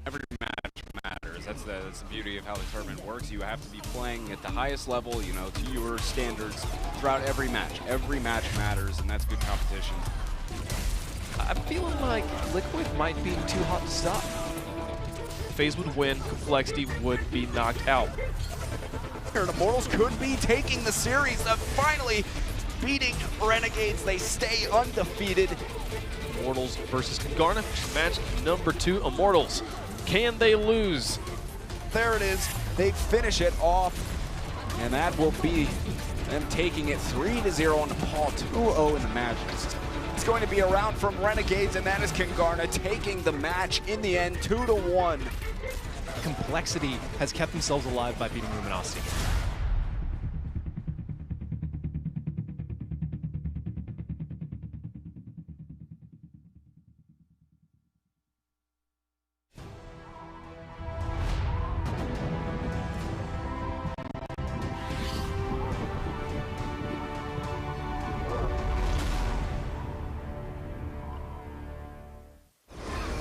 Every match matters. That's the beauty of how the tournament works. You have to be playing at the highest level, you know, to your standards throughout every match. Every match matters, and that's good competition. I'm feeling like Liquid might be too hot to stop. FaZe would win, Complexity would be knocked out. Here, the Immortals could be taking the series, finally beating Renegades. They stay undefeated. Immortals versus Congarna, match number 2. Immortals, can they lose? There it is. They finish it off, and that will be them taking it 3-0 on Nepal, 2-0 in the match. It's going to be a round from Renegades, and that is Congarna taking the match in the end, 2-1. Complexity has kept themselves alive by beating Luminosity.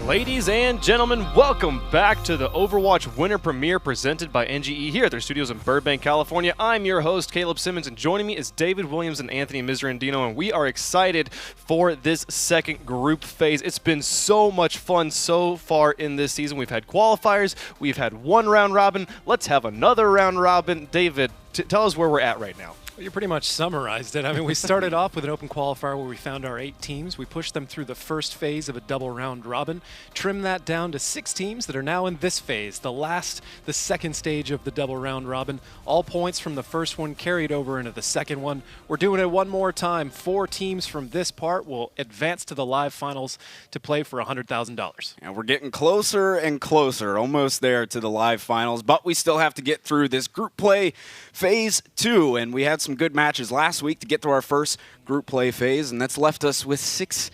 Ladies and gentlemen, welcome back to the Overwatch Winter Premiere presented by NGE here at their studios in Burbank, California. I'm your host, Caleb Simmons, and joining me is David Williams and Anthony Miserandino, and we are excited for this second group phase. It's been so much fun so far in this season. We've had qualifiers, we've had one round robin. Let's have another round robin. David, tell us where we're at right now. Well, you pretty much summarized it. I mean, we started off with an open qualifier where we found our 8 teams. We pushed them through the first phase of a double round robin, trimmed that down to 6 teams that are now in this phase, the second stage of the double round robin. All points from the first one carried over into the second one. We're doing it one more time. 4 teams from this part will advance to the live finals to play for $100,000. And we're getting closer and closer, almost there to the live finals, but we still have to get through this group play phase 2, and we had some good matches last week to get through our first group play phase, and that's left us with 6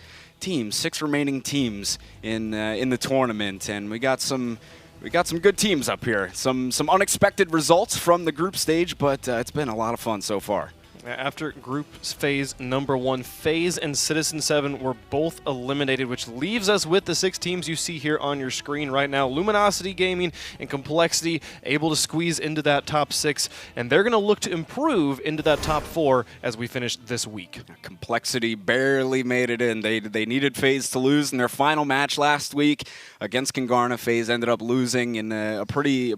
remaining teams in the tournament, and we got some good teams up here. Some unexpected results from the group stage, but it's been a lot of fun so far. After group phase number 1, FaZe and Citizen 7 were both eliminated, which leaves us with the 6 teams you see here on your screen right now. Luminosity Gaming and Complexity able to squeeze into that top 6, and they're going to look to improve into that top 4 as we finish this week. Complexity barely made it in. They needed FaZe to lose in their final match last week against Congarna. FaZe ended up losing in a pretty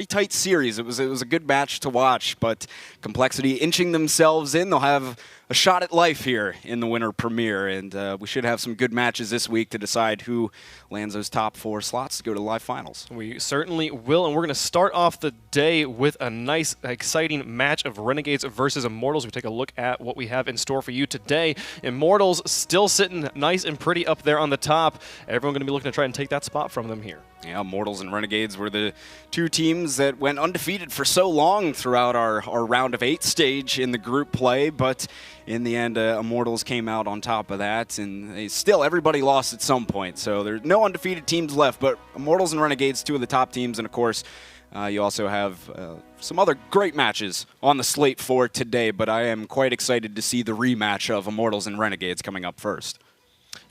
tight series. It was a good match to watch, but Complexity inching themselves in. They'll have a shot at life here in the Winter Premiere, and we should have some good matches this week to decide who lands those top 4 slots to go to the live finals. We certainly will, and we're going to start off the day with a nice, exciting match of Renegades versus Immortals. We take a look at what we have in store for you today. Immortals still sitting nice and pretty up there on the top. Everyone going to be looking to try and take that spot from them here. Yeah, Immortals and Renegades were the 2 teams that went undefeated for so long throughout our round of 8 stage in the group play, but in the end, Immortals came out on top of that, and everybody lost at some point, so there's no undefeated teams left, but Immortals and Renegades, 2 of the top teams, and of course, you also have some other great matches on the slate for today, but I am quite excited to see the rematch of Immortals and Renegades coming up first.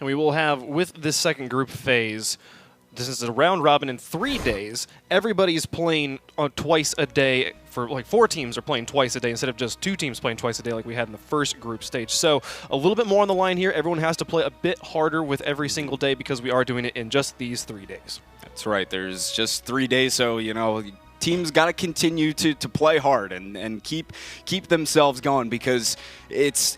And we will have, with this second group phase, this is a round robin in 3 days. Everybody's playing twice a day. For like 4 teams are playing twice a day instead of just 2 teams playing twice a day like we had in the first group stage. So a little bit more on the line here. Everyone has to play a bit harder with every single day because we are doing it in just these 3 days. That's right. There's just 3 days, so teams got to continue to play hard and keep themselves going, because it's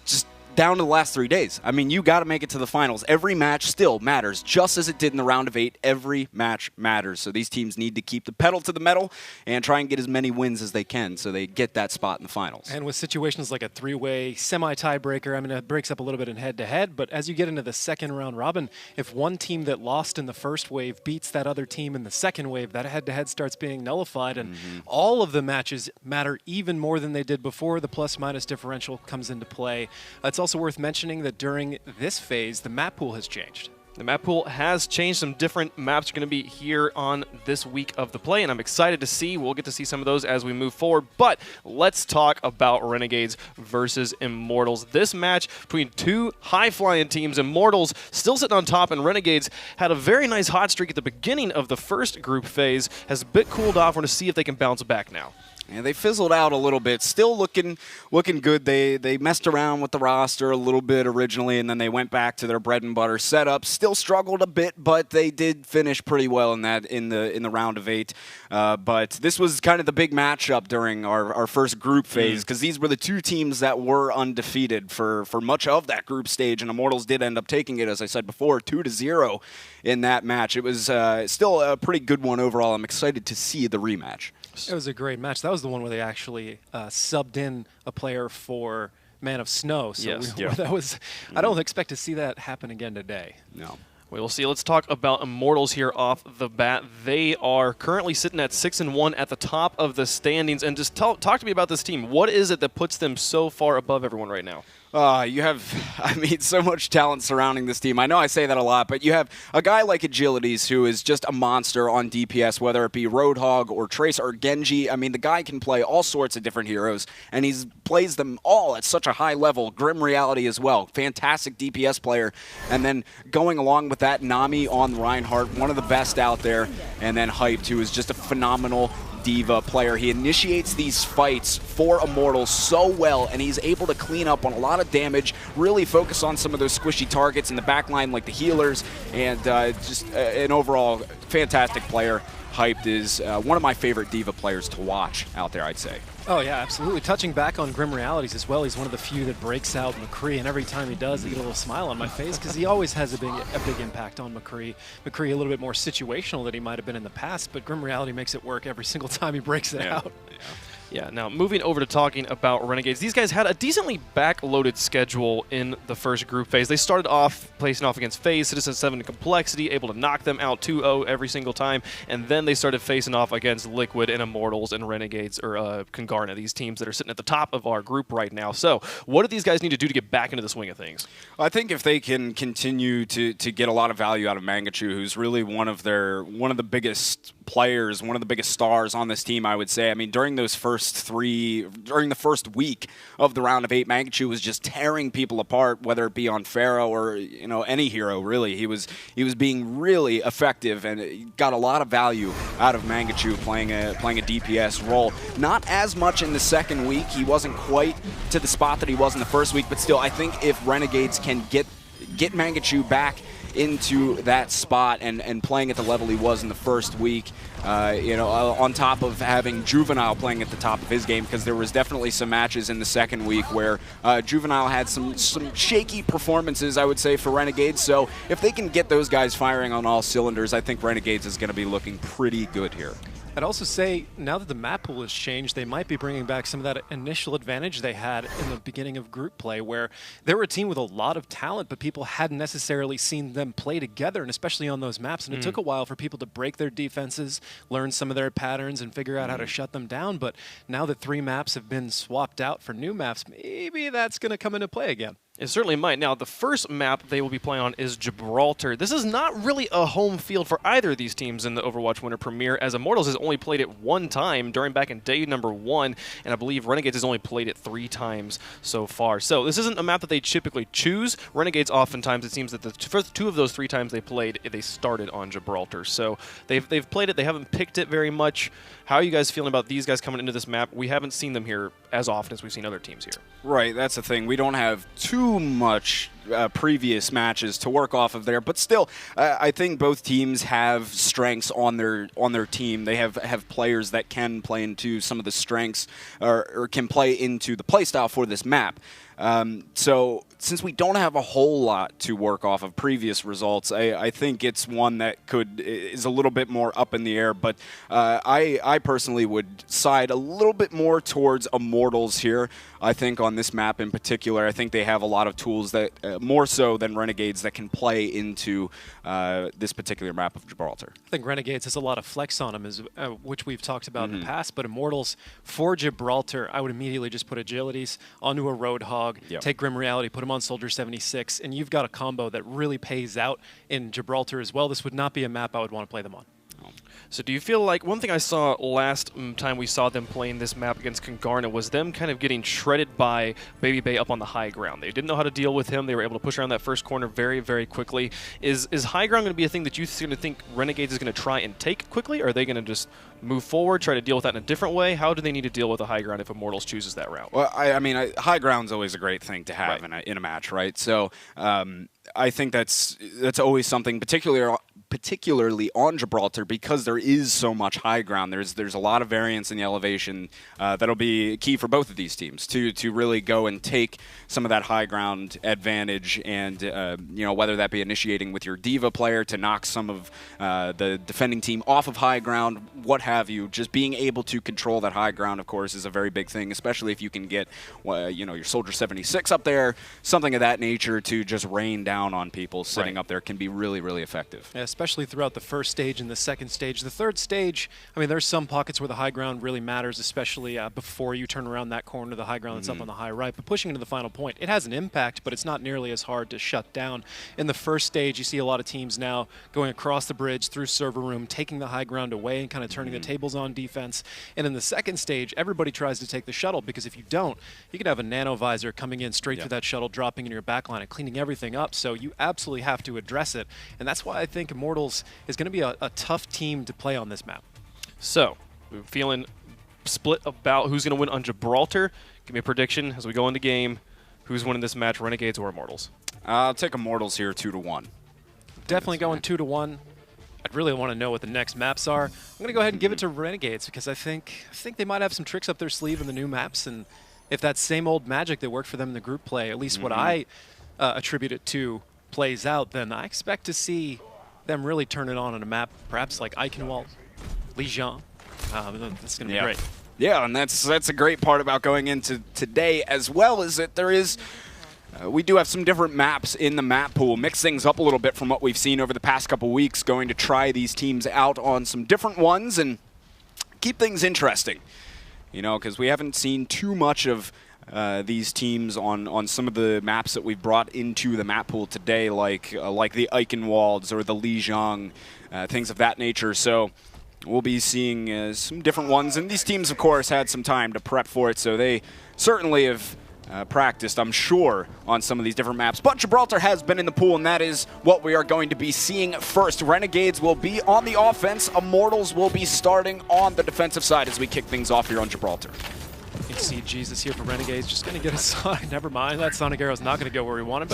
just down to the last 3 days. I mean, you got to make it to the finals. Every match still matters, just as it did in the round of 8. Every match matters. So these teams need to keep the pedal to the metal and try and get as many wins as they can so they get that spot in the finals. And with situations like a 3-way semi-tiebreaker, I mean, it breaks up a little bit in head-to-head, but as you get into the second round robin, if one team that lost in the first wave beats that other team in the second wave, that head-to-head starts being nullified, and all of the matches matter even more than they did before. The plus-minus differential comes into play. It's also worth mentioning that during this phase, the map pool has changed. The map pool has changed. Some different maps are going to be here on this week of the play, and I'm excited to see. We'll get to see some of those as we move forward. But let's talk about Renegades versus Immortals. This match between two high-flying teams, Immortals still sitting on top, and Renegades had a very nice hot streak at the beginning of the first group phase. Has a bit cooled off. We're going to see if they can bounce back now. And they fizzled out a little bit. Still looking good. They messed around with the roster a little bit originally, and then they went back to their bread and butter setup. Still struggled a bit, but they did finish pretty well in the round of 8. But this was kind of the big matchup during our first group phase, because these were the two teams that were undefeated for much of that group stage, and Immortals did end up taking it, as I said before, 2-0 in that match. It was still a pretty good one overall. I'm excited to see the rematch. It was a great match. That was the one where they actually subbed in a player for Man of Snow. So yes. that was. I don't expect to see that happen again today. No. We will see. Let's talk about Immortals here off the bat. They are currently sitting at 6-1 at the top of the standings. And just talk to me about this team. What is it that puts them so far above everyone right now? You have, I mean, so much talent surrounding this team. I know I say that a lot, but you have a guy like Agilities who is just a monster on DPS, whether it be Roadhog or Trace or Genji. I mean, the guy can play all sorts of different heroes, and he plays them all at such a high level. Grim Reality as well. Fantastic DPS player. And then going along with that, Nami on Reinhardt, one of the best out there. And then Hyped, who is just a phenomenal diva player. He initiates these fights for Immortals so well, and he's able to clean up on a lot of damage, really focus on some of those squishy targets in the backline like the healers, and just an overall fantastic player. Hyped is one of my favorite diva players to watch out there, I'd say. Oh, yeah, absolutely. Touching back on Grim Realities as well, he's one of the few that breaks out McCree, and every time he does, I get a little smile on my face because he always has a big impact on McCree. McCree a little bit more situational than he might have been in the past, but Grim Reality makes it work every single time he breaks it out. Yeah, now moving over to talking about Renegades, these guys had a decently backloaded schedule in the first group phase. They started off placing off against FaZe, Citizen 7 and Complexity, able to knock them out 2-0 every single time, and then they started facing off against Liquid and Immortals and Renegades, or Congarna, these teams that are sitting at the top of our group right now. So what do these guys need to do to get back into the swing of things? I think if they can continue to get a lot of value out of Mangachu, who's really one of the biggest players, one of the biggest stars on this team, I would say. I mean, during the first week of the round of 8, Mangachu was just tearing people apart, whether it be on Pharaoh or any hero really. He was being really effective and got a lot of value out of Mangachu playing a DPS role. Not as much in the second week. He wasn't quite to the spot that he was in the first week, but still, I think if Renegades can get Mangachu back into that spot and playing at the level he was in the first week, on top of having Juvenile playing at the top of his game, because there was definitely some matches in the second week where Juvenile had some shaky performances, I would say, for Renegades. So if they can get those guys firing on all cylinders, I think Renegades is going to be looking pretty good here. I'd also say, now that the map pool has changed, they might be bringing back some of that initial advantage they had in the beginning of group play, where they were a team with a lot of talent, but people hadn't necessarily seen them play together, and especially on those maps. And it took a while for people to break their defenses, learn some of their patterns, and figure out how to shut them down. But now that 3 maps have been swapped out for new maps, maybe that's going to come into play again. It certainly might. Now, the first map they will be playing on is Gibraltar. This is not really a home field for either of these teams in the Overwatch Winter Premiere, as Immortals has only played it 1 time back in day number 1, and I believe Renegades has only played it 3 times so far. So this isn't a map that they typically choose. Renegades, oftentimes, it seems that the first 2 of those 3 times they played, they started on Gibraltar. So they've played it. They haven't picked it very much. How are you guys feeling about these guys coming into this map? We haven't seen them here as often as we've seen other teams here. Right, that's the thing. We don't have too much previous matches to work off of there. But still, I think both teams have strengths on their team. They have players that can play into some of the strengths or can play into the playstyle for this map. So since we don't have a whole lot to work off of previous results, I think it's one that is a little bit more up in the air. But I personally would side a little bit more towards Immortals here. I think on this map in particular, I think they have a lot of tools that more so than Renegades that can play into this particular map of Gibraltar. I think Renegades has a lot of flex on them, which we've talked about in the past. But Immortals for Gibraltar, I would immediately just put Agilities onto a Roadhog, take Grim Reality, put them on Soldier 76, and you've got a combo that really pays out in Gibraltar as well. This would not be a map I would want to play them on. So do you feel like, one thing I saw last time we saw them playing this map against Congarna was them kind of getting shredded by Baby Bay up on the high ground. They didn't know how to deal with him. They were able to push around that first corner very, very quickly. Is high ground going to be a thing that you think Renegades is going to try and take quickly, or are they going to just move forward, try to deal with that in a different way? How do they need to deal with the high ground if Immortals chooses that route? Well, I mean, high ground's always a great thing to have in a match, right? So I think that's always something, particularly on Gibraltar, because there is so much high ground. There's a lot of variance in the elevation that'll be key for both of these teams to really go and take some of that high ground advantage, and whether that be initiating with your diva player to knock some of the defending team off of high ground, what have you. Just being able to control that high ground, of course, is a very big thing, especially if you can get your Soldier 76 up there, something of that nature to just rain down on people sitting up there can be really, really effective. Yeah, especially throughout the first stage and the second stage. The third stage, I mean, there's some pockets where the high ground really matters, especially before you turn around that corner, the high ground that's up on the high right. But pushing into the final point, it has an impact, but it's not nearly as hard to shut down. In the first stage, you see a lot of teams now going across the bridge through server room, taking the high ground away and kind of turning the tables on defense. And in the second stage, everybody tries to take the shuttle, because if you don't, you could have a nano visor coming in straight through that shuttle, dropping in your backline and cleaning everything up. So you absolutely have to address it. And that's why I think Immortals is going to be a tough team to play on this map. So, we're feeling split about who's going to win on Gibraltar. Give me a prediction as we go into game. Who's winning this match, Renegades or Immortals? I'll take Immortals here 2-1. Definitely going 2-1. I'd really want to know what the next maps are. I'm going to go ahead and give it to Renegades, because I think they might have some tricks up their sleeve in the new maps, and if that same old magic that worked for them in the group play, at least what I attribute it to, plays out, then I expect to see them really turn it on a map, perhaps like Eichenwald, Lijiang. That's going to be great. Yeah, and that's a great part about going into today as well, is that there is we do have some different maps in the map pool. Mix things up a little bit from what we've seen over the past couple weeks, going to try these teams out on some different ones and keep things interesting. Because we haven't seen too much of these teams on some of the maps that we've brought into the map pool today, like the Eichenwalds or the Lijiang, things of that nature. So we'll be seeing some different ones. And these teams, of course, had some time to prep for it, so they certainly have practiced, I'm sure, on some of these different maps. But Gibraltar has been in the pool, and that is what we are going to be seeing first. Renegades will be on the offense. Immortals will be starting on the defensive side as we kick things off here on Gibraltar. You can see Jesus here for Renegades, just going to get a side. Never mind, that Sonic Arrow's not going to go where we wanted,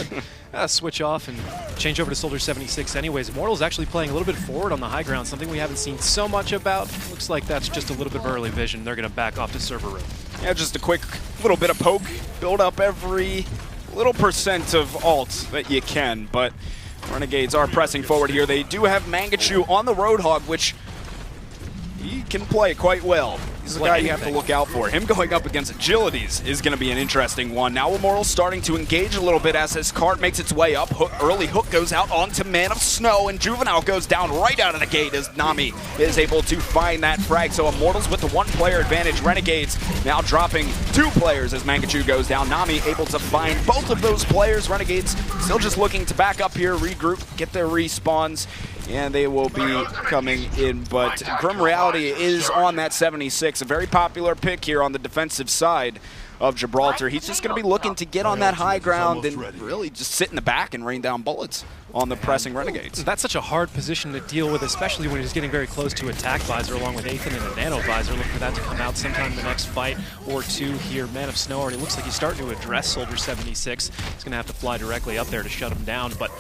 but switch off and change over to Soldier 76 anyways. Immortals actually playing a little bit forward on the high ground, something we haven't seen so much about. Looks like that's just a little bit of early vision. They're going to back off to server room. Yeah, just a quick little bit of poke. Build up every little percent of ult that you can, but Renegades are pressing forward here. They do have Mangachu on the Roadhog, which he can play quite well. He's the guy you have to look out for. Him going up against Agilities is going to be an interesting one. Now Immortal's starting to engage a little bit as his cart makes its way up. Early hook goes out onto Man of Snow, and Juvenile goes down right out of the gate as Nami is able to find that frag. So Immortals with the one-player advantage. Renegades now dropping 2 players as Mangachu goes down. Nami able to find both of those players. Renegades still just looking to back up here, regroup, get their respawns, and they will be coming in. But Grim Reality is on that 76, a very popular pick here on the defensive side of Gibraltar. He's just going to be looking to get on that high ground and really just sit in the back and rain down bullets on the pressing Renegades. That's such a hard position to deal with, especially when he's getting very close to attack visor along with Athan and a nano visor. Look for that to come out sometime in the next fight or two here. Man of Snow already looks like he's starting to address Soldier 76. He's going to have to fly directly up there to shut him down, but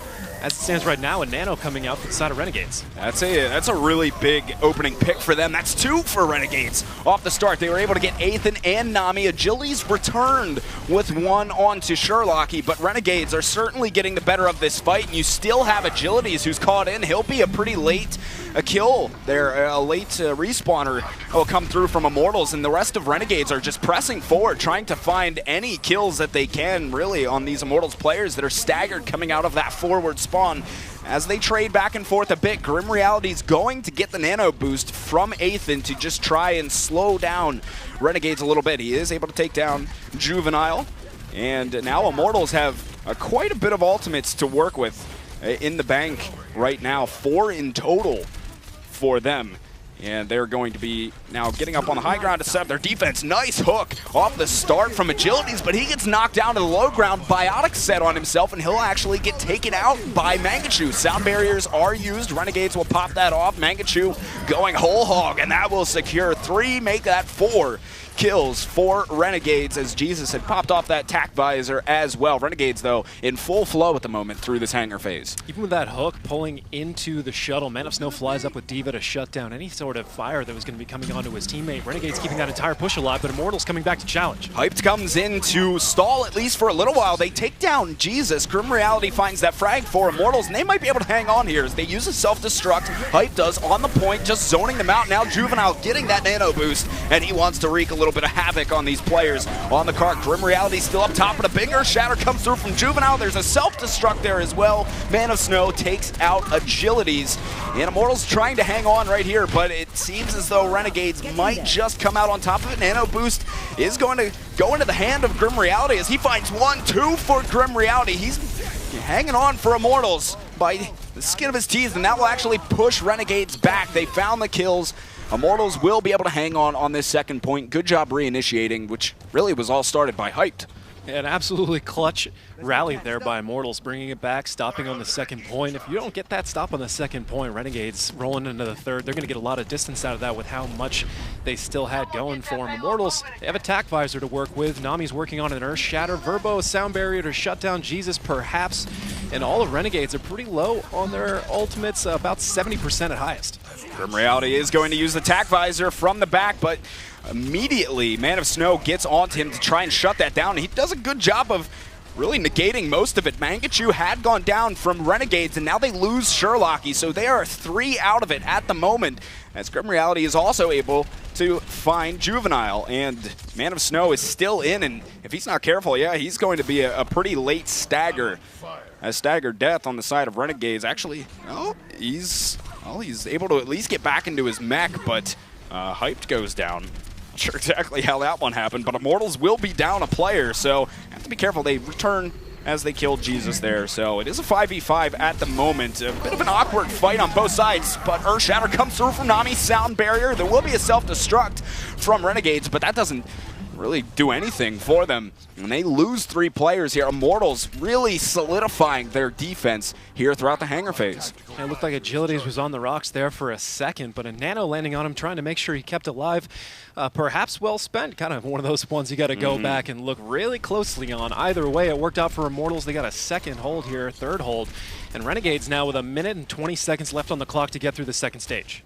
as it stands right now, a nano coming out from the side of Renegades. That's a really big opening pick for them. That's 2 for Renegades off the start. They were able to get Athan and Nami. Agility's returned with 1 onto Sherlocky, but Renegades are certainly getting the better of this fight, and you still have Agilities who's caught in. He'll be a pretty late kill there, a late respawner will come through from Immortals, and the rest of Renegades are just pressing forward, trying to find any kills that they can, really, on these Immortals players that are staggered coming out of that forward spawn. As they trade back and forth a bit, Grim Reality's going to get the nano boost from Athan to just try and slow down Renegades a little bit. He is able to take down Juvenile, and now Immortals have quite a bit of ultimates to work with in the bank right now, 4 in total for them. And they're going to be now getting up on the high ground to set up their defense. Nice hook off the start from Agilities, but he gets knocked down to the low ground. Biotic set on himself, and he'll actually get taken out by Mangachu. Sound barriers are used. Renegades will pop that off. Mangachu going whole hog, and that will secure 3, make that 4 kills for Renegades, as Jesus had popped off that tack visor as well. Renegades, though, in full flow at the moment through this hangar phase. Even with that hook pulling into the shuttle, Man of Snow flies up with D.Va to shut down any sort of fire that was going to be coming onto his teammate. Renegades keeping that entire push alive, but Immortals coming back to challenge. Hyped comes in to stall at least for a little while. They take down Jesus. Grim Reality finds that frag for Immortals, and they might be able to hang on here as they use a self-destruct. Hype does on the point, just zoning them out. Now Juvenile getting that nano boost, and he wants to wreak a little bit of havoc on these players on the cart. Grim Reality still up top, but a bigger shatter comes through from Juvenile. There's a self-destruct there as well. Man of Snow takes out Agilities, and Immortals trying to hang on right here, but it seems as though Renegades might just come out on top of it. Nano boost is going to go into the hand of Grim Reality as he finds 1-2 for Grim Reality. He's hanging on for Immortals by the skin of his teeth, and that will actually push Renegades back. They found the kills. Immortals will be able to hang on this second point. Good job reinitiating, which really was all started by Hyped. An absolutely clutch rally there by Immortals, bringing it back, stopping on the second point. If you don't get that stop on the second point, Renegades rolling into the third, they're going to get a lot of distance out of that with how much they still had going for them. Immortals, they have a tack visor to work with. Nami's working on an Earth Shatter. Verbo, a sound barrier to shut down Jesus, perhaps. And all of Renegades are pretty low on their ultimates, about 70% at highest. Grim Reality is going to use the tack visor from the back, but immediately Man of Snow gets onto him to try and shut that down. He does a good job of really negating most of it. Mangachu had gone down from Renegades, and now they lose Sherlocky, so they are 3 out of it at the moment, as Grim Reality is also able to find Juvenile, and Man of Snow is still in, and if he's not careful, yeah, he's going to be a pretty late stagger. A stagger death on the side of Renegades. Actually, no, he's able to at least get back into his mech, but Hyped goes down. Not sure exactly how that one happened, but Immortals will be down a player, so have to be careful. They return as they killed Jesus there, so it is a 5v5 at the moment. A bit of an awkward fight on both sides, but Earth Shatter comes through from Nami, sound barrier. There will be a self-destruct from Renegades, but that doesn't really do anything for them. And they lose 3 players here. Immortals really solidifying their defense here throughout the hangar phase. It looked like Agilities was on the rocks there for a second, but a nano landing on him, trying to make sure he kept alive. Perhaps well spent. Kind of one of those ones you got to go back and look really closely on. Either way, it worked out for Immortals. They got a second hold here, third hold. And Renegades now with 1 minute and 20 seconds left on the clock to get through the second stage.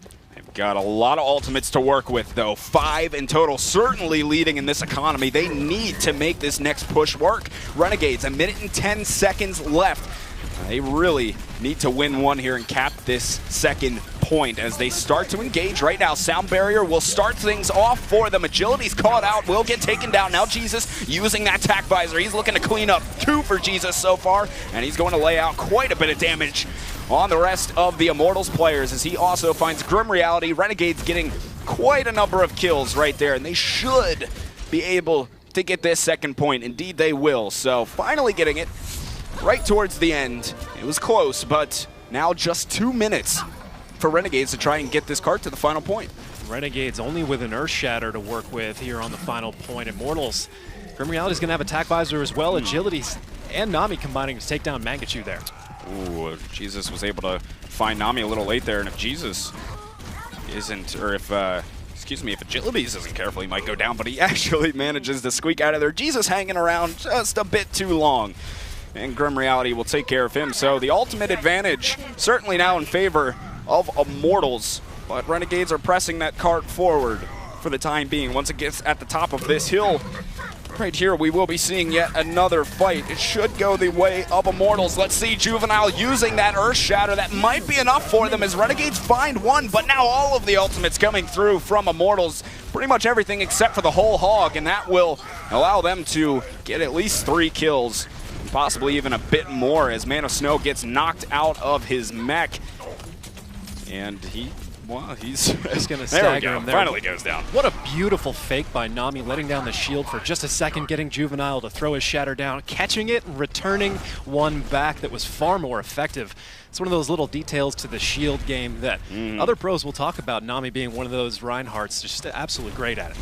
Got a lot of ultimates to work with, though. 5 in total, certainly leading in this economy. They need to make this next push work. Renegades, 1 minute and 10 seconds left. They really need to win one here and cap this second point as they start to engage right now. Sound barrier will start things off for them. Agility's caught out, will get taken down. Now Jesus using that tack visor. He's looking to clean up 2 for Jesus so far, and he's going to lay out quite a bit of damage on the rest of the Immortals players as he also finds Grim Reality. Renegades getting quite a number of kills right there, and they should be able to get this second point. Indeed they will. So finally getting it right towards the end. It was close, but now just 2 minutes for Renegades to try and get this cart to the final point. Renegades only with an Earth Shatter to work with here on the final point. Immortals. Grim Reality's going to have Attack Visor as well. Agilities and Nami combining to take down Mangachu there. Ooh, Jesus was able to find Nami a little late there, and if Jesus isn't, or if, excuse me, if Agilities isn't careful, he might go down, but he actually manages to squeak out of there. Jesus hanging around just a bit too long, and Grim Reality will take care of him. So the ultimate advantage certainly now in favor of Immortals, but Renegades are pressing that cart forward for the time being. Once it gets at the top of this hill, right here, we will be seeing yet another fight. It should go the way of Immortals. Let's see Juvenile using that Earth Shatter. That might be enough for them as Renegades find one, but now all of the ultimates coming through from Immortals. Pretty much everything except for the whole hog, and that will allow them to get at least 3 kills, possibly even a bit more as Man of Snow gets knocked out of his mech. And he's going to stagger him there. Finally goes down. What a beautiful fake by Nami, letting down the shield for just a second, getting Juvenile to throw his Shatter down, catching it, and returning one back that was far more effective. It's one of those little details to the shield game that other pros will talk about. Nami being one of those Reinhardts, just absolutely great at it.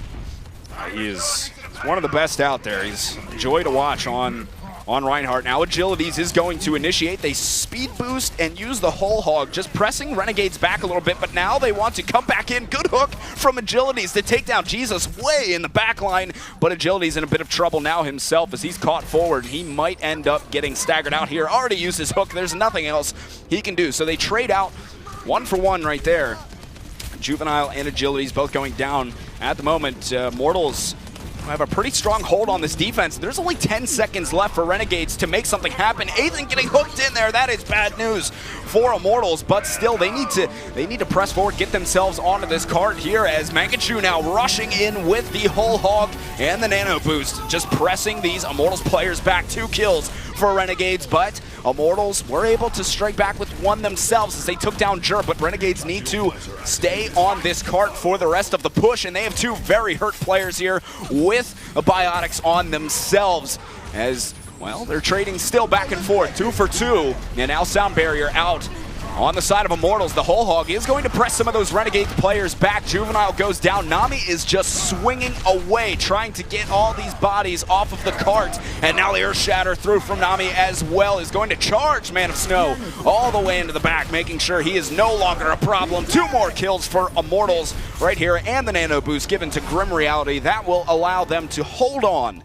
He is one of the best out there. He's a joy to watch on Reinhardt. Now Agilities is going to initiate. They speed boost and use the whole hog, just pressing Renegades back a little bit, but now they want to come back in. Good hook from Agilities to take down Jesus way in the back line, but Agilities in a bit of trouble now himself as he's caught forward. He might end up getting staggered out here. Already used his hook. There's nothing else he can do. So they trade out 1 for 1 right there. Juvenile and Agilities both going down at the moment. Mortals have a pretty strong hold on this defense. There's only 10 seconds left for Renegades to make something happen. Ethan getting hooked in there. That is bad news for Immortals, but still they need to press forward, get themselves onto this cart here as Mangachu now rushing in with the whole hog and the nano boost, just pressing these Immortals players back. 2 kills for Renegades, but Immortals were able to strike back with 1 themselves as they took down Jerp, but Renegades need to stay on this cart for the rest of the push, and they have 2 very hurt players here with biotics on themselves as, well, they're trading still back and forth, 2 for 2, and now Sound Barrier out on the side of Immortals. The whole hog is going to press some of those Renegade players back. Juvenile goes down. Nami is just swinging away, trying to get all these bodies off of the cart. And now the Earth Shatter through from Nami as well is going to charge Man of Snow all the way into the back, making sure he is no longer a problem. 2 more kills for Immortals right here, and the nano boost given to Grim Reality. That will allow them to hold on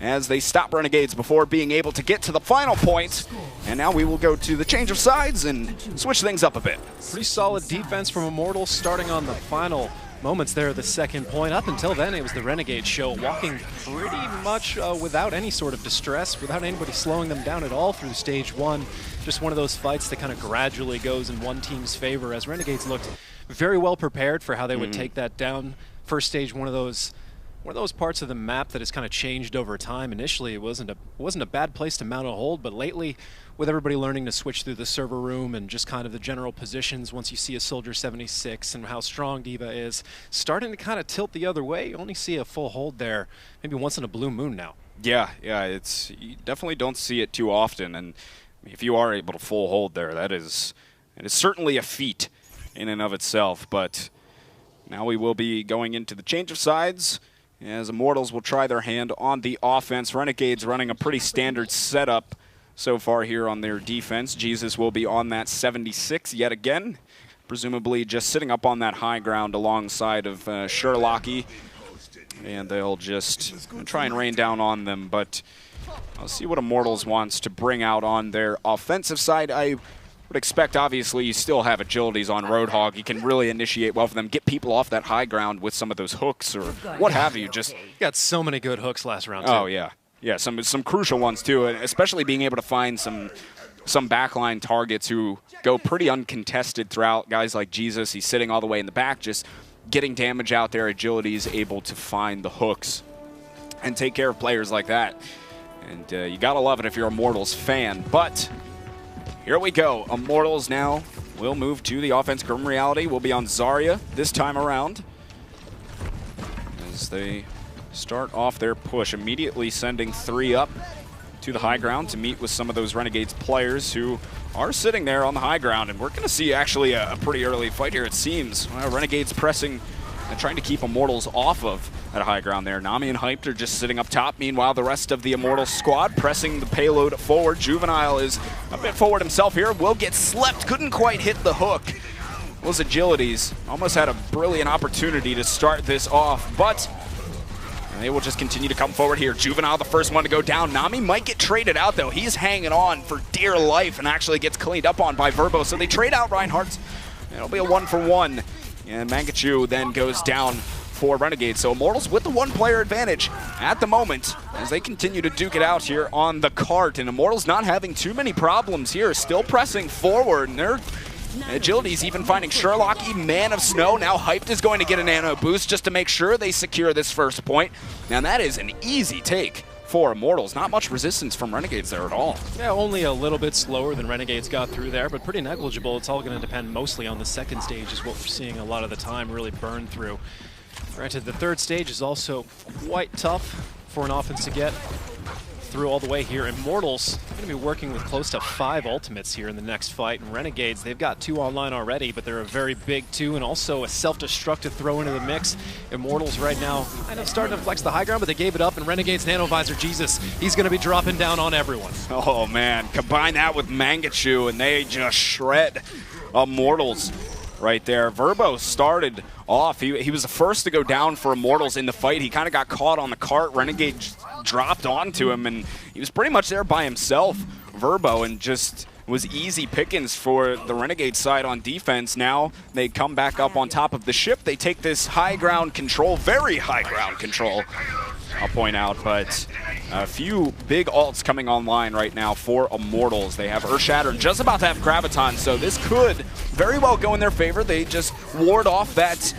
as they stop Renegades before being able to get to the final point. And now we will go to the change of sides and switch things up a bit. Pretty solid defense from Immortals starting on the final moments there of the second point. Up until then, it was the Renegade show, walking pretty much without any sort of distress, without anybody slowing them down at all through stage 1. Just one of those fights that kind of gradually goes in one team's favor as Renegades looked very well prepared for how they would take that down. First stage, one of those parts of the map that has kind of changed over time. Initially, it wasn't a bad place to mount a hold, but lately, with everybody learning to switch through the server room and just kind of the general positions, once you see a Soldier 76 and how strong D.Va is, starting to kind of tilt the other way. You only see a full hold there maybe once in a blue moon now. Yeah, you definitely don't see it too often, and if you are able to full hold there, it is certainly a feat in and of itself. But now we will be going into the change of sides, as Immortals will try their hand on the offense. Renegades running a pretty standard setup so far here on their defense. Jesus will be on that 76 yet again, presumably just sitting up on that high ground alongside of Sherlocky, and they'll just try and rain down on them. But I'll see what Immortals wants to bring out on their offensive side. I would expect, obviously, you still have Agilities on Roadhog. You can really initiate well for them, get people off that high ground with some of those hooks or what have you. Just you got so many good hooks last round, too. Oh, yeah. Yeah, some crucial ones, too, especially being able to find some backline targets who go pretty uncontested throughout. Guys like Jesus, he's sitting all the way in the back, just getting damage out there. Agility is able to find the hooks and take care of players like that. And you got to love it if you're a Immortals fan. But here we go. Immortals now will move to the offense. Grim Reality will be on Zarya this time around, as they start off their push, immediately sending 3 up to the high ground to meet with some of those Renegades players who are sitting there on the high ground. And we're going to see actually a pretty early fight here, it seems. Renegades pressing and trying to keep Immortals off of that high ground there. Nami and Hyped are just sitting up top. Meanwhile, the rest of the Immortals squad pressing the payload forward. Juvenile is a bit forward himself here. Will get slept. Couldn't quite hit the hook. Those agilities almost had a brilliant opportunity to start this off, but they will just continue to come forward here. Juvenile, the first one to go down. Nami might get traded out, though. He's hanging on for dear life and actually gets cleaned up on by Verbo. So they trade out Reinhardt. It'll be a 1-for-1. And Mangachu then goes down for Renegade. So Immortals with the one-player advantage at the moment as they continue to duke it out here on the cart. And Immortals not having too many problems here, still pressing forward. And their agility's even finding Sherlock, even Man of Snow. Now Hyped is going to get a nano boost just to make sure they secure this first point. Now that is an easy take for Immortals. Not much resistance from Renegades there at all. Yeah, only a little bit slower than Renegades got through there, but pretty negligible. It's all going to depend mostly on the second stage is what we're seeing a lot of the time really burn through. Granted, the third stage is also quite tough for an offense to get through all the way here. Immortals are going to be working with close to 5 ultimates here in the next fight, and Renegades, they've got 2 online already, but they're a very big 2 and also a self-destruct to throw into the mix. Immortals right now kind of starting to flex the high ground, but they gave it up, and Renegades Nanovisor, Jesus, he's going to be dropping down on everyone. Oh man, combine that with Mangachu and they just shred Immortals right there. Verbo started off. He was the first to go down for Immortals in the fight. He kind of got caught on the cart. Renegade dropped onto him, and he was pretty much there by himself, Verbo, and just was easy pickings for the Renegade side on defense. Now they come back up on top of the ship. They take this high ground control, very high ground control, I'll point out, but a few big ults coming online right now for Immortals. They have Earthshatter and just about to have Graviton, so this could very well go in their favor. They just ward off that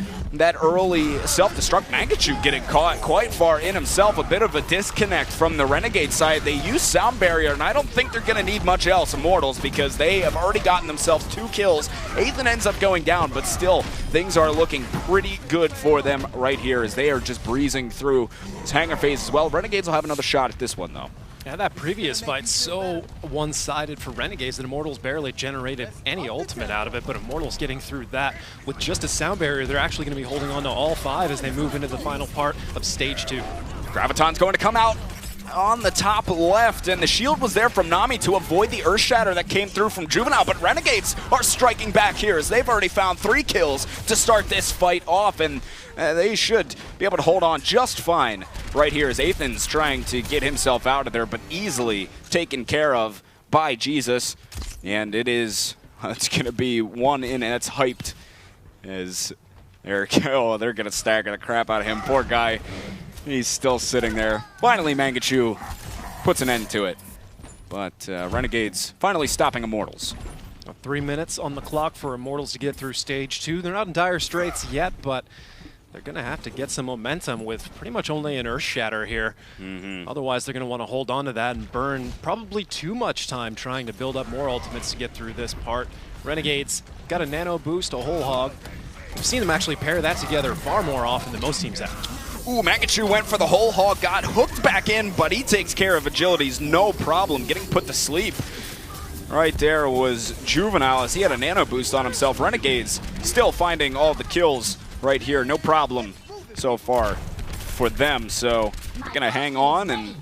early self-destruct. Mangachu getting caught quite far in himself. A bit of a disconnect from the Renegade side. They use Sound Barrier, and I don't think they're going to need much else, Immortals, because they have already gotten themselves 2 kills. Ethan ends up going down, but still, things are looking pretty good for them right here as they are just breezing through this hangar phase as well. Renegades will have another shot at this one, though. Yeah, that previous fight so one-sided for Renegades that Immortals barely generated any ultimate out of it, but Immortals getting through that with just a sound barrier, they're actually going to be holding on to all 5 as they move into the final part of Stage 2. Graviton's going to come out on the top left, and the shield was there from Nami to avoid the Earthshatter that came through from Juvenile, but Renegades are striking back here as they've already found 3 kills to start this fight off, and they should be able to hold on just fine right here as Ethan's trying to get himself out of there, but easily taken care of by Jesus. And it's going to be one in, and it's Hyped as they're going to stagger the crap out of him. Poor guy. He's still sitting there. Finally, Mangachu puts an end to it. But Renegades finally stopping Immortals. 3 minutes on the clock for Immortals to get through Stage 2. They're not in dire straits yet, but they're going to have to get some momentum with pretty much only an Earthshatter here. Otherwise, they're going to want to hold on to that and burn probably too much time trying to build up more ultimates to get through this part. Renegades got a nano boost, a whole hog. We've seen them actually pair that together far more often than most teams have. Ooh, Mangachu went for the whole hog, got hooked back in, but he takes care of agilities, no problem, getting put to sleep. Right there was Juvenile as he had a nano boost on himself. Renegades still finding all the kills right here, no problem so far for them. So gonna hang on, and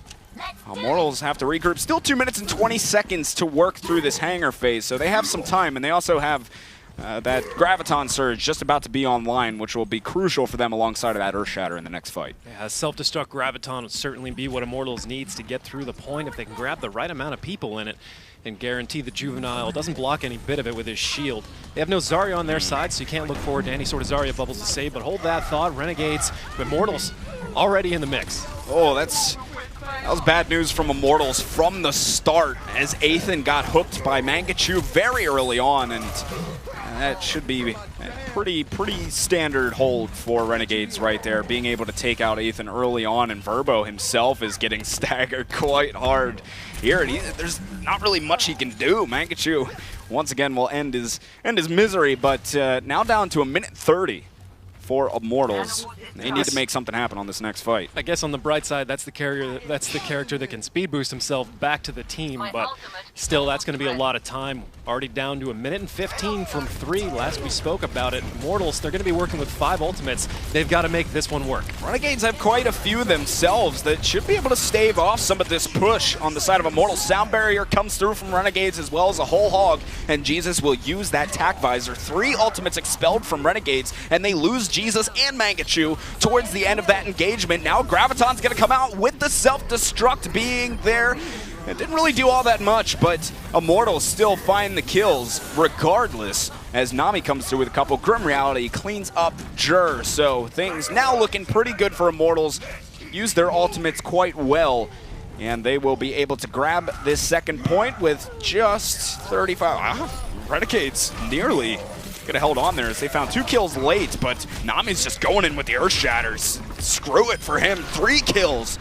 Immortals have to regroup. Still 2 minutes and 20 seconds to work through this hangar phase, so they have some time, and they also have that Graviton Surge just about to be online, which will be crucial for them alongside of that Earthshatter in the next fight. Yeah, self-destruct Graviton would certainly be what Immortals needs to get through the point if they can grab the right amount of people in it and guarantee the Juvenile doesn't block any bit of it with his shield. They have no Zarya on their side, so you can't look forward to any sort of Zarya bubbles to save, but hold that thought. Renegades, Immortals already in the mix. Oh, that was bad news from Immortals from the start as Ethan got hooked by Mangachu very early on, and that should be a pretty standard hold for Renegades right there, being able to take out Ethan early on, and Verbo himself is getting staggered quite hard here. There's not really much he can do. Mangachu once again will end his misery, but now down to 1:30 for Immortals. They need to make something happen on this next fight. I guess on the bright side, that's the character that can speed boost himself back to the team, but still, that's going to be a lot of time. Already down to 1:15 from 3. Last we spoke about it, Immortals, they're going to be working with 5 ultimates. They've got to make this one work. Renegades have quite a few themselves that should be able to stave off some of this push on the side of Immortals. Sound Barrier comes through from Renegades as well as a whole hog, and Jesus will use that tack visor. 3 ultimates expelled from Renegades, and they lose Jesus and Mangachu towards the end of that engagement. Now Graviton's going to come out with the self-destruct being there. It didn't really do all that much, but Immortals still find the kills regardless as Nami comes through with a couple. Grim Reality cleans up Jur, so things now looking pretty good for Immortals. Use their ultimates quite well, and they will be able to grab this second point with just 35. Renegades nearly could have held on there as they found 2 kills late, but Nami's just going in with the Earth Shatters. Screw it for him. 3 kills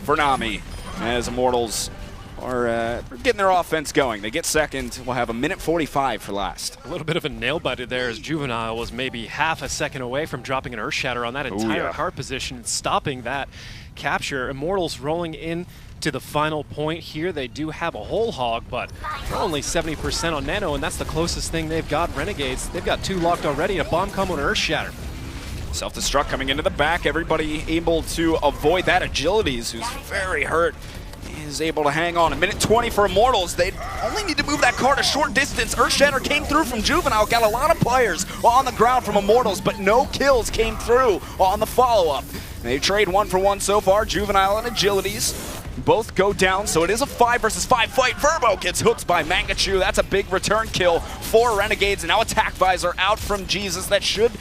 for Nami as Immortals are getting their offense going. They get second. We'll have 1:45 for last. A little bit of a nail-biter there as Juvenile was maybe half a second away from dropping an Earth Shatter on that entire cart position and stopping that capture. Immortals rolling in to the final point here. They do have a whole hog, but they're only 70% on Nano, and that's the closest thing they've got. Renegades, they've got 2 locked already. A bomb combo and Earth Shatter. Self-destruct coming into the back. Everybody able to avoid that. Agilities, who's very hurt, is able to hang on. 1:20 for Immortals. They only need to move that card a short distance. Earthshatter came through from Juvenile. Got a lot of players on the ground from Immortals, but no kills came through on the follow-up. They trade 1 for 1 so far. Juvenile and Agilities both go down, so it is a 5 versus 5 fight. Verbo gets hooked by Mangachu. That's a big return kill for Renegades. And now Attack Visor out from Jesus. That should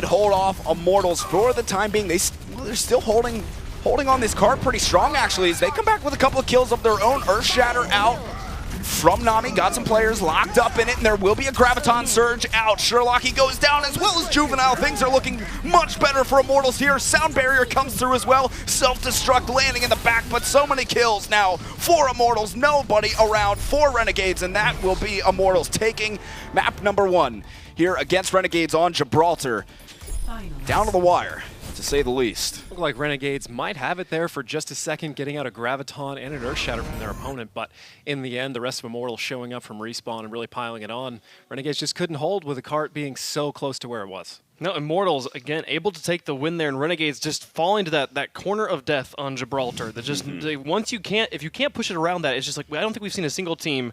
hold off Immortals for the time being. They're still holding on this card pretty strong, actually, as they come back with a couple of kills of their own. Earth Shatter out from Nami. Got some players locked up in it, and there will be a Graviton Surge out. Sherlocky goes down as well as Juvenile. Things are looking much better for Immortals here. Sound Barrier comes through as well. Self-destruct landing in the back, but so many kills now for Immortals. Nobody around for Renegades, and that will be Immortals taking map number 1 here against Renegades on Gibraltar. Down to the wire, to say the least. Look like Renegades might have it there for just a second, getting out a Graviton and an Earth Shatter from their opponent, but in the end, the rest of Immortals showing up from Respawn and really piling it on. Renegades just couldn't hold with the cart being so close to where it was. No, Immortals, again, able to take the win there, and Renegades just falling to that corner of death on Gibraltar. That just, if you can't push it around that, it's just like, I don't think we've seen a single team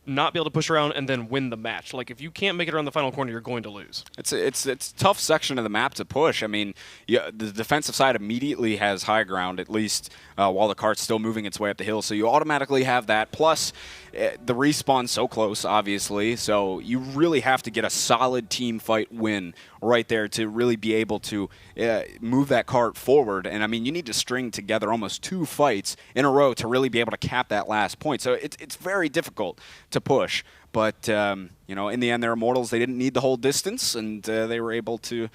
not be able to push around and then win the match. Like, if you can't make it around the final corner, you're going to lose. It's a tough section of the map to push. I mean, the defensive side immediately has high ground, at least while the cart's still moving its way up the hill. So you automatically have that. Plus, the respawn's so close, obviously. So you really have to get a solid team fight win right there to really be able to move that cart forward. And, I mean, you need to string together almost 2 fights in a row to really be able to cap that last point. So it's very difficult to push. But, you know, in the end, they're Immortals. They didn't need the whole distance, and they were able to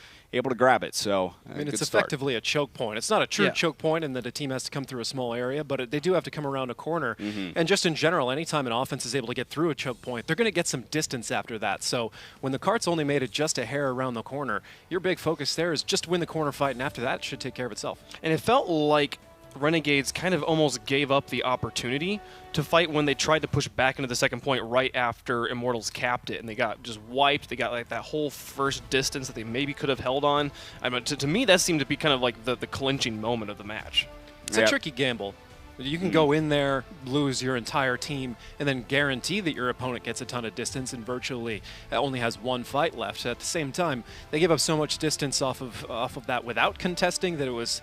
grab it. So, I mean, it's effectively a choke point. It's not a true choke point in that a team has to come through a small area, but they do have to come around a corner. And just in general, anytime an offense is able to get through a choke point, they're going to get some distance after that. So when the cart's only made it just a hair around the corner, your big focus there is just win the corner fight, and after that, it should take care of itself. And it felt like Renegades kind of almost gave up the opportunity to fight when they tried to push back into the second point right after Immortals capped it, and they got just wiped. They got like that whole first distance that they maybe could have held on. I mean, to me, that seemed to be kind of like the clinching moment of the match. It's a tricky gamble. You can go in there, lose your entire team, and then guarantee that your opponent gets a ton of distance and virtually only has 1 fight left. At the same time, they give up so much distance off of that without contesting that it was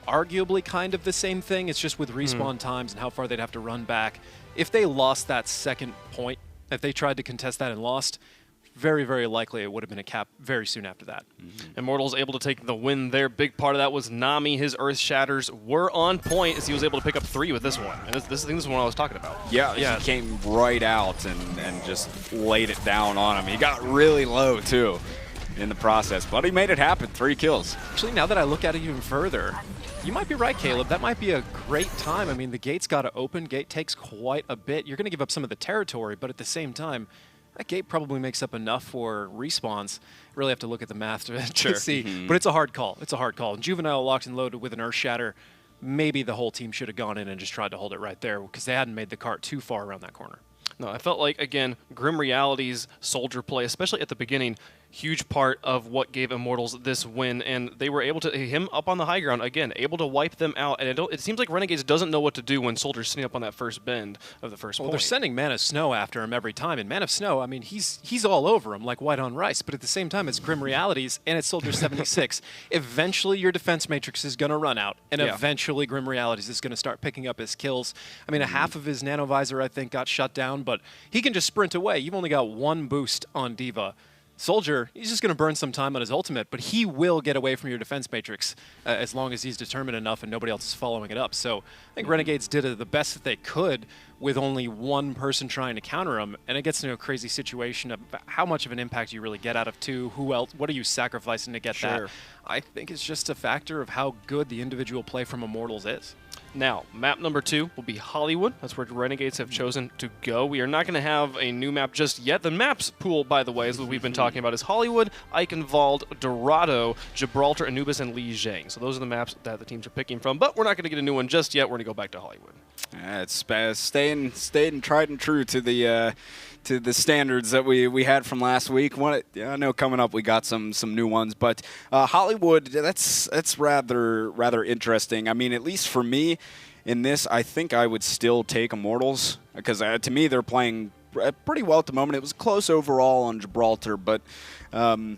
arguably kind of the same thing. It's just with respawn times and how far they'd have to run back. If they lost that second point, if they tried to contest that and lost, very, very likely it would have been a cap very soon after that. Immortals able to take the win there. Big part of that was Nami. His Earth Shatters were on point as he was able to pick up 3 with this one. And I think this is the one I was talking about. Yeah, he came right out and just laid it down on him. He got really low, too, in the process. But he made it happen. 3 kills. Actually, now that I look at it even further, you might be right, Caleb. That might be a great time. I mean, the gate's got to open. Gate takes quite a bit. You're going to give up some of the territory, but at the same time, that gate probably makes up enough for respawns. Really have to look at the math to Sure. see. But it's a hard call. It's a hard call. And Juvenile locked and loaded with an Earth Shatter. Maybe the whole team should have gone in and just tried to hold it right there because they hadn't made the cart too far around that corner. No, I felt like, again, Grim Reality's soldier play, especially at the beginning, huge part of what gave Immortals this win, and they were able to, him up on the high ground, again, able to wipe them out, and it seems like Renegades doesn't know what to do when soldiers sitting up on that first bend of the first point. They're sending Man of Snow after him every time, and Man of Snow, I mean, he's all over him like white on rice, but at the same time, it's Grim Realities, and it's Soldier 76. Eventually, your defense matrix is going to run out, and eventually Grim Realities is going to start picking up his kills. I mean, a half of his nanovisor, I think, got shut down, but he can just sprint away. You've only got one boost on D.Va. Soldier, he's just going to burn some time on his ultimate, but he will get away from your defense matrix as long as he's determined enough and nobody else is following it up. So I think Renegades did the best that they could with only one person trying to counter him, and it gets into a crazy situation of how much of an impact you really get out of two. Who else? What are you sacrificing to get that? I think it's just a factor of how good the individual play from Immortals is. Now, map number 2 will be Hollywood. That's where Renegades have chosen to go. We are not going to have a new map just yet. The maps pool, by the way, is what we've been talking about, is Hollywood, Eichenwald, Dorado, Gibraltar, Anubis, and Lijiang. So those are the maps that the teams are picking from, but we're not going to get a new one just yet. We're going to go back to Hollywood. It's staying tried and true to the standards that we had from last week. I know coming up we got some new ones, but Hollywood, that's rather interesting. I mean, at least for me in this, I think I would still take Immortals because to me they're playing pretty well at the moment. It was close overall on Gibraltar, but on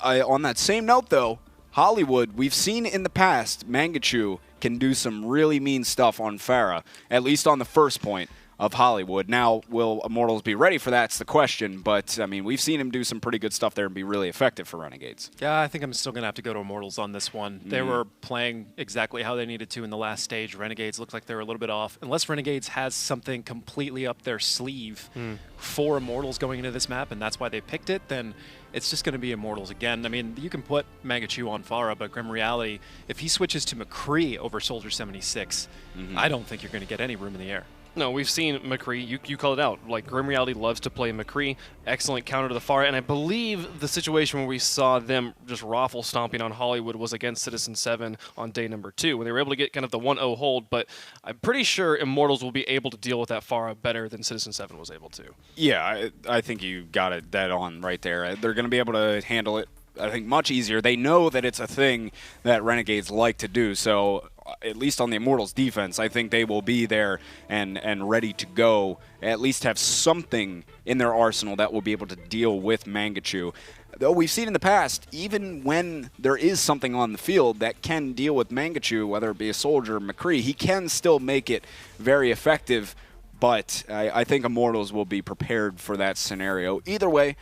that same note though, Hollywood, we've seen in the past Mangachu can do some really mean stuff on Pharah, at least on the first point of Hollywood. Now, will Immortals be ready for that? That's the question, but, I mean, we've seen him do some pretty good stuff there and be really effective for Renegades. Yeah, I think I'm still going to have to go to Immortals on this one. They were playing exactly how they needed to in the last stage. Renegades looked like they were a little bit off. Unless Renegades has something completely up their sleeve for Immortals going into this map, and that's why they picked it, then it's just going to be Immortals again. I mean, you can put Mangachu on Pharah, but Grim Reality, if he switches to McCree over Soldier 76, I don't think you're going to get any room in the air. No, we've seen McCree. You called it out. Like, Grim Reality loves to play McCree. Excellent counter to the Pharah. And I believe the situation where we saw them just raffle stomping on Hollywood was against Citizen 7 on day number 2, when they were able to get kind of the 1-0 hold. But I'm pretty sure Immortals will be able to deal with that Pharah better than Citizen 7 was able to. Yeah, I think you got it dead on right there. They're going to be able to handle it, I think, much easier. They know that it's a thing that Renegades like to do, so at least on the Immortals defense, I think they will be there and ready to go, at least have something in their arsenal that will be able to deal with Mangachu. Though we've seen in the past, even when there is something on the field that can deal with Mangachu, whether it be a soldier or McCree, he can still make it very effective, but I think Immortals will be prepared for that scenario. Either way,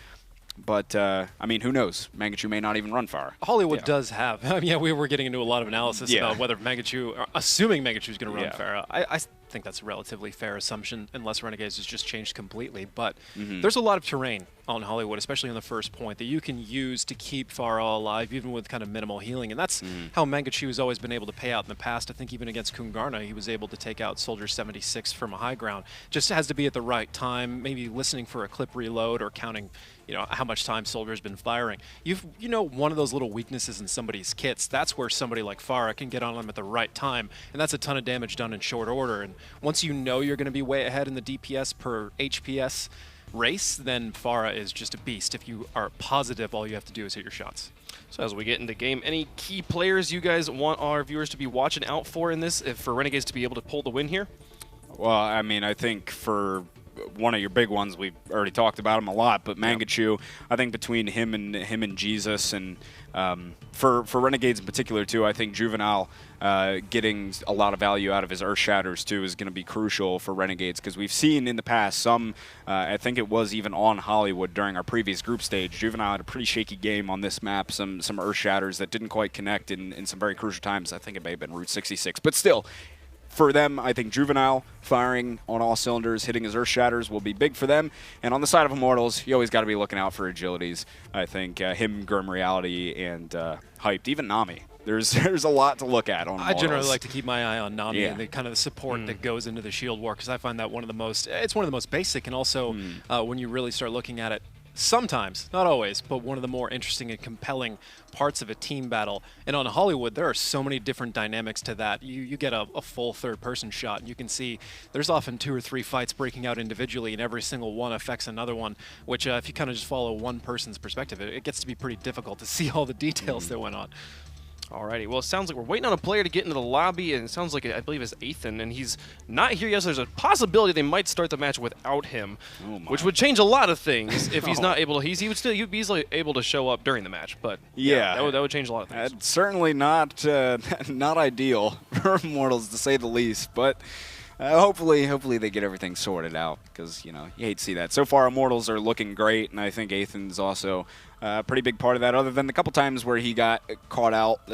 but, I mean, who knows? Mangachu may not even run far. Hollywood does have. I mean, we were getting into a lot of analysis about whether Mangachu, assuming Mangachu is going to run Pharah. I think that's a relatively fair assumption, unless Renegades has just changed completely. But there's a lot of terrain on Hollywood, especially on the first point, that you can use to keep Pharah alive, even with kind of minimal healing. And that's how Mangachu has always been able to pay out in the past. I think even against Kungarna, he was able to take out Soldier 76 from a high ground. Just has to be at the right time, maybe listening for a clip reload or counting, you know, how much time Soldier's been firing. You know, one of those little weaknesses in somebody's kits, that's where somebody like Pharah can get on them at the right time, and that's a ton of damage done in short order. And once you know you're going to be way ahead in the DPS per HPS race, then Pharah is just a beast. If you are positive, all you have to do is hit your shots. So as we get into game, any key players you guys want our viewers to be watching out for in this, for Renegades to be able to pull the win here? Well, I mean, I think for one of your big ones, we've already talked about him a lot, but Mangachu, I think between him and Jesus, and for Renegades in particular too, I think Juvenile getting a lot of value out of his Earth Shatters too is going to be crucial for Renegades, because we've seen in the past some, I think it was even on Hollywood during our previous group stage, Juvenile had a pretty shaky game on this map, some Earth Shatters that didn't quite connect in some very crucial times. I think it may have been Route 66, but still, for them, I think Juvenile firing on all cylinders, hitting his Earth Shatters will be big for them. And on the side of Immortals, you always got to be looking out for agilities. I think him, Grim Reality, and Hyped, even Nami. there's a lot to look at on I generally Immortals. like to keep my eye on Nami and the kind of the support that goes into the shield war, because I find that it's one of the most basic, and also when you really start looking at it, sometimes, not always, but one of the more interesting and compelling parts of a team battle. And on Hollywood, there are so many different dynamics to that. You get a full third-person shot, and you can see there's often 2 or 3 fights breaking out individually, and every single one affects another one, which if you kind of just follow one person's perspective, it gets to be pretty difficult to see all the details that went on. Alrighty, well, it sounds like we're waiting on a player to get into the lobby, and it sounds like, I believe it's Ethan, and he's not here yet, so there's a possibility they might start the match without him, which would change a lot of things if he's not able to. He'd be easily able to show up during the match, but yeah, that would change a lot of things. Certainly not not ideal for Immortals, to say the least, but hopefully they get everything sorted out, because, you hate to see that. So far, Immortals are looking great, and I think Ethan's also a pretty big part of that, other than the couple times where he got caught out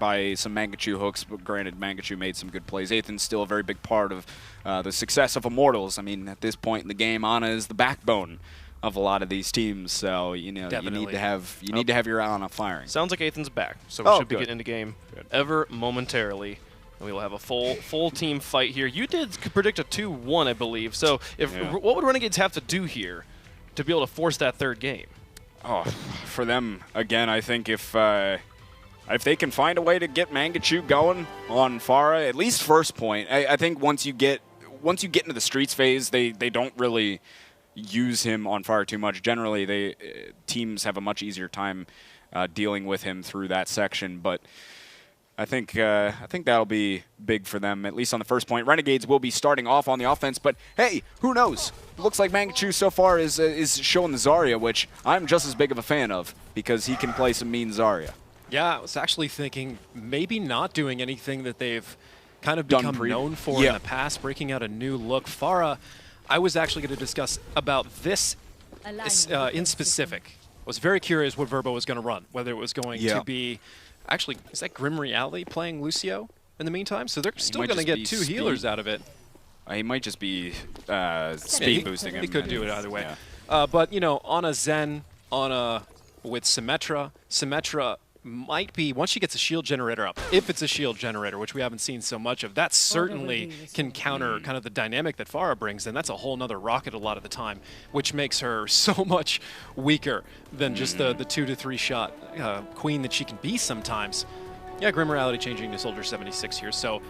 by some Mangachu hooks, but granted, Mangachu made some good plays. Ethan's still a very big part of the success of Immortals. I mean, at this point in the game, Ana is the backbone of a lot of these teams, so you need to have your Ana firing. Sounds like Ethan's back, so we should be getting into game ever momentarily. And we will have a full team fight here. You did predict a 2-1, I believe. So what would Renegades have to do here to be able to force that third game? Oh, for them, again, I think if they can find a way to get Mangachu going on Pharah, at least first point, I think once you get into the streets phase, they don't really use him on Pharah too much. Generally, teams have a much easier time dealing with him through that section, but I think that'll be big for them, at least on the first point. Renegades will be starting off on the offense, but hey, who knows? Looks like Mangachu so far is showing the Zarya, which I'm just as big of a fan of, because he can play some mean Zarya. Yeah, I was actually thinking maybe not doing anything that they've kind of become known for in the past, breaking out a new look. Pharah, I was actually going to discuss about this in specific. I was very curious what Verbo was going to run, whether it was going to be... Actually, is that Grim Reality playing Lucio in the meantime? So they're still going to get 2 healers out of it. He might just be speed boosting him. He could do it either way. Yeah. But, on a Zen, with Symmetra, Symmetra might be, once she gets a shield generator up, if it's a shield generator, which we haven't seen so much of, that certainly can counter kind of the dynamic that Pharah brings, and that's a whole nother rocket a lot of the time, which makes her so much weaker than just the 2 to 3 shot queen that she can be sometimes. Yeah, Grim Reality changing to Soldier 76 here, so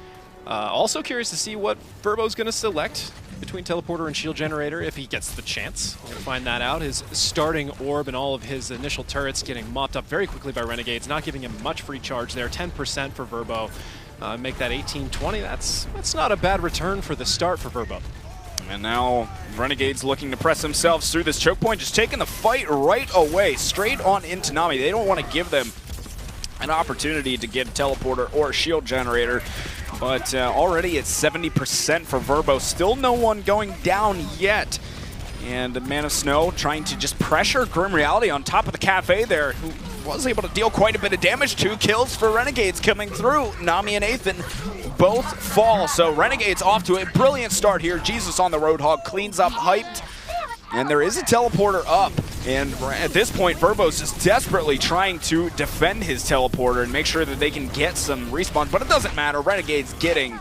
also curious to see what Verbo's going to select between Teleporter and Shield Generator if he gets the chance. We're going to find that out. His starting orb and all of his initial turrets getting mopped up very quickly by Renegades, not giving him much free charge there. 10% for Verbo. Make that 18-20. That's not a bad return for the start for Verbo. And now Renegades looking to press themselves through this choke point, just taking the fight right away, straight on into Nami. They don't want to give them an opportunity to get a Teleporter or a Shield Generator. But already it's 70% for Verbo. Still no one going down yet. And Man of Snow trying to just pressure Grim Reality on top of the cafe there, who was able to deal quite a bit of damage. 2 kills for Renegades coming through. Nami and Ethan both fall. So Renegades off to a brilliant start here. Jesus on the Roadhog cleans up Hyped. And there is a Teleporter up. And at this point, Verbo's just desperately trying to defend his Teleporter and make sure that they can get some respawns. But it doesn't matter. Renegade's getting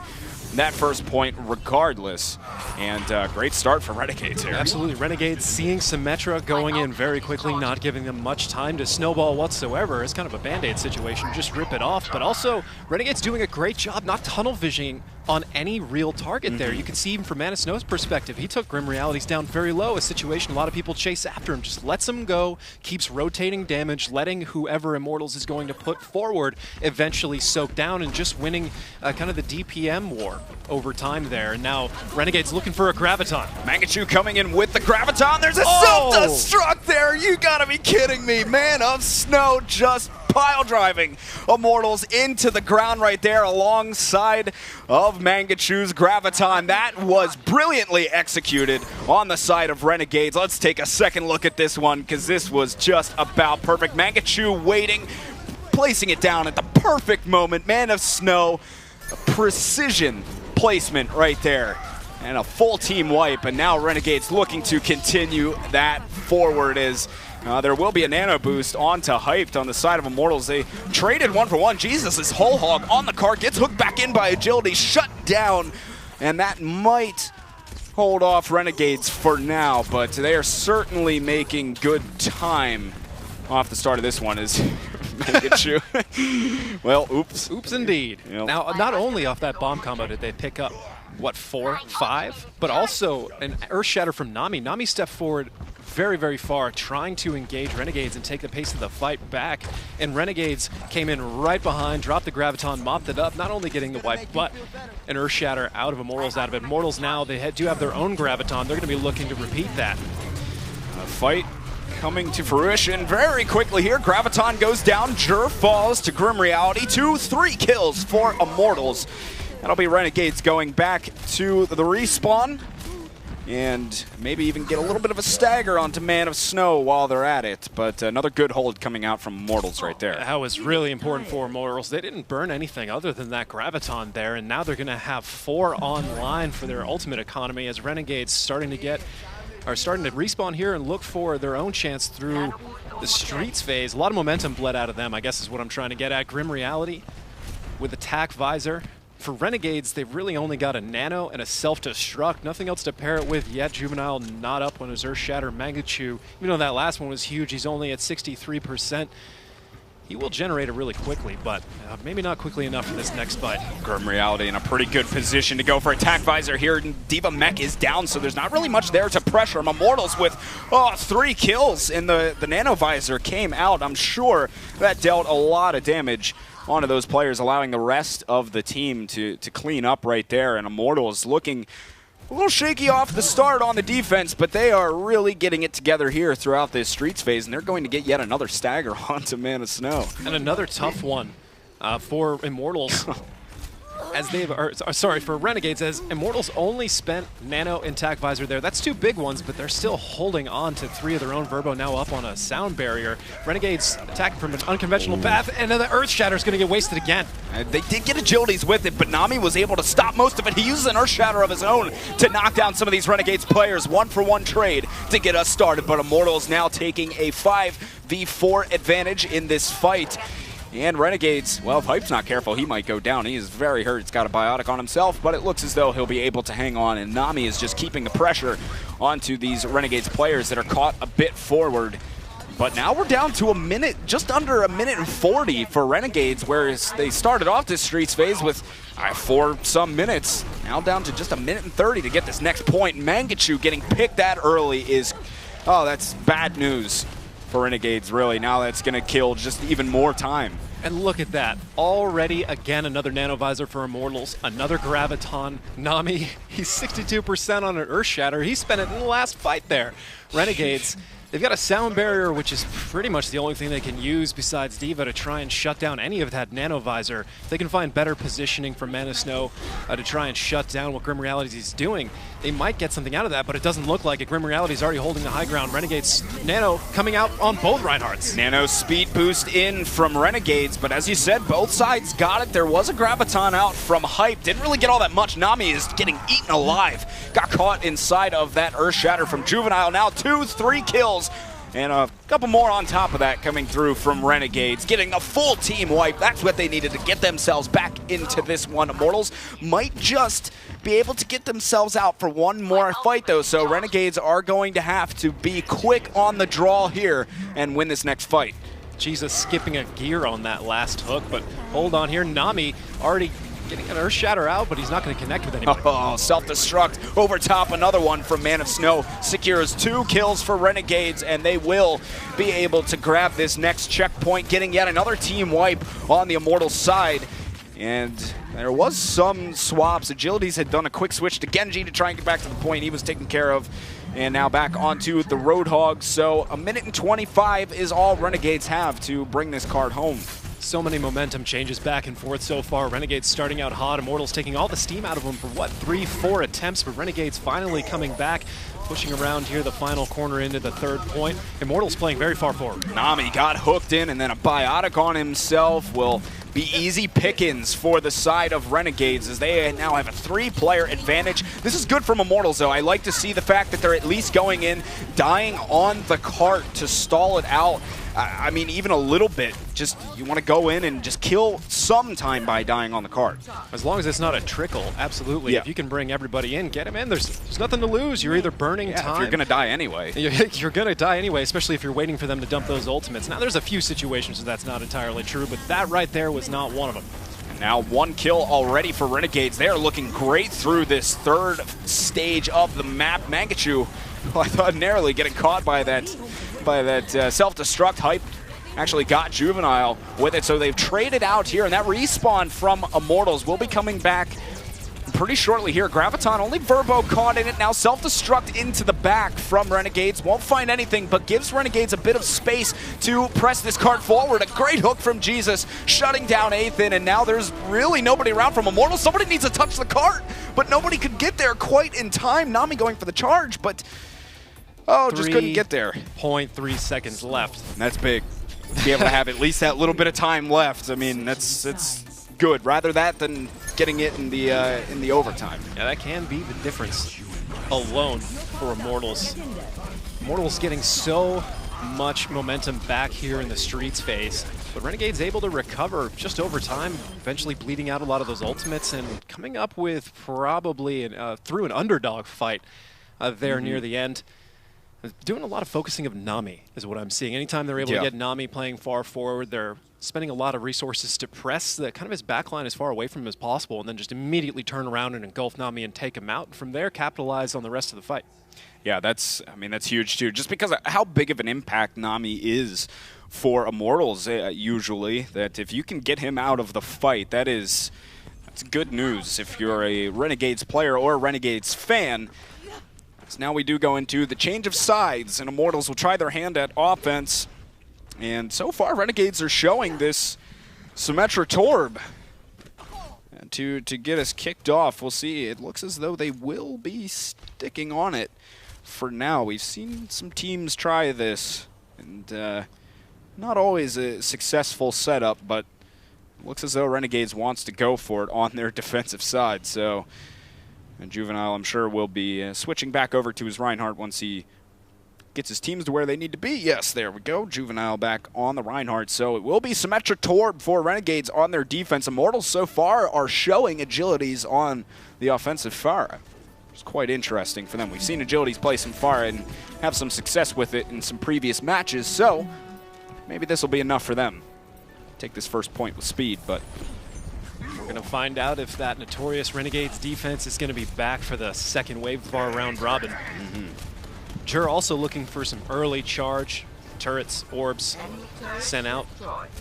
that first point regardless. And great start for Renegades here. Absolutely. Renegades seeing Symmetra going in very quickly, not giving them much time to snowball whatsoever. It's kind of a Band-Aid situation. Just rip it off. But also, Renegades doing a great job not tunnel visioning on any real target there. You can see even from Man of Snow's perspective, he took Grim Realities down very low, a situation a lot of people chase after him, just lets him go, keeps rotating damage, letting whoever Immortals is going to put forward eventually soak down, and just winning kind of the DPM war over time there. And now Renegades looking for a Graviton. Mangachu coming in with the Graviton. There's a self-destruct there. You gotta be kidding me. Man of Snow just pile driving Immortals into the ground right there alongside of Mangachu's Graviton. That was brilliantly executed on the side of Renegades. Let's take a second look at this one, because this was just about perfect. Mangachu waiting, placing it down at the perfect moment. Man of Snow, precision placement right there. And a full team wipe, and now Renegades looking to continue that forward as There will be a nano boost onto Hyped on the side of Immortals. They traded 1-for-1. Jesus is whole hog on the cart, gets hooked back in by Agility, shut down, and that might hold off Renegades for now, but they are certainly making good time off the start of this one as Mangachu. Well, oops. Oops indeed. Yep. Now, not only off that bomb combo did they pick up, what, 4, 5? But also an Earth Shatter from Nami. Nami stepped forward very, very far, trying to engage Renegades and take the pace of the fight back. And Renegades came in right behind, dropped the Graviton, mopped it up, not only getting the wipe, but an Earth Shatter out of Immortals out of it. Immortals now, they do have their own Graviton. They're going to be looking to repeat that. A fight coming to fruition very quickly here. Graviton goes down, Jur falls to Grim Reality. 2-3 kills for Immortals. That'll be Renegades going back to the respawn and maybe even get a little bit of a stagger onto Man of Snow while they're at it. But another good hold coming out from Immortals right there. That was really important for Immortals. They didn't burn anything other than that Graviton there, and now they're going to have 4 online for their ultimate economy as Renegades starting to respawn here and look for their own chance through the Streets phase. A lot of momentum bled out of them, I guess is what I'm trying to get at. Grim Reality with Attack Visor. For Renegades, they've really only got a Nano and a Self-Destruct. Nothing else to pair it with yet. Juvenile not up on his Earth Shatter. Mangachu, even though that last one was huge, he's only at 63%. He will generate it really quickly, but maybe not quickly enough for this next fight. Grim Reality in a pretty good position to go for Attack Visor here. Diva Mech is down, so there's not really much there to pressure him. Immortals with 3 kills, and the Nano Visor came out. I'm sure that dealt a lot of damage onto those players, allowing the rest of the team to clean up right there. And Immortals looking a little shaky off the start on the defense, but they are really getting it together here throughout this Streets phase, and they're going to get yet another stagger onto Man of Snow. And another tough one for Immortals. For Renegades, as Immortals only spent Nano and Attack Visor there. That's 2 big ones, but they're still holding on to 3 of their own. Verbo now up on a sound barrier. Renegades attacking from an unconventional path, and then the Earth Shatter is going to get wasted again. They did get agilities with it, but Nami was able to stop most of it. He uses an Earth Shatter of his own to knock down some of these Renegades players. 1-for-1 trade to get us started, but Immortals now taking a 5v4 advantage in this fight. And Renegades, well, if Hype's not careful, he might go down. He is very hurt. He's got a biotic on himself, but it looks as though he'll be able to hang on, and Nami is just keeping the pressure onto these Renegades players that are caught a bit forward. But now we're down to a minute, just under a minute and 40 for Renegades, whereas they started off this Streets phase with 4 some minutes. Now down to just a minute and 30 to get this next point. Mangachu getting picked that early is, that's bad news for Renegades, really. Now that's going to kill just even more time. And look at that. Already, again, another Nano Visor for Immortals. Another Graviton. Nami, he's 62% on an Earth Shatter. He spent it in the last fight there. Renegades, they've got a sound barrier, which is pretty much the only thing they can use besides Diva to try and shut down any of that Nano Visor. If they can find better positioning from Man of Snow to try and shut down what Grim Realities is doing, they might get something out of that, but it doesn't look like it. Grim Reality's already holding the high ground. Renegades, Nano coming out on both Reinhardts. Nano speed boost in from Renegades, but as you said, both sides got it. There was a Graviton out from Hype. Didn't really get all that much. Nami is getting eaten alive. Got caught inside of that Earth Shatter from Juvenile. Now 2-3 kills. And a couple more on top of that coming through from Renegades, getting a full team wipe. That's what they needed to get themselves back into this one. Immortals might just be able to get themselves out for one more fight, though. So Renegades are going to have to be quick on the draw here and win this next fight. Jesus skipping a gear on that last hook, but hold on here. Nami already getting an Earth Shatter out, but he's not going to connect with anybody. Self-destruct over top. Another one from Man of Snow secures 2 kills for Renegades, and they will be able to grab this next checkpoint, getting yet another team wipe on the Immortals side. And there was some swaps. Agilities had done a quick switch to Genji to try and get back to the point he was taken care of. And now back onto the Roadhogs. So a minute and 25 is all Renegades have to bring this card home. So many momentum changes back and forth so far. Renegades starting out hot. Immortals taking all the steam out of them for, 3-4 attempts. But Renegades finally coming back, pushing around here the final corner into the 3rd point. Immortals playing very far forward. Nami got hooked in, and then a biotic on himself will be easy pickings for the side of Renegades as they now have a 3-player advantage. This is good from Immortals, though. I like to see the fact that they're at least going in, dying on the cart to stall it out. I mean, even a little bit. Just, you want to go in and just kill some time by dying on the cart. As long as it's not a trickle, absolutely. Yeah. If you can bring everybody in, get them in. There's nothing to lose. You're either burning time. If you're going to die anyway. You're going to die anyway, especially if you're waiting for them to dump those ultimates. Now, there's a few situations where that's not entirely true, but that right there was not one of them. And now 1 kill already for Renegades. They're looking great through this 3rd stage of the map. Mangachu, I thought narrowly getting caught by that self-destruct hype. Actually got Juvenile with it, so they've traded out here, and that respawn from Immortals will be coming back pretty shortly here. Graviton, only Verbo caught in it. Now self-destruct into the back from Renegades. Won't find anything, but gives Renegades a bit of space to press this cart forward. A great hook from Jesus, shutting down Athan, and now there's really nobody around from Immortals. Somebody needs to touch the cart, but nobody could get there quite in time. Nami going for the charge, but just couldn't get there. 0.3 seconds left. And that's big. To be able to have at least that little bit of time left. I mean, that's good. Rather that than getting it in the overtime. Yeah, that can be the difference alone for Immortals. Immortals getting so much momentum back here in the Streets phase, but Renegade's able to recover just over time, eventually bleeding out a lot of those ultimates and coming up with probably through an underdog fight there near the end. Doing a lot of focusing of Nami is what I'm seeing. Anytime they're able to get Nami playing far forward, they're spending a lot of resources to press the kind of his backline as far away from him as possible, and then just immediately turn around and engulf Nami and take him out. And from there, capitalize on the rest of the fight. Yeah, that's huge too. Just because of how big of an impact Nami is for Immortals, usually, that if you can get him out of the fight, that's good news if you're a Renegades player or a Renegades fan. So now we do go into the change of sides, and Immortals will try their hand at offense. And so far, Renegades are showing this Symmetra Torb. And to get us kicked off, we'll see. It looks as though they will be sticking on it for now. We've seen some teams try this, and not always a successful setup, but it looks as though Renegades wants to go for it on their defensive side. So. And Juvenile, I'm sure, will be switching back over to his Reinhardt once he gets his teams to where they need to be. Yes, there we go. Juvenile back on the Reinhardt. So it will be Symmetra Torb for Renegades on their defense. Immortals so far are showing agilities on the offensive Pharah. It's quite interesting for them. We've seen agilities play some Pharah and have some success with it in some previous matches. So maybe this will be enough for them. Take this first point with speed, but... We're going to find out if that notorious Renegades defense is going to be back for the second wave of our round robin. Jur also looking for some early charge, turrets, orbs sent out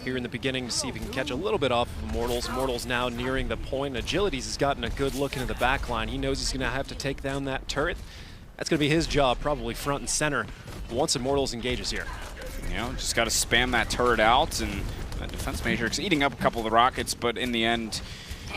here in the beginning to see if he can catch a little bit off of Immortals. Immortals now nearing the point. Agilities has gotten a good look into the back line. He knows he's going to have to take down that turret. That's going to be his job, probably front and center, once Immortals engages here. You know, just got to spam that turret out, and Defense Matrix eating up a couple of the rockets, but in the end,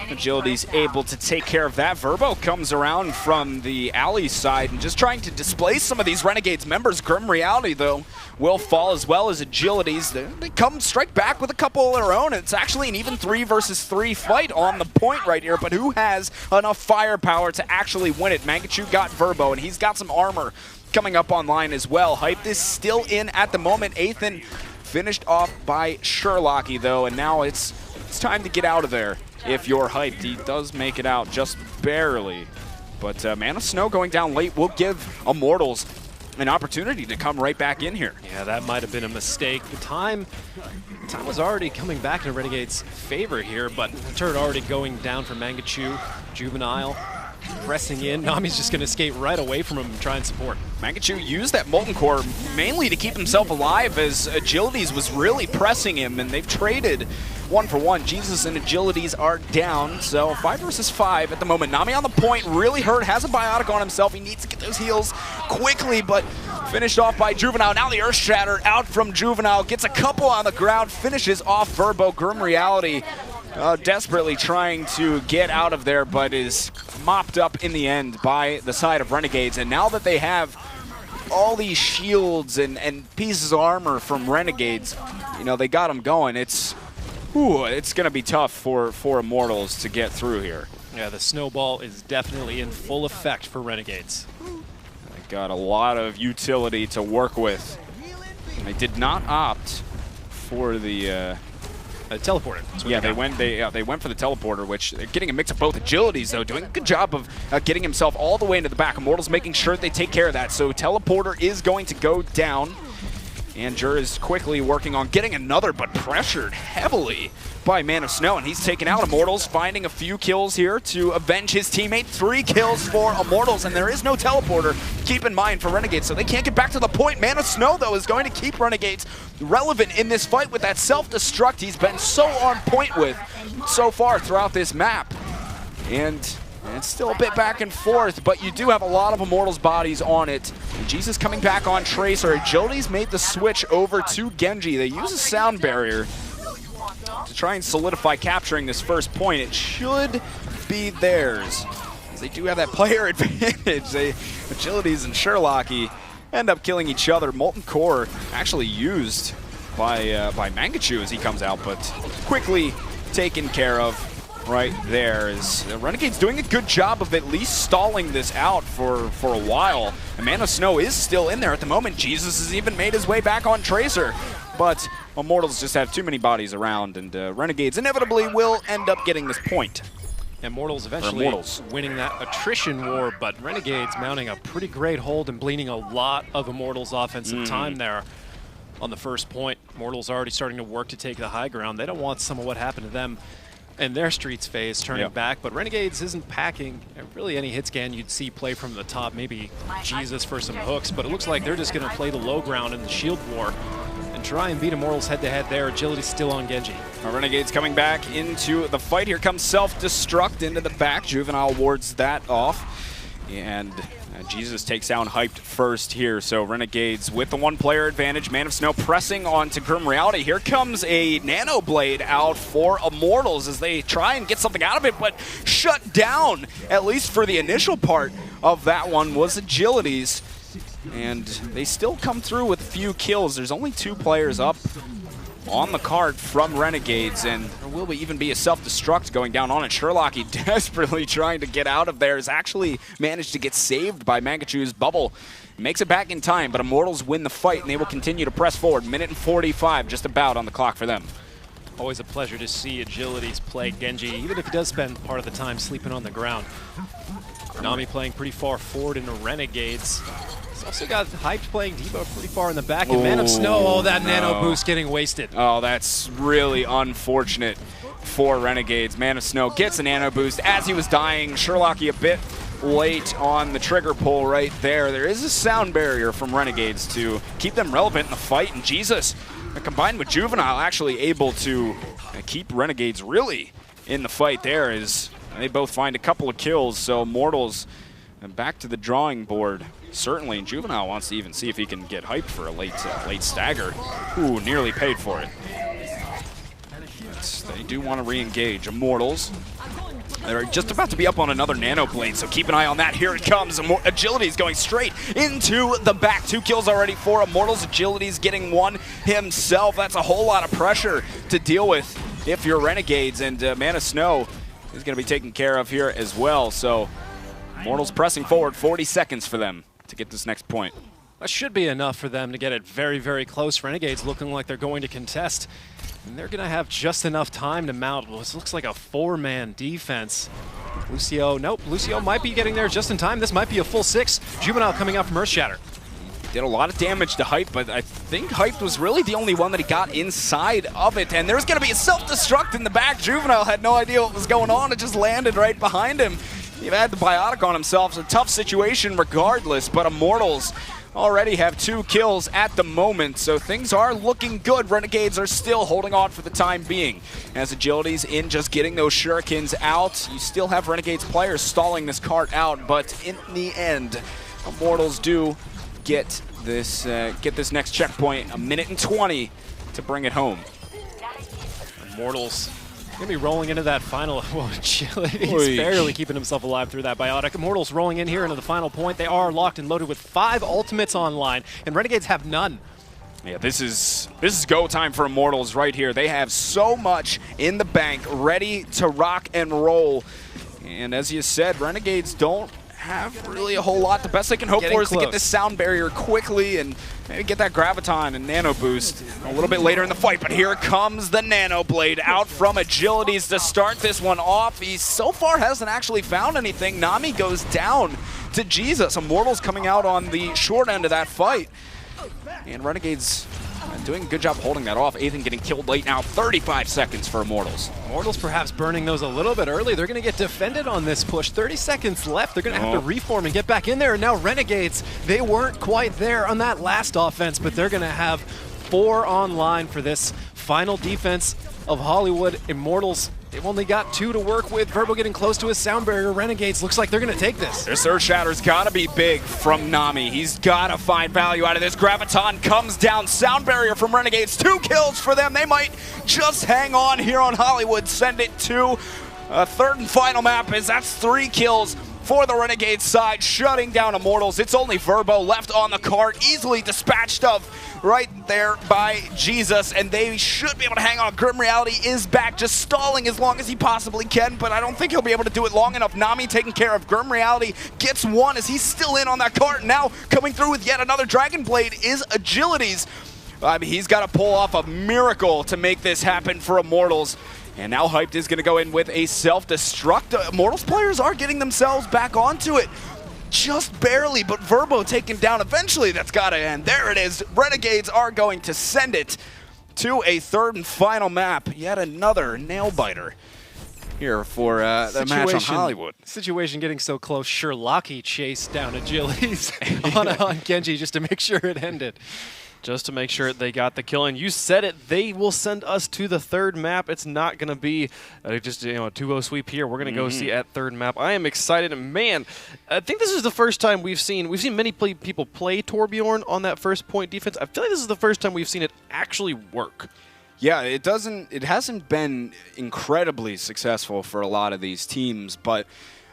Agility's able to take care of that. Verbo comes around from the alley side and just trying to displace some of these Renegades members. Grim Reality, though, will fall as well as Agilities. They come strike back with a couple of their own. It's actually an even 3 versus 3 fight on the point right here, but who has enough firepower to actually win it? Mangachu got Verbo, and he's got some armor coming up online as well. Hype is still in at the moment. Athan finished off by Sherlocky, though, and now it's time to get out of there. If you're hyped, he does make it out just barely. But Man of Snow going down late will give Immortals an opportunity to come right back in here. Yeah, that might have been a mistake. The time was already coming back in Renegade's favor here, but the turret already going down for Mangachu. Juvenile pressing in. Nami's just going to skate right away from him and try and support. Mangachu used that Molten Core mainly to keep himself alive as Agilities was really pressing him, and they've traded 1-for-1. Jesus and Agilities are down, so 5 versus 5 at the moment. Nami on the point, really hurt, has a biotic on himself. He needs to get those heals quickly, but finished off by Juvenile. Now the Earth Shatter out from Juvenile, gets a couple on the ground, finishes off Verbo. Grim Reality desperately trying to get out of there, but is mopped up in the end by the side of Renegades. And now that they have all these shields and pieces of armor from Renegades, you know, they got them going. It's Ooh, it's going to be tough for Immortals to get through here. Yeah, the snowball is definitely in full effect for Renegades. They got a lot of utility to work with. They did not opt for the teleporter. Yeah, they went for the teleporter, which they're getting a mix of both agilities, though, doing a good job of getting himself all the way into the back. Immortals making sure they take care of that, so teleporter is going to go down. And Jur is quickly working on getting another, but pressured heavily by Man of Snow, and he's taken out Immortals, finding a few kills here to avenge his teammate. 3 kills for Immortals, and there is no teleporter, keep in mind, for Renegades, so they can't get back to the point. Man of Snow, though, is going to keep Renegades relevant in this fight with that self-destruct he's been so on point with so far throughout this map. And it's still a bit back and forth, but you do have a lot of Immortals bodies on it. And Jesus coming back on Tracer. Agility's made the switch over to Genji. They use a sound barrier to try and solidify capturing this first point. It should be theirs, as they do have that player advantage. Agilities and Sherlocky end up killing each other. Molten Core actually used by Mangachu as he comes out, but quickly taken care of. Right there is Renegade's doing a good job of at least stalling this out for a while. And Man of Snow is still in there at the moment. Jesus has even made his way back on Tracer. But Immortals just have too many bodies around, and Renegades inevitably will end up getting this point. Immortals eventually winning that attrition war, but Renegades mounting a pretty great hold and bleeding a lot of Immortals' offensive time there on the first point. Immortals already starting to work to take the high ground. They don't want some of what happened to them in their Streets phase turning back, but Renegades isn't packing really any hit scan you'd see play from the top, maybe Jesus for some hooks, but it looks like they're just going to play the low ground in the shield war and try and beat Immortals head-to-head there. Agility's still on Genji. Renegades coming back into the fight. Here comes Self-Destruct into the back. Juvenile wards that off, and Jesus takes down Hyped first here, so Renegades with the 1-player advantage. Man of Snow pressing on to Grim Reality. Here comes a Nano Blade out for Immortals as they try and get something out of it, but shut down, at least for the initial part of that one, was Agilities. And they still come through with a few kills. There's only 2 players up on the card from Renegades, and there will even be a self-destruct going down on it. Sherlocky desperately trying to get out of there, has actually managed to get saved by Mangachu's bubble. Makes it back in time, but Immortals win the fight, and they will continue to press forward. Minute and 45 just about on the clock for them. Always a pleasure to see Agilities play Genji, even if he does spend part of the time sleeping on the ground. Nami playing pretty far forward into Renegades. He's also got Hyped playing Debo pretty far in the back. And Man of Snow, that nano boost getting wasted. Oh, that's really unfortunate for Renegades. Man of Snow gets a nano boost as he was dying. Sherlocky a bit late on the trigger pull right there. There is a sound barrier from Renegades to keep them relevant in the fight. And Jesus, combined with Juvenile, actually able to keep Renegades really in the fight there, as they both find a couple of kills. So Immortals back to the drawing board. Certainly, and Juvenile wants to even see if he can get Hyped for a late stagger. Ooh, nearly paid for it. They do want to re-engage. Immortals, they're just about to be up on another Nano Blade, so keep an eye on that. Here it comes. Agility's going straight into the back. 2 kills already for Immortals. Agility's getting 1 himself. That's a whole lot of pressure to deal with if you're Renegades, and Man of Snow is going to be taken care of here as well. So Immortals pressing forward, 40 seconds for them to get this next point. That should be enough for them to get it very, very close. Renegades looking like they're going to contest, and they're going to have just enough time to mount what looks like a 4-man defense. Lucio, nope, Lucio might be getting there just in time. This might be a full 6. Juvenile coming out from Earth Shatter. Did a lot of damage to Hype, but I think Hype was really the only one that he got inside of it. And there's going to be a self-destruct in the back. Juvenile had no idea what was going on. It just landed right behind him. He had the biotic on himself. It's a tough situation regardless, but Immortals already have 2 kills at the moment, so things are looking good. Renegades are still holding on for the time being. As Agility's in just getting those shurikens out, you still have Renegades players stalling this cart out, but in the end, Immortals do get this next checkpoint, 1:20 to bring it home. Immortals gonna be rolling into that final. Whoa, Agility's barely keeping himself alive through that biotic. Immortals rolling in here into the final point. They are locked and loaded with 5 ultimates online, and Renegades have none. Yeah, this is go time for Immortals right here. They have so much in the bank, ready to rock and roll. And as you said, Renegades don't have really a whole lot. The best they can hope for is to get this sound barrier quickly and maybe get that Graviton and Nano boost a little bit later in the fight. But here comes the Nano Blade out from Agilities to start this one off. He so far hasn't actually found anything. Nami goes down to Jesus. Immortals coming out on the short end of that fight. And Renegades doing a good job holding that off. Ethan getting killed late now. 35 seconds for Immortals. Immortals perhaps burning those a little bit early. They're going to get defended on this push. 30 seconds left. They're going to have to reform and get back in there. And now Renegades, they weren't quite there on that last offense, but they're going to have 4 online for this final defense of Hollywood. Immortals, they've only got 2 to work with. Verbo getting close to his sound barrier. Renegades looks like they're going to take this. This Earth Shatter's got to be big from Nami. He's got to find value out of this. Graviton comes down. Sound barrier from Renegades. 2 kills for them. They might just hang on here on Hollywood. Send it to a third and final map, as that's 3 kills for the Renegades side, shutting down Immortals. It's only Verbo left on the cart, easily dispatched of right there by Jesus, and they should be able to hang on. Grim Reality is back, just stalling as long as he possibly can, but I don't think he'll be able to do it long enough. Nami taking care of Grim Reality, gets 1 as he's still in on that cart. Now coming through with yet another Dragon Blade is Agilities. I mean, he's got to pull off a miracle to make this happen for Immortals. And now Hyped is going to go in with a self-destruct. Immortals players are getting themselves back onto it. Just barely, but Verbo taken down. Eventually, that's got to end. There it is. Renegades are going to send it to a third and final map. Yet another nail-biter here for the match on Hollywood. Situation getting so close. Sherlocky chased down Agilities on Genji just to make sure it ended. Just to make sure they got the kill. And you said it, they will send us to the third map. It's not going to be just a 2-0 sweep here. We're going to go see at third map. I am excited. And man, I think this is the first time we've seen many people play Torbjorn on that first point defense. I feel like this is the first time we've seen it actually work. Yeah, it hasn't been incredibly successful for a lot of these teams, but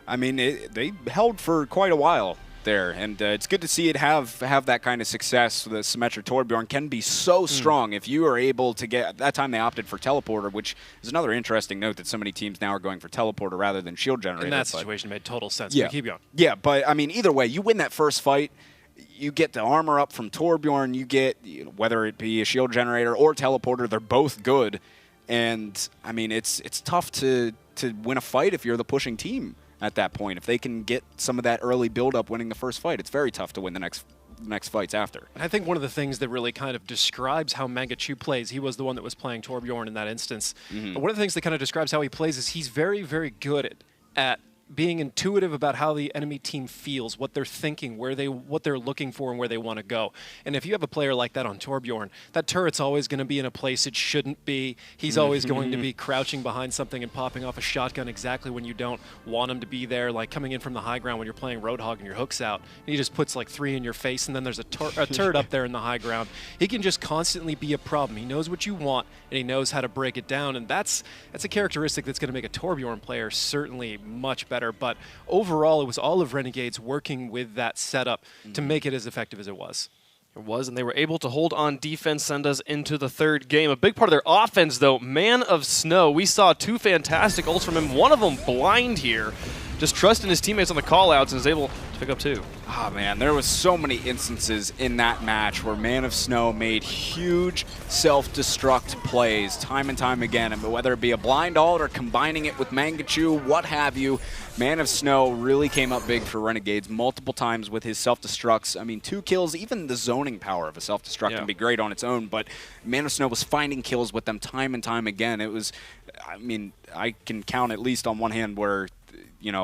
I mean, they held for quite a while there, and it's good to see it have that kind of success. The Symmetra Torbjorn can be so strong if you are able to get. At that time they opted for Teleporter, which is another interesting note that so many teams now are going for Teleporter rather than Shield Generator. In that situation, made total sense. Yeah, keep going. Yeah, but I mean, either way, you win that first fight. You get the armor up from Torbjorn. You get whether it be a Shield Generator or Teleporter, they're both good. And I mean, it's tough to win a fight if you're the pushing team at that point. If they can get some of that early build-up winning the first fight, it's very tough to win the next fights after. And I think one of the things that really kind of describes how Mangachu plays, he was the one that was playing Torbjorn in that instance, but one of the things that kind of describes how he plays is he's very, very good at being intuitive about how the enemy team feels, what they're thinking, what they're looking for, and where they want to go. And if you have a player like that on Torbjorn, that turret's always going to be in a place it shouldn't be. He's always going to be crouching behind something and popping off a shotgun exactly when you don't want him to be there, like coming in from the high ground when you're playing Roadhog and your hook's out. And he just puts like 3 in your face, and then there's a turret up there in the high ground. He can just constantly be a problem. He knows what you want, and he knows how to break it down, and that's a characteristic that's going to make a Torbjorn player certainly much better. But overall, it was all of Renegades working with that setup to make it as effective as it was. It was, and they were able to hold on defense, send us into the third game. A big part of their offense, though, Man of Snow. We saw 2 fantastic ults from him, one of them blind here. Just trusting his teammates on the callouts and is able to pick up 2. Oh man, there was so many instances in that match where Man of Snow made huge self-destruct plays time and time again, and whether it be a blind ult or combining it with Mangachu, what have you, Man of Snow really came up big for Renegades multiple times with his self-destructs. I mean, 2 kills, even the zoning power of a self-destruct can be great on its own, but Man of Snow was finding kills with them time and time again. It was, I mean, I can count at least on one hand where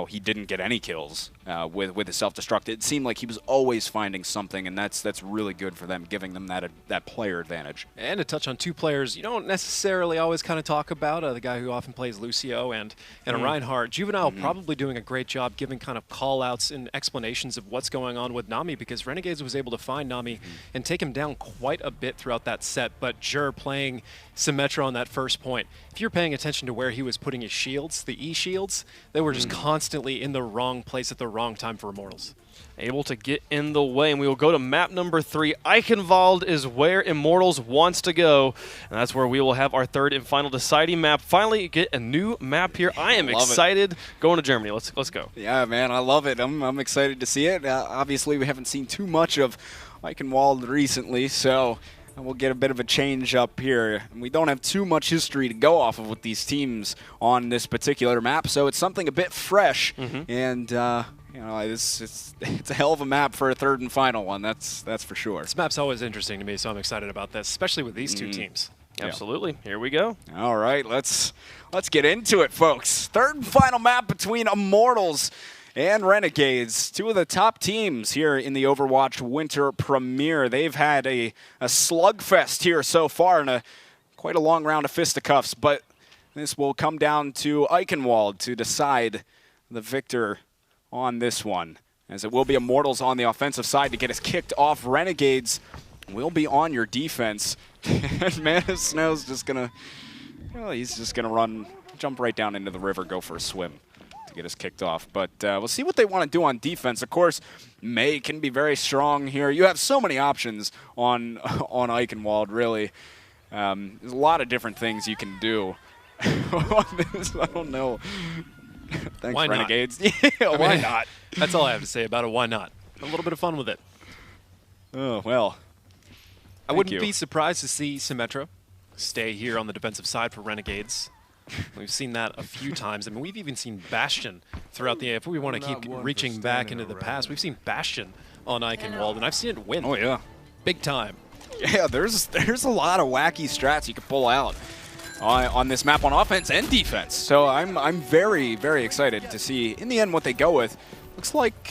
he didn't get any kills with his self-destruct. It seemed like he was always finding something, and that's really good for them, giving them that player advantage. And to touch on 2 players you don't necessarily always kind of talk about, the guy who often plays Lucio and Reinhardt. Juvenile probably doing a great job giving kind of call-outs and explanations of what's going on with Nami, because Renegades was able to find Nami and take him down quite a bit throughout that set. But Jur playing Symmetra on that first point, if you're paying attention to where he was putting his shields, the E-shields, they were just just constantly in the wrong place at the wrong time for Immortals. Able to get in the way, and we will go to map number 3. Eichenwald is where Immortals wants to go, and that's where we will have our third and final deciding map. Finally get a new map here. I am excited. Going to Germany. Let's go. Yeah, man, I love it. I'm excited to see it. Obviously, we haven't seen too much of Eichenwald recently, so we'll get a bit of a change up here. We don't have too much history to go off of with these teams on this particular map, so it's something a bit fresh, and you know, it's a hell of a map for a third and final one. That's for sure. This map's always interesting to me, so I'm excited about this, especially with these two teams. Absolutely. Here we go. All right, let's get into it, folks. Third and final map between Immortals and Renegades, two of the top teams here in the Overwatch Winter Premiere. They've had a slugfest here so far and quite a long round of fisticuffs, but this will come down to Eichenwald to decide the victor on this one, as it will be Immortals on the offensive side to get us kicked off. Renegades will be on your defense. And Man Snow's just gonna, well, he's just gonna jump right down into the river, go for a swim to get us kicked off. But we'll see what they want to do on defense. Of course, May can be very strong here. You have so many options on Eichenwald, really. There's a lot of different things you can do on this. I don't know. Thanks, why Renegades. Not? Yeah, why not? That's all I have to say about it. Why not? A little bit of fun with it. Oh, well. I wouldn't be surprised to see Symmetra stay here on the defensive side for Renegades. We've seen that a few times. I mean, we've even seen Bastion throughout the... If we want to keep reaching back into the past, we've seen Bastion on Eichenwald, and I've seen it win. Oh, yeah. Big time. Yeah, there's a lot of wacky strats you can pull out on this map on offense and defense. So I'm very, very excited to see, in the end, what they go with. Looks like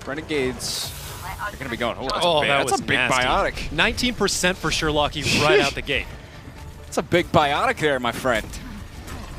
Renegades are going to be going, that's a big biotic. 19% for Sherlocky right out the gate. That's a big biotic there, my friend.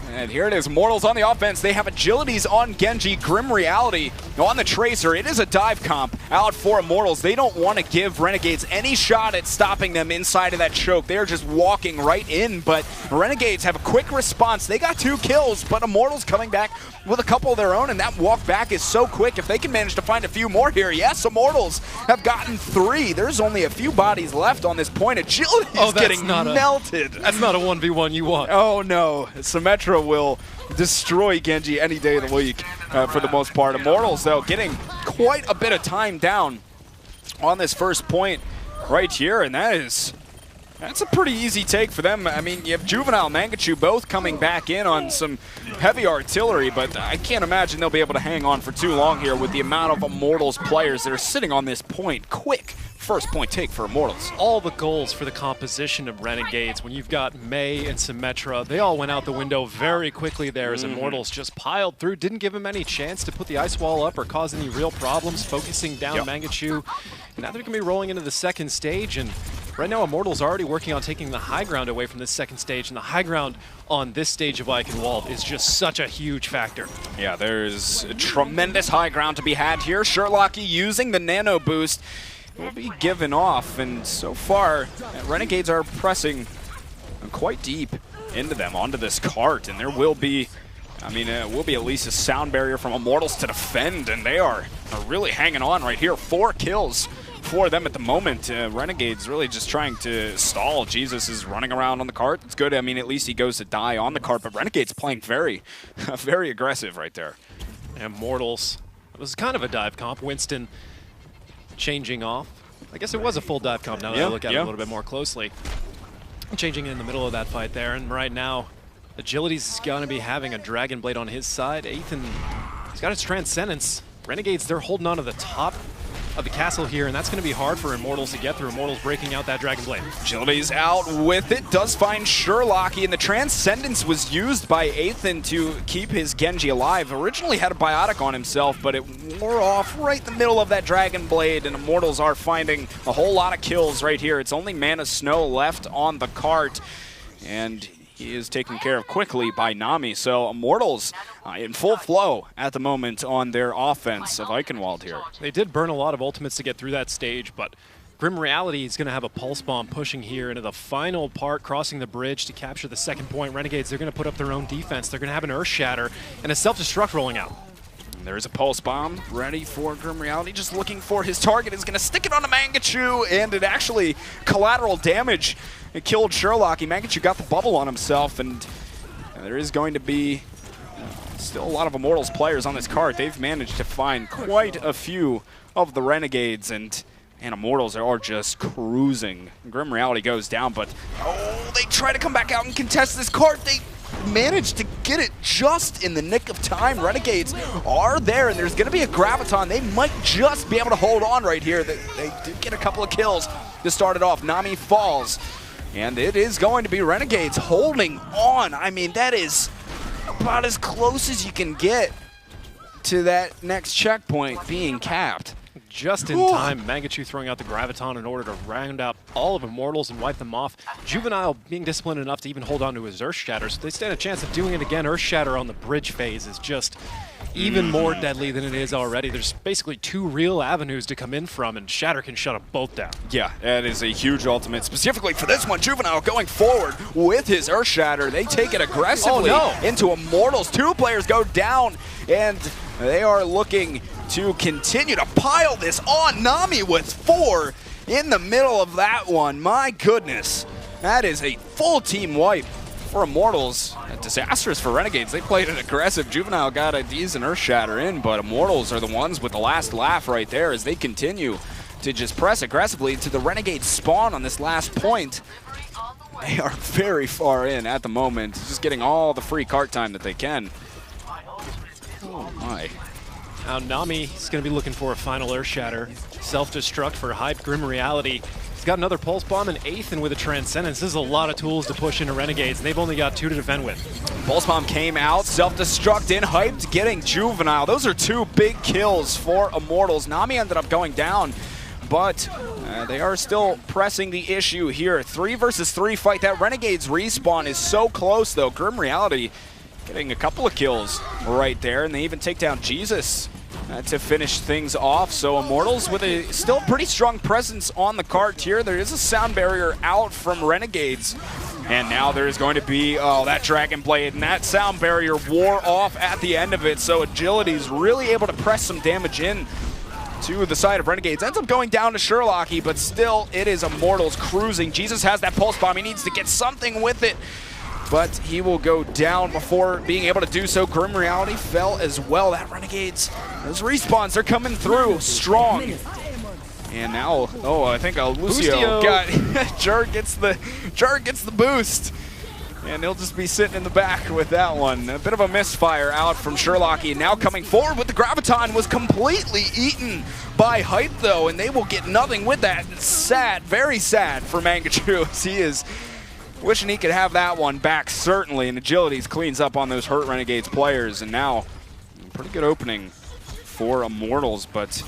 And here it is, Immortals on the offense. They have agilities on Genji, Grim Reality on the Tracer. It is a dive comp out for Immortals. They don't want to give Renegades any shot at stopping them inside of that choke. They're just walking right in, but Renegades have a quick response. They got 2 kills, but Immortals coming back with a couple of their own, and that walk back is so quick. If they can manage to find a few more here, yes, Immortals have gotten 3. There's only a few bodies left on this point. Agility is getting melted. That's not a 1v1 you want. Oh, no. Symmetra will destroy Genji any day of the week for the most part. Immortals, though, getting quite a bit of time down on this first point right here, and that's a pretty easy take for them. I mean, you have Juvenile and Mangachu both coming back in on some heavy artillery, but I can't imagine they'll be able to hang on for too long here with the amount of Immortals players that are sitting on this point. Quick first point take for Immortals. All the goals for the composition of Renegades, when you've got May and Symmetra, they all went out the window very quickly there as Immortals just piled through, didn't give him any chance to put the ice wall up or cause any real problems, focusing down Mangachu. Now they're going to be rolling into the second stage, and right now Immortals are already working on taking the high ground away from this second stage, and the high ground on this stage of Eichenwald is just such a huge factor. Yeah, there's a tremendous high ground to be had here. Sherlocky using the nano boost will be given off, and so far Renegades are pressing quite deep into them onto this cart, and there will be, I mean, it will be at least a sound barrier from Immortals to defend, and they are really hanging on right here. 4 kills for them at the moment. Renegades really just trying to stall. Jesus is running around on the cart. It's good. I mean, at least he goes to die on the cart, but Renegades playing very, very aggressive right there. Immortals, it was kind of a dive comp. Winston changing off. I guess it was a full dive comp now that I look at it a little bit more closely. Changing in the middle of that fight there, and right now, Agility's going to be having a Dragon Blade on his side. Ethan, he's got his Transcendence. Renegades, they're holding on to the top of the castle here, and that's going to be hard for Immortals to get through. Immortals breaking out that Dragon Blade. Agility's out with it, does find Sherlocky, and the Transcendence was used by Ethan to keep his Genji alive. Originally had a Biotic on himself, but it wore off right in the middle of that Dragon Blade, and Immortals are finding a whole lot of kills right here. It's only Mana Snow left on the cart, and he is taken care of quickly by Nami. So Immortals in full flow at the moment on their offense of Eichenwald here. They did burn a lot of ultimates to get through that stage, but Grim Reality is going to have a pulse bomb pushing here into the final part, crossing the bridge to capture the second point. Renegades, they're going to put up their own defense. They're going to have an Earth Shatter and a self-destruct rolling out. There's a pulse bomb ready for Grim Reality, just looking for his target. Is going to stick it on a Mangachu, and it actually collateral damage. It killed Sherlocky. Mangachu got the bubble on himself, and there is going to be still a lot of Immortals players on this card. They've managed to find quite a few of the Renegades, and Immortals are just cruising. Grim Reality goes down, but they try to come back out and contest this card. They managed to get it just in the nick of time. Renegades are there, and there's going to be a Graviton. They might just be able to hold on right here. They did get a couple of kills to start it off. Nami falls, and it is going to be Renegades holding on. I mean, that is about as close as you can get to that next checkpoint being capped. Just in time, Mangachu throwing out the Graviton in order to round out all of Immortals and wipe them off. Juvenile being disciplined enough to even hold on to his Earth Shatter, so they stand a chance of doing it again. Earth Shatter on the bridge phase is just even more deadly than it is already. There's basically 2 real avenues to come in from, and Shatter can shut them both down. Yeah, that is a huge ultimate. Specifically for this one, Juvenile going forward with his Earth Shatter. They take it aggressively into Immortals. 2 players go down, and they are looking to continue to pile this on. Nami with 4 in the middle of that one. My goodness, that is a full team wipe for Immortals. Disastrous for Renegades. They played it aggressive. Juvenile got a decent Earth Shatter in, but Immortals are the ones with the last laugh right there as they continue to just press aggressively to the Renegade spawn on this last point. They are very far in at the moment, just getting all the free cart time that they can. Oh my. Now Nami is going to be looking for a final Earth Shatter. Self-destruct for Hype. Grim Reality. He's got another Pulse Bomb and 8th, and with a Transcendence. This is a lot of tools to push into Renegades, and they've only got 2 to defend with. Pulse Bomb came out, self-destruct in, Hyped getting Juvenile. Those are 2 big kills for Immortals. Nami ended up going down, but they are still pressing the issue here. 3 versus 3 fight. That Renegades respawn is so close, though. Grim Reality getting a couple of kills right there, and they even take down Jesus to finish things off. So Immortals with a still pretty strong presence on the card here. There is a sound barrier out from Renegades, and now there is going to be, that Dragon Blade, and that sound barrier wore off at the end of it, so Agility is really able to press some damage in to the side of Renegades. Ends up going down to Sherlocky, but still it is Immortals cruising. Jesus has that Pulse Bomb. He needs to get something with it, but he will go down before being able to do so. Grim Reality fell as well. That Renegades, those respawns, they're coming through strong. And now, I think Lucio got Jar gets the boost, and he'll just be sitting in the back with that one. A bit of a misfire out from Sherlocky, and now coming forward with the Graviton was completely eaten by Hype though, and they will get nothing with that. It's sad, very sad for Mangachu, as he is wishing he could have that one back, certainly, and Agilities cleans up on those hurt Renegades players, and now pretty good opening for Immortals, but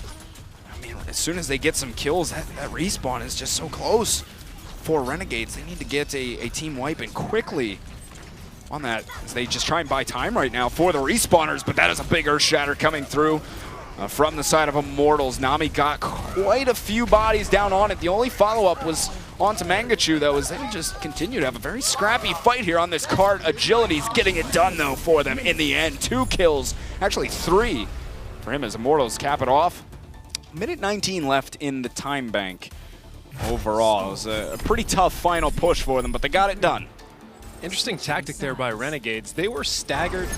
I mean, as soon as they get some kills, that respawn is just so close for Renegades. They need to get a team wipe in quickly on that, as they just try and buy time right now for the respawners, but that is a big Earth Shatter coming through from the side of Immortals. Nami got quite a few bodies down on it. The only follow-up was onto Mangachu, though, as they just continue to have a very scrappy fight here on this card. Agility's getting it done, though, for them in the end. 2 kills, actually 3 for him as Immortals cap it off. Minute 19 left in the time bank overall. It was a pretty tough final push for them, but they got it done. Interesting tactic there by Renegades. They were staggered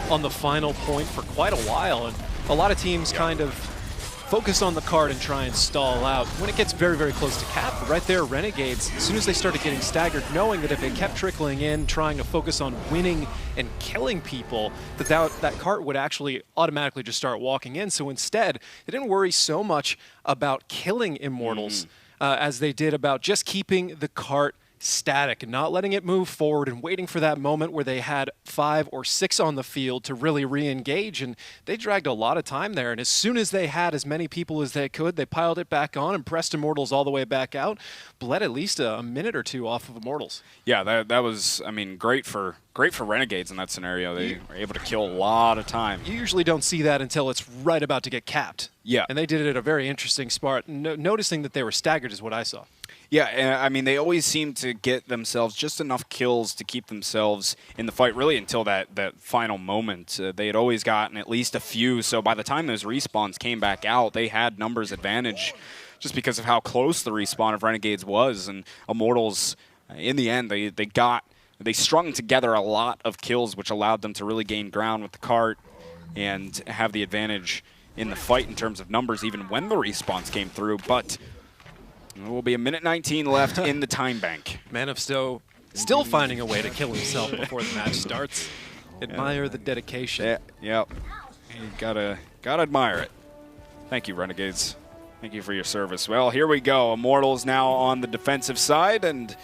on the final point for quite a while, and a lot of teams kind of focus on the card and try and stall out when it gets very, very close to cap. But right there, Renegades, as soon as they started getting staggered, knowing that if they kept trickling in, trying to focus on winning and killing people, that cart would actually automatically just start walking in. So instead, they didn't worry so much about killing Immortals as they did about just keeping the cart static and not letting it move forward and waiting for that moment where they had 5 or 6 on the field to really re-engage, and they dragged a lot of time there, and as soon as they had as many people as they could, they piled it back on and pressed Immortals all the way back out, bled at least a minute or 2 off of Immortals. Yeah, that was, I mean, great for great for Renegades in that scenario. They were able to kill a lot of time. You usually don't see that until it's right about to get capped. Yeah. And they did it at a very interesting spot. Noticing that they were staggered is what I saw. Yeah, and I mean, they always seem to get themselves just enough kills to keep themselves in the fight, really, until that final moment. They had always gotten at least a few, so by the time those respawns came back out, they had numbers advantage just because of how close the respawn of Renegades was. And Immortals, in the end, they strung together a lot of kills, which allowed them to really gain ground with the cart and have the advantage in the fight in terms of numbers, even when the respawns came through. But there will be a minute 19 left in the time bank. Man of Snow still finding a way to kill himself before the match starts. Admire the dedication. Yeah, you gotta admire it. Thank you, Renegades. Thank you for your service. Well, here we go. Immortals now on the defensive side, and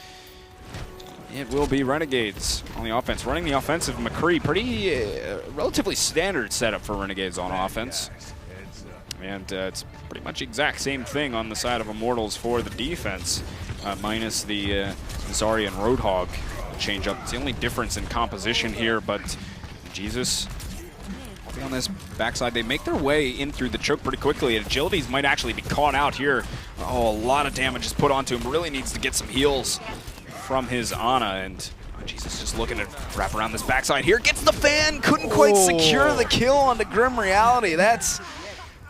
it will be Renegades on the offense. Running the offensive, McCree. Pretty relatively standard setup for Renegades on offense. And it's pretty much the exact same thing on the side of Immortals for the defense, minus the Zarya and Roadhog change up. It's the only difference in composition here, but Jesus on this backside, they make their way in through the choke pretty quickly, and Agilities might actually be caught out here. Oh, a lot of damage is put onto him. Really needs to get some heals from his Ana, and Jesus just looking to wrap around this backside here. Gets the fan, couldn't quite secure the kill onto Grim Reality. That's,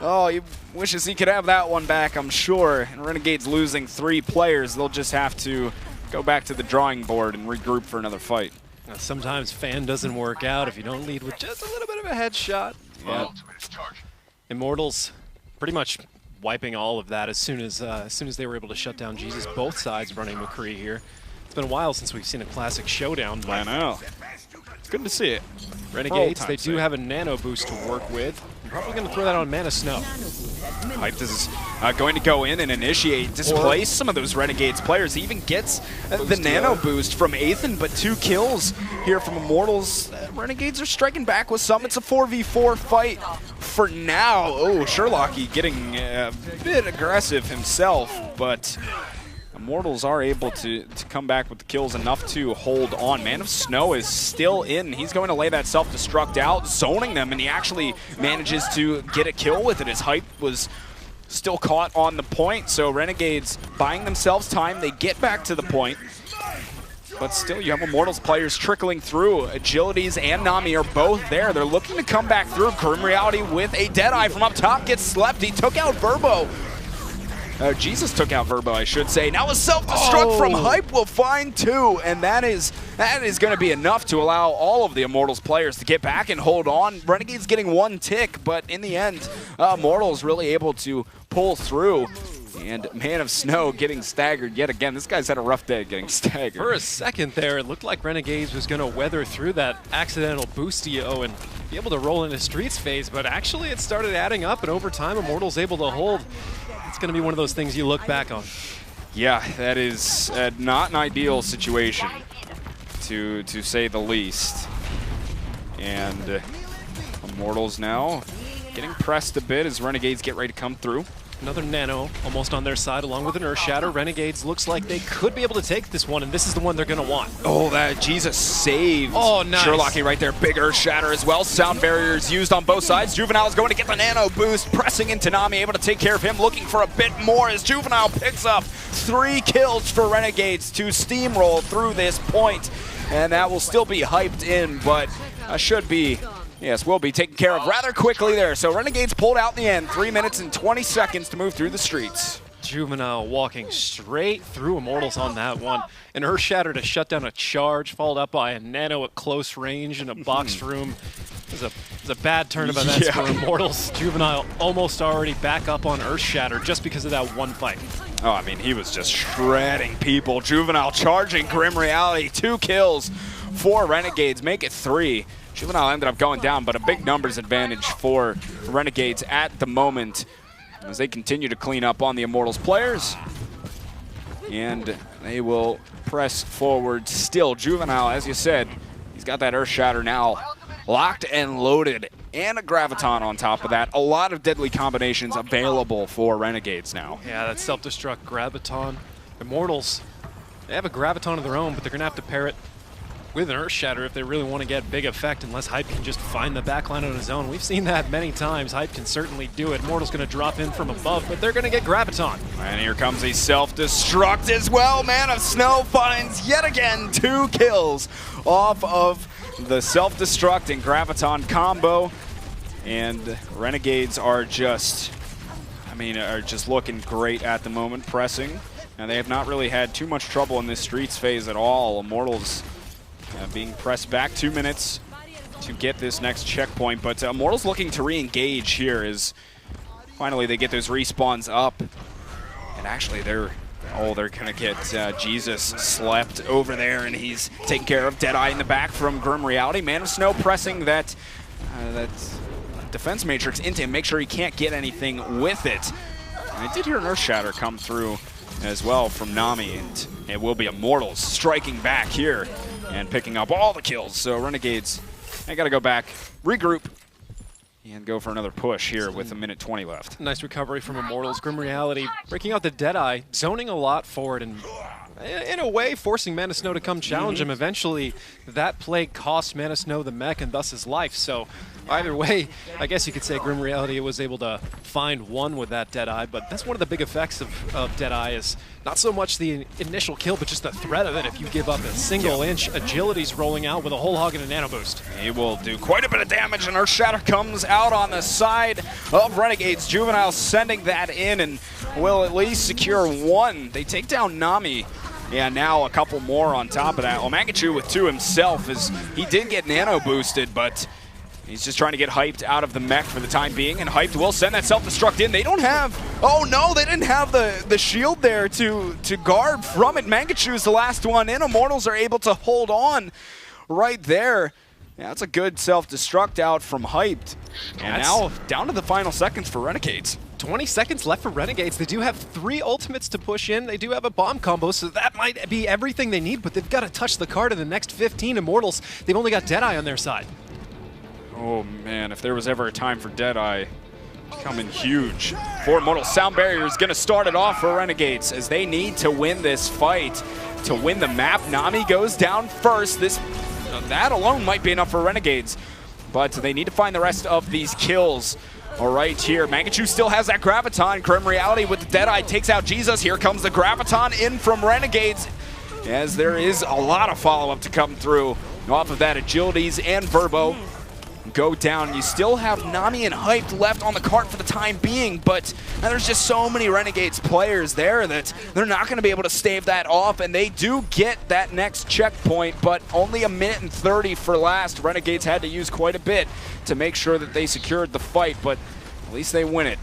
oh, he wishes he could have that one back, I'm sure. And Renegades losing 3 players. They'll just have to go back to the drawing board and regroup for another fight. Now, sometimes fan doesn't work out if you don't lead with just a little bit of a headshot. Yeah. Immortals pretty much wiping all of that as soon as they were able to shut down Jesus. Both sides running McCree here. It's been a while since we've seen a classic showdown. I know. It's good to see it. Renegades, they do have a nano boost to work with. I'm probably going to throw that on Man of Snow. Hyped is going to go in and initiate, displace some of those Renegades players. He even gets the nano boost from Ethan, but 2 kills here from Immortals. Renegades are striking back with some. It's a 4v4 fight for now. Oh, Sherlocky getting a bit aggressive himself, but Immortals are able to come back with the kills enough to hold on. Man of Snow is still in. He's going to lay that self-destruct out, zoning them, and he actually manages to get a kill with it. His hype was still caught on the point, so Renegades buying themselves time. They get back to the point, but still you have Immortals players trickling through. Agilities and Nami are both there. They're looking to come back through. Grim Reality with a Deadeye from up top gets slept. He took out Verbo. Jesus took out Verbo, I should say. Now a self-destruct from Hype will find 2, and that is going to be enough to allow all of the Immortals players to get back and hold on. Renegade's getting 1 tick, but in the end, Immortals really able to pull through. And Man of Snow getting staggered yet again. This guy's had a rough day getting staggered. For a second there, it looked like Renegades was going to weather through that accidental boostio and be able to roll into Streets phase, but actually it started adding up, and over time, Immortals able to hold. It's going to be one of those things you look back on. Yeah, that is not an ideal situation, to say the least. And Immortals now getting pressed a bit as Renegades get ready to come through. Another nano almost on their side along with an Earth Shatter. Renegades looks like they could be able to take this one, and this is the one they're going to want. Oh, that Jesus saved. Oh, nice. Sherlocky right there. Big Earth Shatter as well. Sound barriers used on both sides. Juvenile is going to get the nano boost, pressing into Nami, able to take care of him, looking for a bit more as Juvenile picks up 3 kills for Renegades to steamroll through this point. And that will still be hyped in, but should be... Yes, will be taken care of rather quickly there. So Renegades pulled out in the end. 3 minutes and 20 seconds to move through the streets. Juvenile walking straight through Immortals on that one. An Earth Shatter to shut down a charge, followed up by a nano at close range in a boxed room. It was a bad turn of events for Immortals. Juvenile almost already back up on Earth Shatter just because of that one fight. Oh, I mean, he was just shredding people. Juvenile charging Grim Reality. 2 kills for Renegades, make it 3. Juvenile ended up going down, but a big numbers advantage for Renegades at the moment as they continue to clean up on the Immortals players. And they will press forward still. Juvenile, as you said, he's got that Earth Shatter now locked and loaded, and a Graviton on top of that. A lot of deadly combinations available for Renegades now. Yeah, that self-destruct Graviton. Immortals, they have a Graviton of their own, but they're going to have to pair it with an Earth Shatter if they really want to get big effect, unless Hype can just find the backline on his own. We've seen that many times. Hype can certainly do it. Mortal's going to drop in from above, but they're going to get Graviton. And here comes a self-destruct as well. Man of Snow finds yet again 2 kills off of the self-destruct and Graviton combo. And Renegades are just, are just looking great at the moment, pressing. And they have not really had too much trouble in this Streets phase at all. Immortals being pressed back 2 minutes to get this next checkpoint. But Immortals looking to re-engage here as finally they get those respawns up. And actually they're gonna get Jesus slept over there, and he's taking care of Deadeye in the back from Grim Reality. Man of Snow pressing that defense matrix into him, make sure he can't get anything with it. And I did hear an Earth Shatter come through as well from Nami, and it will be Immortals striking back here and picking up all the kills. So Renegades, they gotta go back, regroup, and go for another push here with 1:20 left. Nice recovery from Immortals. Grim Reality breaking out the Deadeye, zoning a lot forward, and in a way forcing Man of Snow to come challenge him. Eventually, that play cost Man of Snow the mech and thus his life. So either way, I guess you could say Grim Reality was able to find one with that Deadeye, but that's one of the big effects of Deadeye is not so much the initial kill, but just the threat of it. If you give up a single inch, Agility's rolling out with a whole hog and a nano boost. He will do quite a bit of damage, and Earth Shatter comes out on the side of Renegades. Juvenile sending that in and will at least secure one. They take down Nami. Yeah, now a couple more on top of that. Omangachu with 2 himself, as he did get nano boosted, but he's just trying to get Hyped out of the mech for the time being, and Hyped will send that self-destruct in. They don't have, oh no, they didn't have the shield there to guard from it. Mangachu's the last one in. Immortals are able to hold on right there. Yeah, that's a good self-destruct out from Hyped. And now down to the final seconds for Renegades. 20 seconds left for Renegades. They do have 3 ultimates to push in. They do have a bomb combo, so that might be everything they need, but they've got to touch the card in the next 15. Immortals, they've only got Deadeye on their side. Oh man, if there was ever a time for Deadeye, coming huge. For Immortals, Sound Barrier is going to start it off for Renegades as they need to win this fight to win the map. Nami goes down first. That alone might be enough for Renegades, but they need to find the rest of these kills. All right, here, Mangachu still has that Graviton. Grim Reality with the Deadeye takes out Jesus. Here comes the Graviton in from Renegades, as there is a lot of follow-up to come through. Off of that, Agilities and Verbo go down. You still have Nami and Hyped left on the cart for the time being, but there's just so many Renegades players there that they're not going to be able to stave that off, and they do get that next checkpoint, but only 1:30 for last. Renegades had to use quite a bit to make sure that they secured the fight, but at least they win it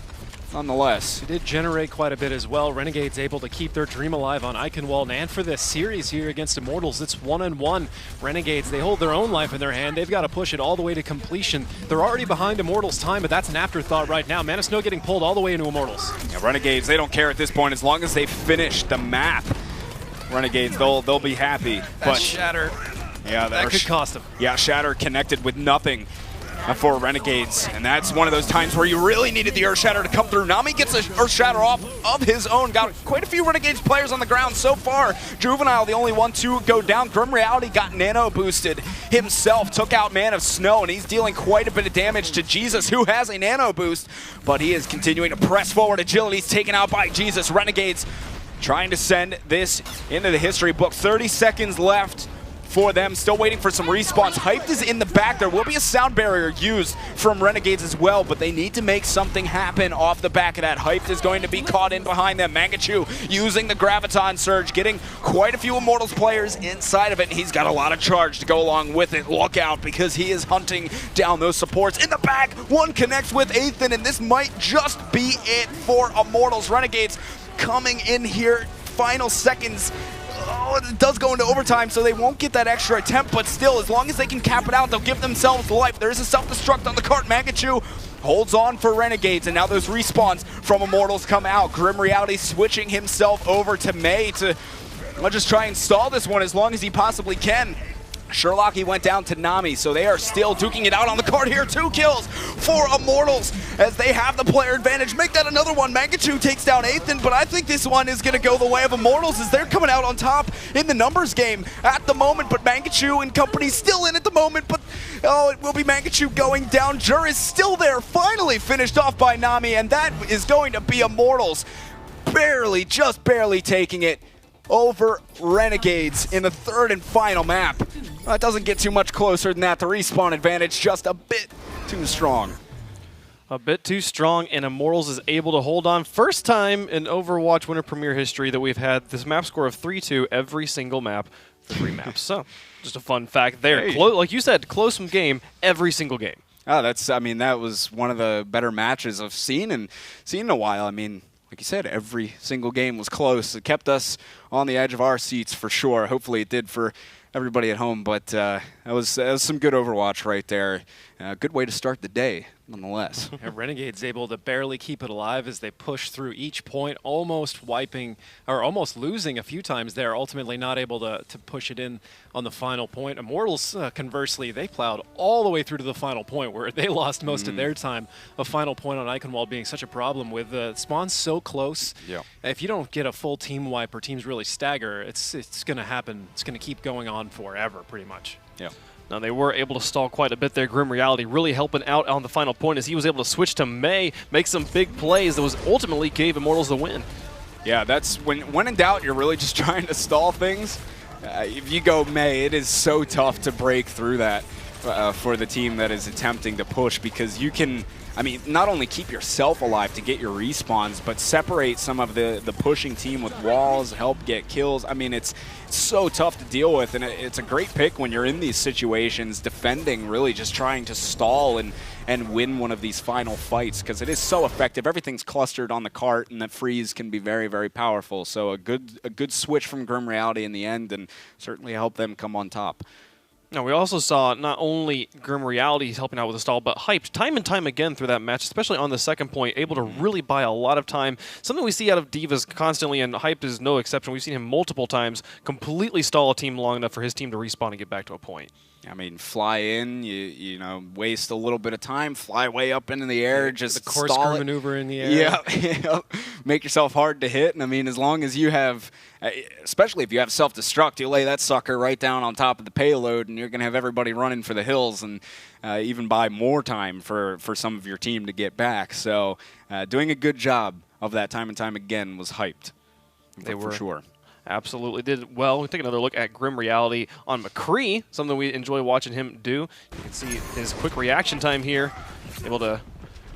nonetheless. It did generate quite a bit as well. Renegades able to keep their dream alive on Eichenwald, and for this series here against Immortals, it's 1-1. Renegades, they hold their own life in their hand. They've got to push it all the way to completion. They're already behind Immortals' time, but that's an afterthought right now. Man of Snow getting pulled all the way into Immortals. Yeah, Renegades, they don't care at this point as long as they finish the map. Renegades, they'll be happy. But Shatter, yeah, that could cost them. Yeah, Shatter connected with nothing for Renegades, and that's one of those times where you really needed the Earth Shatter to come through. Nami gets an Earth Shatter off of his own. Got quite a few Renegades players on the ground so far. Juvenile, the only one to go down. Grim Reality got nano boosted himself, took out Man of Snow, and he's dealing quite a bit of damage to Jesus, who has a nano boost, but he is continuing to press forward. Agility's taken out by Jesus. Renegades trying to send this into the history book. 30 seconds left for them, still waiting for some respawns. Hyped is in the back. There will be a sound barrier used from Renegades as well, but they need to make something happen off the back of that. Hyped is going to be caught in behind them. Mangachu using the Graviton Surge, getting quite a few Immortals players inside of it. He's got a lot of charge to go along with it. Look out, because he is hunting down those supports. In the back, one connects with Athan, and this might just be it for Immortals. Renegades coming in here, final seconds. Oh, it does go into overtime, so they won't get that extra attempt, but still, as long as they can cap it out, they'll give themselves life. There is a self-destruct on the cart. Mangachu holds on for Renegades, and now those respawns from Immortals come out. Grim Reality switching himself over to May to just try and stall this one as long as he possibly can. Sherlock, he went down to Nami, so they are still duking it out on the card here. 2 kills for Immortals as they have the player advantage. Make that another one. Mangachu takes down Ethan, but I think this one is going to go the way of Immortals as they're coming out on top in the numbers game at the moment, but Mangachu and company still in at the moment, but oh, it will be Mangachu going down. Jur is still there, finally finished off by Nami, and that is going to be Immortals barely, just barely taking it over Renegades in the 3rd and final map. It doesn't get too much closer than that. The respawn advantage just a bit too strong. A bit too strong, and Immortals is able to hold on. First time in Overwatch Winter Premiere history that we've had this map score of 3-2 every single map for 3 maps. So, just a fun fact there. Hey. Like you said, close game every single game. Oh, I mean, that was one of the better matches I've seen in a while. I mean, like you said, every single game was close. It kept us on the edge of our seats for sure. Hopefully it did for everybody at home, but that was some good Overwatch right there. Good way to start the day, nonetheless. And Renegade's able to barely keep it alive as they push through each point, almost wiping, or almost losing a few times there, ultimately not able to push it in on the final point. Immortals, conversely, they plowed all the way through to the final point where they lost most of their time. A final point on Icon Wall being such a problem with spawns so close. Yeah. If you don't get a full team wipe or teams really stagger, it's going to happen. It's going to keep going on forever, pretty much. Yeah. Now, they were able to stall quite a bit there. Grim Reality really helping out on the final point as he was able to switch to Mei, make some big plays that was ultimately gave Immortals the win. Yeah, that's when in doubt, you're really just trying to stall things. If you go Mei, it is so tough to break through that for the team that is attempting to push, because you can, I mean, not only keep yourself alive to get your respawns, but separate some of the pushing team with walls, help get kills. I mean, it's so tough to deal with, and it's a great pick when you're in these situations, defending, really just trying to stall and win one of these final fights, because it is so effective. Everything's clustered on the cart, and that freeze can be very, very powerful. So a good switch from Grim Reality in the end, and certainly help them come on top. Now, we also saw not only Grim Reality helping out with the stall, but Hyped time and time again through that match, especially on the second point, able to really buy a lot of time. Something we see out of Divas constantly, and Hyped is no exception. We've seen him multiple times completely stall a team long enough for his team to respawn and get back to a point. I mean, fly in, you know, waste a little bit of time, fly way up into the air, just the corkscrew maneuver in the air. Yeah, make yourself hard to hit. And I mean, as long as you have, especially if you have self-destruct, you lay that sucker right down on top of the payload, and you're going to have everybody running for the hills, and even buy more time for some of your team to get back. So doing a good job of that time and time again was Hyped. They were for sure. Absolutely did well. We take another look at Grim Reality on McCree, something we enjoy watching him do. You can see his quick reaction time here, able to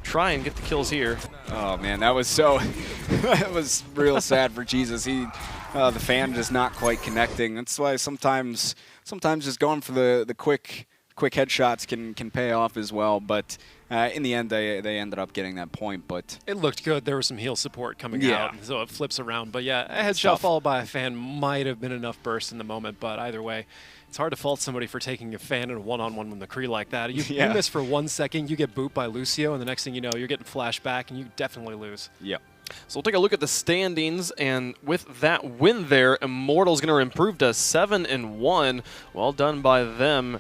try and get the kills here. Oh man, that was so that was real sad for Jesus. The fan just not quite connecting. That's why sometimes just going for the quick headshots can pay off as well. But in the end, they ended up getting that point. But it looked good. There was some heal support coming out, so it flips around. But yeah, a headshot tough. followed by a fan might have been enough burst in the moment. But either way, it's hard to fault somebody for taking a fan in a one-on-one with McCree like that. You miss for 1 second, you get booped by Lucio, and the next thing you know, you're getting flashback, and you definitely lose. Yep. So we'll take a look at the standings, and with that win there, Immortals going to improve to 7-1. Well done by them,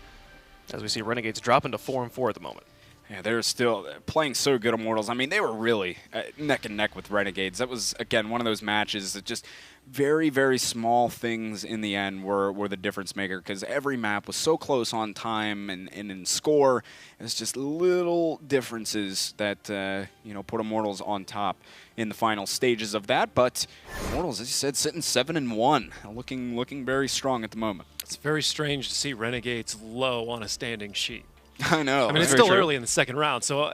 as we see Renegades dropping to 4-4 at the moment. Yeah, they're still playing so good, Immortals. I mean, they were really neck and neck with Renegades. That was, again, one of those matches that just very, very small things in the end were the difference maker, because every map was so close on time and in score. It's just little differences that, you know, put Immortals on top in the final stages of that. But Immortals, as you said, sitting 7-1, looking very strong at the moment. It's very strange to see Renegades low on a standing sheet. I know. I mean, it's still early in the second round, so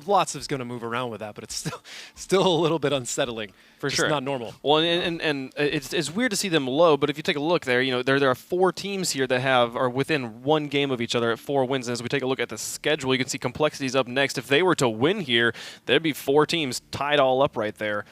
lots is going to move around with that, but it's still a little bit unsettling. For sure. It's not normal. Well, and it's weird to see them low, but if you take a look there, you know, there are 4 teams here that are within 1 game of each other at 4 wins. And as we take a look at the schedule, you can see Complexity's up next. If they were to win here, there'd be 4 teams tied all up right there.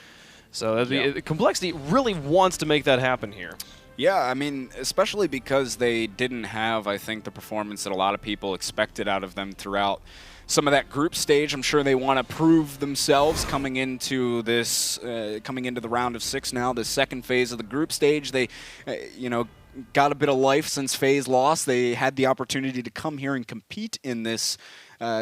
So Complexity really wants to make that happen here. Yeah, I mean, especially because they didn't have, I think, the performance that a lot of people expected out of them throughout some of that group stage. I'm sure they want to prove themselves coming into this, coming into the round of 6 now, the second phase of the group stage. They, you know, got a bit of life since FaZe lost. They had the opportunity to come here and compete in this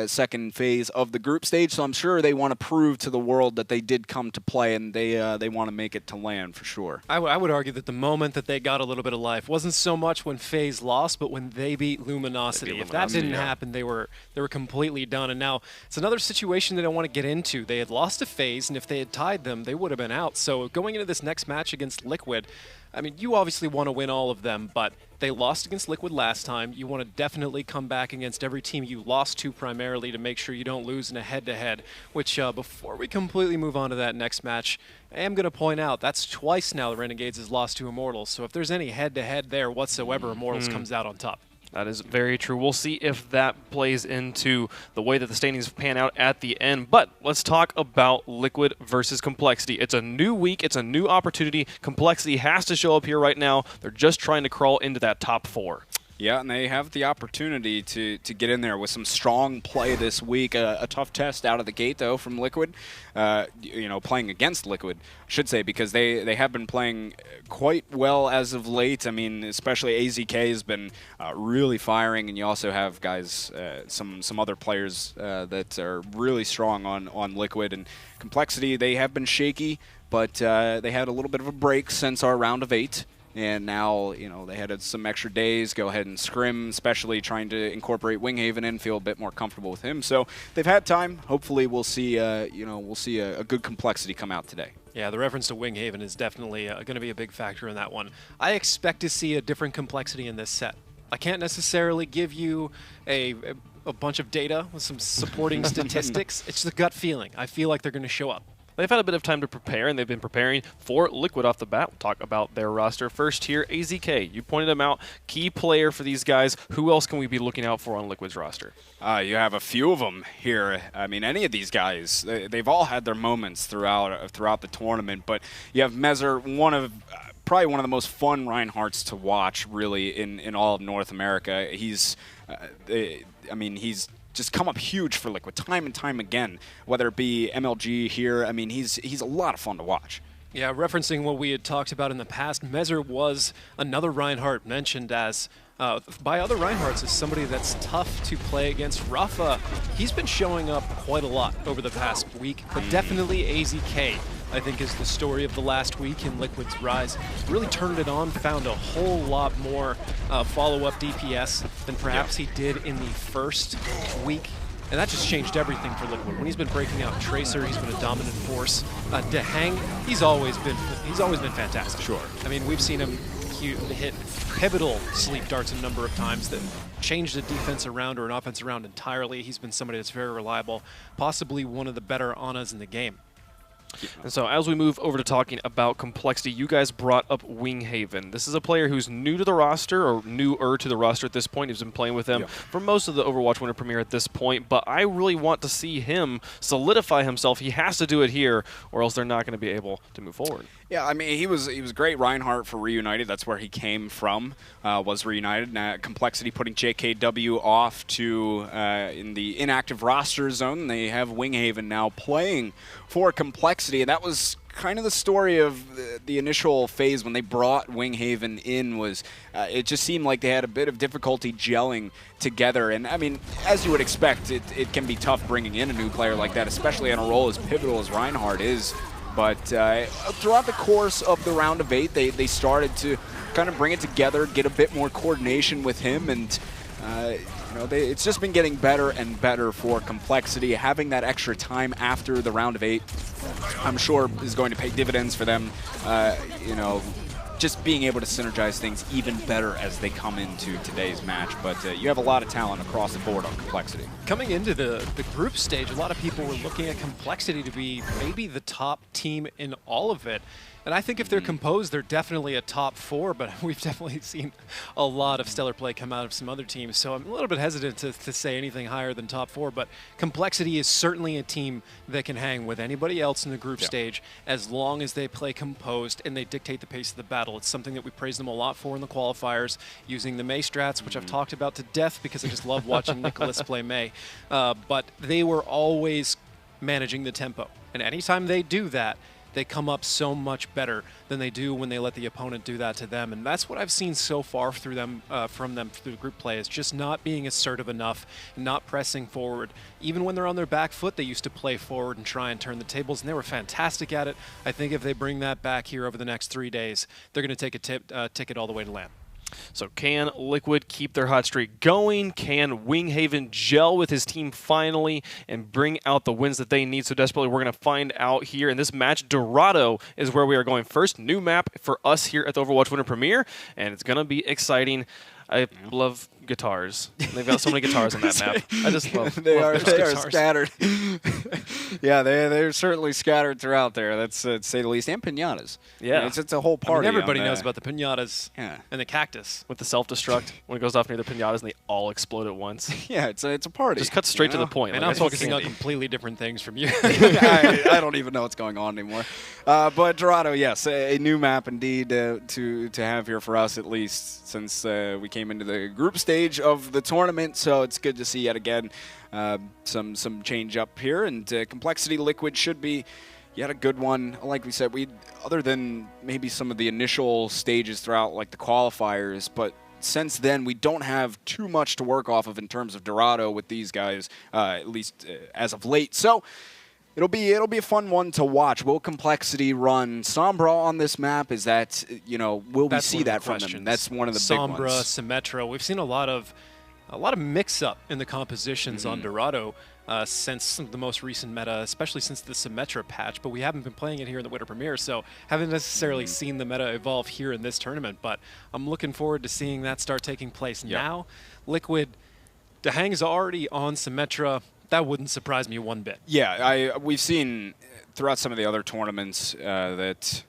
second phase of the group stage, so I'm sure they want to prove to the world that they did come to play, and they want to make it to land for sure. I would argue that the moment that they got a little bit of life wasn't so much when FaZe lost, but when they beat Luminosity. If that didn't happen, they were completely done. And now it's another situation they don't want to get into. They had lost to FaZe, and if they had tied them, they would have been out. So going into this next match against Liquid, I mean, you obviously want to win all of them, but they lost against Liquid last time. You want to definitely come back against every team you lost to primarily to make sure you don't lose in a head-to-head, which before we completely move on to that next match, I am going to point out that's twice now the Renegades has lost to Immortals, so if there's any head-to-head there whatsoever, Immortals comes out on top. That is very true. We'll see if that plays into the way that the standings pan out at the end. But let's talk about Liquid versus Complexity. It's a new week. It's a new opportunity. Complexity has to show up here right now. They're just trying to crawl into that top 4. Yeah, and they have the opportunity to get in there with some strong play this week. A tough test out of the gate, though, from Liquid. Playing against Liquid, I should say, because they have been playing quite well as of late. I mean, especially AZK has been really firing, and you also have guys, some other players that are really strong on Liquid. And Complexity, they have been shaky, but they had a little bit of a break since our round of 8. And now, they had some extra days, go ahead and scrim, especially trying to incorporate Winghaven in, feel a bit more comfortable with him. So they've had time. Hopefully we'll see, a good Complexity come out today. Yeah, the reference to Winghaven is definitely going to be a big factor in that one. I expect to see a different Complexity in this set. I can't necessarily give you a bunch of data with some supporting statistics. It's the gut feeling. I feel like they're going to show up. They've had a bit of time to prepare, and they've been preparing for Liquid off the bat. We'll talk about their roster. First here, AZK. You pointed them out. Key player for these guys. Who else can we be looking out for on Liquid's roster? You have a few of them here. I mean, any of these guys, they've all had their moments throughout the tournament. But you have Mezer, probably one of the most fun Reinhardts to watch, really, in all of North America. He's just come up huge for Liquid time and time again, whether it be MLG here. I mean, he's a lot of fun to watch. Yeah, referencing what we had talked about in the past, Mezer was another Reinhardt mentioned as, by other Reinhardts, as somebody that's tough to play against. Rafa, he's been showing up quite a lot over the past week, but definitely AZK, I think, is the story of the last week in Liquid's rise. Really turned it on, found a whole lot more follow-up DPS than perhaps he did in the first week. And that just changed everything for Liquid. When he's been breaking out Tracer, he's been a dominant force. Dehang, he's always been fantastic. Sure. I mean, we've seen him hit pivotal sleep darts a number of times that changed a defense around or an offense around entirely. He's been somebody that's very reliable, possibly one of the better Anas in the game. And so as we move over to talking about Complexity, you guys brought up Winghaven. This is a player who's new to the roster, or newer to the roster at this point. He's been playing with them for most of the Overwatch Winter Premiere at this point, but I really want to see him solidify himself. He has to do it here, or else they're not going to be able to move forward. Yeah, I mean, he was great Reinhardt for Reunited. That's where he came from, was Reunited. Complexity putting JKW off to in the inactive roster zone. They have Winghaven now playing for Complexity, and that was kind of the story of the initial phase when they brought Winghaven in. Was it just seemed like they had a bit of difficulty gelling together. And I mean, as you would expect, it can be tough bringing in a new player like that, especially on a role as pivotal as Reinhardt is. But throughout the course of the round of 8, they started to kind of bring it together, get a bit more coordination with him, and it's just been getting better and better for Complexity. Having that extra time after the round of 8, I'm sure is going to pay dividends for them. Just being able to synergize things even better as they come into today's match. But you have a lot of talent across the board on Complexity. Coming into the group stage, a lot of people were looking at Complexity to be maybe the top team in all of it. And I think if they're composed, they're definitely a top 4, but we've definitely seen a lot of stellar play come out of some other teams. So I'm a little bit hesitant to say anything higher than top 4, but Complexity is certainly a team that can hang with anybody else in the group stage as long as they play composed and they dictate the pace of the battle. It's something that we praise them a lot for in the qualifiers, using the Mei strats, which I've talked about to death because I just love watching Nicholas play Mei. But they were always managing the tempo. And anytime they do that, they come up so much better than they do when they let the opponent do that to them. And that's what I've seen so far through them, from them through group play, is just not being assertive enough, not pressing forward. Even when they're on their back foot, they used to play forward and try and turn the tables, and they were fantastic at it. I think if they bring that back here over the next 3 days, they're going to take a ticket all the way to LAN. So can Liquid keep their hot streak going? Can Winghaven gel with his team finally and bring out the wins that they need so desperately? We're going to find out here in this match. Dorado is where we are going first. New map for us here at the Overwatch Winter Premiere, and it's going to be exciting. I love guitars. They've got so many guitars on that map. I just love they love are scattered. Yeah, they're certainly scattered throughout there. That's to say the least. And pinatas. Yeah. It's a whole party. I mean, everybody knows about the pinatas and the cactus. With the self-destruct, when it goes off near the pinatas and they all explode at once. Yeah, it's a party. Just cut straight to the point. And like I'm focusing on completely different things from you. I don't even know what's going on anymore. But Dorado, yes, a new map indeed to have here for us, at least since we came into the group stage of the tournament. So it's good to see yet again some change up here, and Complexity Liquid should be yet a good one. Like we said, other than maybe some of the initial stages throughout like the qualifiers, but since then we don't have too much to work off of in terms of Dorado with these guys, at least as of late. So it'll be a fun one to watch. Will Complexity run Sombra on this map? Is that, will we see that from them? That's one of the big ones. Sombra, Symmetra. We've seen a lot of mix-up in the compositions on Dorado since the most recent meta, especially since the Symmetra patch, but we haven't been playing it here in the Winter Premiere, so haven't necessarily seen the meta evolve here in this tournament, but I'm looking forward to seeing that start taking place now. Liquid, Dahang's already on Symmetra. That wouldn't surprise me one bit. Yeah, we've seen throughout some of the other tournaments that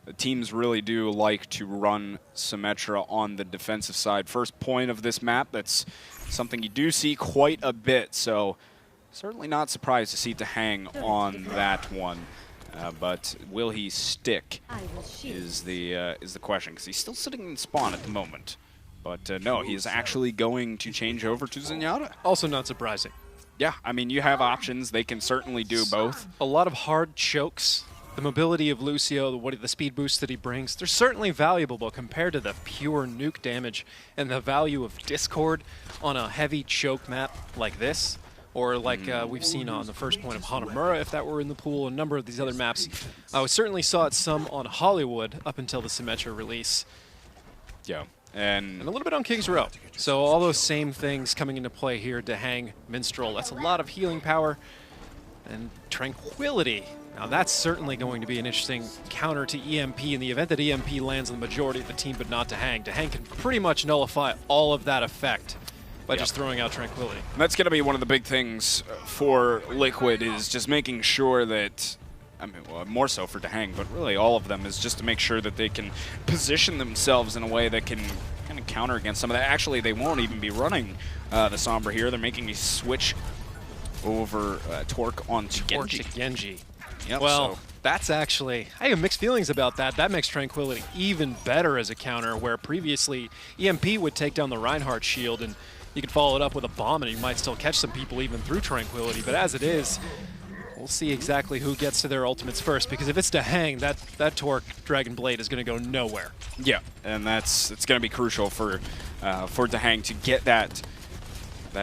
the teams really do like to run Symmetra on the defensive side. First point of this map, that's something you do see quite a bit, so certainly not surprised to see Dahang on that one. But will he stick is the question, because he's still sitting in spawn at the moment. But no, he is actually going to change over to Zenyatta. Also not surprising. Yeah, I mean, you have options. They can certainly do both. A lot of hard chokes. The mobility of Lucio, the speed boost that he brings, they're certainly valuable, but compared to the pure nuke damage and the value of Discord on a heavy choke map like this, or like we've seen on the first point of Hanamura, if that were in the pool, a number of these other maps. We certainly saw it some on Hollywood up until the Symmetra release. Yeah. And a little bit on King's Row. So all those same things coming into play here. Dahang, Minstrel, that's a lot of healing power. And Tranquility. Now that's certainly going to be an interesting counter to EMP in the event that EMP lands on the majority of the team, but not Dahang. Dahang can pretty much nullify all of that effect by just throwing out Tranquility. And that's going to be one of the big things for Liquid, is just making sure that, I mean, well, more so for Dahang, but really all of them, is just to make sure that they can position themselves in a way that can kind of counter against some of that. Actually, they won't even be running the Sombra here. They're making a switch over Torque onto Genji. Yep, well, so that's actually, I have mixed feelings about that. That makes Tranquility even better as a counter, where previously EMP would take down the Reinhardt shield and you could follow it up with a bomb and you might still catch some people even through Tranquility. But as it is, we'll see exactly who gets to their ultimates first, because if it's Dahang, that Torque Dragon Blade is going to go nowhere. Yeah, and it's going to be crucial for Dahang to get that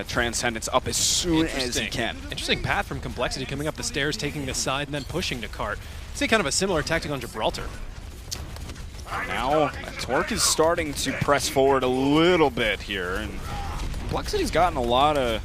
Transcendence up as soon as he can. Interesting path from Complexity, coming up the stairs, taking the side, and then pushing to cart. See kind of a similar tactic on Gibraltar. Now, Torque is starting to press forward a little bit here, and Complexity's gotten a lot of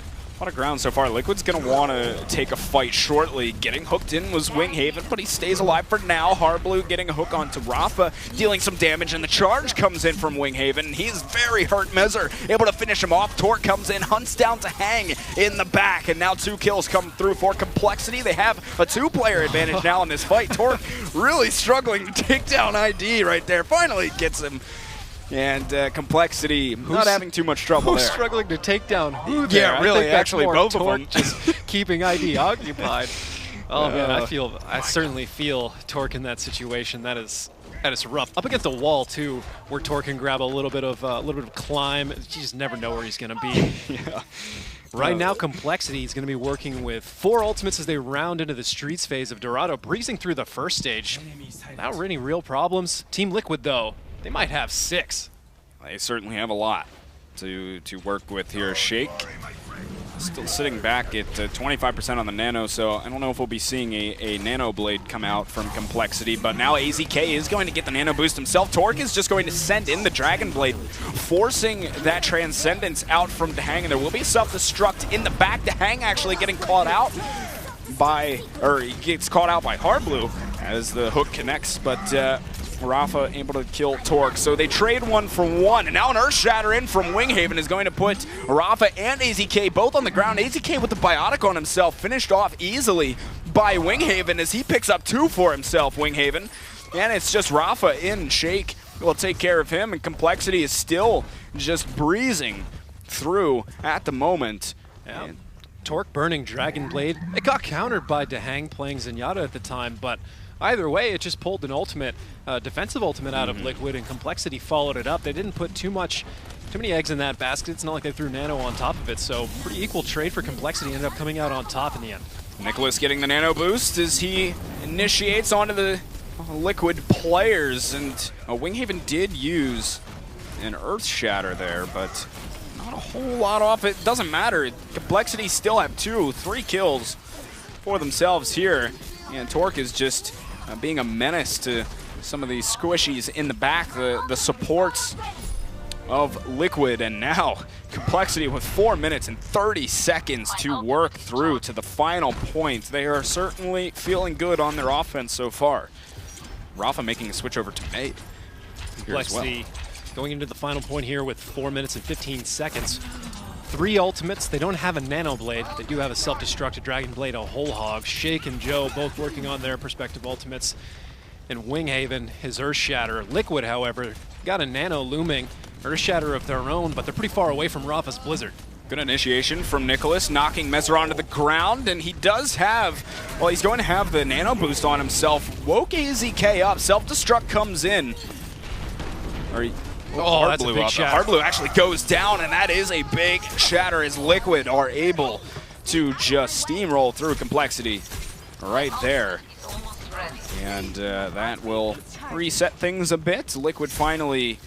ground so far. Liquid's going to want to take a fight shortly. Getting hooked in was Winghaven, but he stays alive for now. Hardblue getting a hook onto Rafa, dealing some damage, and the charge comes in from Winghaven. He's very hurt. Mezzer able to finish him off. Torque comes in, hunts down Dahang in the back, and now 2 kills come through for Complexity. They have a 2-player advantage now in this fight. Torque really struggling to take down ID right there. Finally gets him. And Complexity not having too much trouble there. Who's struggling to take down who there? Yeah, really, I think that's actually, more both Torque of them. just keeping ID occupied. Oh man, I certainly feel Torque in that situation. That is rough. Up against a wall too, where Torque can grab a little bit of climb. You just never know where he's going to be. Yeah. Right now, Complexity is going to be working with 4 ultimates as they round into the Streets phase of Dorado, breezing through the first stage without any real problems. Team Liquid, though, they might have 6. They certainly have a lot to work with here. Shake still sitting back at 25% on the Nano, so I don't know if we'll be seeing a Nano Blade come out from Complexity, but now AZK is going to get the Nano Boost himself. Torque is just going to send in the Dragon Blade, forcing that Transcendence out from Dahang, and there will be self-destruct in the back. Dahang actually getting caught out by, or he gets caught out by Hardblue as the hook connects, but Rafa able to kill Torque. So they trade 1 for 1, and now an Earth Shatter in from Winghaven is going to put Rafa and AZK both on the ground. AZK with the Biotic on himself, finished off easily by Winghaven as he picks up 2 for himself, Winghaven. And it's just Rafa in. Shake will take care of him, and Complexity is still just breezing through at the moment. Yeah. Torque burning Dragon Blade. It got countered by Dahang playing Zenyatta at the time, but either way, it just pulled an ultimate, defensive ultimate out of Liquid, and Complexity followed it up. They didn't put too many eggs in that basket. It's not like they threw Nano on top of it, so pretty equal trade for Complexity. Ended up coming out on top in the end. Nicholas getting the Nano Boost as he initiates onto the Liquid players, and Winghaven did use an Earth Shatter there, but not a whole lot off it. Doesn't matter. Complexity still have 3 kills for themselves here, and Torque is just being a menace to some of these squishies in the back, the supports of Liquid, and now Complexity with 4 minutes and 30 seconds to work through to the final point. They are certainly feeling good on their offense so far. Rafa making a switch over to Mate. Complexity going into the final point here with 4 minutes and 15 seconds. 3 ultimates. They don't have a Nano Blade. They do have a self-destructed Dragon Blade, a Whole Hog. Shake and Joe both working on their respective ultimates. And Winghaven, his Earth Shatter. Liquid, however, got a Nano looming. Earth Shatter of their own, but they're pretty far away from Rafa's Blizzard. Good initiation from Nicholas, knocking Mezeron to the ground, and he does have, well, he's going to have the Nano Boost on himself. Woke AZK up, self-destruct comes in. Oh, that's a big shatter. Hardblue actually goes down, and that is a big shatter as Liquid are able to just steamroll through Complexity right there. And that will reset things a bit. Liquid finally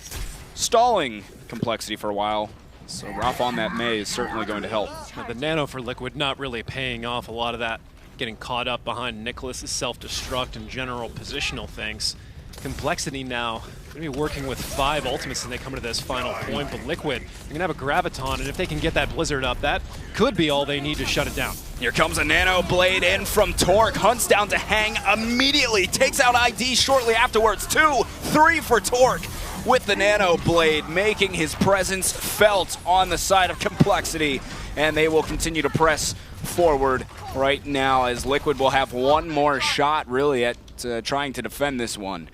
stalling Complexity for a while. So Rafa on that May is certainly going to help. The Nano for Liquid not really paying off. A lot of that getting caught up behind Nicholas's self-destruct and general positional things. Complexity now going to be working with 5 ultimates as they come to this final point, but Liquid, they're going to have a Graviton, and if they can get that Blizzard up, that could be all they need to shut it down. Here comes a Nano Blade in from Torque, hunts down Dahang immediately, takes out ID shortly afterwards. 2, 3 for Torque with the Nano Blade, making his presence felt on the side of Complexity, and they will continue to press forward right now as Liquid will have one more shot really at trying to defend this one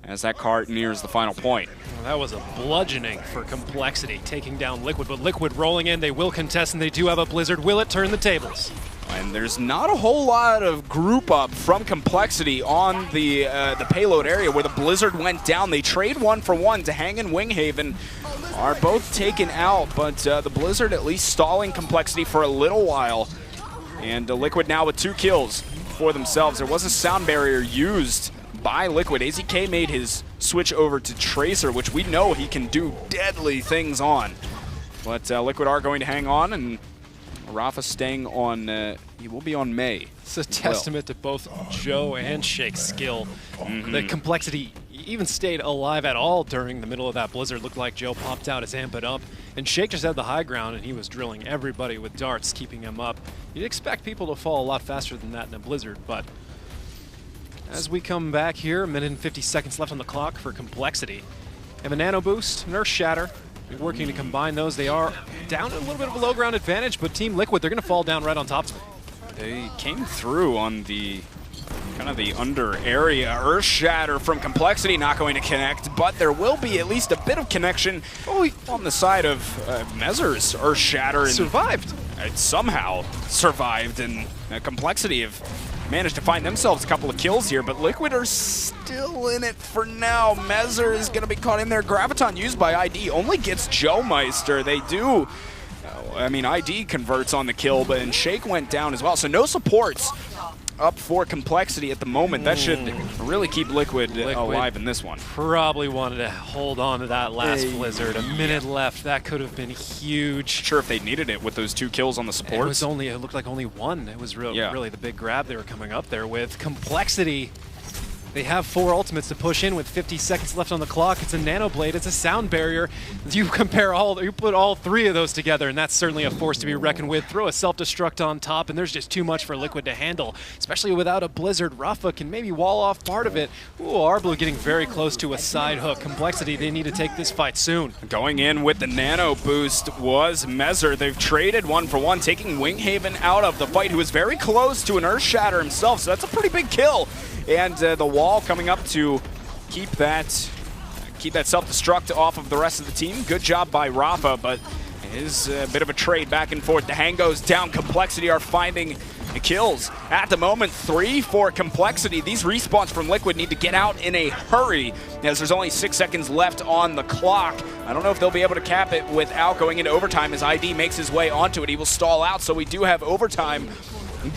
as that cart nears the final point. Well, that was a bludgeoning for Complexity, taking down Liquid, but Liquid rolling in. They will contest, and they do have a Blizzard. Will it turn the tables? And there's not a whole lot of group up from Complexity on the payload area where the Blizzard went down. They trade 1 for 1. Dahang and Winghaven are both taken out, but the Blizzard at least stalling Complexity for a little while. And Liquid now with 2 kills for themselves. There was a sound barrier used by Liquid. AZK made his switch over to Tracer, which we know he can do deadly things on. But Liquid are going to hang on, and Rafa staying on, he will be on May. It's a testament to both Joe and Shake's skill. The Complexity even stayed alive at all during the middle of that Blizzard. Looked like Joe popped out his Amp It Up, and Shake just had the high ground, and he was drilling everybody with darts, keeping him up. You'd expect people to fall a lot faster than that in a Blizzard, but as we come back here, 1 minute and 50 seconds left on the clock for Complexity. They have a Nano Boost, an Earth Shatter. They're working to combine those. They are down a little bit of a low ground advantage, but Team Liquid, they're going to fall down right on top of it. They came through on the kind of the under area. Earth Shatter from Complexity not going to connect, but there will be at least a bit of connection on the side of Mezer's Earth Shatter. Survived. It somehow survived, and Complexity have managed to find themselves a couple of kills here, but Liquid are still in it for now. Mezzer is going to be caught in there. Graviton used by ID only gets Joemeister. They do, I mean, ID converts on the kill, but and Shake went down as well. So no supports up for Complexity at the moment. That should really keep Liquid alive in this one. Probably wanted to hold on to that last Blizzard. A minute left. That could have been huge. Sure, if they needed it with those 2 kills on the supports. It looked like only one. It was really the big grab they were coming up there with. Complexity. They have 4 ultimates to push in with 50 seconds left on the clock. It's a nano blade, it's a sound barrier. You put all 3 of those together, and that's certainly a force to be reckoned with. Throw a self-destruct on top, and there's just too much for Liquid to handle, especially without a Blizzard. Rafa can maybe wall off part of it. Ooh, Arblu getting very close to a side hook. Complexity, they need to take this fight soon. Going in with the nano boost was Mezzer. They've traded 1 for 1, taking Winghaven out of the fight, who was very close to an Earth Shatter himself, so that's a pretty big kill. And the wall coming up to keep that self-destruct off of the rest of the team. Good job by Rafa, but it is a bit of a trade back and forth. The hang goes down. Complexity are finding the kills. At the moment, 3 for Complexity. These respawns from Liquid need to get out in a hurry, as there's only 6 seconds left on the clock. I don't know if they'll be able to cap it without going into overtime, as ID makes his way onto it. He will stall out, so we do have overtime.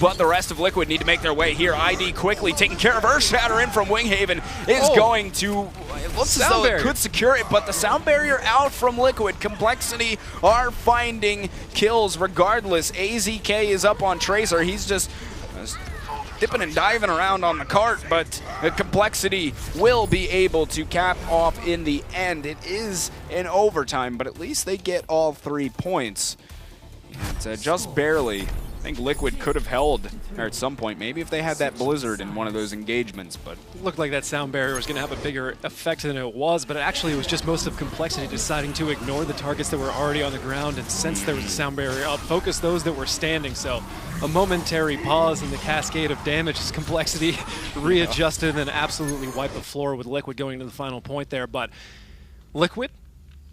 But the rest of Liquid need to make their way here. ID quickly taking care of Earthshatter in from Winghaven is going to, it looks as though it could secure it, but the sound barrier out from Liquid. Complexity are finding kills regardless. AZK is up on Tracer. He's just dipping and diving around on the cart, but Complexity will be able to cap off in the end. It is in overtime, but at least they get all 3 points. And, just barely. I think Liquid could have held there at some point, maybe if they had that Blizzard in one of those engagements, but looked like that sound barrier was going to have a bigger effect than it was, but actually it was just most of Complexity deciding to ignore the targets that were already on the ground, and since there was a sound barrier up, focus those that were standing. So a momentary pause in the cascade of damage as Complexity readjusted and absolutely wiped the floor with Liquid going to the final point there. But Liquid,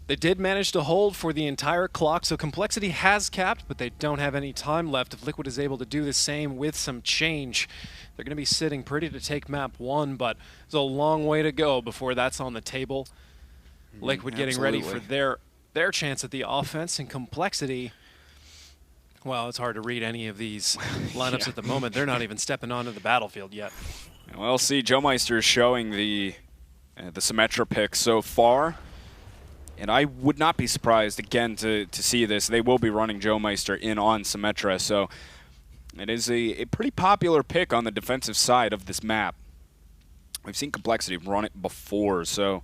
they did manage to hold for the entire clock, so Complexity has capped, but they don't have any time left. If Liquid is able to do the same with some change, they're going to be sitting pretty to take map 1, but there's a long way to go before that's on the table. Liquid getting ready for their chance at the offense, and Complexity, well, it's hard to read any of these lineups at the moment. They're not even stepping onto the battlefield yet. Well, see, Joemeister is showing the Symmetra pick so far. And I would not be surprised, again, to see this. They will be running Joemeister in on Symmetra, so it is a pretty popular pick on the defensive side of this map. We've seen Complexity run it before, so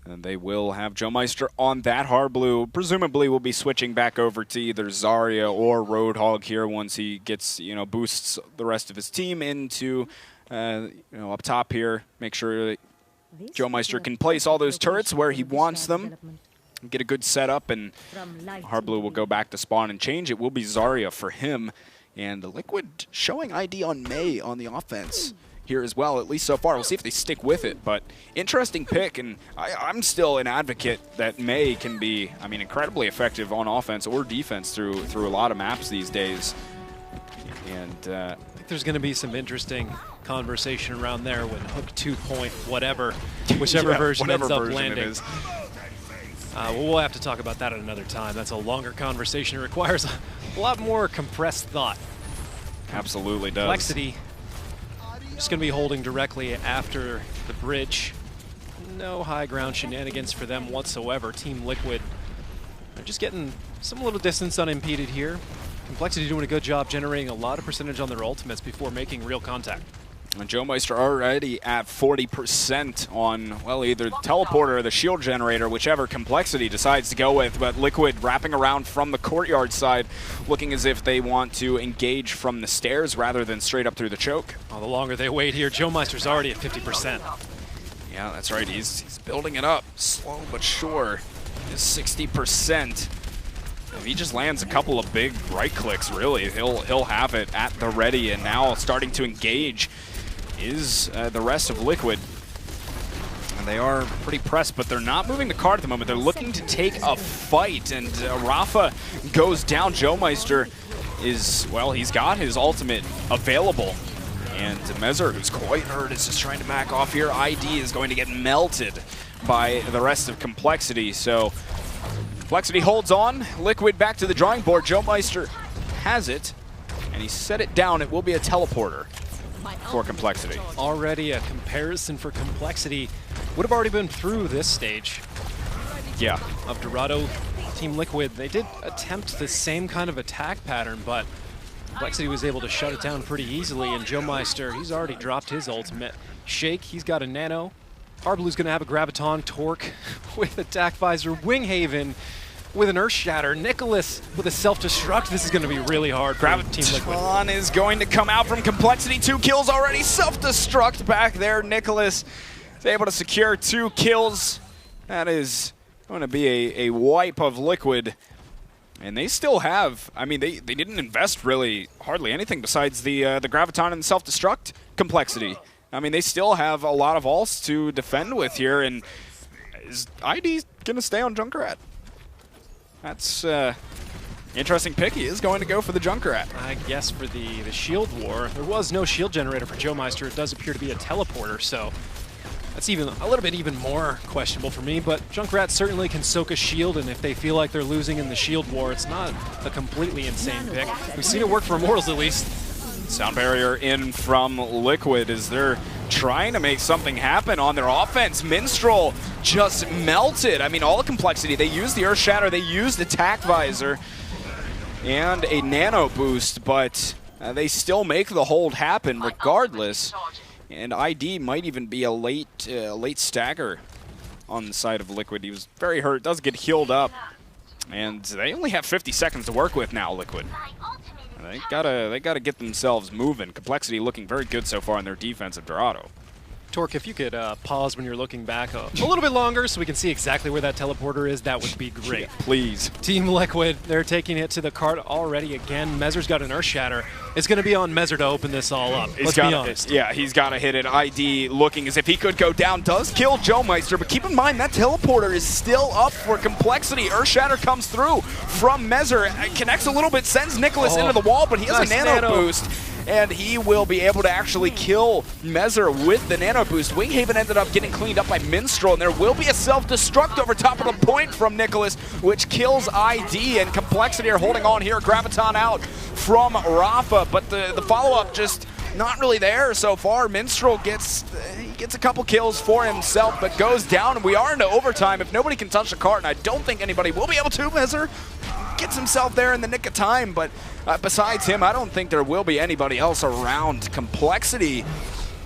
they will have Joemeister on that. Harblu presumably will be switching back over to either Zarya or Roadhog here once he gets, boosts the rest of his team into, up top here. Make sure that Joemeister can place all those turrets where he wants them, get a good setup, and Harblu will go back to spawn and change. It will be Zarya for him, and the Liquid showing ID on Mei on the offense here as well, at least so far. We'll see if they stick with it, but interesting pick, and I'm still an advocate that Mei can be, incredibly effective on offense or defense through a lot of maps these days. And I think there's going to be some interesting conversation around there when Hook 2 point whatever, whichever version ends up landing. Well, we'll have to talk about that at another time. That's a longer conversation. It requires a lot more compressed thought. Absolutely does. Complexity just going to be holding directly after the bridge. No high ground shenanigans for them whatsoever. Team Liquid, they're just getting some little distance unimpeded here. Complexity doing a good job generating a lot of percentage on their ultimates before making real contact. And Joemeister already at 40% on, well, either the teleporter or the shield generator, whichever Complexity decides to go with, but Liquid wrapping around from the courtyard side, looking as if they want to engage from the stairs rather than straight up through the choke. Well, the longer they wait here, Joemeister's already at 50%. Yeah, that's right. He's building it up, slow but sure. Is 60%. If he just lands a couple of big right clicks, really, he'll have it at the ready. And now starting to engage is the rest of Liquid. And they are pretty pressed, but they're not moving the card at the moment. They're looking to take a fight, and Rafa goes down. Joemeister is, well, he's got his ultimate available. And Mezer, who's quite hurt, is just trying to back off here. ID is going to get melted by the rest of Complexity. So Complexity holds on. Liquid back to the drawing board. Joe Meister has it, and he set it down. It will be a teleporter for Complexity. Already a comparison for Complexity. Would have already been through this stage. Yeah. Of Dorado, Team Liquid. They did attempt the same kind of attack pattern, but Complexity was able to shut it down pretty easily, and Joe Meister, he's already dropped his ultimate. Shake, he's got a nano. Harblue's gonna have a Graviton. Torque with attack visor. Winghaven with an Earth Shatter. Nicholas with a self-destruct. This is gonna be really hard for Team Liquid. Graviton is going to come out from Complexity. 2 kills already. Self-destruct back there. Nicholas is able to secure 2 kills. That is going to be a wipe of Liquid. And they still have, I mean, they didn't invest really hardly anything besides the Graviton and the self-destruct Complexity. I mean, they still have a lot of ults to defend with here, and is ID going to stay on Junkrat? That's interesting pick. He is going to go for the Junkrat. I guess for the shield war, there was no shield generator for Joe Meister. It does appear to be a teleporter, so that's even a little bit even more questionable for me, but Junkrat certainly can soak a shield, and if they feel like they're losing in the shield war, it's not a completely insane pick. We've seen it work for Immortals at least. Sound barrier in from Liquid as they're trying to make something happen on their offense. Minstrel just melted. I mean, all the Complexity. They used the Earth Shatter, they used Attack Visor and a Nano Boost, but they still make the hold happen regardless. And ID might even be a late stagger on the side of Liquid. He was very hurt, does get healed up. And they only have 50 seconds to work with now, Liquid. They gotta get themselves moving. Complexity looking very good so far in their defense of Dorado. Torque, if you could pause when you're looking back a little bit longer so we can see exactly where that teleporter is, that would be great. Yeah, please. Team Liquid, they're taking it to the cart already again. Mezer's got an Earth Shatter. It's going to be on Mezer to open this all up. Let's be honest. Yeah, he's got to hit it. ID looking as if he could go down. Does kill Joe Meister, but keep in mind that teleporter is still up for Complexity. Earth Shatter comes through from Mezer. Connects a little bit, sends Nicholas into the wall, but he has a nano boost. And he will be able to actually kill Mezer with the Nano Boost. Winghaven ended up getting cleaned up by Minstrel, and there will be a self-destruct over top of the point from Nicholas, which kills ID, and Complexity are holding on here. Graviton out from Rafa, but the follow-up just not really there so far. Minstrel gets a couple kills for himself, but goes down, and we are into overtime. If nobody can touch the cart, and I don't think anybody will be able to, Mezer gets himself there in the nick of time, but besides him, I don't think there will be anybody else around. Complexity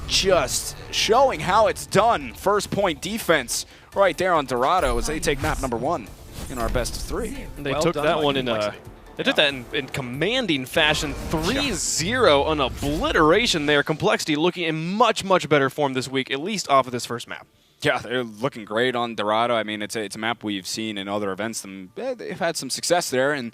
just showing how it's done. First point defense right there on Dorado as they take map number 1 in our best of 3. They took that one in they took that in commanding fashion. 3-0 on obliteration there. Complexity looking in much, much better form this week, at least off of this first map. Yeah, they're looking great on Dorado. I mean, it's a map we've seen in other events. They've had some success there, and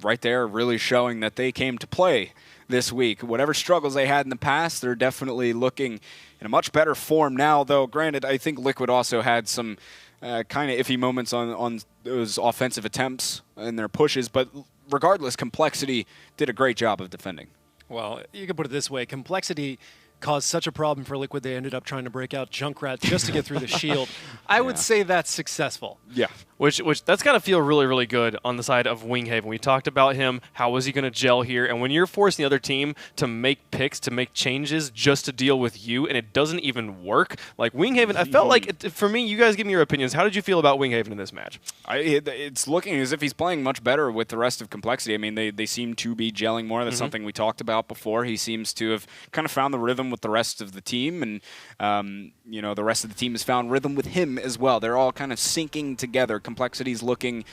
right there really showing that they came to play this week. Whatever struggles they had in the past, they're definitely looking in a much better form now, though granted, I think Liquid also had some kind of iffy moments on those offensive attempts and their pushes, but regardless, Complexity did a great job of defending. Well, you could put it this way. Complexity caused such a problem for Liquid, they ended up trying to break out Junkrat just to get through the shield. I would say that's successful. Yeah. Which that's got to feel really, really good on the side of Winghaven. We talked about him. How was he going to gel here? And when you're forcing the other team to make picks, to make changes just to deal with you, and it doesn't even work, like Winghaven, I felt like, for me, you guys give me your opinions. How did you feel about Winghaven in this match? It's looking as if he's playing much better with the rest of Complexity. I mean, they seem to be gelling more. That's something we talked about before. He seems to have kind of found the rhythm with the rest of the team, and you know, the rest of the team has found rhythm with him as well. They're all kind of syncing together. Complexity's looking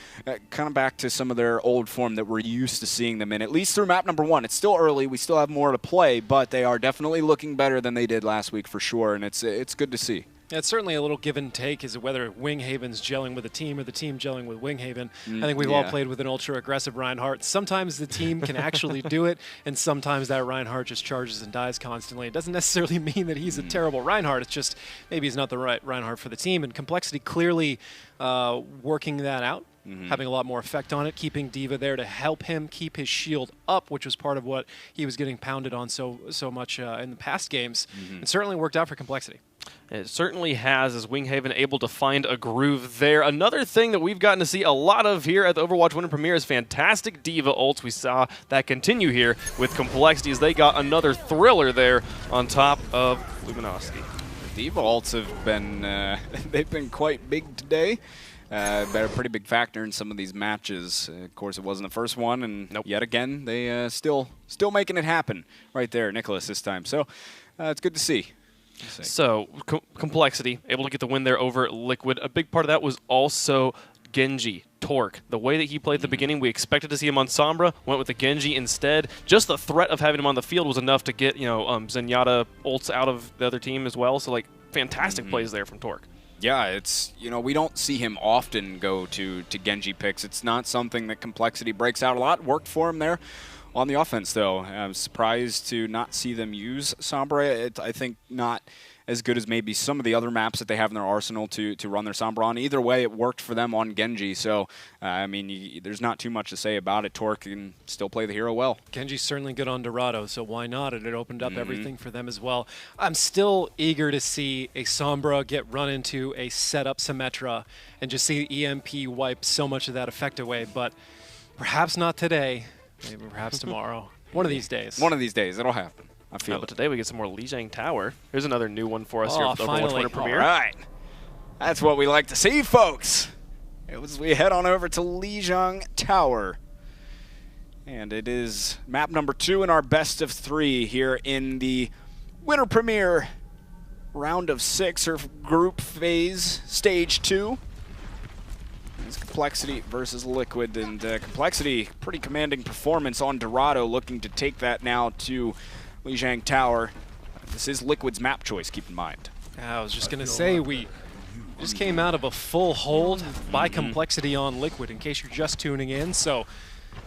kind of back to some of their old form that we're used to seeing them in, at least through map number 1. It's still early. We still have more to play, but they are definitely looking better than they did last week for sure, and it's good to see. Yeah, it's certainly a little give and take as to whether Winghaven's gelling with the team or the team gelling with Winghaven. I think we've all played with an ultra-aggressive Reinhardt. Sometimes the team can actually do it, and sometimes that Reinhardt just charges and dies constantly. It doesn't necessarily mean that he's a terrible Reinhardt. It's just maybe he's not the right Reinhardt for the team, and Complexity clearly working that out. having a lot more effect on it, keeping D.Va there to help him keep his shield up, which was part of what he was getting pounded on so much in the past games. It certainly worked out for Complexity. It certainly has, as Winghaven able to find a groove there. Another thing that we've gotten to see a lot of here at the Overwatch Winter Premiere is fantastic D.Va ults. We saw that continue here with Complexity as they got another thriller there on top of Luminosity. D.Va ults have been, they've been quite big today. They're a pretty big factor in some of these matches. Of course, it wasn't the first one, and yet again, they still making it happen right there, Nicholas, this time. So it's good to see. So, Complexity, able to get the win there over Liquid. A big part of that was also Genji, Torque. The way that he played at the beginning, we expected to see him on Sombra, went with the Genji instead. Just the threat of having him on the field was enough to get, Zenyatta ults out of the other team as well. So, like, fantastic plays there from Torque. Yeah, it's, we don't see him often go to Genji picks. It's not something that Complexity breaks out a lot. Worked for him there. On the offense, though, I'm surprised to not see them use Sombra. I think not as good as maybe some of the other maps that they have in their arsenal to run their Sombra on. Either way, it worked for them on Genji. So, there's not too much to say about it. Torque can still play the hero well. Genji's certainly good on Dorado, so why not? And it opened up everything for them as well. I'm still eager to see a Sombra get run into a setup Symmetra and just see EMP wipe so much of that effect away. But perhaps not today. Maybe perhaps tomorrow. One of these days. One of these days. It'll happen. I feel But today we get some more Lijiang Tower. Here's another new one for us here at the Overwatch Winter Premiere. All right. That's what we like to see, folks. We head on over to Lijiang Tower. And it is map number 2 in our best of 3 here in the Winter Premiere round of 6 or group phase, stage 2. It's Complexity versus Liquid, and Complexity, pretty commanding performance on Dorado, looking to take that now to Lijiang Tower. This is Liquid's map choice, keep in mind. I was just going to say, we just came out of a full hold by Complexity on Liquid, in case you're just tuning in, so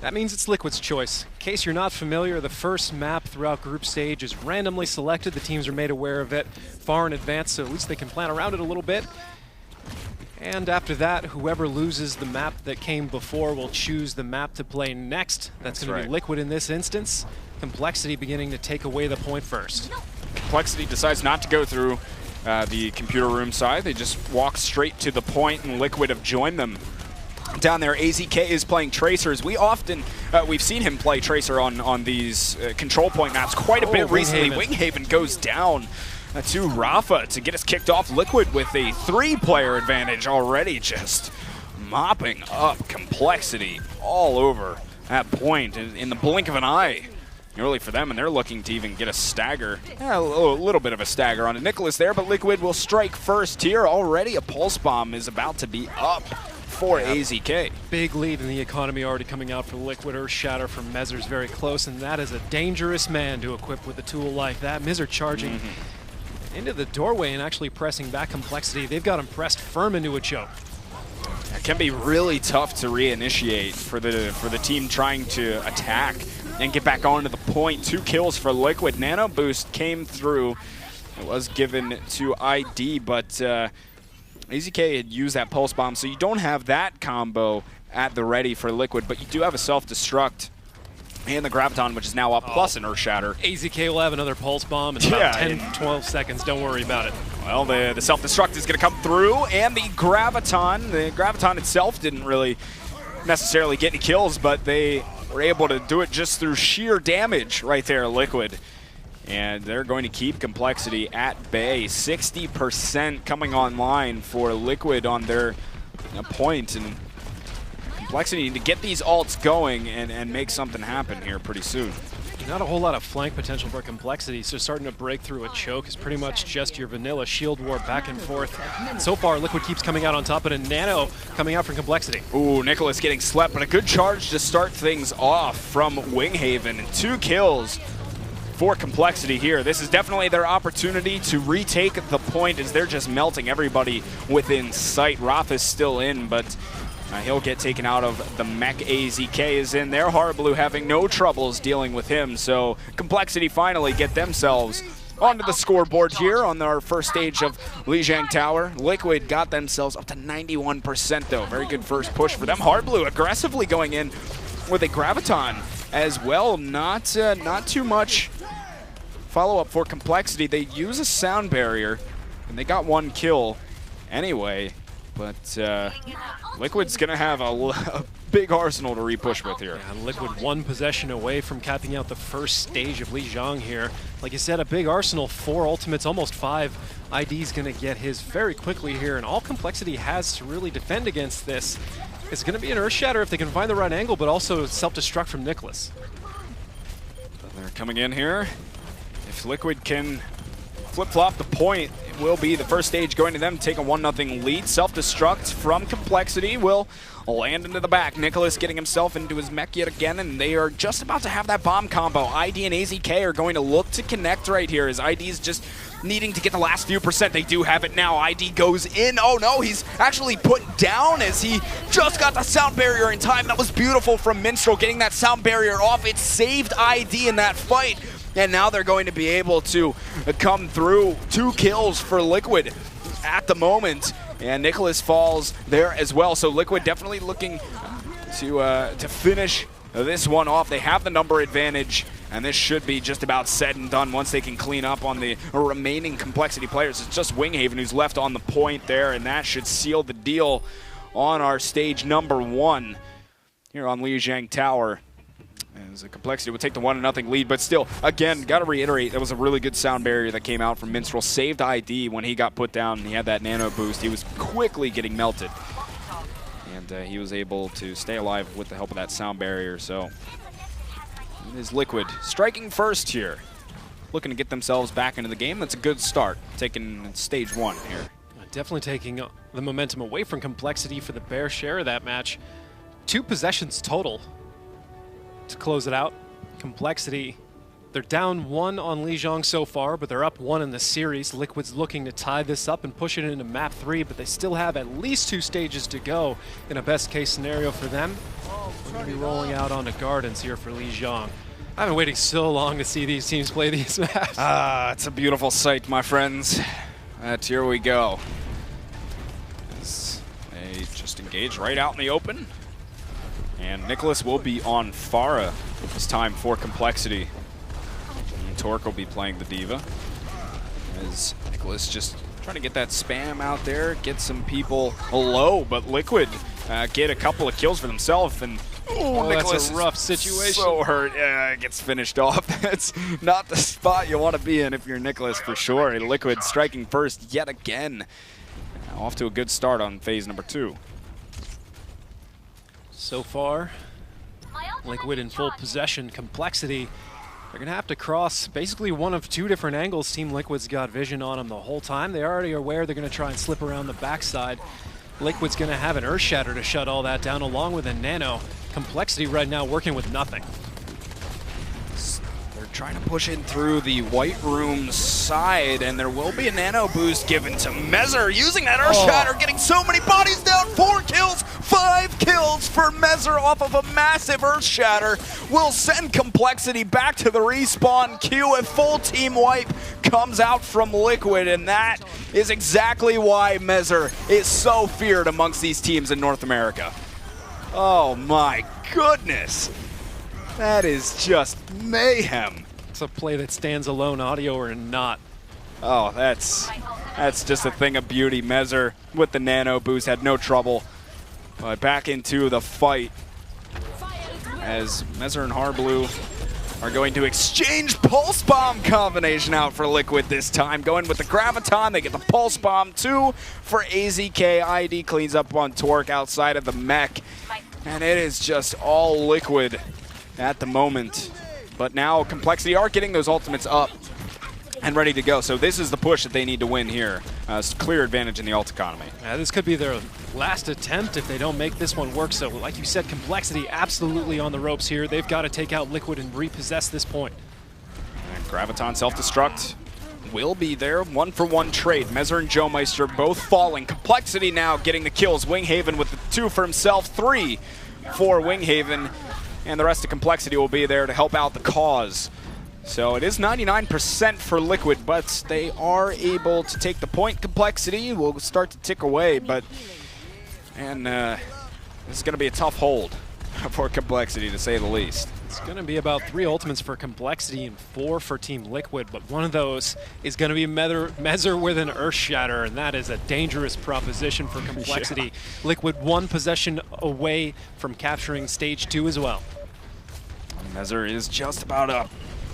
that means it's Liquid's choice. In case you're not familiar, the first map throughout group stage is randomly selected. The teams are made aware of it far in advance, so at least they can plan around it a little bit. And after that, whoever loses the map that came before will choose the map to play next. That's going to be Liquid in this instance. Complexity beginning to take away the point first. Complexity decides not to go through the computer room side. They just walk straight to the point, and Liquid have joined them. Down there, AZK is playing Tracers. We've seen him play Tracer on these control point maps quite a bit recently. Winghaven goes down to Rafa to get us kicked off. Liquid with a 3-player advantage already, just mopping up Complexity all over that point in the blink of an eye. Early for them, and they're looking to even get a stagger. Yeah, a little bit of a stagger on a Nicholas there, but Liquid will strike first here. Already a Pulse Bomb is about to be up for AZK. Big lead in the economy already coming out for Liquid. Earthshatter from Mezer's very close, and that is a dangerous man to equip with a tool like that. Mezer charging into the doorway and actually pressing back Complexity. They've got him pressed firm into a choke. It can be really tough to reinitiate for the team trying to attack and get back onto the point. 2 kills for Liquid. Nano Boost came through. It was given to ID, but AZK had used that Pulse Bomb, so you don't have that combo at the ready for Liquid, but you do have a self-destruct and the Graviton, which is now up, plus an Earthshatter. AZK will have another Pulse Bomb in about 10-12 seconds. Don't worry about it. Well, the self-destruct is going to come through, and the Graviton itself didn't really necessarily get any kills, but they were able to do it just through sheer damage right there, Liquid. And they're going to keep Complexity at bay. 60% coming online for Liquid on their point, and Complexity need to get these ults going and make something happen here pretty soon. Not a whole lot of flank potential for Complexity, so starting to break through a choke is pretty much just your vanilla shield war back and forth. And so far, Liquid keeps coming out on top, and a Nano coming out from Complexity. Ooh, Nicholas getting slept, but a good charge to start things off from Winghaven, and 2 kills for Complexity here. This is definitely their opportunity to retake the point as they're just melting everybody within sight. Roth is still in, but he'll get taken out of the mech. AZK is in there. Horriblue having no troubles dealing with him, so Complexity finally get themselves onto the scoreboard here on our first stage of Lijiang Tower. Liquid got themselves up to 91% though. Very good first push for them. Hard Blue aggressively going in with a Graviton as well. Not too much follow-up for Complexity. They use a sound barrier, and they got one kill anyway. But Liquid's going to have a big arsenal to repush with here. Yeah, Liquid one possession away from capping out the first stage of Lijiang here. Like you said, a big arsenal, 4 ultimates, almost 5. ID's going to get his very quickly here, and all Complexity has to really defend against this is going to be an Earth Shatter if they can find the right angle, but also self-destruct from Nicholas. They're coming in here. If Liquid can flip-flop the point, it will be the first stage going to them, take a 1-0 lead. Self-destruct from Complexity will land into the back. Nicholas getting himself into his mech yet again, and they are just about to have that bomb combo. ID and AZK are going to look to connect right here, as ID's just needing to get the last few percent. They do have it now. ID goes in. Oh no, he's actually put down as he just got the sound barrier in time. That was beautiful from Minstrel, getting that sound barrier off. It saved ID in that fight. And now they're going to be able to come through. 2 kills for Liquid at the moment. And Nicholas falls there as well. So Liquid definitely looking to finish this one off. They have the number advantage, and this should be just about said and done once they can clean up on the remaining Complexity players. It's just Winghaven who's left on the point there, and that should seal the deal on our stage number 1 here on Lijiang Tower. As the Complexity would take the 1-0 lead, but still, again, got to reiterate, that was a really good sound barrier that came out from Minstrel. Saved ID when he got put down and he had that nano boost. He was quickly getting melted. And he was able to stay alive with the help of that sound barrier, so it is Liquid striking first here. Looking to get themselves back into the game. That's a good start, taking stage 1 here. Definitely taking the momentum away from Complexity for the Bear share of that match. 2 possessions total to close it out. Complexity, they're down 1 on Lijiang so far, but they're up 1 in the series. Liquid's looking to tie this up and push it into map 3, but they still have at least 2 stages to go in a best case scenario for them. We're going to be rolling out onto Gardens here for Lijiang. I've been waiting so long to see these teams play these maps. It's a beautiful sight, my friends. Here we go. As they just engage right out in the open. And Nicholas will be on Pharah this time for Complexity. And Torque will be playing the Diva. As Nicholas just trying to get that spam out there, get some people low, but Liquid get a couple of kills for themselves. And Nicholas, that's a rough situation. So hurt, gets finished off. That's not the spot you want to be in if you're Nicholas for sure. And Liquid striking first yet again. Off to a good start on phase number 2. So far, Liquid in full possession. Complexity, they're going to have to cross basically one of 2 different angles. Team Liquid's got vision on them the whole time. They already are aware they're going to try and slip around the backside. Liquid's going to have an Earth Shatter to shut all that down along with a Nano. Complexity right now working with nothing. They're trying to push in through the White Room side, and there will be a nano boost given to Mezzer, using that Earth Shatter, getting so many bodies down. 4 kills, 5 kills for Mezzer off of a massive Earth Shatter. Will send Complexity back to the respawn queue. A full team wipe comes out from Liquid, and that is exactly why Mezzer is so feared amongst these teams in North America. Oh my goodness. That is just mayhem. It's a play that stands alone, audio or not. Oh, that's just a thing of beauty. Mezzer with the nano boost had no trouble. But back into the fight as Mezzer and Harblue are going to exchange Pulse Bomb combination out for Liquid this time. Going with the Graviton, they get the Pulse Bomb too for AZK. ID cleans up on Torque outside of the mech. And it is just all Liquid at the moment. But now Complexity are getting those ultimates up and ready to go. So this is the push that they need to win here. It's a clear advantage in the ult economy. Yeah, this could be their last attempt if they don't make this one work. So like you said, Complexity absolutely on the ropes here. They've got to take out Liquid and repossess this point. And Graviton self-destruct will be there. 1-for-1 trade. Mezzer and Joe Meister both falling. Complexity now getting the kills. Winghaven with the 2 for himself, 3 for Winghaven. And the rest of Complexity will be there to help out the cause. So it is 99% for Liquid, but they are able to take the point. Complexity will start to tick away, but this is going to be a tough hold for Complexity, to say the least. It's going to be about 3 ultimates for Complexity and 4 for Team Liquid, but one of those is going to be Mezzer with an Earth Shatter, and that is a dangerous proposition for Complexity. Yeah. Liquid 1 possession away from capturing stage 2 as well. Mezzer is just about up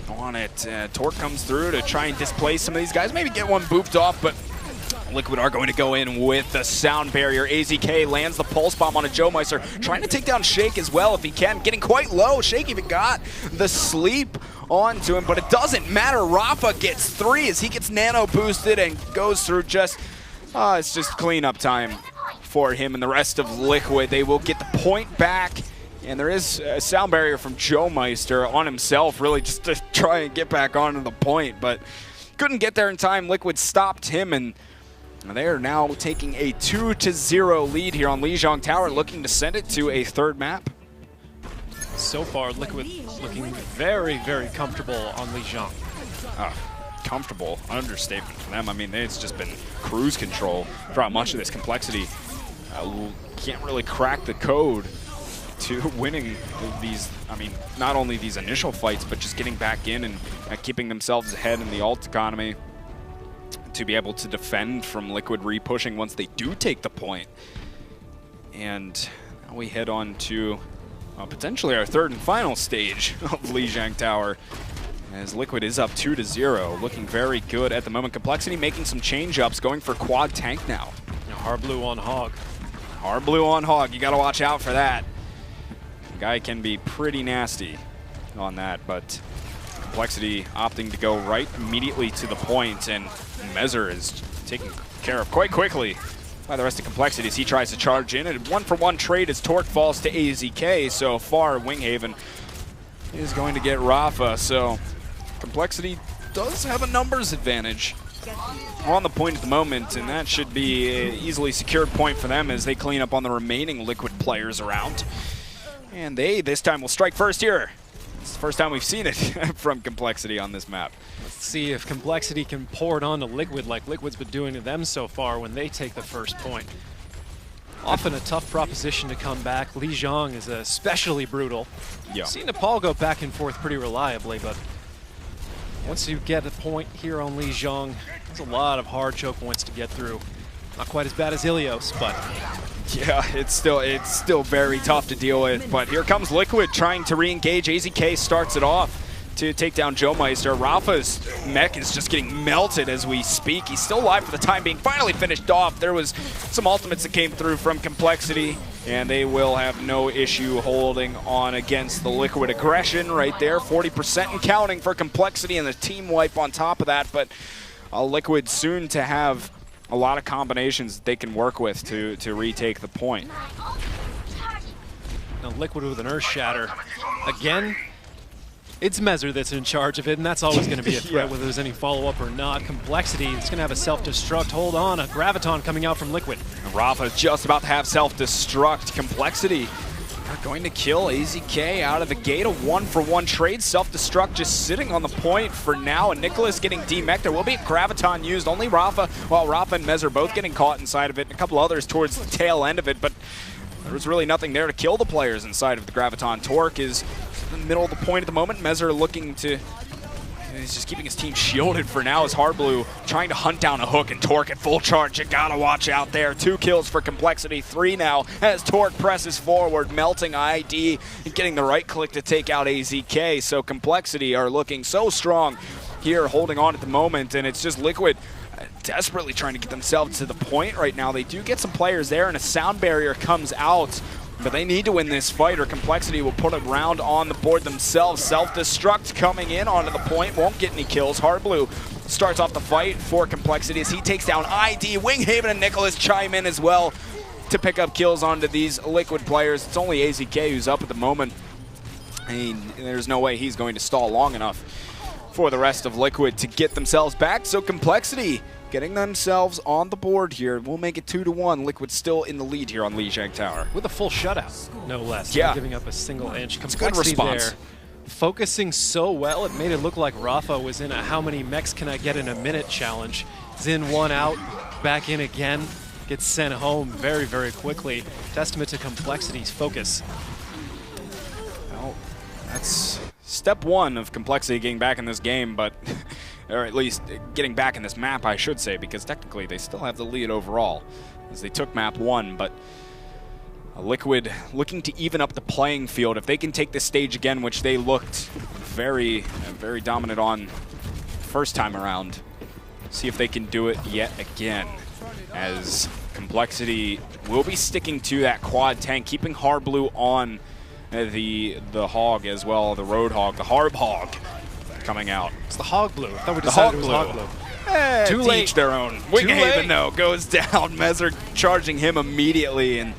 on it. Torque comes through to try and displace some of these guys, maybe get one booped off, but Liquid are going to go in with the sound barrier. AZK lands the pulse bomb on a Joe Meister, trying to take down Shake as well if he can. Getting quite low. Shake even got the sleep onto him, but it doesn't matter. Rafa gets 3 as he gets nano boosted and goes through just, it's just cleanup time for him and the rest of Liquid. They will get the point back. And there is a sound barrier from Joe Meister on himself, really just to try and get back onto the point, but couldn't get there in time. Liquid stopped him, and they are now taking a 2-0 lead here on Lijiang Tower, looking to send it to a 3rd map. So far, Liquid looking very, very comfortable on Lijiang. Comfortable, understatement for them. I mean, it's just been cruise control throughout much of this. Complexity can't really crack the code to winning these, I mean, not only these initial fights, but just getting back in and keeping themselves ahead in the ult economy to be able to defend from Liquid re-pushing once they do take the point. And now we head on to potentially our 3rd and final stage of Lijiang Tower, as Liquid is up 2-0, looking very good at the moment. Complexity making some change-ups, going for quad tank now. Harblue on Hog. Harblue on Hog, you gotta watch out for that. The guy can be pretty nasty on that, but Complexity opting to go right immediately to the point, and Mezzer is taken care of quite quickly by the rest of Complexity as he tries to charge in. And 1-for-1 trade as Torque falls to AZK, so far Winghaven is going to get Rafa, so Complexity does have a numbers advantage on the point at the moment, and that should be an easily secured point for them as they clean up on the remaining Liquid players around. And they, this time, will strike first here. It's the first time we've seen it from Complexity on this map. Let's see if Complexity can pour it on to Liquid like Liquid's been doing to them so far when they take the first point. Often a tough proposition to come back. Lijiang is especially brutal. Yeah. Seen Nepal go back and forth pretty reliably, but once you get a point here on Lijiang, there's a lot of hard choke points to get through. Not quite as bad as Ilios, but yeah, it's still very tough to deal with. But here comes Liquid trying to re-engage. AZK starts it off to take down Joe Meister. Rafa's mech is just getting melted as we speak. He's still alive for the time being. Finally finished off. There was some ultimates that came through from Complexity, and they will have no issue holding on against the Liquid aggression right there. 40% and counting for Complexity, and the team wipe on top of that. But Liquid soon to have a lot of combinations that they can work with to retake the point. Now Liquid with an Earth Shatter. Again, it's Mezzer that's in charge of it, and that's always going to be a threat, whether there's any follow-up or not. Complexity is going to have a self-destruct. Hold on, a Graviton coming out from Liquid. And Rafa's just about to have self-destruct. Complexity are going to kill AZK out of the gate. A 1-for-1 trade. Self-destruct just sitting on the point for now. And Nicholas getting demech. There will be a Graviton used. Only Rafa, while Rafa and Mezzer both getting caught inside of it. And a couple others towards the tail end of it. But there was really nothing there to kill the players inside of the Graviton. Torque is in the middle of the point at the moment. Mezzer looking to... He's just keeping his team shielded for now as Harblue trying to hunt down a hook, and Torque at full charge. You gotta watch out there. 2 kills for Complexity, 3 now as Torque presses forward, melting ID and getting the right click to take out AZK. So Complexity are looking so strong here, holding on at the moment, and it's just Liquid desperately trying to get themselves to the point right now. They do get some players there, and a sound barrier comes out. But they need to win this fight, or Complexity will put a round on the board themselves. Self-destruct coming in onto the point, won't get any kills. Harblue starts off the fight for Complexity as he takes down ID. Winghaven and Nicholas chime in as well to pick up kills onto these Liquid players. It's only AZK who's up at the moment. There's no way he's going to stall long enough for the rest of Liquid to get themselves back. So Complexity getting themselves on the board here. We'll make it 2-1. Liquid still in the lead here on Lijiang Tower. With a full shutout, no less. Yeah. Not giving up a single inch. It's a good response. There focusing so well, it made it look like Rafa was in a how many mechs can I get in a minute challenge. Xin one out, back in again, gets sent home very, very quickly. Testament to Complexity's focus. Well, that's step one of Complexity getting back in this game, but or at least getting back in this map, I should say, because technically they still have the lead overall, as they took map 1, but Liquid looking to even up the playing field. If they can take this stage again, which they looked very, very dominant on first time around, see if they can do it yet again, as Complexity will be sticking to that quad tank, keeping Harblu on the Hog as well, the Roadhog, the Harb Hog coming out. It's the Hog Blue. I thought we The decided Hog it was Blue. Hog Blue. Too Each late. their own. Winghaven, though, goes down. Mezzer charging him immediately, and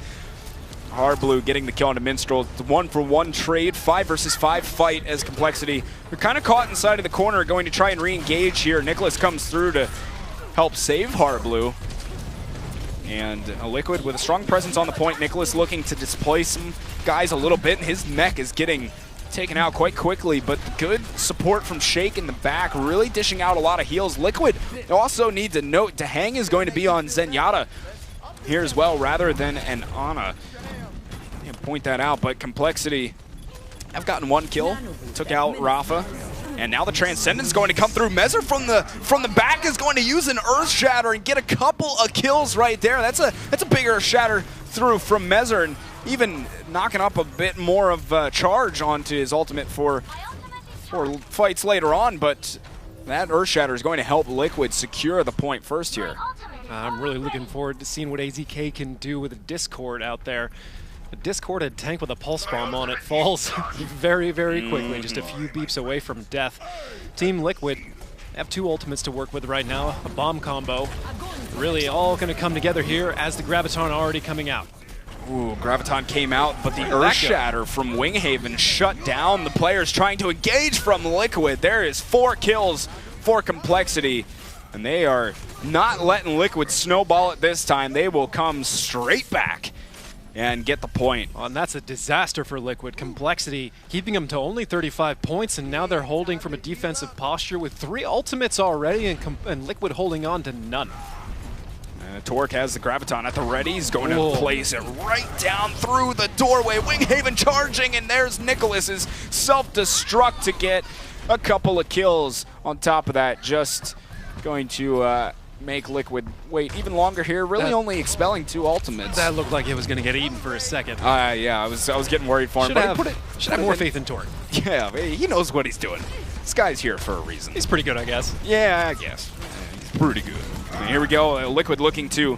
Harblu getting the kill on a Minstrel. It's a 1-for-1 trade, 5 versus 5 fight as Complexity. They're kind of caught inside of the corner, going to try and re-engage here. Nicholas comes through to help save Harblu. And Liquid with a strong presence on the point. Nicholas looking to displace some guys a little bit, and his mech is getting taken out quite quickly, but good support from Shake in the back, really dishing out a lot of heals. Liquid also needs a note. Dahang is going to be on Zenyatta here as well, rather than an Ana. Point that out, but Complexity have gotten 1 kill, took out Rafa, and now the Transcendence going to come through. Mezzer from the back is going to use an Earth Shatter and get a couple of kills right there. That's a big Earth Shatter through from Mezzer, and even knocking up a bit more of charge onto his ultimate for fights later on, but that Earth Shatter is going to help Liquid secure the point first here. I'm really looking forward to seeing what AZK can do with a Discord out there. A discorded tank with a pulse bomb on it falls very, very quickly, just a few beeps away from death. Team Liquid have 2 ultimates to work with right now, a bomb combo. Really all going to come together here as the Graviton already coming out. Ooh, Graviton came out, but the Earth Shatter from Winghaven shut down the players trying to engage from Liquid. There is 4 kills for Complexity, and they are not letting Liquid snowball it this time. They will come straight back and get the point. Well, and that's a disaster for Liquid. Complexity keeping them to only 35 points, and now they're holding from a defensive posture with 3 ultimates already, and Liquid holding on to none. Torque has the Graviton at the ready. He's going to place it right down through the doorway. Winghaven charging, and there's Nicholas's self-destruct to get a couple of kills on top of that. Just going to make Liquid wait even longer here, really only expelling 2 ultimates. That looked like it was going to get eaten for a second. Yeah, I was getting worried for him. Should have more faith in Torque. Yeah, he knows what he's doing. This guy's here for a reason. He's pretty good, I guess. Yeah, I guess. He's pretty good. And here we go, Liquid looking to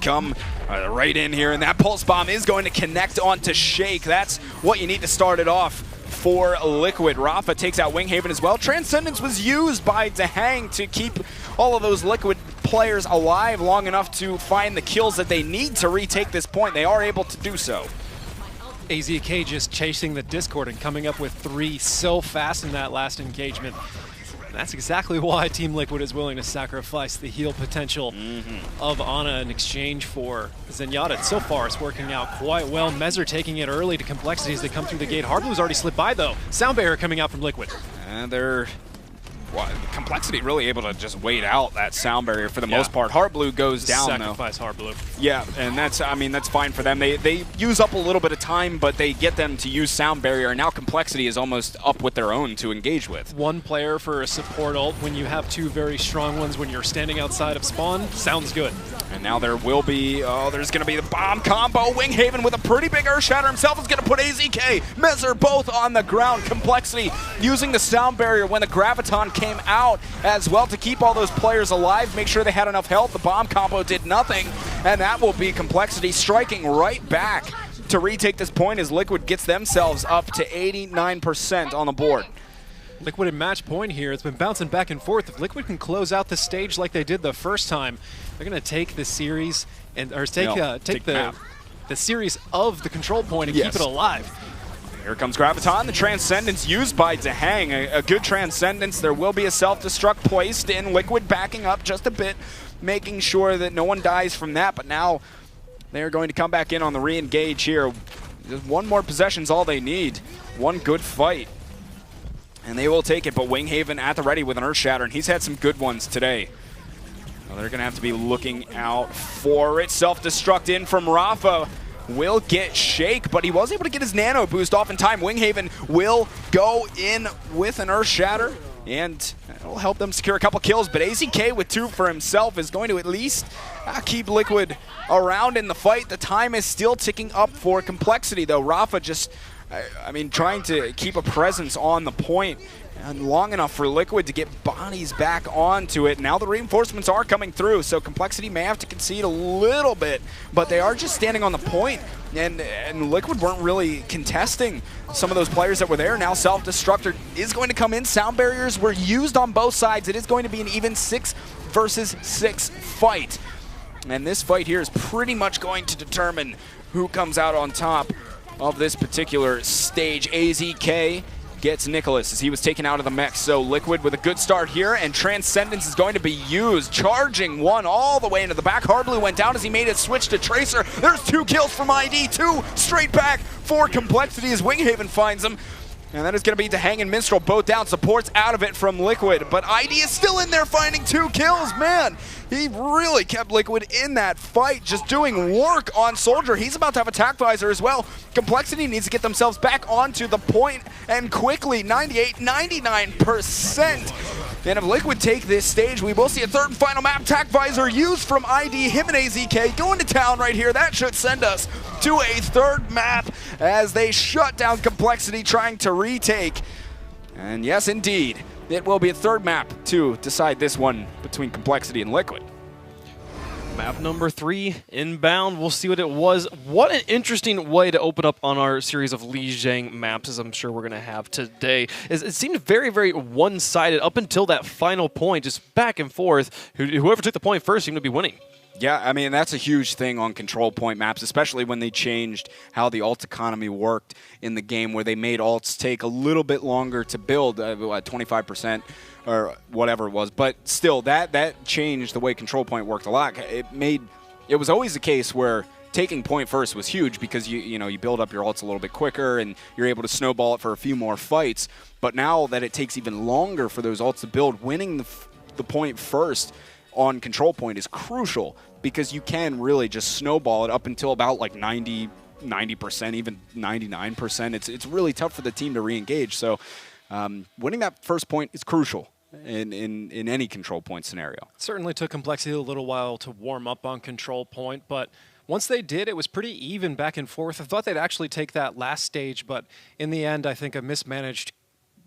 come right in here, and that Pulse Bomb is going to connect onto Shake. That's what you need to start it off for Liquid. Rafa takes out Winghaven as well. Transcendence was used by Dahang to keep all of those Liquid players alive long enough to find the kills that they need to retake this point. They are able to do so. AZK just chasing the Discord and coming up with 3 so fast in that last engagement. That's exactly why Team Liquid is willing to sacrifice the heal potential of Ana in exchange for Zenyatta. So far, it's working out quite well. Mezzer taking it early to Complexity as they come through the gate. Harblu's already slipped by, though. Sound Barrier coming out from Liquid. And they're Complexity really able to just wait out that Sound Barrier for the most part. Harblu goes down, Sacrifice Harblu. Yeah, and that's fine for them. They use up a little bit of time, but they get them to use Sound Barrier, and now Complexity is almost up with their own to engage with. 1 player for a support ult when you have 2 very strong ones when you're standing outside of spawn. Sounds good. And now there will be, there's going to be the bomb combo. Winghaven with a pretty big Earth Shatter himself is going to put AZK, Mezzer both on the ground. Complexity using the Sound Barrier when the Graviton came out as well to keep all those players alive, make sure they had enough health. The bomb combo did nothing, and that will be Complexity striking right back to retake this point as Liquid gets themselves up to 89% on the board. Liquid at match point here. It's been bouncing back and forth. If Liquid can close out the stage like they did the first time, they're going to take the series and take the series of the control point and keep it alive. Here comes Graviton, the Transcendence used by Dahang. A good Transcendence. There will be a self-destruct placed in. Liquid backing up just a bit, making sure that no one dies from that. But now they're going to come back in on the re-engage here. Just 1 more possession's all they need. 1 good fight And they will take it, but Winghaven at the ready with an Earth Shatter, and he's had some good ones today. Well, they're going to have to be looking out for it. Self-destruct in from Rafa. Will get Shake, but he was able to get his Nano boost off in time. Winghaven will go in with an Earth Shatter, and it'll help them secure a couple kills, but AZK with 2 for himself is going to at least keep Liquid around in the fight. The time is still ticking up for Complexity, though. Rafa just, I mean, trying to keep a presence on the point and long enough for Liquid to get bodies back onto it. Now the reinforcements are coming through, so Complexity may have to concede a little bit, but they are just standing on the point, and Liquid weren't really contesting some of those players that were there. Now Self-Destructor is going to come in. Sound barriers were used on both sides. It is going to be an even 6 versus 6 fight. And this fight here is pretty much going to determine who comes out on top of this particular stage. AZK gets Nicholas as he was taken out of the mech. So Liquid with a good start here, and Transcendence is going to be used. Charging one all the way into the back. Hardblue went down as he made a switch to Tracer. There's 2 kills from ID, 2 straight back for Complexity as Winghaven finds him. And that is going to be Dahang and Minstrel both down. Supports out of it from Liquid, but ID is still in there finding 2 kills. Man, he really kept Liquid in that fight, just doing work on Soldier. He's about to have Attack Visor as well. Complexity needs to get themselves back onto the point, and quickly, 98, 99%. And if Liquid take this stage, we will see a 3rd and final map. Attack Visor used from ID, him and AZK going to town right here. That should send us to a 3rd map as they shut down Complexity trying to retake. And yes, indeed, it will be a 3rd map to decide this one between Complexity and Liquid. Map number 3, inbound. We'll see what it was. What an interesting way to open up on our series of Lijiang maps, as I'm sure we're going to have today. It seemed very, very one-sided up until that final point, just back and forth. Whoever took the point first seemed to be winning. Yeah, I mean, that's a huge thing on control point maps, especially when they changed how the ult economy worked in the game, where they made ults take a little bit longer to build, 25% or whatever it was. But still, that changed the way control point worked a lot. It was always the case where taking point first was huge because you build up your ults a little bit quicker and you're able to snowball it for a few more fights. But now that it takes even longer for those ults to build, winning the point first on control point is crucial, because you can really just snowball it up until about like 90%, even 99%. It's really tough for the team to re-engage. So winning that first point is crucial in any control point scenario. It certainly took Complexity a little while to warm up on control point, but once they did, it was pretty even back and forth. I thought they'd actually take that last stage, but in the end, I think a mismanaged,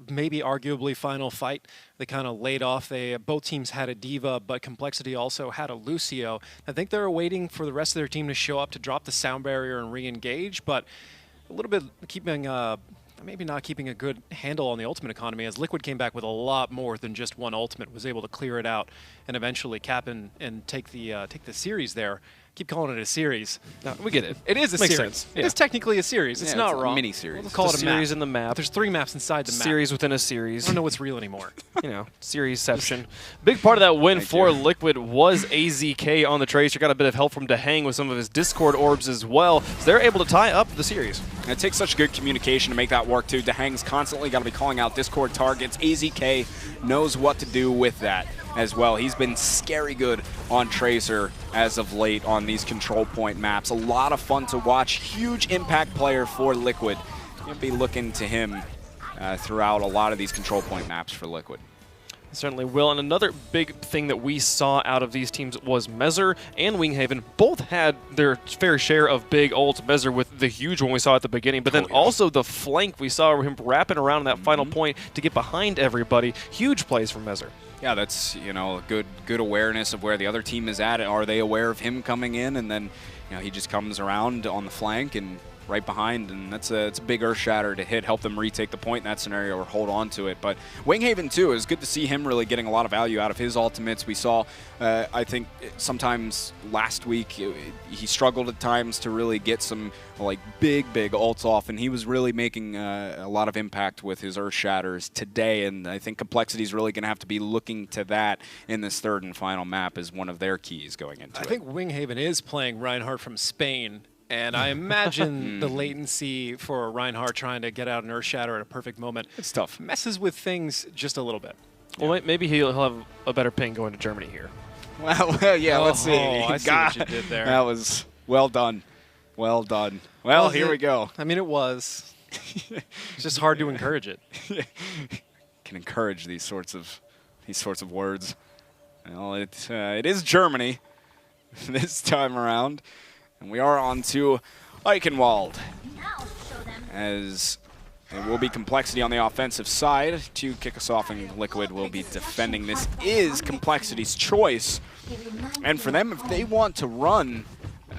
maybe arguably final fight. They kind of laid off. Both teams had a D.Va, but Complexity also had a Lucio. I think they were waiting for the rest of their team to show up to drop the sound barrier and re-engage, but a little bit keeping, maybe not keeping a good handle on the ultimate economy, as Liquid came back with a lot more than just one ultimate, was able to clear it out and eventually cap and take the series there. Keep calling it a series. No, we get it. It is a Makes series. sense. It is technically a series. It's not a wrong. mini-series. We'll call it a series map. in the map. There's 3 maps inside the map. Series within a series. I don't know what's real anymore. Seriesception. Big part of that win for Liquid was AZK on the Tracer. Got a bit of help from Dahang with some of his Discord orbs as well. So they're able to tie up the series. And it takes such good communication to make that work, too. Dahang's constantly got to be calling out Discord targets. AZK knows what to do with that as well. He's been scary good on Tracer as of late on these control point maps. A lot of fun to watch. Huge impact player for Liquid. You'll be looking to him throughout a lot of these control point maps for Liquid. Certainly will. And another big thing that we saw out of these teams was Mezzer and Winghaven. Both had their fair share of big ults. Mezzer with the huge one we saw at the beginning, but then also the flank we saw him wrapping around that final point to get behind everybody. Huge plays from Mezzer. Yeah, that's, good awareness of where the other team is at. Are they aware of him coming in? And then, he just comes around on the flank and right behind, and it's a big Earth Shatter to hit, help them retake the point in that scenario or hold on to it. But Winghaven, too, it was good to see him really getting a lot of value out of his ultimates. We saw, I think, sometimes last week, he struggled at times to really get some, big ults off, and he was really making a lot of impact with his Earth Shatters today, and I think Complexity is really going to have to be looking to that in this 3rd and final map as one of their keys going into it. I think Winghaven is playing Reinhardt from Spain And I imagine the latency for Reinhardt trying to get out an Earth Shatter at a perfect moment. It's tough. Messes with things just a little bit. Well, maybe he'll have a better ping going to Germany here. Well, yeah, let's see. I see what you did there. That was well done. Well done. Well, here we go. I mean, it was. It's just hard to encourage it. Can encourage these sorts of words. Well, it is Germany this time around, and we are on to Eichenwald, as it will be Complexity on the offensive side to kick us off, and Liquid will be defending. This is Complexity's choice, and for them, if they want to run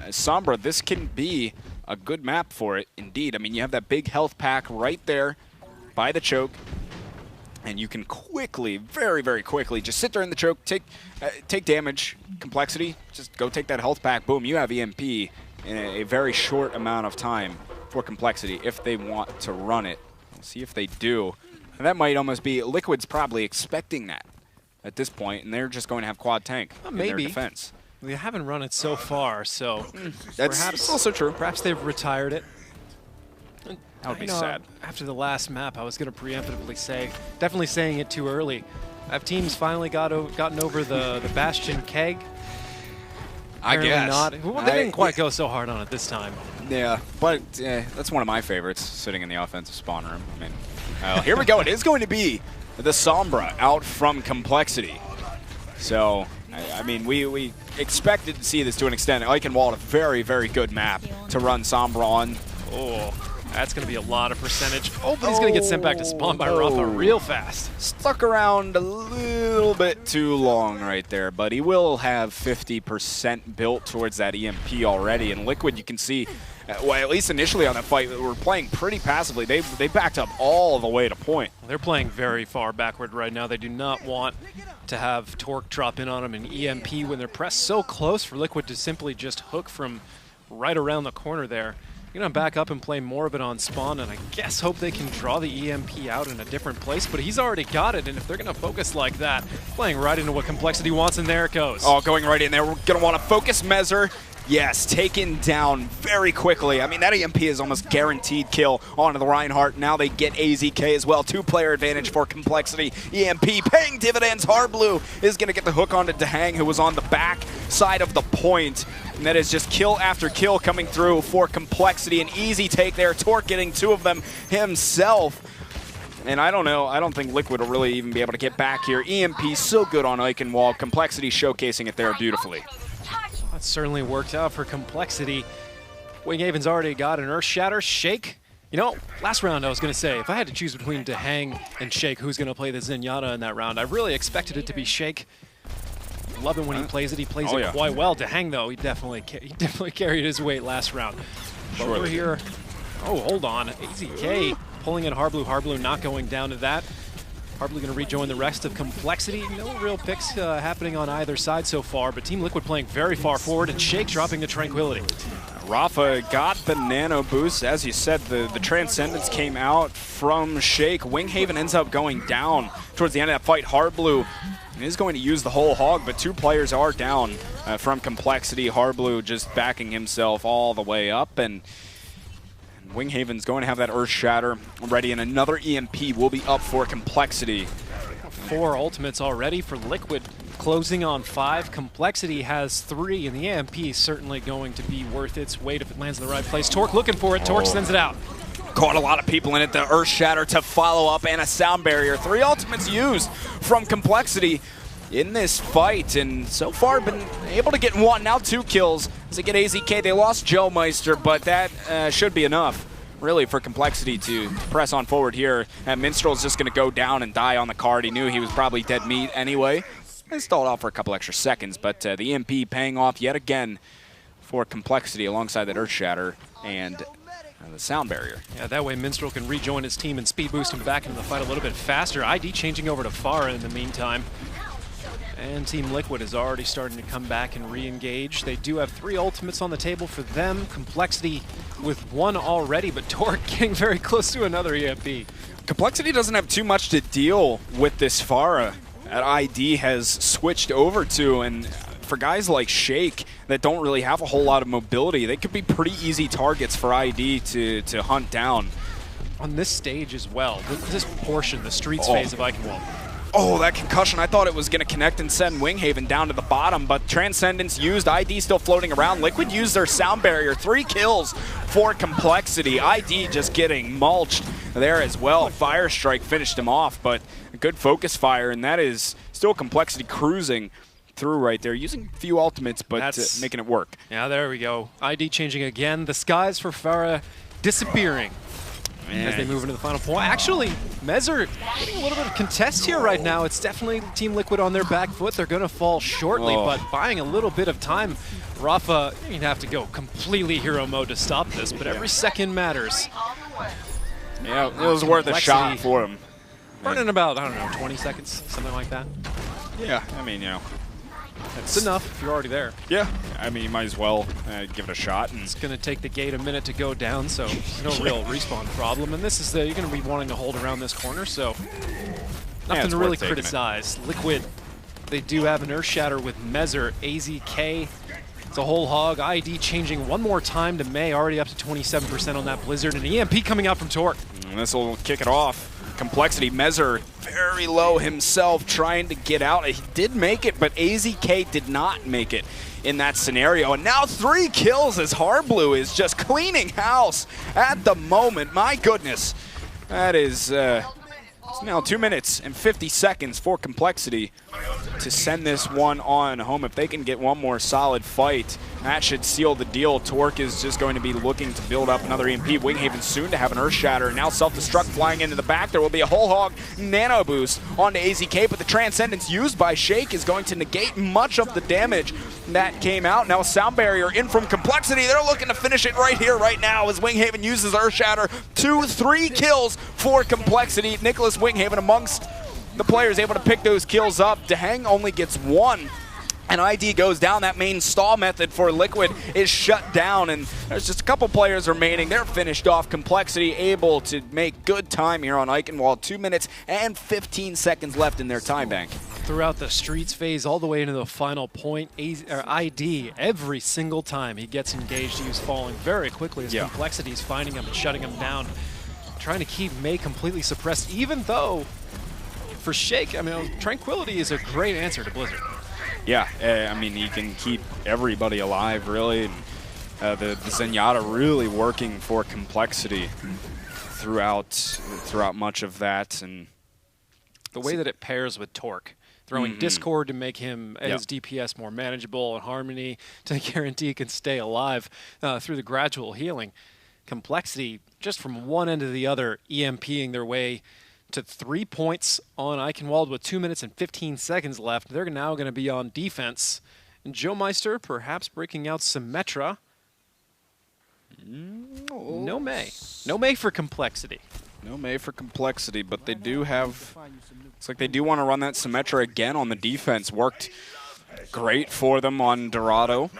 Sombra, this can be a good map for it indeed. I mean, you have that big health pack right there by the choke, and you can quickly, very, very quickly, just sit there in the choke, take damage. Complexity, just go take that health pack, boom, you have EMP in a very short amount of time for Complexity if they want to run it. We'll see if they do. And that might almost be, Liquid's probably expecting that at this point, and they're just going to have quad tank in their defense. They haven't run it so far, so That's also true. Perhaps they've retired it. That would be sad. After the last map, I was going to preemptively say, definitely saying it too early. Have teams finally gotten over the Bastion keg? I guess. Not. Well, they didn't quite go so hard on it this time. Yeah, but that's one of my favorites, sitting in the offensive spawn room. I mean, here we go. It is going to be the Sombra out from Complexity. So, I mean, we expected to see this to an extent. Eichenwald, a very, very good map to run Sombra on. Oh, that's going to be a lot of percentage. Oh, but he's going to get sent back to spawn by Rafa real fast. Stuck around a little bit too long right there, but he will have 50% built towards that EMP already. And Liquid, you can see, well, at least initially on that fight, they were playing pretty passively. They backed up all the way to point. They're playing very far backward right now. They do not want to have Torque drop in on them and EMP when they're pressed so close for Liquid to simply just hook from right around the corner there. You're going to back up and play more of it on spawn, and I guess hope they can draw the EMP out in a different place, but he's already got it, and if they're going to focus like that, playing right into what Complexity wants, and there it goes. Oh, going right in there. We're going to want to focus Mezer. Yes, taken down very quickly. I mean, that EMP is almost guaranteed kill onto the Reinhardt. Now they get AZK as well. Two-player advantage for Complexity. EMP paying dividends. Hardblue is going to get the hook onto Dahang, who was on the back side of the point. And that is just kill after kill coming through for Complexity. An easy take there. Torque getting two of them himself. And I don't know. I don't think Liquid will really even be able to get back here. EMP so good on Eichenwald. Complexity showcasing it there beautifully. That certainly worked out for Complexity. Winghaven's already got an Earth Shatter. Shake. You know, last round I was going to say, if I had to choose between Dahang and Shake, who's going to play the Zenyatta in that round, I really expected it to be Shake. Love it when he plays it. He plays it quite well. Dahang, though, he definitely carried his weight last round. But we're here. Oh, hold on. AZK pulling in Hardblue. Hardblue not going down to that. Hardblue going to rejoin the rest of Complexity. No real picks happening on either side so far, but Team Liquid playing very far forward, and Shake dropping the Tranquility. Rafa got the nano boost. As you said, the Transcendence came out from Shake. Winghaven ends up going down towards the end of that fight. Hardblue is going to use the whole hog, but two players are down from Complexity. Hardblue just backing himself all the way up, and Winghaven's going to have that Earth Shatter ready, and another EMP will be up for Complexity. 4 ultimates already for Liquid, closing on 5. Complexity has 3, and the EMP is certainly going to be worth its weight if it lands in the right place. Torque looking for it. Torque sends it out. Caught a lot of people in it. The Earth Shatter to follow up, and a Sound Barrier. 3 ultimates used from Complexity in this fight, and so far been able to get 1, now 2 kills as they get AZK. They lost Joemeister, but that should be enough, really, for Complexity to press on forward here. And Minstrel's just going to go down and die on the card. He knew he was probably dead meat anyway. They stalled off for a couple extra seconds, but the EMP paying off yet again for Complexity alongside that Earth Shatter and the Sound Barrier. Yeah, that way Minstrel can rejoin his team and speed boost him back into the fight a little bit faster. ID changing over to Pharah in the meantime. And Team Liquid is already starting to come back and re-engage. They do have 3 ultimates on the table for them. Complexity with 1 already, but Torque getting very close to another EMP. Complexity doesn't have too much to deal with this Pharah that ID has switched over to, and for guys like Shake that don't really have a whole lot of mobility, they could be pretty easy targets for ID to hunt down. On this stage as well, this portion, the streets phase of Eichenwald. Oh, that concussion. I thought it was going to connect and send Winghaven down to the bottom, but Transcendence used. ID still floating around. Liquid used their sound barrier. 3 kills for Complexity. ID just getting mulched there as well. Fire Strike finished him off, but a good focus fire, and that is still Complexity cruising through right there, using a few ultimates, but making it work. Yeah, there we go. ID changing again. The skies for Farah disappearing. As they move into the final point. Actually, Mezzer getting a little bit of contest here right now. It's definitely Team Liquid on their back foot. They're going to fall shortly, but buying a little bit of time. Rafa, you'd have to go completely hero mode to stop this, but every second matters. Yeah, it was worth a shot for him. Burning about, I don't know, 20 seconds, something like that. Yeah, I mean, you know. It's enough if you're already there. Yeah, I mean, you might as well give it a shot. It's going to take the gate a minute to go down, so no real respawn problem. And this is you're going to be wanting to hold around this corner, so nothing to really criticize. Liquid, they do have an Earth Shatter with Mezzer, AZK. It's a whole hog. ID changing one more time to May, already up to 27% on that Blizzard, and EMP coming out from Torque. And this will kick it off. Complexity, Mezzer very low himself, trying to get out. He did make it, but AZK did not make it in that scenario. And now 3 kills as Harblue is just cleaning house at the moment. My goodness, that is it's now 2 minutes and 50 seconds for Complexity to send this one on home. If they can get one more solid fight, that should seal the deal. Torque is just going to be looking to build up another EMP. Winghaven soon to have an Earth Shatter. Now self-destruct flying into the back. There will be a whole hog nano boost onto AZK, but the Transcendence used by Shake is going to negate much of the damage that came out. Now a sound barrier in from Complexity. They're looking to finish it right here, right now, as Winghaven uses Earth Shatter. 2-3 kills for Complexity. Nicholas Winghaven amongst the players able to pick those kills up. Dehang only gets 1. And ID goes down. That main stall method for Liquid is shut down, and there's just a couple players remaining. They're finished off. Complexity able to make good time here on Eichenwald. 2 minutes and 15 seconds left in their time bank. Throughout the streets phase, all the way into the final point, ID, every single time he gets engaged, he was falling very quickly as Complexity is finding him and shutting him down, trying to keep May completely suppressed, even though for Shake, I mean, Tranquility is a great answer to Blizzard. Yeah, I mean, he can keep everybody alive, really. And, the Zenyatta really working for Complexity throughout much of that. And the way that it pairs with Torque, throwing Discord to make him his DPS more manageable, and Harmony to guarantee he can stay alive through the gradual healing. Complexity, just from one end to the other, EMPing their way to 3 points on Eichenwald with 2 minutes and 15 seconds left. They're now going to be on defense. And Joe Meister perhaps breaking out Symmetra. No May. No May for Complexity. No May for Complexity, but they do have... Looks like they do want to run that Symmetra again on the defense. Worked great for them on Dorado,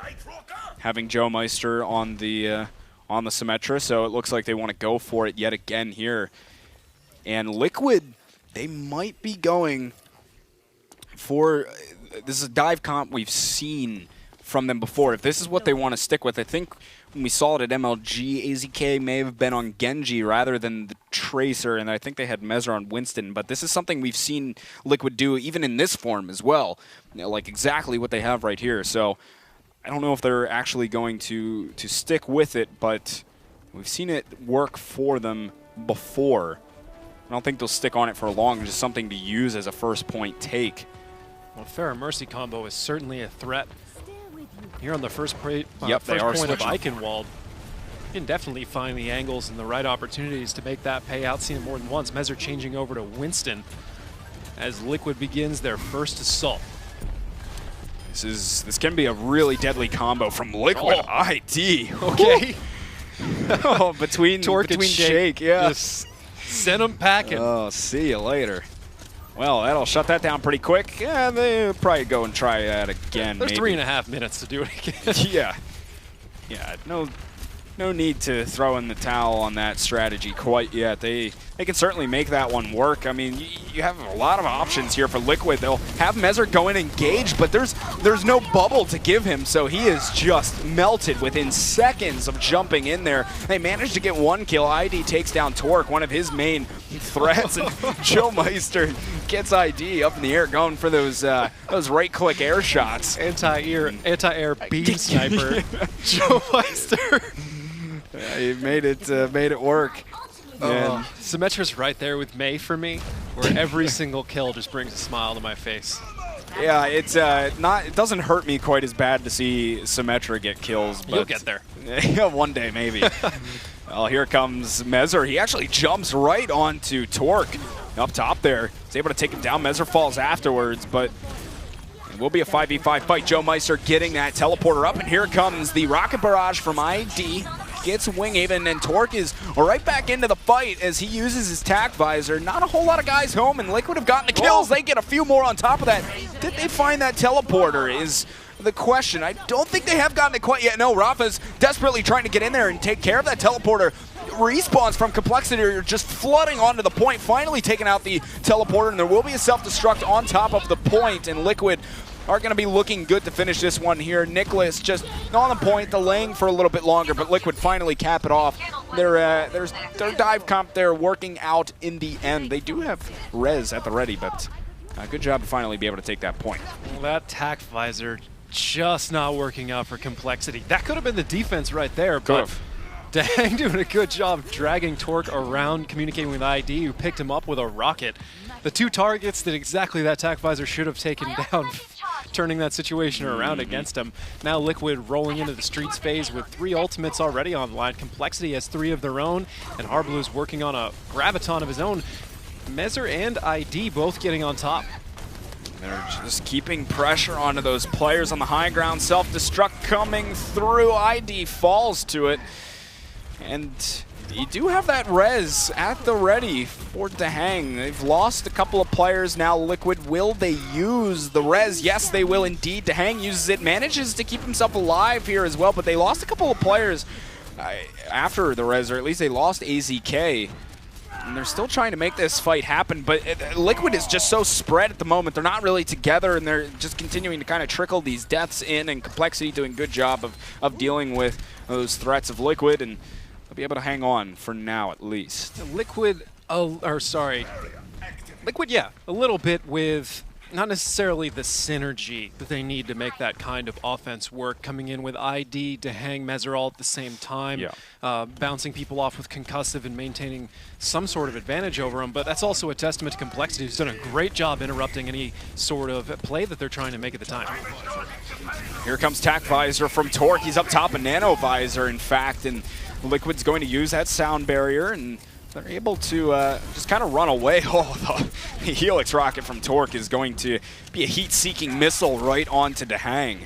having Joe Meister on the Symmetra, so it looks like they want to go for it yet again here. And Liquid, they might be going for, this is a dive comp we've seen from them before. If this is what they want to stick with, I think when we saw it at MLG, AZK may have been on Genji rather than the Tracer, and I think they had Mezzer on Winston. But this is something we've seen Liquid do even in this form as well, you know, like exactly what they have right here. So I don't know if they're actually going to stick with it, but we've seen it work for them before. I don't think they'll stick on it for long, just something to use as a first point take. Well, Pharah Mercy combo is certainly a threat. Here on the first point of Eichenwald, you can definitely find the angles and the right opportunities to make that pay out. Seen it more than once. Mezzer changing over to Winston as Liquid begins their first assault. This can be a really deadly combo from Liquid. ID. Okay. between Shake, yeah. Just send them packing. Oh, see you later. Well, that'll shut that down pretty quick. Yeah, they'll probably go and try that again. There's maybe. 3.5 minutes to do it again. Yeah. No. no need to throw in the towel on that strategy quite yet. They can certainly make that one work. I mean, you have a lot of options here for Liquid. They'll have Mezzer go in and engage, but there's no bubble to give him, so he is just melted within seconds of jumping in there. They managed to get one kill. ID takes down Torque, one of his main threats, and Joe Meister gets ID up in the air, going for those right-click air shots. Anti-air beam sniper. Joe Meister. Yeah, he made it work. Symmetra's right there with May for me, where every single kill just brings a smile to my face. Yeah, it doesn't hurt me quite as bad to see Symmetra get kills. But you'll get there. One day, maybe. Well, here comes Mezzer. He actually jumps right onto Torque up top there. He's able to take him down. Mezzer falls afterwards, but it will be a 5v5 fight. Joe Meister getting that teleporter up, and here comes the rocket barrage from ID. Gets Winghaven, and Torque is right back into the fight as he uses his tack visor. Not a whole lot of guys home, and Liquid have gotten the kills. They get a few more on top of that. Did they find that teleporter is the question. I don't think they have gotten it quite yet. No, Rafa's desperately trying to get in there and take care of that teleporter. Respawns from Complexity are just flooding onto the point, finally taking out the teleporter, and there will be a self-destruct on top of the point, and Liquid are going to be looking good to finish this one here. Nicholas just on the point, delaying for a little bit longer, but Liquid finally cap it off. Their dive comp, they're working out in the end. They do have res at the ready, but good job to finally be able to take that point. Well, that tack visor just not working out for Complexity. That could have been the defense right there, but Dang doing a good job dragging Torque around, communicating with ID, who picked him up with a rocket. The two targets that exactly that tack visor should have taken down, turning that situation around against him. Now Liquid rolling into the Streets phase with 3 ultimates already online. Complexity has 3 of their own, and Harblue's working on a graviton of his own. Mezzer and ID both getting on top. They're just keeping pressure onto those players on the high ground. Self-destruct coming through. ID falls to it. And you do have that res at the ready for Dahang. They've lost a couple of players now. Liquid, will they use the res? Yes, they will indeed. Dahang uses it, manages to keep himself alive here as well, but they lost a couple of players after the res, or at least they lost AZK. And they're still trying to make this fight happen, but Liquid is just so spread at the moment. They're not really together, and they're just continuing to kind of trickle these deaths in, and Complexity doing a good job of dealing with those threats of Liquid, and they'll be able to hang on for now at least. Liquid, yeah, a little bit with not necessarily the synergy that they need to make that kind of offense work, coming in with ID to hang Mezzer all at the same time, bouncing people off with concussive and maintaining some sort of advantage over them. But that's also a testament to Complexity, who's done a great job interrupting any sort of play that they're trying to make at the time. Here comes Tack Visor from Torque. He's up top, a Nano Visor, in fact, and Liquid's going to use that sound barrier, and they're able to just kind of run away. Oh, the Helix rocket from Torque is going to be a heat-seeking missile right onto Dahang.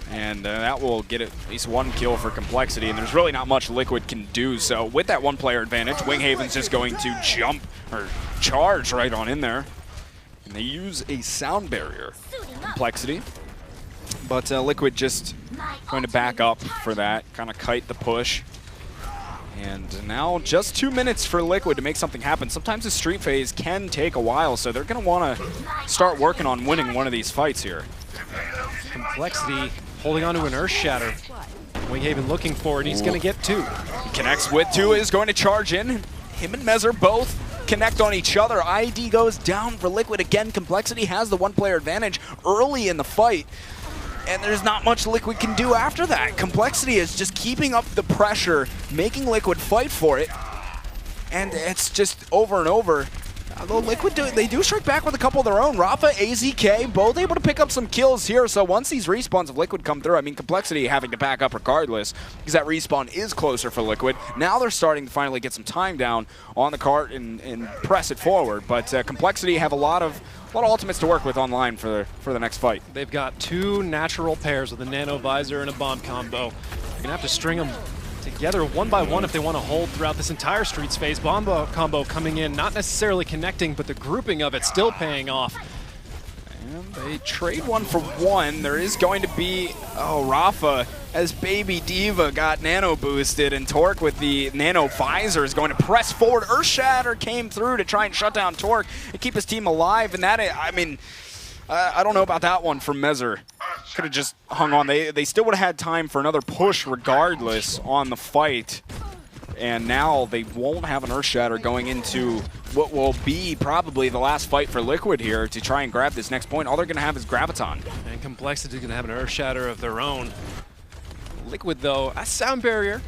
And that will get at least 1 kill for Complexity, and there's really not much Liquid can do. So with that 1-player advantage, Winghaven's just going to jump or charge right on in there. And they use a sound barrier, Complexity. But Liquid just going to back up for that, kind of kite the push. And now just 2 minutes for Liquid to make something happen. Sometimes the street phase can take a while, so they're going to want to start working on winning one of these fights here. Complexity holding on to an Earth Shatter. Winghaven looking for it. He's going to get 2. He connects with 2, is going to charge in. Him and Mezzer both connect on each other. ID goes down for Liquid again. Complexity has the 1-player advantage early in the fight. And there's not much Liquid can do after that. Complexity is just keeping up the pressure, making Liquid fight for it. And it's just over and over. Although Liquid, they do strike back with a couple of their own. Rafa, AZK, both able to pick up some kills here. So once these respawns of Liquid come through, I mean, Complexity having to back up regardless, because that respawn is closer for Liquid. Now they're starting to finally get some time down on the cart and press it forward. But Complexity have a lot of ultimates to work with online for the next fight. They've got 2 natural pairs with a Nano Visor and a bomb combo. They're going to have to string them together 1 by 1 if they want to hold throughout this entire Streets phase. Bomb combo coming in, not necessarily connecting, but the grouping of it still paying off. And they trade 1 for 1. There is going to be, Rafa, as Baby Diva got nano boosted, and Torque with the nano visor is going to press forward. Earthshatter came through to try and shut down Torque and keep his team alive, and that, I mean, I don't know about that one from Mezzer. Could have just hung on. They still would have had time for another push regardless on the fight. And now they won't have an Earthshatter going into what will be probably the last fight for Liquid here to try and grab this next point. All they're going to have is Graviton. And Complexity is going to have an Earthshatter of their own. Liquid, though, a sound barrier.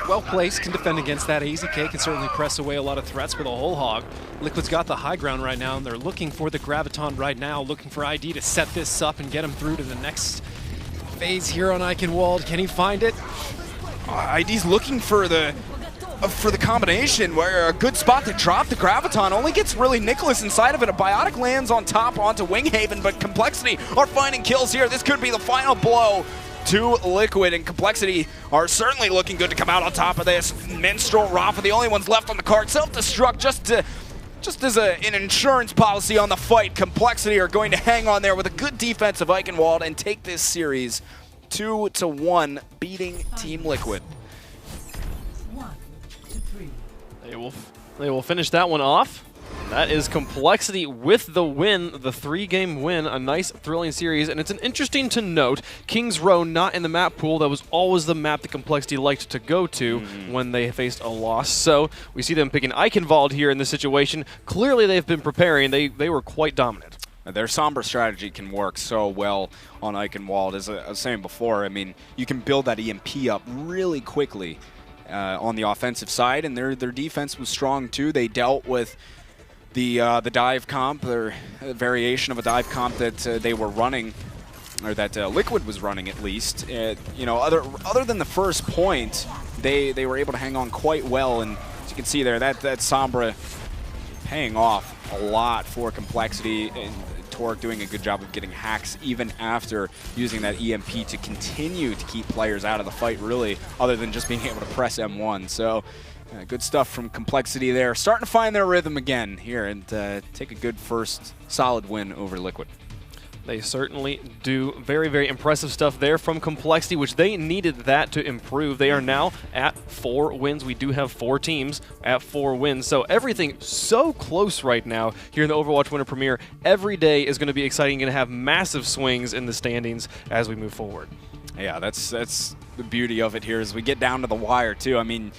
Well placed, can defend against that. AZK can certainly press away a lot of threats with a whole hog. Liquid's got the high ground right now, and they're looking for the Graviton right now, looking for ID to set this up and get him through to the next phase here on Eichenwald. Can he find it? ID's looking for the combination, where a good spot to drop the Graviton. Only gets really Nicholas inside of it. A Biotic lands on top onto Winghaven, but Complexity are finding kills here. This could be the final blow to Liquid, and Complexity are certainly looking good to come out on top of this. Minstrel, Rafa, the only ones left on the card. Self-destruct just as an insurance policy on the fight. Complexity are going to hang on there with a good defense of Eichenwald and take this series 2-1, beating Team Liquid. They will finish that one off. That is Complexity with the win, the 3-game win, a nice thrilling series, and it's an interesting to note, Kings Row not in the map pool. That was always the map that Complexity liked to go to when they faced a loss. So we see them picking Eichenwald here in this situation. Clearly they've been preparing. They were quite dominant. Their Sombra strategy can work so well on Eichenwald. As I was saying before, I mean, you can build that EMP up really quickly on the offensive side, and their defense was strong too. They dealt with the dive comp, or a variation of a dive comp that they were running, or that Liquid was running at least. You know, other than the first point, they were able to hang on quite well, and as you can see there, that Sombra paying off a lot for Complexity, and Torque doing a good job of getting hacks even after using that EMP to continue to keep players out of the fight, really, other than just being able to press M1. So good stuff from Complexity there. Starting to find their rhythm again here and take a good first solid win over Liquid. They certainly do. Very, very impressive stuff there from Complexity, which they needed that to improve. They are now at 4 wins. We do have 4 teams at 4 wins. So everything so close right now here in the Overwatch Winter Premiere. Every day is going to be exciting. Going to have massive swings in the standings as we move forward. Yeah, that's the beauty of it here as we get down to the wire, too. I mean,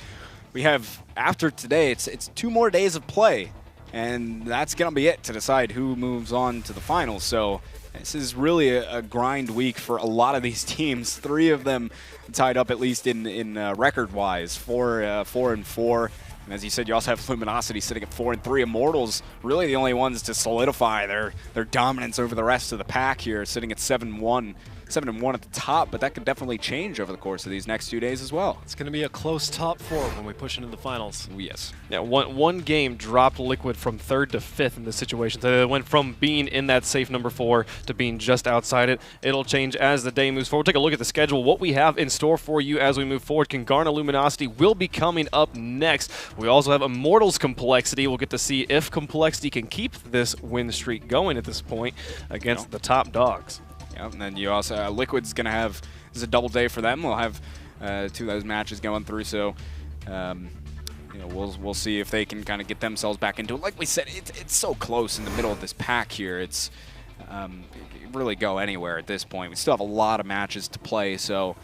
we have, after today, it's 2 more days of play, and that's going to be it to decide who moves on to the finals. So this is really a grind week for a lot of these teams. 3 of them tied up, at least in record-wise, 4-4. And as you said, you also have Luminosity sitting at 4-3. Immortals really the only ones to solidify their dominance over the rest of the pack here, sitting at 7-1. 7-1 at the top, but that could definitely change over the course of these next 2 days as well. It's going to be a close top 4 when we push into the finals. Yes. Yeah, one game dropped Liquid from 3rd to 5th in this situation. So it went from being in that safe number 4 to being just outside it. It'll change as the day moves forward. Take a look at the schedule, what we have in store for you as we move forward. Kingarna Luminosity will be coming up next. We also have Immortals Complexity. We'll get to see if Complexity can keep this win streak going at this point against the top dogs. Yep, and then you also, Liquid's going to have, this is a double day for them. We'll have 2 of those matches going through, so you know, we'll see if they can kind of get themselves back into it. Like we said, it's so close in the middle of this pack here. It's really go anywhere at this point. We still have a lot of matches to play, so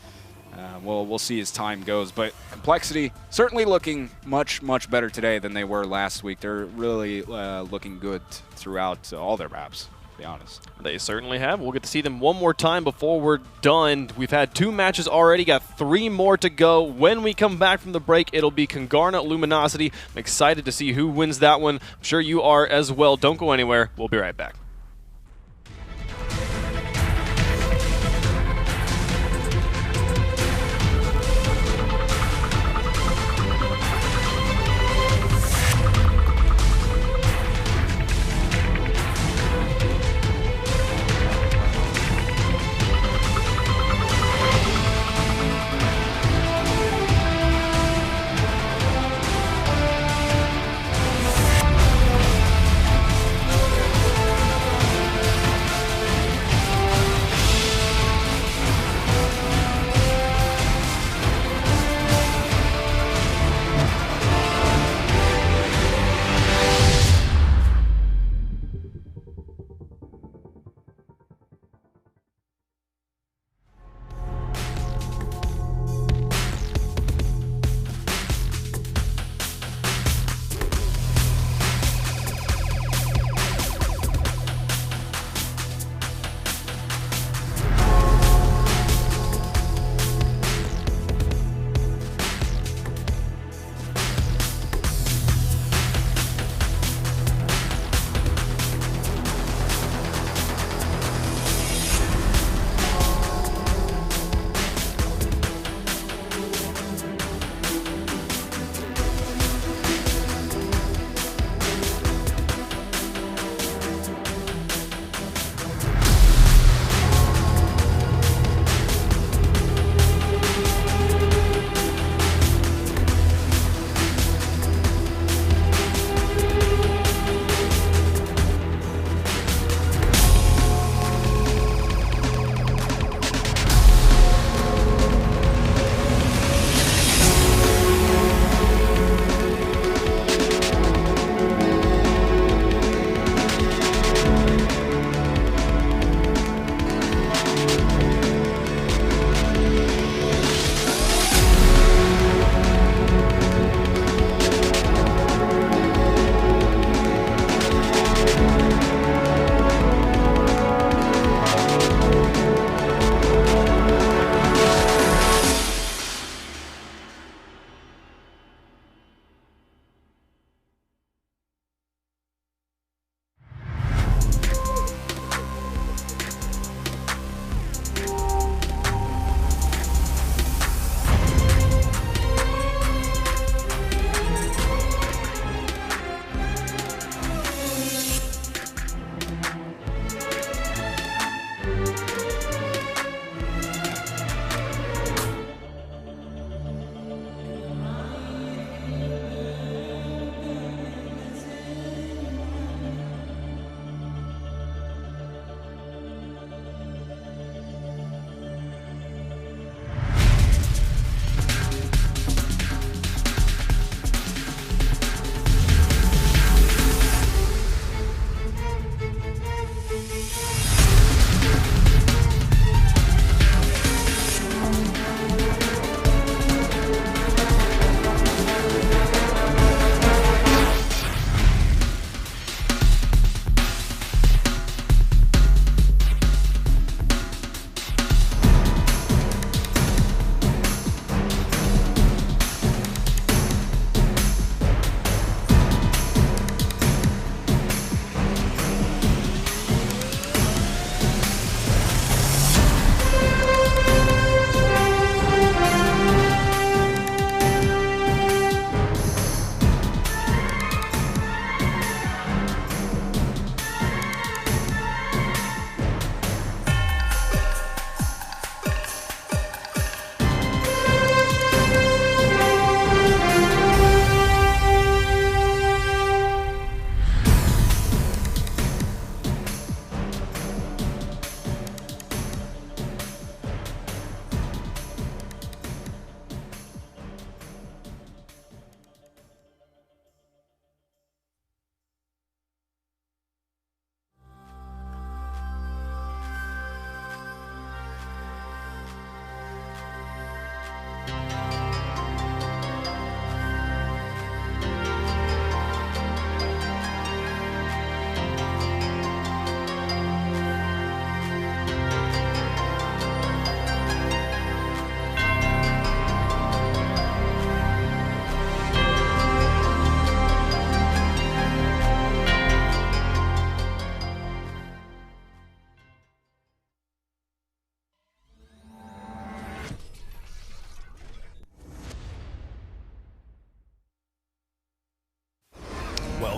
we'll see as time goes. But Complexity certainly looking much better today than they were last week. They're really looking good throughout all their maps, to be honest. They certainly have. We'll get to see them one more time before we're done. We've had 2 matches already, got 3 more to go. When we come back from the break, it'll be Kingarna Luminosity. I'm excited to see who wins that one. I'm sure you are as well. Don't go anywhere. We'll be right back.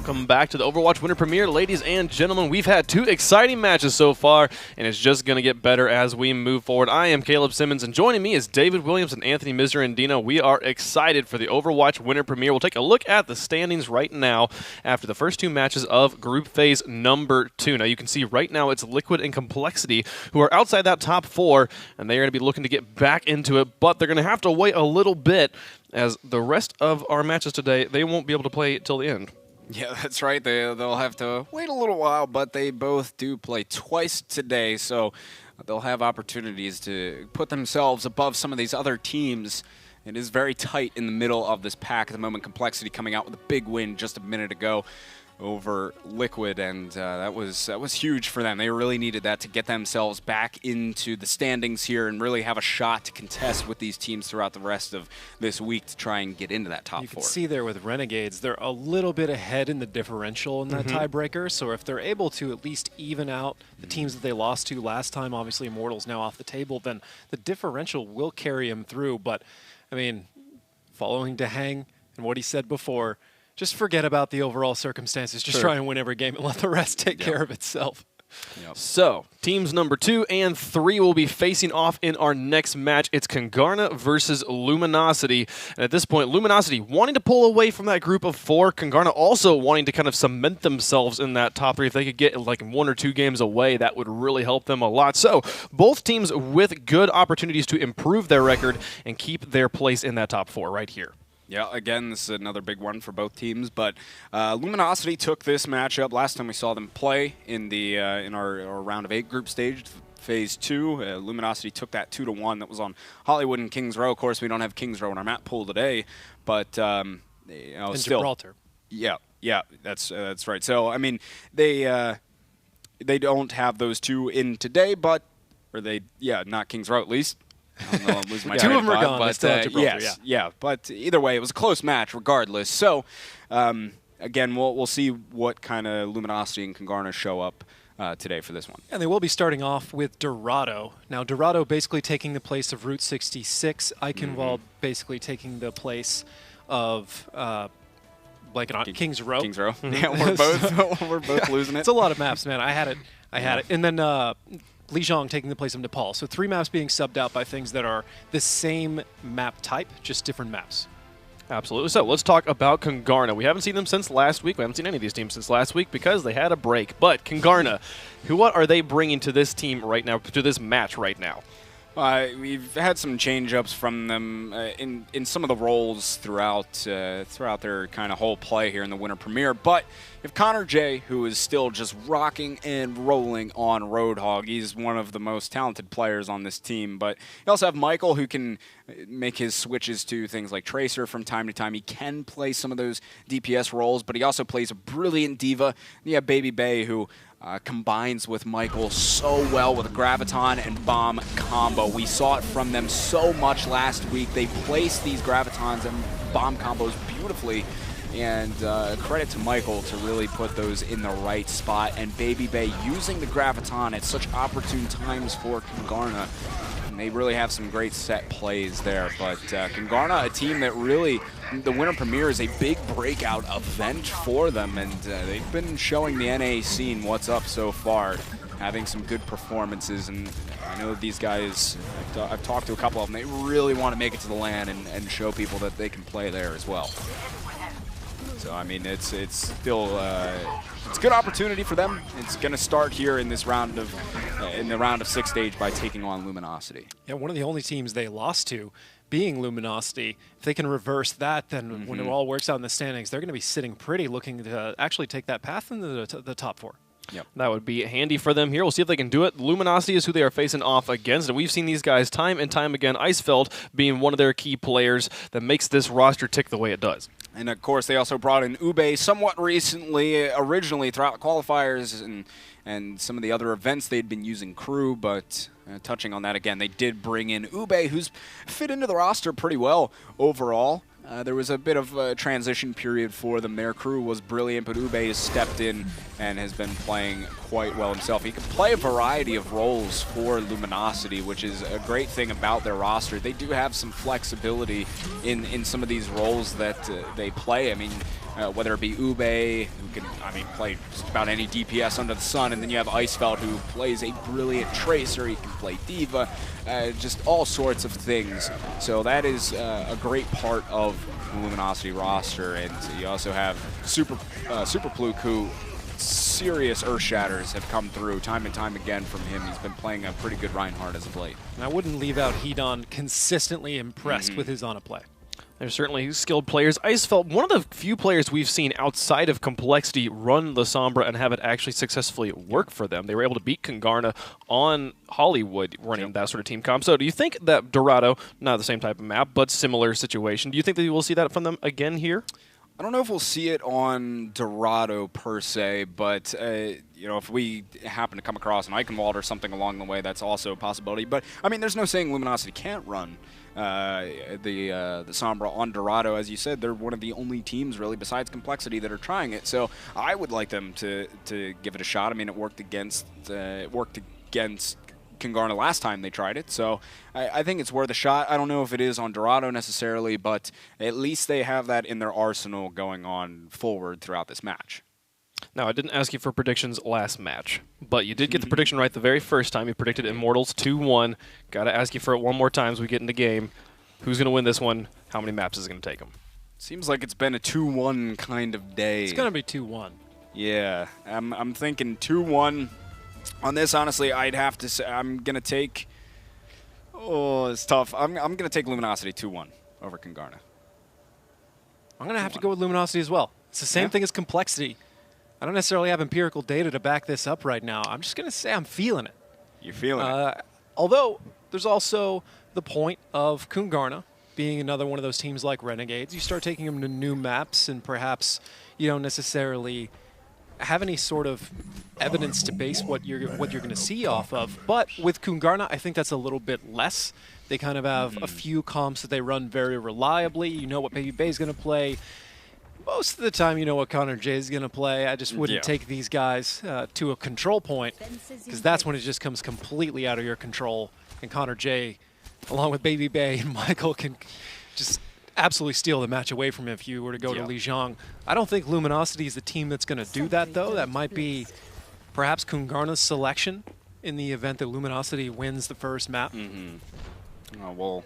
Welcome back to the Overwatch Winter Premiere. Ladies and gentlemen, we've had 2 exciting matches so far, and it's just going to get better as we move forward. I am Caleb Simmons, and joining me is David Williams and Anthony Miserandino. We are excited for the Overwatch Winter Premiere. We'll take a look at the standings right now after the first 2 matches of Group Phase number 2. Now, you can see right now it's Liquid and Complexity who are outside that top 4, and they are going to be looking to get back into it, but they're going to have to wait a little bit as the rest of our matches today, they won't be able to play till the end. Yeah, that's right. They'll have to wait a little while, but they both do play twice today, so they'll have opportunities to put themselves above some of these other teams. It is very tight in the middle of this pack at the moment. Complexity coming out with a big win just a minute ago over Liquid, and that was huge for them. They really needed that to get themselves back into the standings here and really have a shot to contest with these teams throughout the rest of this week to try and get into that top 4. You can see there with Renegades, they're a little bit ahead in the differential in that tiebreaker, so if they're able to at least even out the teams that they lost to last time, obviously Immortals now off the table, then the differential will carry them through. But, I mean, following Dehang and what he said before, just forget about the overall circumstances. Just try and win every game and let the rest take care of itself. So, teams number 2 and 3 will be facing off in our next match. It's Congarna versus Luminosity. And at this point, Luminosity wanting to pull away from that group of 4. Congarna also wanting to kind of cement themselves in that top 3. If they could get like 1 or 2 games away, that would really help them a lot. So, both teams with good opportunities to improve their record and keep their place in that top 4 right here. Yeah, again, this is another big one for both teams, but Luminosity took this matchup last time we saw them play in the in our round of 8 group stage, Phase 2. Luminosity took that 2-1 that was on Hollywood and Kings Row. Of course, we don't have Kings Row in our map pool today, but you know, And still, Gibraltar. Yeah, that's right. So I mean, they don't have those 2 in today, but not Kings Row at least. I'm losing my 2 train of them are gone. but Still have Gibraltar, yeah. But either way, it was a close match regardless. So, again, we'll see what kind of Luminosity and Congarna show up today for this one. And they will be starting off with Dorado. Now, Dorado basically taking the place of Route 66. Eichenwald basically taking the place of Kings Row. Kings Row. Yeah, we're both losing it. It's a lot of maps, man. I had it. And then Lijiang taking the place of Nepal. So 3 maps being subbed out by things that are the same map type, just different maps. Absolutely. So let's talk about Congarna. We haven't seen them since last week. We haven't seen any of these teams since last week because they had a break. But Congarna, what are they bringing to this team right now, to this match right now? We've had some change-ups from them in some of the roles throughout their kind of whole play here in the Winter Premiere. But you have Connor J, who is still just rocking and rolling on Roadhog. He's one of the most talented players on this team. But you also have Michael, who can make his switches to things like Tracer from time to time. He can play some of those DPS roles, but he also plays a brilliant diva. And you have Baby Bay, who combines with Michael so well with a Graviton and Bomb combo. We saw it from them so much last week. They placed these Gravitons and Bomb combos beautifully, and credit to Michael to really put those in the right spot. And Baby Bay using the Graviton at such opportune times for Congarna. And they really have some great set plays there. But Congarna, a team that really, the Winter Premiere is a big breakout event for them, and they've been showing the NA scene what's up so far, having some good performances. And I know these guys, I've talked to a couple of them, they really want to make it to the LAN and show people that they can play there as well. So I mean, it's still it's a good opportunity for them. It's going to start here in this round of in the round of 6 stage by taking on Luminosity. Yeah, one of the only teams they lost to being Luminosity. If they can reverse that, then when it all works out in the standings, they're going to be sitting pretty, looking to actually take that path into the top 4. Yep. That would be handy for them here. We'll see if they can do it. Luminosity is who they are facing off against, and we've seen these guys time and time again, Icefeld being one of their key players that makes this roster tick the way it does. And of course, they also brought in Ube somewhat recently, originally throughout the qualifiers and some of the other events they'd been using crew, but touching on that again, they did bring in Ube, who's fit into the roster pretty well overall. There was a bit of a transition period for them. Their crew was brilliant, but Ube has stepped in and has been playing quite well himself. He can play a variety of roles for Luminosity, which is a great thing about their roster. They do have some flexibility in some of these roles that they play. I mean, whether it be Ube, who can, I mean, play just about any DPS under the sun, and then you have Icefeld, who plays a brilliant Tracer. He can play Diva, just all sorts of things. So that is a great part of the Luminosity roster, and you also have Super Pluke, who serious earth shatters have come through time and time again from him. He's been playing a pretty good Reinhardt as of late. And I wouldn't leave out Hedon, consistently impressed with his Ana play. There's certainly skilled players. Icefeld, one of the few players we've seen outside of Complexity run the Sombra and have it actually successfully work for them. They were able to beat Kungarna on Hollywood running that sort of team comp. So do you think that Dorado, not the same type of map, but similar situation, do you think that you will see that from them again here? I don't know if we'll see it on Dorado per se, but you know, if we happen to come across an Eichenwald or something along the way, that's also a possibility. But I mean, there's no saying Luminosity can't run the Sombra on Dorado. As you said, they're one of the only teams really besides Complexity that are trying it. So I would like them to give it a shot. I mean, it worked against Kungarna last time they tried it, so I think it's worth a shot. I don't know if it is on Dorado necessarily, but at least they have that in their arsenal going on forward throughout this match. Now, I didn't ask you for predictions last match, but you did get the prediction right the very first time. You predicted Immortals 2-1. Got to ask you for it one more time as we get into game. Who's going to win this one? How many maps is it going to take them? Seems like it's been a 2-1 kind of day. It's going to be 2-1. Yeah, I'm thinking 2-1. On this, honestly, I'd have to say I'm going to take... Oh, it's tough. I'm going to take Luminosity 2-1 over Kungarna. I'm going to have to go with Luminosity as well. It's the same thing as Complexity. I don't necessarily have empirical data to back this up right now. I'm just going to say I'm feeling it. You're feeling it? Although, there's also the point of Kungarna being another one of those teams like Renegades. You start taking them to new maps, and perhaps you don't necessarily have any sort of evidence to base what you're going to see off of. But with Kungarna, I think that's a little bit less. They kind of have a few comps that they run very reliably. You know what Baby Bay is going to play. Most of the time, you know what Connor J is going to play. I just wouldn't take these guys to a control point, because that's when it just comes completely out of your control. And Connor J, along with Baby Bay and Michael, can just absolutely steal the match away from him if you were to go to Lijiang. I don't think Luminosity is the team that's going to do that, though. That might be perhaps Kungarna's selection in the event that Luminosity wins the first map. Well,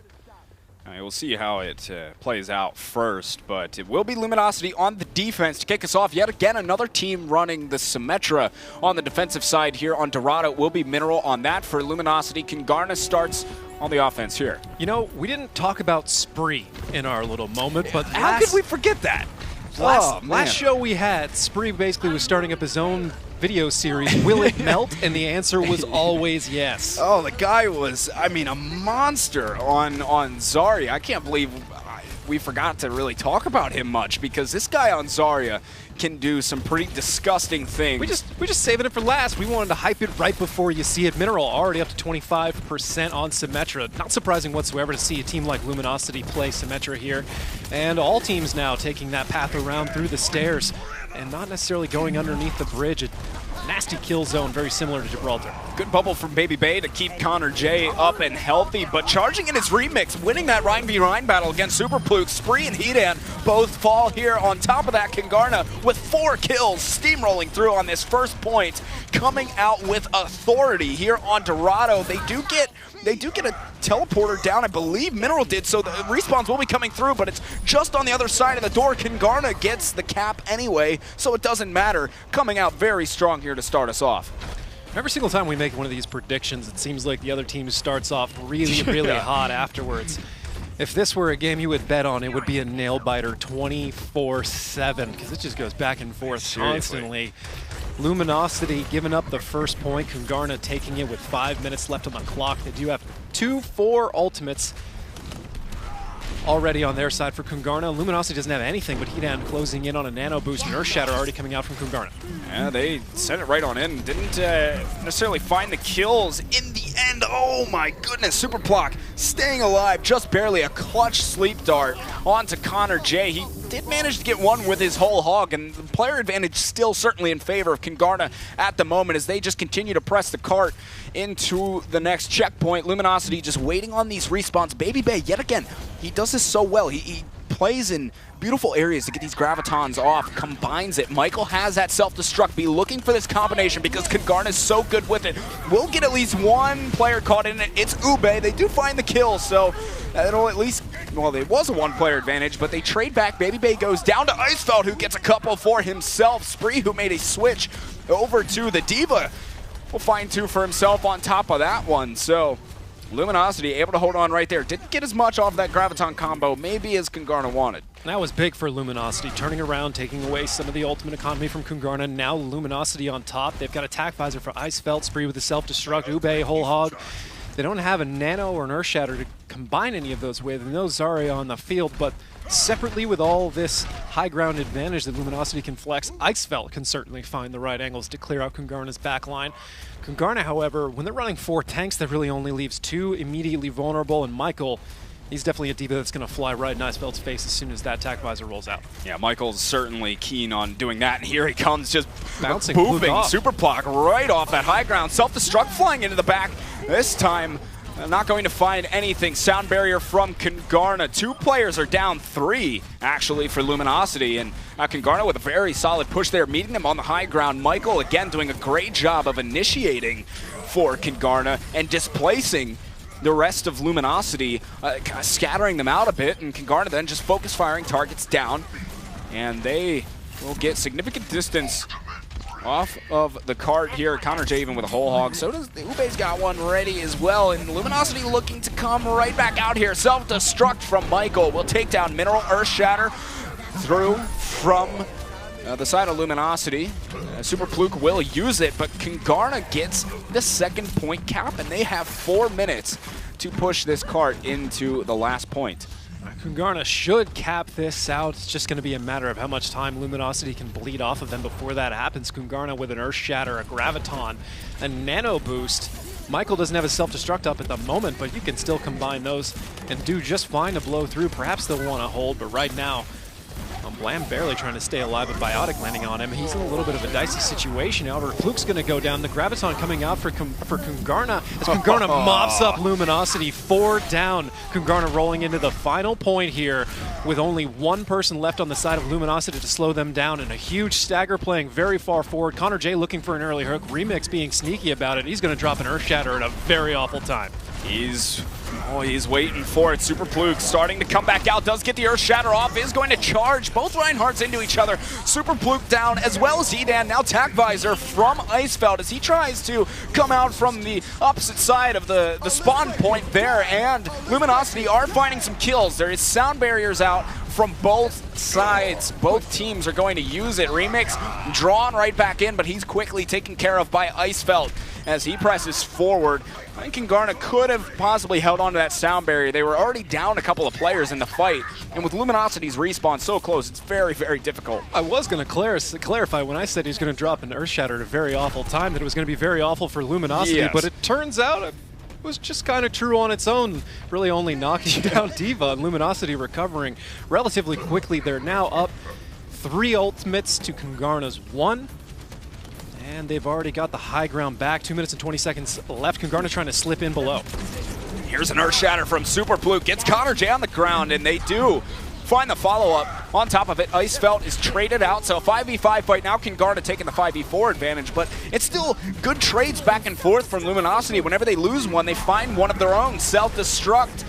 we'll see how it plays out first, but it will be Luminosity on the defense to kick us off. Yet again, another team running the Symmetra on the defensive side here on Dorado. It will be Mineral on that for Luminosity. Kungarna starts on the offense here. You know, we didn't talk about Spree in our little moment, but how could we forget that? Last show we had, Spree basically was starting up his own video series, Will It Melt? And the answer was always yes. Oh, the guy was, I mean, a monster on Zarya. I can't believe we forgot to really talk about him much, because this guy on Zarya can do some pretty disgusting things. We just saving it for last. We wanted to hype it right before you see it. Mineral already up to 25% on Symmetra. Not surprising whatsoever to see a team like Luminosity play Symmetra here. And all teams now taking that path around through the stairs and not necessarily going underneath the bridge. A nasty kill zone, very similar to Gibraltar. Good bubble from Baby Bay to keep Connor J up and healthy, but charging in his remix, winning that Rhine v Rhine battle against Super Pluke. Spree and Hedan both fall here. On top of that, Kungarna with 4 kills, steamrolling through on this first point, coming out with authority here on Dorado. They do get a teleporter down, I believe Mineral did, so the respawns will be coming through, but it's just on the other side of the door. Kungarna gets the cap anyway, so it doesn't matter. Coming out very strong here to start us off. Every single time we make one of these predictions, it seems like the other team starts off really, really hot afterwards. If this were a game you would bet on, it would be a nail-biter 24/7, because it just goes back and forth constantly. Luminosity giving up the first point, Kungarna taking it with 5 minutes left on the clock. They do have 2-4 ultimates already on their side for Kungarna. Luminosity doesn't have anything, but Hedan closing in on a nano boost, and Earth Shatter already coming out from Kungarna. Yeah, they sent it right on in. Didn't necessarily find the kills in the end. Oh my goodness, Super Pluke staying alive, just barely. A clutch sleep dart onto Connor J. He did manage to get one with his whole hog, and the player advantage still certainly in favor of Kungarna at the moment as they just continue to press the cart into the next checkpoint. Luminosity just waiting on these respawns. Baby Bay, yet again, he does this so well. He plays in beautiful areas to get these gravitons off, combines it. Michael has that self-destruct, be looking for this combination because Kungarna is so good with it. We'll get at least one player caught in it. It's Ube. They do find the kill, so it'll at least, well, it was a one-player advantage, but they trade back. Baby Bay goes down to Icefeld, who gets a couple for himself. Spree, who made a switch over to the Diva, will find two for himself on top of that one. So Luminosity able to hold on right there. Didn't get as much off that Graviton combo maybe as Kungarna wanted. That was big for Luminosity, turning around, taking away some of the ultimate economy from Kungarna. Now Luminosity on top. They've got Attack Visor for Icefeld, Spree with the self-destruct, Ube, Whole Hog. They don't have a Nano or an Earth Shatter to combine any of those with, and no Zarya on the field, but separately with all this high ground advantage that Luminosity can flex, Icefeld can certainly find the right angles to clear out Kungarna's backline. Kungarna, however, when they're running 4 tanks, that really only leaves 2 immediately vulnerable, and Michael, he's definitely a Diva that's going to fly right in Icefeld's face as soon as that Attack Visor rolls out. Yeah, Michael's certainly keen on doing that, and here he comes, just bouncing, boofing Super Block right off that high ground. Self-destruct flying into the back. This time, not going to find anything. Sound barrier from Kungarna. 2 players are down, 3 actually for Luminosity, and Kungarna with a very solid push there, meeting them on the high ground. Michael again doing a great job of initiating for Kungarna and displacing the rest of Luminosity, scattering them out a bit, and Kungarna then just focus firing targets down, and they will get significant distance off of the cart here. Connor J even with a Whole Hog. So does Ube's got one ready as well, and Luminosity looking to come right back out here. Self-destruct from Michael will take down Mineral Earth Shatter through from the side of Luminosity. Super Pluke will use it, but Kungarna gets the second point cap, and they have 4 minutes to push this cart into the last point. Kungarna should cap this out. It's just going to be a matter of how much time Luminosity can bleed off of them before that happens. Kungarna with an Earth Shatter, a Graviton, a Nano Boost. Michael doesn't have a self-destruct up at the moment, but you can still combine those and do just fine to blow through. Perhaps they'll want to hold, but right now, Blam barely trying to stay alive, but Biotic landing on him. He's in a little bit of a dicey situation. However, Fluke's going to go down. The Graviton coming out for Kungarna as Kungarna mops up Luminosity. 4 down. Kungarna rolling into the final point here with only 1 person left on the side of Luminosity to slow them down, and a huge stagger playing very far forward. Connor J looking for an early hook. Remix being sneaky about it. He's going to drop an Earth Shatter at a very awful time. He's waiting for it. Super Pluke starting to come back out, does get the Earth Shatter off, is going to charge both Reinhardts into each other. Super Pluke down, as well as Edan. Now Attack Visor from Icefeld as he tries to come out from the opposite side of the spawn point there, and Luminosity are finding some kills. There is sound barriers out from both sides. Both teams are going to use it. Remix drawn right back in, but he's quickly taken care of by Icefeld as he presses forward. I think Kungarna could have possibly held on to that sound barrier. They were already down a couple of players in the fight, and with Luminosity's respawn so close, it's very, very difficult. I was going to clarify when I said he's going to drop an Earth Shatter at a very awful time that it was going to be very awful for Luminosity, yes. But it turns out it was just kind of true on its own, really only knocking down Diva, and Luminosity recovering relatively quickly. They're now up 3 ultimates to Kungarna's 1. And they've already got the high ground back. 2 minutes and 20 seconds left. Kungarna trying to slip in below. Here's an Earth Shatter from Super Pluke. Gets Connor J on the ground, and they do find the follow-up. On top of it, Icefeld is traded out, so a 5v5 fight. Now Kungarna taking the 5v4 advantage, but it's still good trades back and forth from Luminosity. Whenever they lose one, they find one of their own. Self-destruct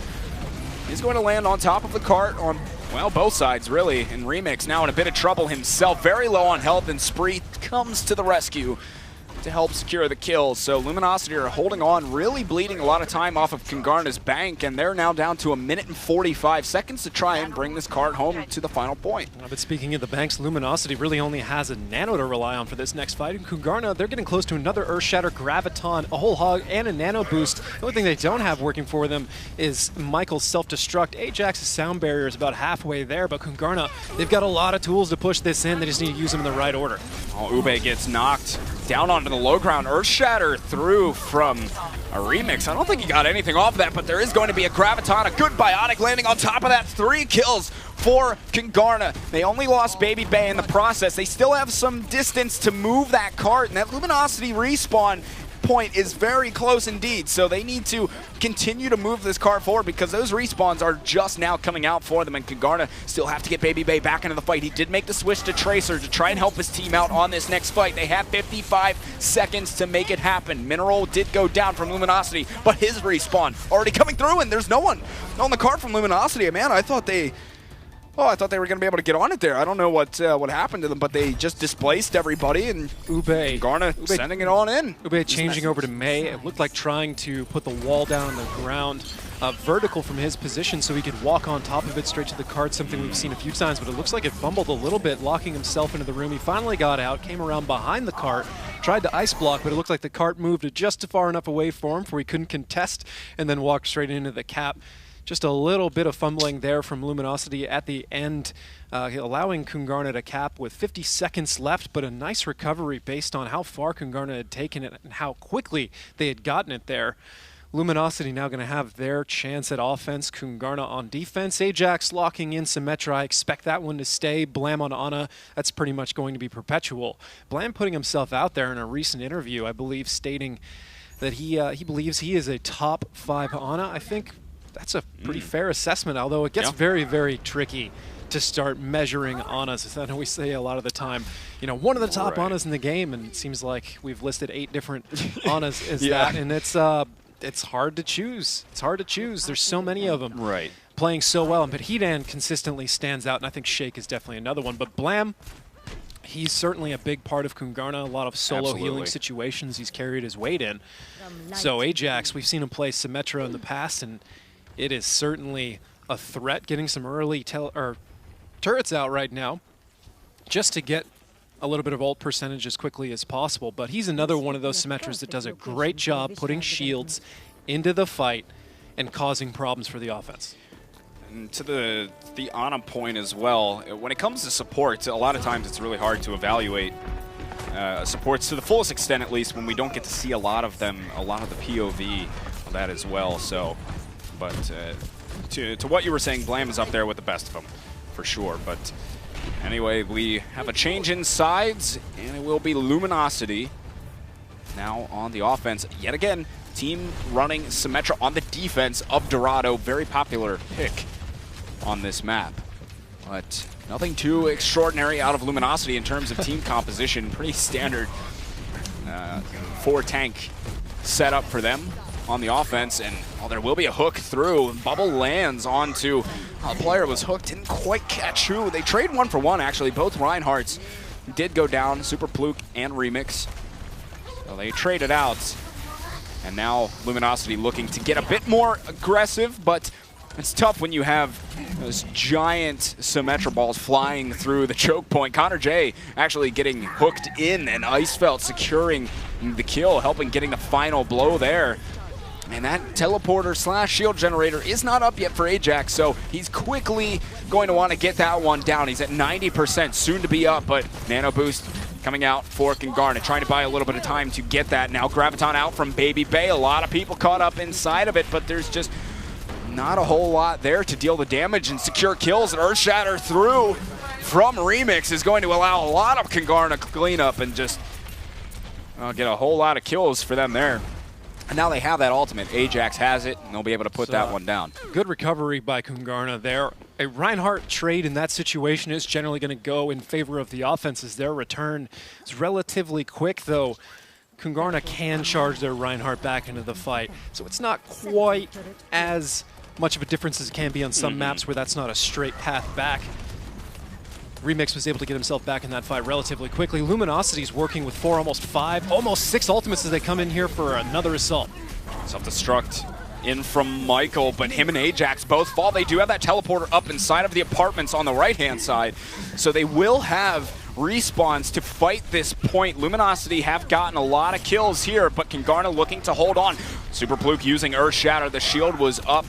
is going to land on top of the cart on, well, both sides, really. And Remix now in a bit of trouble himself. Very low on health, and Spree comes to the rescue to help secure the kills. So Luminosity are holding on, really bleeding a lot of time off of Kungarna's bank, and they're now down to 1 minute and 45 seconds to try and bring this card home to the final point. But speaking of the banks, Luminosity really only has a Nano to rely on for this next fight. And Kungarna, they're getting close to another Earth Shatter, Graviton, a Whole Hog, and a Nano Boost. The only thing they don't have working for them is Michael's self-destruct. Ajax's sound barrier is about halfway there, but Kungarna, they've got a lot of tools to push this in. They just need to use them in the right order. Oh, Ube gets knocked down onto the low ground. Earth Shatter through from a Remix. I don't think he got anything off that, but there is going to be a Graviton, a good Biotic landing on top of that. 3 kills for Kungarna. They only lost Baby Bay in the process. They still have some distance to move that cart, and that Luminosity respawn point is very close indeed, so they need to continue to move this card forward because those respawns are just now coming out for them, and Kungarna still have to get Baby Bay back into the fight. He did make the switch to Tracer to try and help his team out on this next fight. They have 55 seconds to make it happen. Mineral did go down from Luminosity, but his respawn already coming through, and there's no one on the card from Luminosity. Man, I thought they were going to be able to get on it there. I don't know what happened to them, but they just displaced everybody, and Kungarna sending it on in. Ube changing over to May. It looked like trying to put the wall down on the ground, vertical from his position so he could walk on top of it straight to the card, something we've seen a few times, but it looks like it fumbled a little bit, locking himself into the room. He finally got out, came around behind the cart, tried to ice block, but it looked like the cart moved just far enough away for him where he couldn't contest, and then walked straight into the cap. Just a little bit of fumbling there from Luminosity at the end, allowing Kungarna to cap with 50 seconds left, but a nice recovery based on how far Kungarna had taken it and how quickly they had gotten it there. Luminosity now going to have their chance at offense. Kungarna on defense. Ajax locking in Symmetra. I expect that one to stay. Blam on Ana. That's pretty much going to be perpetual. Blam putting himself out there in a recent interview, I believe, stating that he believes he is a top 5 Ana. I think that's a pretty fair assessment, although it gets very, very tricky to start measuring Anas. I know we say a lot of the time, you know, one of the top Anas in the game, and it seems like we've listed 8 different Anas as that, and it's hard to choose. It's hard to choose. There's so many of them playing so well, but Hidan consistently stands out, and I think Shake is definitely another one. But Blam, he's certainly a big part of Kungarna. A lot of solo healing situations he's carried his weight in. So Ajax, we've seen him play Symmetra in the past, and it is certainly a threat, getting some early turrets out right now just to get a little bit of ult percentage as quickly as possible. But he's another one of those Symmetras that does a great job putting shields into the fight and causing problems for the offense. And to the Ana point as well, when it comes to supports, a lot of times it's really hard to evaluate supports to the fullest extent, at least when we don't get to see a lot of them, a lot of the POV of that as well. So, but to what you were saying, Blam is up there with the best of them, for sure. But anyway, we have a change in sides, and it will be Luminosity now on the offense. Yet again, team running Symmetra on the defense of Dorado. Very popular pick on this map. But nothing too extraordinary out of Luminosity in terms of team composition. Pretty standard 4-tank setup for them on the offense, and there will be a hook through. Bubble lands onto a player was hooked, didn't quite catch who. They trade 1-for-1 actually. Both Reinhardts did go down, Super Pluke and Remix. So they traded out, and now Luminosity looking to get a bit more aggressive, but it's tough when you have those giant Symmetra balls flying through the choke point. Connor J actually getting hooked in, and Icefelt securing the kill, helping getting the final blow there. And that teleporter / shield generator is not up yet for Ajax, so he's quickly going to want to get that one down. He's at 90%, soon to be up, but Nano Boost coming out for Kungarna, trying to buy a little bit of time to get that. Now Graviton out from Baby Bay. A lot of people caught up inside of it, but there's just not a whole lot there to deal the damage and secure kills. And Earthshatter through from Remix is going to allow a lot of Kungarna cleanup and just get a whole lot of kills for them there. And now they have that ultimate. Ajax has it, and they'll be able to put that one down. Good recovery by Kungarna there. A Reinhardt trade in that situation is generally going to go in favor of the offense, as their return is relatively quick, though Kungarna can charge their Reinhardt back into the fight. So it's not quite as much of a difference as it can be on some maps where that's not a straight path back. Remix was able to get himself back in that fight relatively quickly. Luminosity's working with 4, almost 5, almost 6 ultimates as they come in here for another assault. Self-destruct in from Michael, but him and Ajax both fall. They do have that teleporter up inside of the apartments on the right-hand side, so they will have respawns to fight this point. Luminosity have gotten a lot of kills here, but Kungarna looking to hold on. Super Pluke using Earthshatter. The shield was up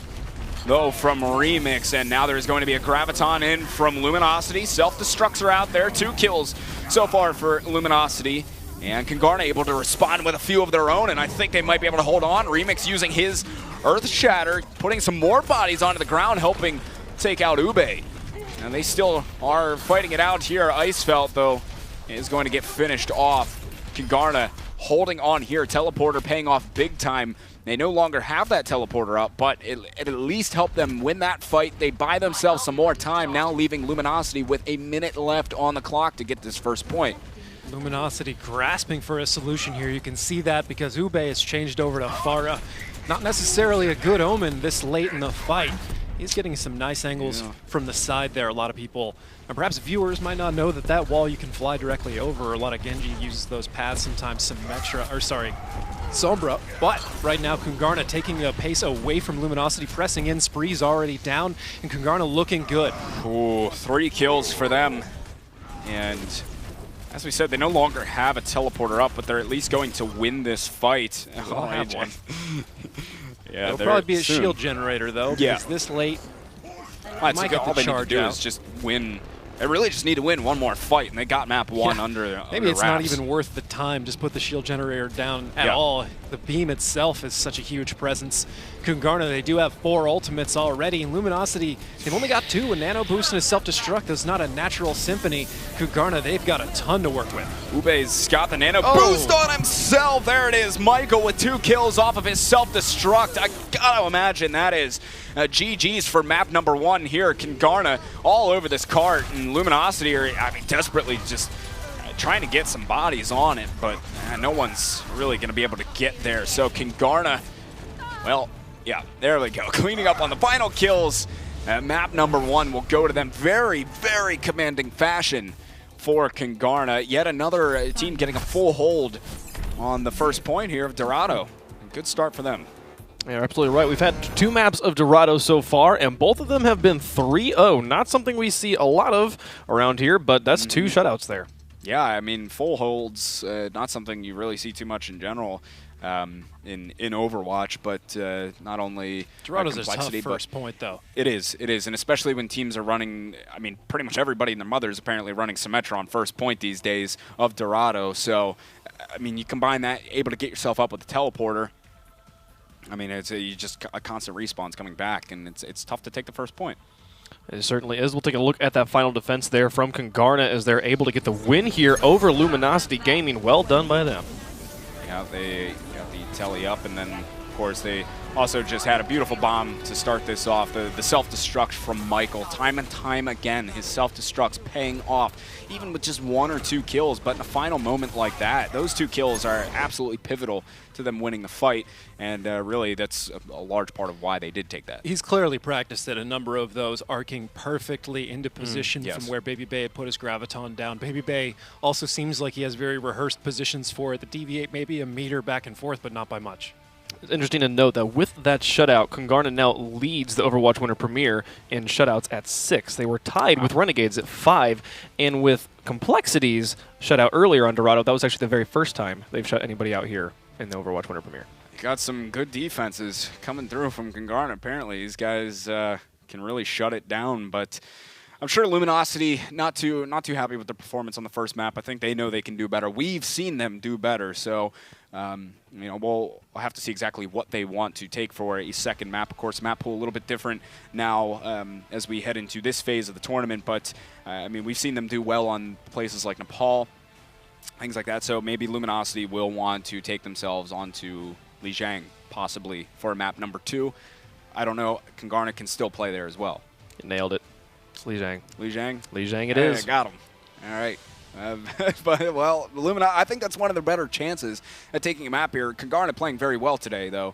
though from Remix, and now there's going to be a Graviton in from Luminosity. Self-destructs are out there. 2 kills so far for Luminosity, and Kungarna able to respond with a few of their own, and I think they might be able to hold on. Remix using his Earthshatter, putting some more bodies onto the ground, helping take out Ube. And they still are fighting it out here. Icefelt, though, is going to get finished off. Kungarna holding on here. Teleporter paying off big time. They no longer have that teleporter up, but it at least helped them win that fight. They buy themselves some more time, now leaving Luminosity with a minute left on the clock to get this first point. Luminosity grasping for a solution here. You can see that because Ube has changed over to Farah. Not necessarily a good omen this late in the fight. He's getting some nice angles from the side there. A lot of people, and perhaps viewers, might not know that that wall you can fly directly over. A lot of Genji uses those paths, sometimes Sombra. But right now, Kungarna taking the pace away from Luminosity, pressing in. Spree's already down, and Kungarna looking good. Ooh, 3 kills for them. And as we said, they no longer have a teleporter up, but they're at least going to win this fight. I'll have one. Yeah, it'll probably be a shield generator, though, because this late, all they need to do is just win. They really just need to win one more fight, and they got map 1 under Maybe it's wraps. not even worth the time. Just put the shield generator down at all. The beam itself is such a huge presence. Kungarna, they do have 4 ultimates already. And Luminosity, they've only got 2. A nano boost and a self-destruct. That's not a natural symphony. Kungarna, they've got a ton to work with. Ube's got the nano boost on himself. There it is. Michael with 2 kills off of his self-destruct. I gotta imagine that is GG's for map number 1 here. Kungarna all over this cart, and Luminosity are, I mean, desperately just trying to get some bodies on it, but no one's really going to be able to get there. So Kungarna, well, yeah, there we go. Cleaning up on the final kills. Map number 1 will go to them. Very, very commanding fashion for Kungarna. Yet another team getting a full hold on the first point here of Dorado. Good start for them. You're absolutely right. We've had 2 maps of Dorado so far, and both of them have been 3-0. Not something we see a lot of around here, but that's 2 shutouts there. Yeah, I mean, full holds, not something you really see too much in general in Overwatch, but not only Dorado's a tough first point, though. It is, and especially when teams are running, I mean, pretty much everybody and their mother is apparently running Symmetra on first point these days of Dorado. So, I mean, you combine that, able to get yourself up with the teleporter. I mean, it's you just a constant respawn's coming back, and it's tough to take the first point. It certainly is. We'll take a look at that final defense there from Kungarna as they're able to get the win here over Luminosity Gaming. Well done by them. Yeah, they got the telly up, and then, of course, they also just had a beautiful bomb to start this off. The self-destruct from Michael. Time and time again, his self-destruct's paying off, even with just 1 or 2 kills. But in a final moment like that, those 2 kills are absolutely pivotal to them winning the fight. And really, that's a large part of why they did take that. He's clearly practiced at a number of those, arcing perfectly into position from where Baby Bay had put his Graviton down. Baby Bay also seems like he has very rehearsed positions for it that deviate maybe a meter back and forth, but not by much. It's interesting to note that with that shutout, Kungarna now leads the Overwatch Winter Premiere in shutouts at 6. They were tied with Renegades at 5, and with Complexity's shutout earlier on Dorado, that was actually the very first time they've shut anybody out here in the Overwatch Winter Premiere. Got some good defenses coming through from Kungarna. Apparently, these guys can really shut it down, but I'm sure Luminosity not too happy with their performance on the first map. I think they know they can do better. We've seen them do better, so you know, we'll have to see exactly what they want to take for a second map. Of course, map pool a little bit different now as we head into this phase of the tournament, but I mean, we've seen them do well on places like Nepal, things like that, so maybe Luminosity will want to take themselves onto Lijiang, possibly, for map number 2. I don't know. Kungarna can still play there as well. You nailed it. It's Lijiang. Lijiang? Lijiang it is. Got him. All right. But, well, I think that's one of the better chances at taking a map here. Kungarna playing very well today, though.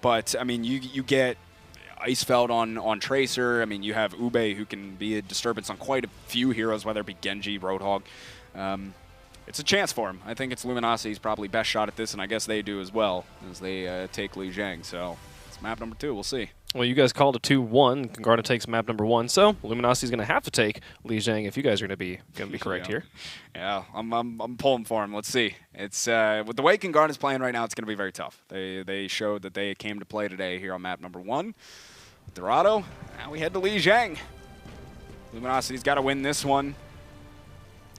But, I mean, you get Icefeld on Tracer. I mean, you have Ube, who can be a disturbance on quite a few heroes, whether it be Genji, Roadhog. It's a chance for him. I think it's Luminosity's probably best shot at this, and I guess they do as well, as they take Lijiang. So it's map number 2. We'll see. Well, you guys called a 2-1. Kungarna takes map number 1, so Luminosity's going to have to take Lijiang if you guys are going to be correct here. Yeah, I'm pulling for him. Let's see. It's with the way Kungarna's playing right now, it's going to be very tough. They showed that they came to play today here on map number 1. Dorado. Now we head to Lijiang. Luminosity's got to win this one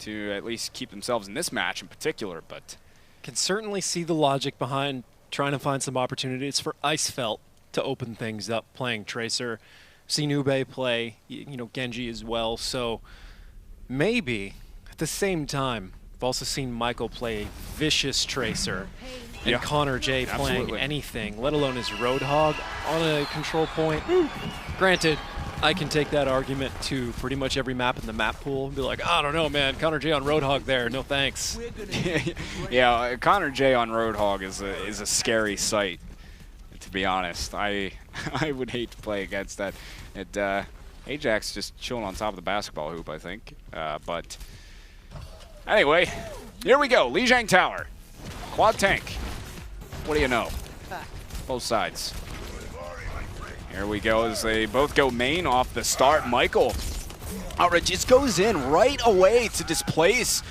to at least keep themselves in this match in particular, but can certainly see the logic behind trying to find some opportunities for Icefeld to open things up, playing Tracer. See Nube play, you know, Genji as well. So maybe at the same time, We've also seen Michael play a vicious Tracer. And Yeah. Connor J playing Absolutely. anything, let alone his Roadhog on a control point. Granted, I can take that argument to pretty much every map in the map pool and be like, I don't know, man, Connor J on Roadhog there, no thanks. Yeah, Connor J on Roadhog is a scary sight, to be honest. I would hate to play against that. Ajax just chilling on top of the basketball hoop, I think. But anyway, here we go. Lijiang Tower. Quad tank. What do you know? Both sides. Here we go as they both go main off the start. Michael just goes in right away to displace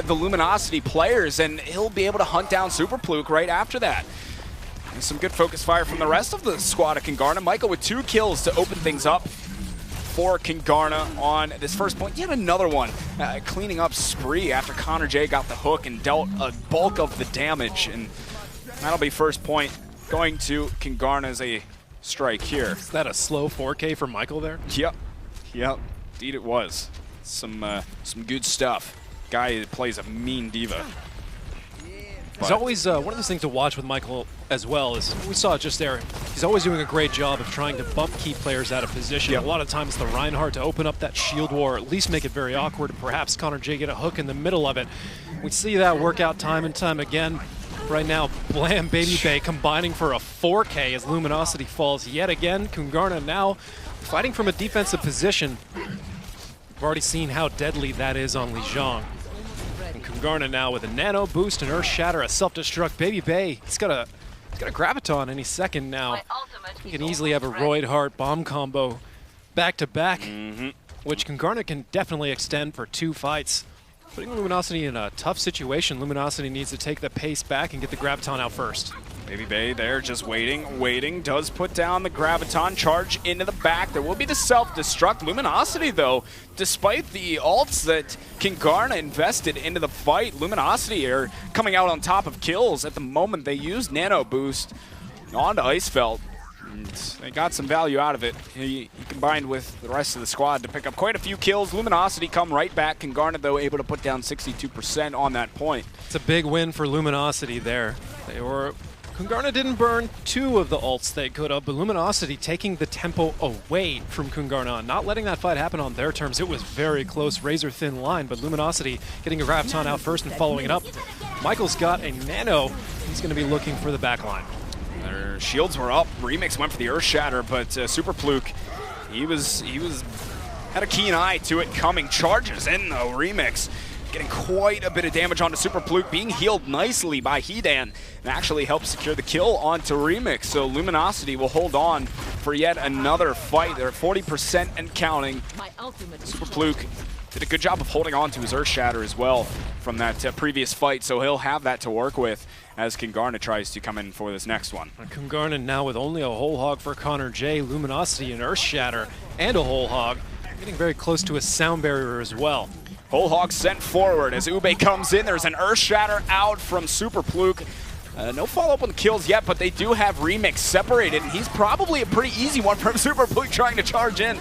the Luminosity players, and he'll be able to hunt down Super Pluke right after that. And some good focus fire from the rest of the squad of Kingarna. Michael with 2 kills to open things up for Kingarna on this first point. Yet another one. Cleaning up spree after Connor J got the hook and dealt a bulk of the damage. And that'll be first point going to Kingarna as a strike here. Is that a slow 4K for Michael there? Yep. Indeed it was. Some good stuff. Guy that plays a mean diva. There's always one of those things to watch with Michael as well is we saw it just there. He's always doing a great job of trying to bump key players out of position. Yep. A lot of times the Reinhardt to open up that shield war, or at least make it very awkward, and perhaps Connor J get a hook in the middle of it. We see that work out time and time again. Right now, Blam Baby Bay combining for a 4K as Luminosity falls yet again. Kungarna now fighting from a defensive position. We've already seen how deadly that is on Lijiang. And Kungarna now with a nano boost, an earth shatter, a self-destruct. Baby Bay, he's got a graviton any second now. He can easily have a Roidhart bomb combo back-to-back, which Kungarna can definitely extend for 2 fights. Putting Luminosity in a tough situation. Luminosity needs to take the pace back and get the Graviton out first. Baby Bay there just waiting. Does put down the Graviton, charge into the back. There will be the self-destruct. Luminosity, though, despite the ults that Kingarna invested into the fight, Luminosity are coming out on top of kills at the moment they use Nano Boost onto Icefeld. And they got some value out of it. He combined with the rest of the squad to pick up quite a few kills. Luminosity come right back. Kingarna, though, able to put down 62% on that point. It's a big win for Luminosity there. Kungarna didn't burn 2 of the ults they could have, but Luminosity taking the tempo away from Kungarna, not letting that fight happen on their terms. It was very close, razor-thin line, but Luminosity getting a Graviton out first and following it up. Michael's got a Nano. He's going to be looking for the back line. Their shields were up. Remix went for the Earth Shatter, but Super Pluke, he had a keen eye to it coming. Charges in though. Remix getting quite a bit of damage onto Super Pluke, being healed nicely by Hedan, and actually helped secure the kill onto Remix. So Luminosity will hold on for yet another fight. They're at 40% and counting. Super Pluke did a good job of holding on to his Earth Shatter as well from that previous fight, so he'll have that to work with as Kingarna tries to come in for this next one. Kungarna now with only a whole hog for Connor J, Luminosity, an Earth Shatter, and a whole hog. Getting very close to a sound barrier as well. Whole hog sent forward as Ube comes in. There's an Earth Shatter out from Super Pluke. No follow-up on the kills yet, but they do have Remix separated, and he's probably a pretty easy one from Super Pluke trying to charge in.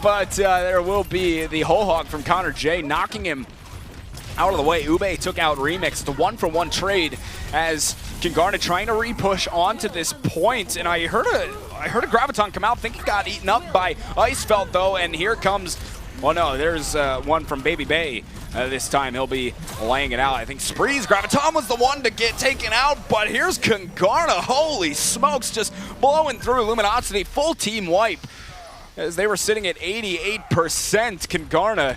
But there will be the whole hog from Connor J knocking him out of the way. Ube took out Remix. It's a 1-for-1 trade as Kingarna trying to re-push onto this point. And I heard a Graviton come out. I think it got eaten up by Icefeld, though. And here comes, well, no, there's one from Baby Bay. This time he'll be laying it out. I think Spree's Graviton was the one to get taken out, but here's Kingarna. Holy smokes, just blowing through Luminosity. Full team wipe as they were sitting at 88%. Kingarna,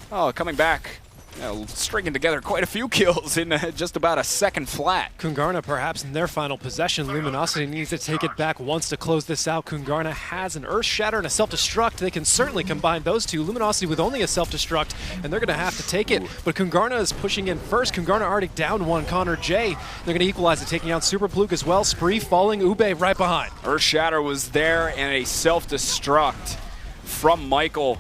coming back. Stringing together quite a few kills in just about a second flat. Kungarna perhaps in their final possession. Luminosity needs to take it back once to close this out. Kungarna has an Earth Shatter and a Self-Destruct. They can certainly combine those two. Luminosity with only a Self-Destruct, and they're going to have to take it. But Kungarna is pushing in first. Kungarna already down 1. Connor J, they're going to equalize it, taking out Super Pluke as well. Spree falling, Ube right behind. Earth Shatter was there, and a Self-Destruct from Michael.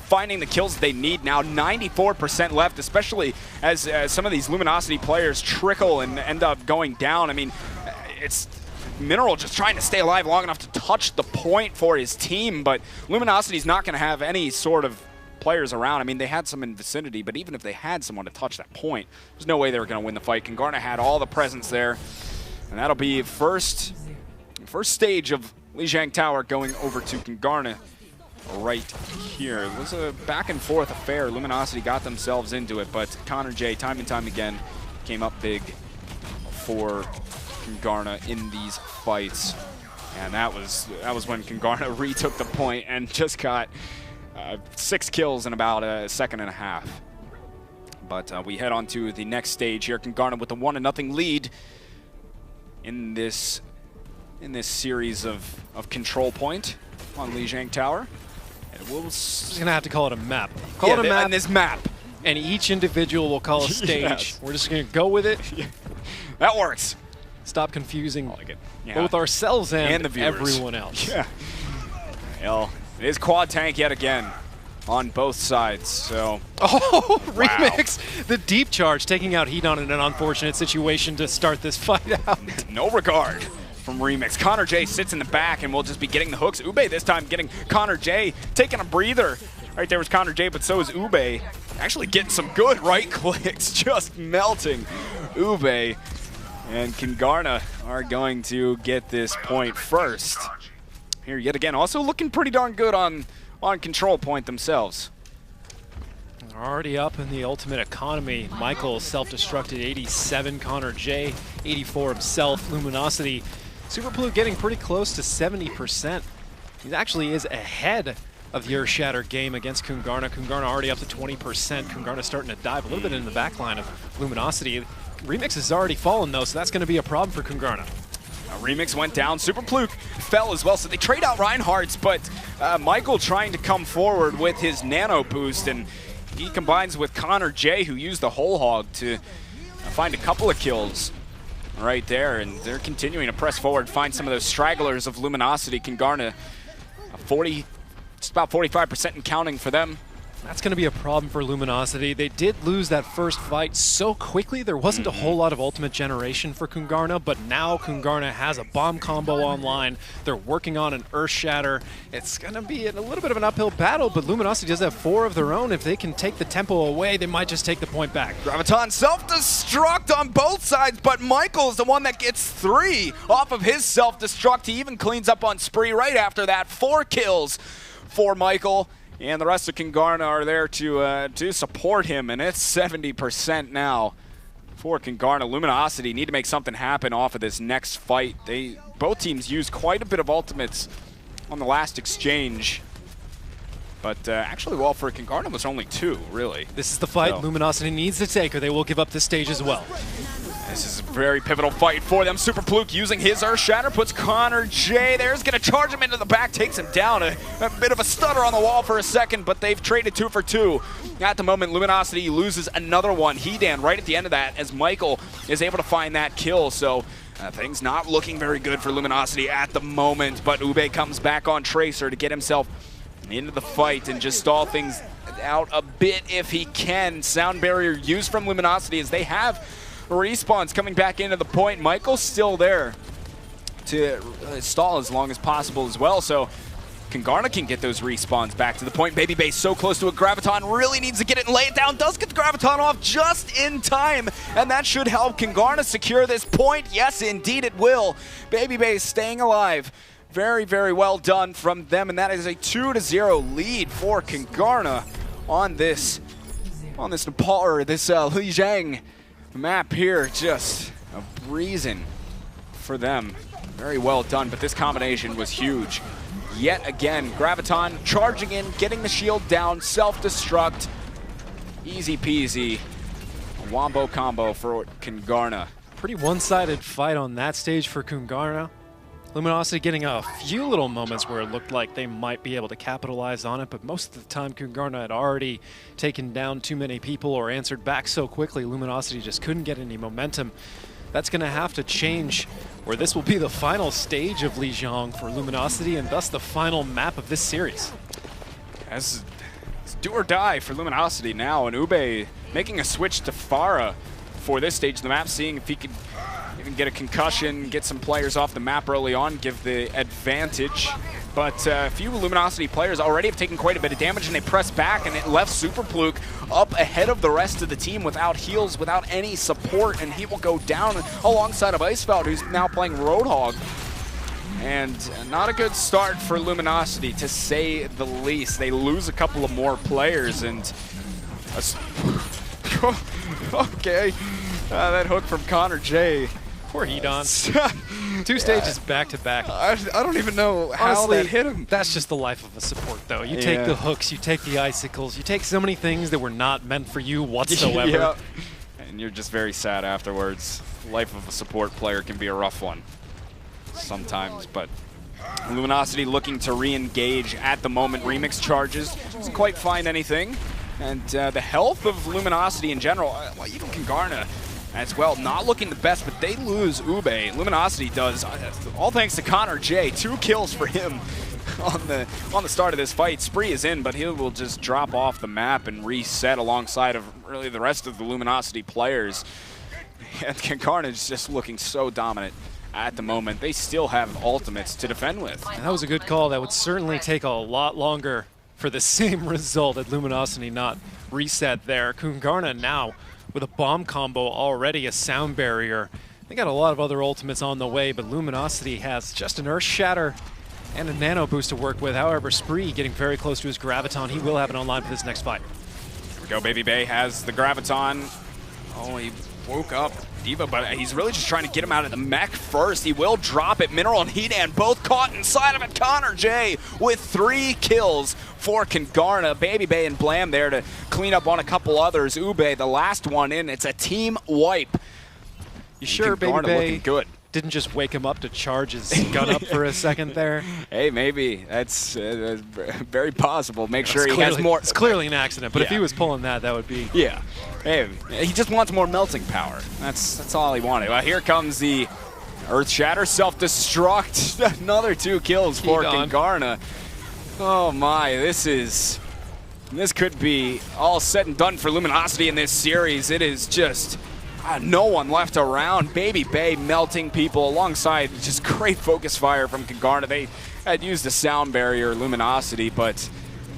Finding the kills they need now. 94% left, especially as some of these Luminosity players trickle and end up going down. I mean, it's Mineral just trying to stay alive long enough to touch the point for his team, but Luminosity's not going to have any sort of players around. I mean, they had some in vicinity, but even if they had someone to touch that point, there's no way they were going to win the fight. Kungarna had all the presence there, and that'll be first stage of Lijiang Tower going over to Kungarna right here. It was a back and forth affair. Luminosity got themselves into it, but Connor J, time and time again, came up big for Kungarna in these fights. And that was when Kungarna retook the point and just got 6 kills in about a second and a half. But we head on to the next stage here. Kungarna with a 1-0 lead in this series of control point on Lijiang Tower. And we'll just gonna have to call it a map. Call it a map. On this map. And each individual will call a stage. Yes. We're just gonna go with it. That works. Stop confusing Yeah. both ourselves and the viewers. everyone else. Yeah. Well, it is quad tank yet again on both sides. So. Oh, Remix! The deep charge taking out Hedon in an unfortunate situation to start this fight out. No regard from Remix. Connor J sits in the back and will just be getting the hooks. Ube this time getting Connor J, taking a breather. Right there was Connor J, but so is Ube. Actually getting some good right clicks, just melting Ube. And Kungarna are going to get this point first. Here yet again, also looking pretty darn good on control point themselves. They're already up in the ultimate economy. Michael self-destructed 87, Connor J 84 himself. Luminosity, Super Blue getting pretty close to 70%. He actually is ahead of the Earthshatter game against Kungarna. Kungarna already up to 20%. Kungarna starting to dive a little bit in the back line of Luminosity. Remix has already fallen though, so that's going to be a problem for Kungarna. Remix went down. Super Pluke fell as well, so they trade out Reinhardt's, but Michael trying to come forward with his nano boost, and he combines with Connor J, who used the whole hog to find a couple of kills right there, and they're continuing to press forward, find some of those stragglers of Luminosity. Kungarna, just about 45% and counting for them. That's going to be a problem for Luminosity. They did lose that first fight so quickly, there wasn't a whole lot of ultimate generation for Kungarna, but now Kungarna has a bomb combo online. They're working on an Earthshatter. It's going to be a little bit of an uphill battle, but Luminosity does have 4 of their own. If they can take the tempo away, they might just take the point back. Graviton self-destruct on both sides, but Michael's the one that gets 3 off of his self-destruct. He even cleans up on Spree right after that. 4 kills for Michael. And the rest of Kungarna are there to support him, and it's 70% now for Kungarna. Luminosity need to make something happen off of this next fight. Both teams used quite a bit of ultimates on the last exchange. But actually, well, for Kungarna, it was only 2, really. This is the fight Luminosity needs to take, or they will give up this stage as well. This is a very pivotal fight for them. Super Pluke using his Earthshatter, puts Connor J there. He's going to charge him into the back, takes him down. A bit of a stutter on the wall for a second, but they've traded 2 for 2. At the moment, Luminosity loses another one. Hedon right at the end of that as Michael is able to find that kill. So things not looking very good for Luminosity at the moment, but Ube comes back on Tracer to get himself into the fight and just stall things out a bit if he can. Sound barrier used from Luminosity as they have respawns coming back into the point. Michael's still there to stall as long as possible as well, so Kungarna can get those respawns back to the point. Baby Base so close to it. Graviton really needs to get it and lay it down. Does get the Graviton off just in time, and that should help Kungarna secure this point. Yes, indeed it will. Baby Base staying alive. Very, very well done from them, and that is a 2-0 lead for Kungarna on this Nepal, or this Lijiang map here. Just a breezing for them. Very well done, but this combination was huge. Yet again, Graviton charging in, getting the shield down, self-destruct. Easy peasy. A wombo combo for Kungarna. Pretty one-sided fight on that stage for Kungarna. Luminosity getting a few little moments where it looked like they might be able to capitalize on it, but most of the time Kungarna had already taken down too many people or answered back so quickly, Luminosity just couldn't get any momentum. That's going to have to change, where this will be the final stage of Lijiang for Luminosity and thus the final map of this series. It's do or die for Luminosity now, and Ube making a switch to Pharah for this stage of the map, seeing if he could even get a concussion, get some players off the map early on, give the advantage but a few Luminosity players already have taken quite a bit of damage, and they press back, and it left Super Fluke up ahead of the rest of the team without heals, without any support, and he will go down alongside of Icefeld, who's now playing Roadhog. And not a good start for Luminosity, to say the least. They lose a couple of more players, and okay, that hook from Connor J. Poor Hedon. 2 stages back to back. I don't even know how Honestly, that hit him. That's just the life of a support, though. You take the hooks, you take the icicles, you take so many things that were not meant for you whatsoever. Yeah. And you're just very sad afterwards. Life of a support player can be a rough one sometimes, but Luminosity looking to re-engage at the moment. Remix charges, doesn't quite find anything. And the health of Luminosity in general, well, even Kangarna as well, not looking the best, but they lose Ube. Luminosity does, all thanks to Connor J. 2 kills for him on the start of this fight. Spree is in, but he will just drop off the map and reset alongside of really the rest of the Luminosity players. And Kangarna is just looking so dominant at the moment. They still have ultimates to defend with. And that was a good call. That would certainly take a lot longer for the same result had Luminosity not reset there. Kangarna now with a bomb combo already, a sound barrier. They got a lot of other ultimates on the way, but Luminosity has just an Earth Shatter and a Nano Boost to work with. However, Spree getting very close to his Graviton. He will have it online for this next fight. Here we go, Baby Bay has the Graviton. Oh, he woke up D.Va, but he's really just trying to get him out of the mech first. He will drop it. Mineral and Hedan both caught inside of it. Connor J with 3 kills for Kangarna. Baby Bay and Blam there to clean up on a couple others. Ube, the last one in. It's a team wipe. You sure Baby Kangarna Bay looking good. Didn't just wake him up to charge his gun up for a second there? Hey, maybe. That's very possible. Make sure he has more. It's clearly an accident, but if he was pulling that, that would be... Yeah. Hey, he just wants more melting power. That's all he wanted. Well, here comes the Earth Shatter self-destruct. Another 2 kills for Kangarna. Oh my, this could be all said and done for Luminosity in this series. It is just no one left around. Baby Bay melting people alongside just great focus fire from Kangarna. They had used a sound barrier, Luminosity, but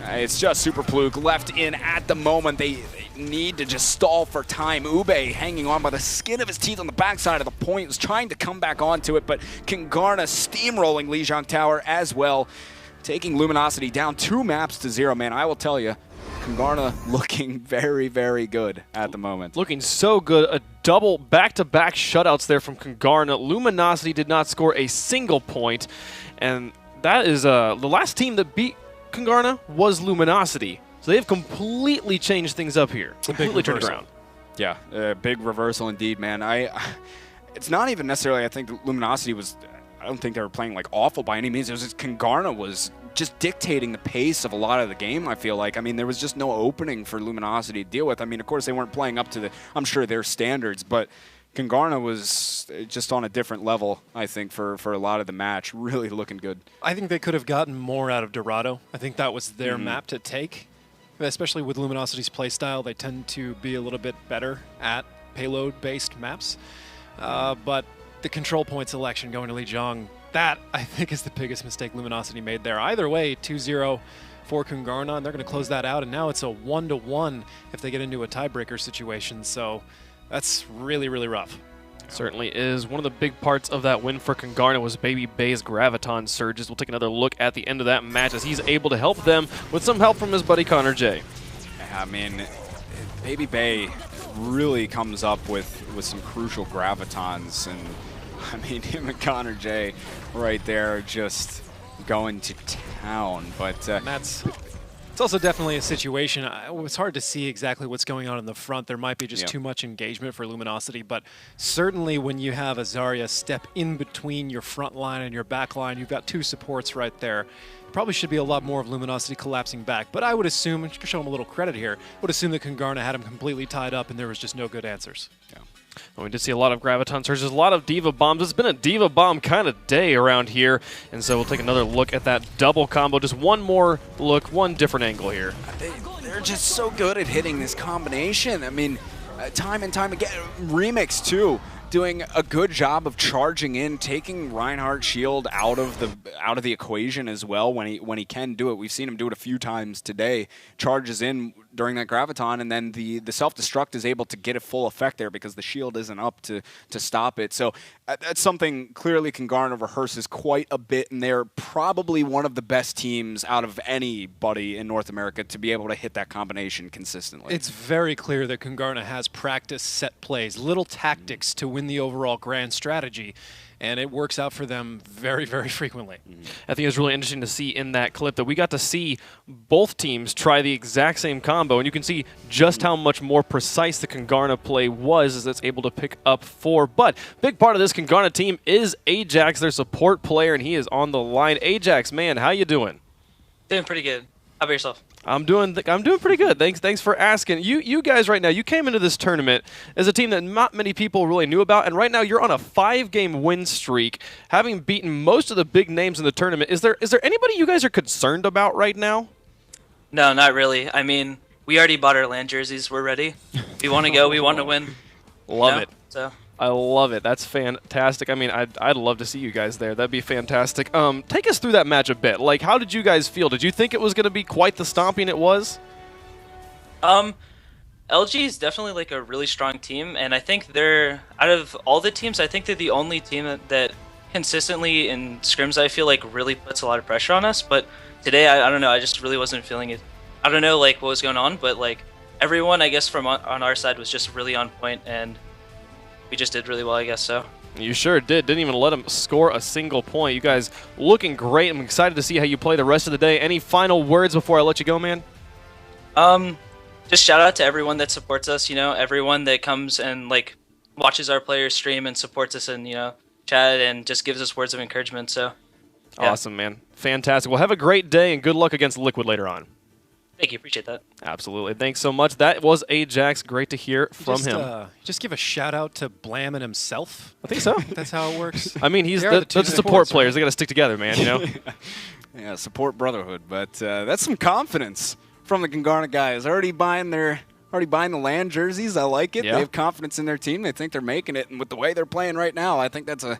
it's just Super Fluke left in at the moment. They need to just stall for time. Ube hanging on by the skin of his teeth on the backside of the point, was trying to come back onto it, but Kangarna steamrolling Lijiang Tower as well, taking Luminosity down 2 maps to 0. Man, I will tell you, Kangarna looking very, very good at the moment. Looking so good. A double back-to-back shutouts there from Kangarna. Luminosity did not score a single point, and that is the last team that beat Kangarna was Luminosity. So they've completely changed things up here. Completely turned around. Yeah, big reversal indeed, man. It's not even necessarily, I think Luminosity was, I don't think they were playing like awful by any means. It was just Kangarna was just dictating the pace of a lot of the game, I feel like. I mean, there was just no opening for Luminosity to deal with. I mean, of course, they weren't playing up to I'm sure, their standards, but Kangarna was just on a different level, I think, for a lot of the match. Really looking good. I think they could have gotten more out of Dorado. I think that was their map to take, especially with Luminosity's playstyle. They tend to be a little bit better at payload-based maps, but the control point selection going to Lijiang, that, I think, is the biggest mistake Luminosity made there. Either way, 2-0 for Kangarna, and they're going to close that out, and now it's a 1-1 if they get into a tiebreaker situation, so that's really, really rough. Certainly is. One of the big parts of that win for Kangarna was Baby Bay's Graviton surges. We'll take another look at the end of that match as he's able to help them with some help from his buddy Connor J. I mean, Baby Bay really comes up with some crucial Gravitons, and I mean, him and Connor J right there just going to town. But it's also definitely a situation. It's hard to see exactly what's going on in the front. There might be just too much engagement for Luminosity, but certainly when you have a Zarya step in between your front line and your back line, you've got 2 supports right there. Probably should be a lot more of Luminosity collapsing back, but I would assume, and to show him a little credit here, would assume that Kangarna had him completely tied up and there was just no good answers. Yeah. Well, we did see a lot of Graviton surges, a lot of D.Va bombs. It's been a D.Va bomb kind of day around here, and so we'll take another look at that double combo. Just one more look, one different angle here. They're just so good at hitting this combination. I mean, time and time again. Remix, too. doing a good job of charging in, taking Reinhardt's shield out of the equation as well when he can do it. We've seen him do it a few times today. Charges in during that graviton, and then the self-destruct is able to get a full effect there because the shield isn't up to stop it. So that's something clearly Kungarna rehearses quite a bit, and they're probably one of the best teams out of anybody in North America to be able to hit that combination consistently. It's very clear that Kungarna has practiced set plays, little tactics to win the overall grand strategy, and it works out for them very, very frequently. I think it's really interesting to see in that clip that we got to see both teams try the exact same combo, and you can see just how much more precise the Kungarna play was as it's able to pick up 4. But big part of this Kungarna team is Ajax, their support player, and he is on the line. Ajax, man, how you doing? Doing pretty good. How about yourself? I'm doing pretty good. Thanks for asking. You guys right now, you came into this tournament as a team that not many people really knew about, and right now you're on a 5-game win streak, having beaten most of the big names in the tournament. Is there anybody you guys are concerned about right now? No, not really. I mean, we already bought our LAN jerseys. We're ready. We want to go. We want to win. Love it. So. I love it. That's fantastic. I mean, I'd love to see you guys there. That'd be fantastic. Take us through that match a bit. Like, how did you guys feel? Did you think it was going to be quite the stomping it was? LG is definitely like a really strong team, and I think they're, out of all the teams, I think they're the only team that consistently in scrims I feel like really puts a lot of pressure on us. But today, I don't know, I just really wasn't feeling it. I don't know like what was going on, but like everyone I guess from on our side was just really on point, and we just did really well, I guess so. You sure did. Didn't even let them score a single point. You guys looking great. I'm excited to see how you play the rest of the day. Any final words before I let you go, man? Just shout out to everyone that supports us, you know, everyone that comes and like watches our players stream and supports us and, you know, chat and just gives us words of encouragement. So yeah. Awesome, man. Fantastic. Well, have a great day and good luck against Liquid later on. Thank you. Appreciate that. Absolutely. Thanks so much. That was Ajax. Great to hear from him. Just give a shout out to Blam and himself. I think so. That's how it works. I mean, they're support players. Right? They got to stick together, man, you know? Yeah, support brotherhood. But that's some confidence from the Kungarna guys. Already buying the LAN jerseys. I like it. Yeah. They have confidence in their team. They think they're making it. And with the way they're playing right now, I think it's a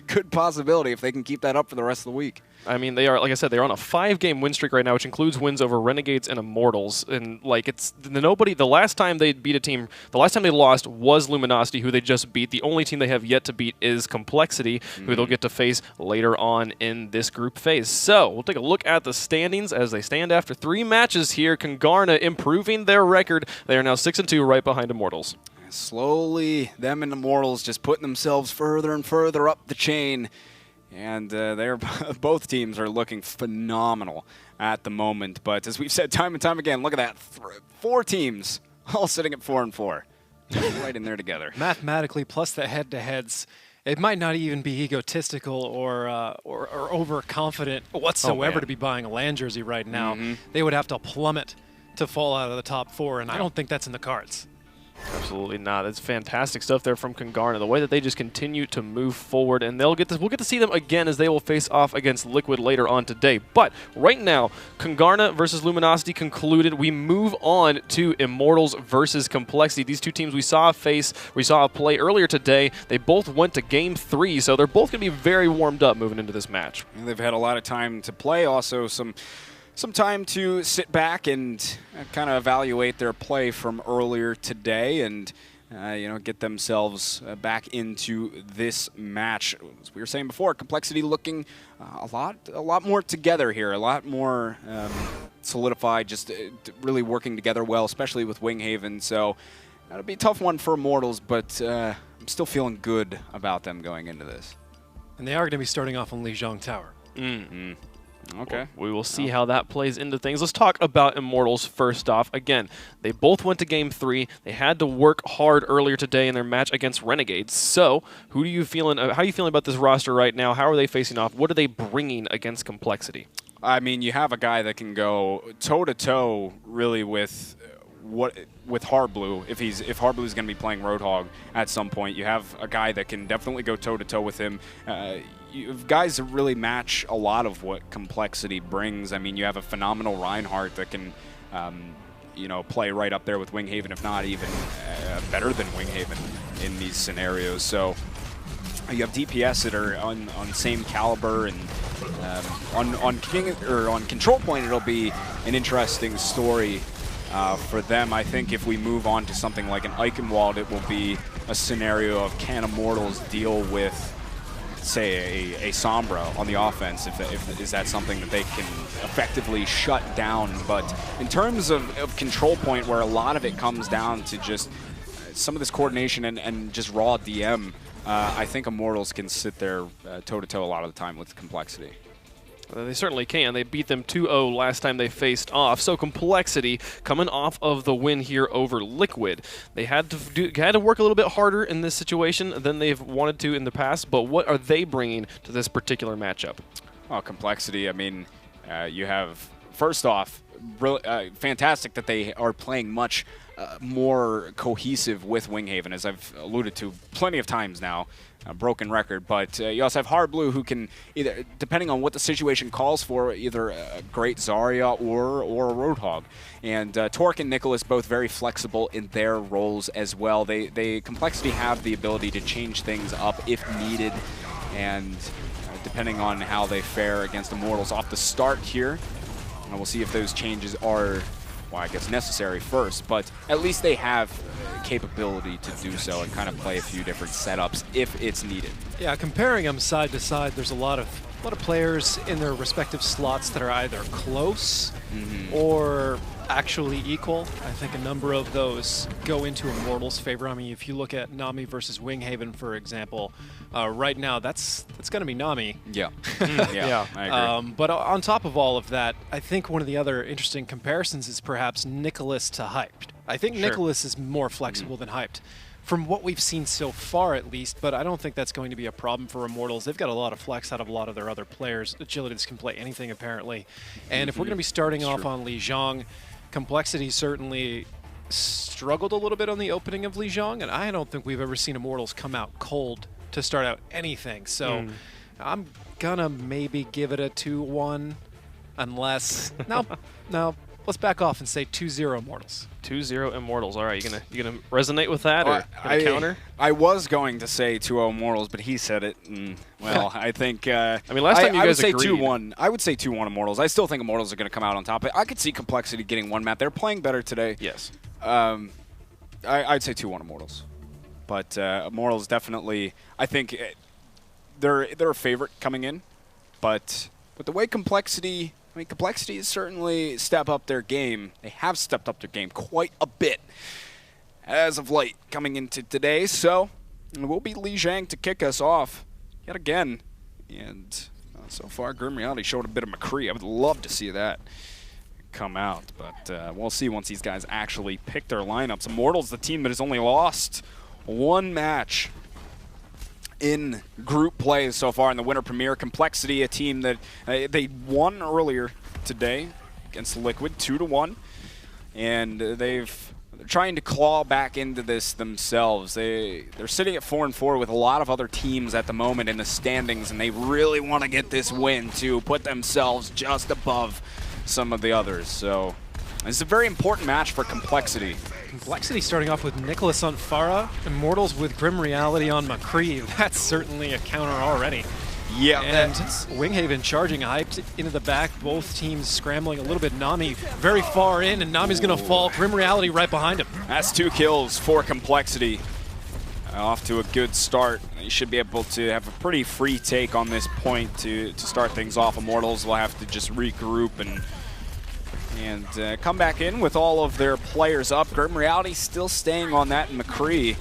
good possibility if they can keep that up for the rest of the week. I mean, they are, like I said, they're on a 5-game win streak right now, which includes wins over Renegades and Immortals. And, like, the last time they beat a team, the last time they lost was Luminosity, who they just beat. The only team they have yet to beat is Complexity, who they'll get to face later on in this group phase. So, we'll take a look at the standings as they stand after 3 matches here. Kungarna improving their record. They are now 6-2 right behind Immortals. Slowly, them and Immortals just putting themselves further and further up the chain. And both teams are looking phenomenal at the moment. But as we've said time and time again, look at that. 4 teams all sitting at 4-4. Right in there together. Mathematically, plus the head-to-heads, it might not even be egotistical or overconfident whatsoever to be buying a LAN jersey right now. They would have to plummet to fall out of the top 4, and I don't think that's in the cards. Absolutely not. That's fantastic stuff there from Kungarna. The way that they just continue to move forward, and we'll get to see them again as they will face off against Liquid later on today. But right now, Kungarna versus Luminosity concluded. We move on to Immortals versus Complexity. These two teams we saw play earlier today. They both went to Game 3, so they're both going to be very warmed up moving into this match. And they've had a lot of time to play. Also, some time to sit back and kind of evaluate their play from earlier today and get themselves back into this match. As we were saying before, Complexity looking a lot more together here, a lot more solidified, just really working together well, especially with Winghaven. So that'll be a tough one for Immortals, but I'm still feeling good about them going into this. And they are going to be starting off on Lijiang Tower. Okay. We will see how that plays into things. Let's talk about Immortals first off. Again, they both went to Game 3. They had to work hard earlier today in their match against Renegades. So, how are you feeling about this roster right now? How are they facing off? What are they bringing against Complexity? I mean, you have a guy that can go toe-to-toe really with Hardblue. If Hardblue is going to be playing Roadhog at some point, you have a guy that can definitely go toe-to-toe with him. You have guys that really match a lot of what Complexity brings. I mean, you have a phenomenal Reinhardt that can, play right up there with Winghaven, if not even better than Winghaven in these scenarios. So you have DPS that are on same caliber, and on Control Point it'll be an interesting story for them. I think if we move on to something like an Eichenwald, it will be a scenario of can Immortals deal with, say, a Sombra on the offense, is that something that they can effectively shut down. But in terms of Control Point, where a lot of it comes down to just some of this coordination and just raw DM, I think Immortals can sit there toe-to-toe a lot of the time with Complexity. They certainly can. They beat them 2-0 last time they faced off. So Complexity coming off of the win here over Liquid. They had to work a little bit harder in this situation than they've wanted to in the past, but what are they bringing to this particular matchup? Oh, Complexity, I mean, you have, first off, really, fantastic that they are playing much more cohesive with Winghaven, as I've alluded to plenty of times now. A broken record, but you also have Hard Blue, who can either, depending on what the situation calls for, either a great Zarya or a Roadhog. And Torque and Nicholas both very flexible in their roles as well. They Complexity have the ability to change things up if needed, and depending on how they fare against Immortals off the start here, and we'll see if those changes are, well, I guess necessary first, but at least they have capability to do so and kind of play a few different setups if it's needed. Yeah, comparing them side to side, there's a lot of players in their respective slots that are either close or actually equal. I think a number of those go into Immortals' favor. I mean, if you look at Nami versus Winghaven, for example, right now that's going to be Nami. Yeah. Yeah, I agree. But on top of all of that, I think one of the other interesting comparisons is perhaps Nicholas to Hyped. I think Nicholas is more flexible than Hyped, from what we've seen so far at least, but I don't think that's going to be a problem for Immortals. They've got a lot of flex out of a lot of their other players. Agilities can play anything, apparently. And if we're going to be starting off on Lijiang, Complexity certainly struggled a little bit on the opening of Lijiang, and I don't think we've ever seen Immortals come out cold to start out anything. So I'm going to maybe give it a 2-1, unless... No, let's back off and say 2-0 Immortals. 2-0 Immortals. All right, you gonna resonate with that, or counter? I was going to say 2-0 Immortals, but he said it, and well, I think. I mean, last time you guys agreed. I would say 2-1 Immortals. I still think Immortals are going to come out on top. I could see Complexity getting one map. They're playing better today. Yes. I'd say 2-1 Immortals, but Immortals definitely. I think they're a favorite coming in, but with the way Complexity. I mean, Complexity has certainly stepped up their game. They have stepped up their game quite a bit as of late coming into today. So it will be Lijiang to kick us off yet again. And so far, Grim Reality showed a bit of McCree. I would love to see that come out. But we'll see once these guys actually pick their lineups. Immortals, the team that has only lost one match in group plays so far in the Winter Premiere. Complexity, a team that they won earlier today against Liquid, 2-1, and they're trying to claw back into this themselves. They're sitting at 4-4 with a lot of other teams at the moment in the standings, and they really want to get this win to put themselves just above some of the others. So this is a very important match for Complexity. Complexity starting off with Nicholas on Pharah, Immortals with Grim Reality on McCree. That's certainly a counter already. Yeah. And Winghaven charging Hyped into the back, both teams scrambling a little bit. Nami very far in, and Nami's going to fall. Grim Reality right behind him. That's 2 kills for Complexity. Off to a good start. You should be able to have a pretty free take on this point to start things off. Immortals will have to just regroup and come back in with all of their players up. Grim Reality still staying on that, and McCree.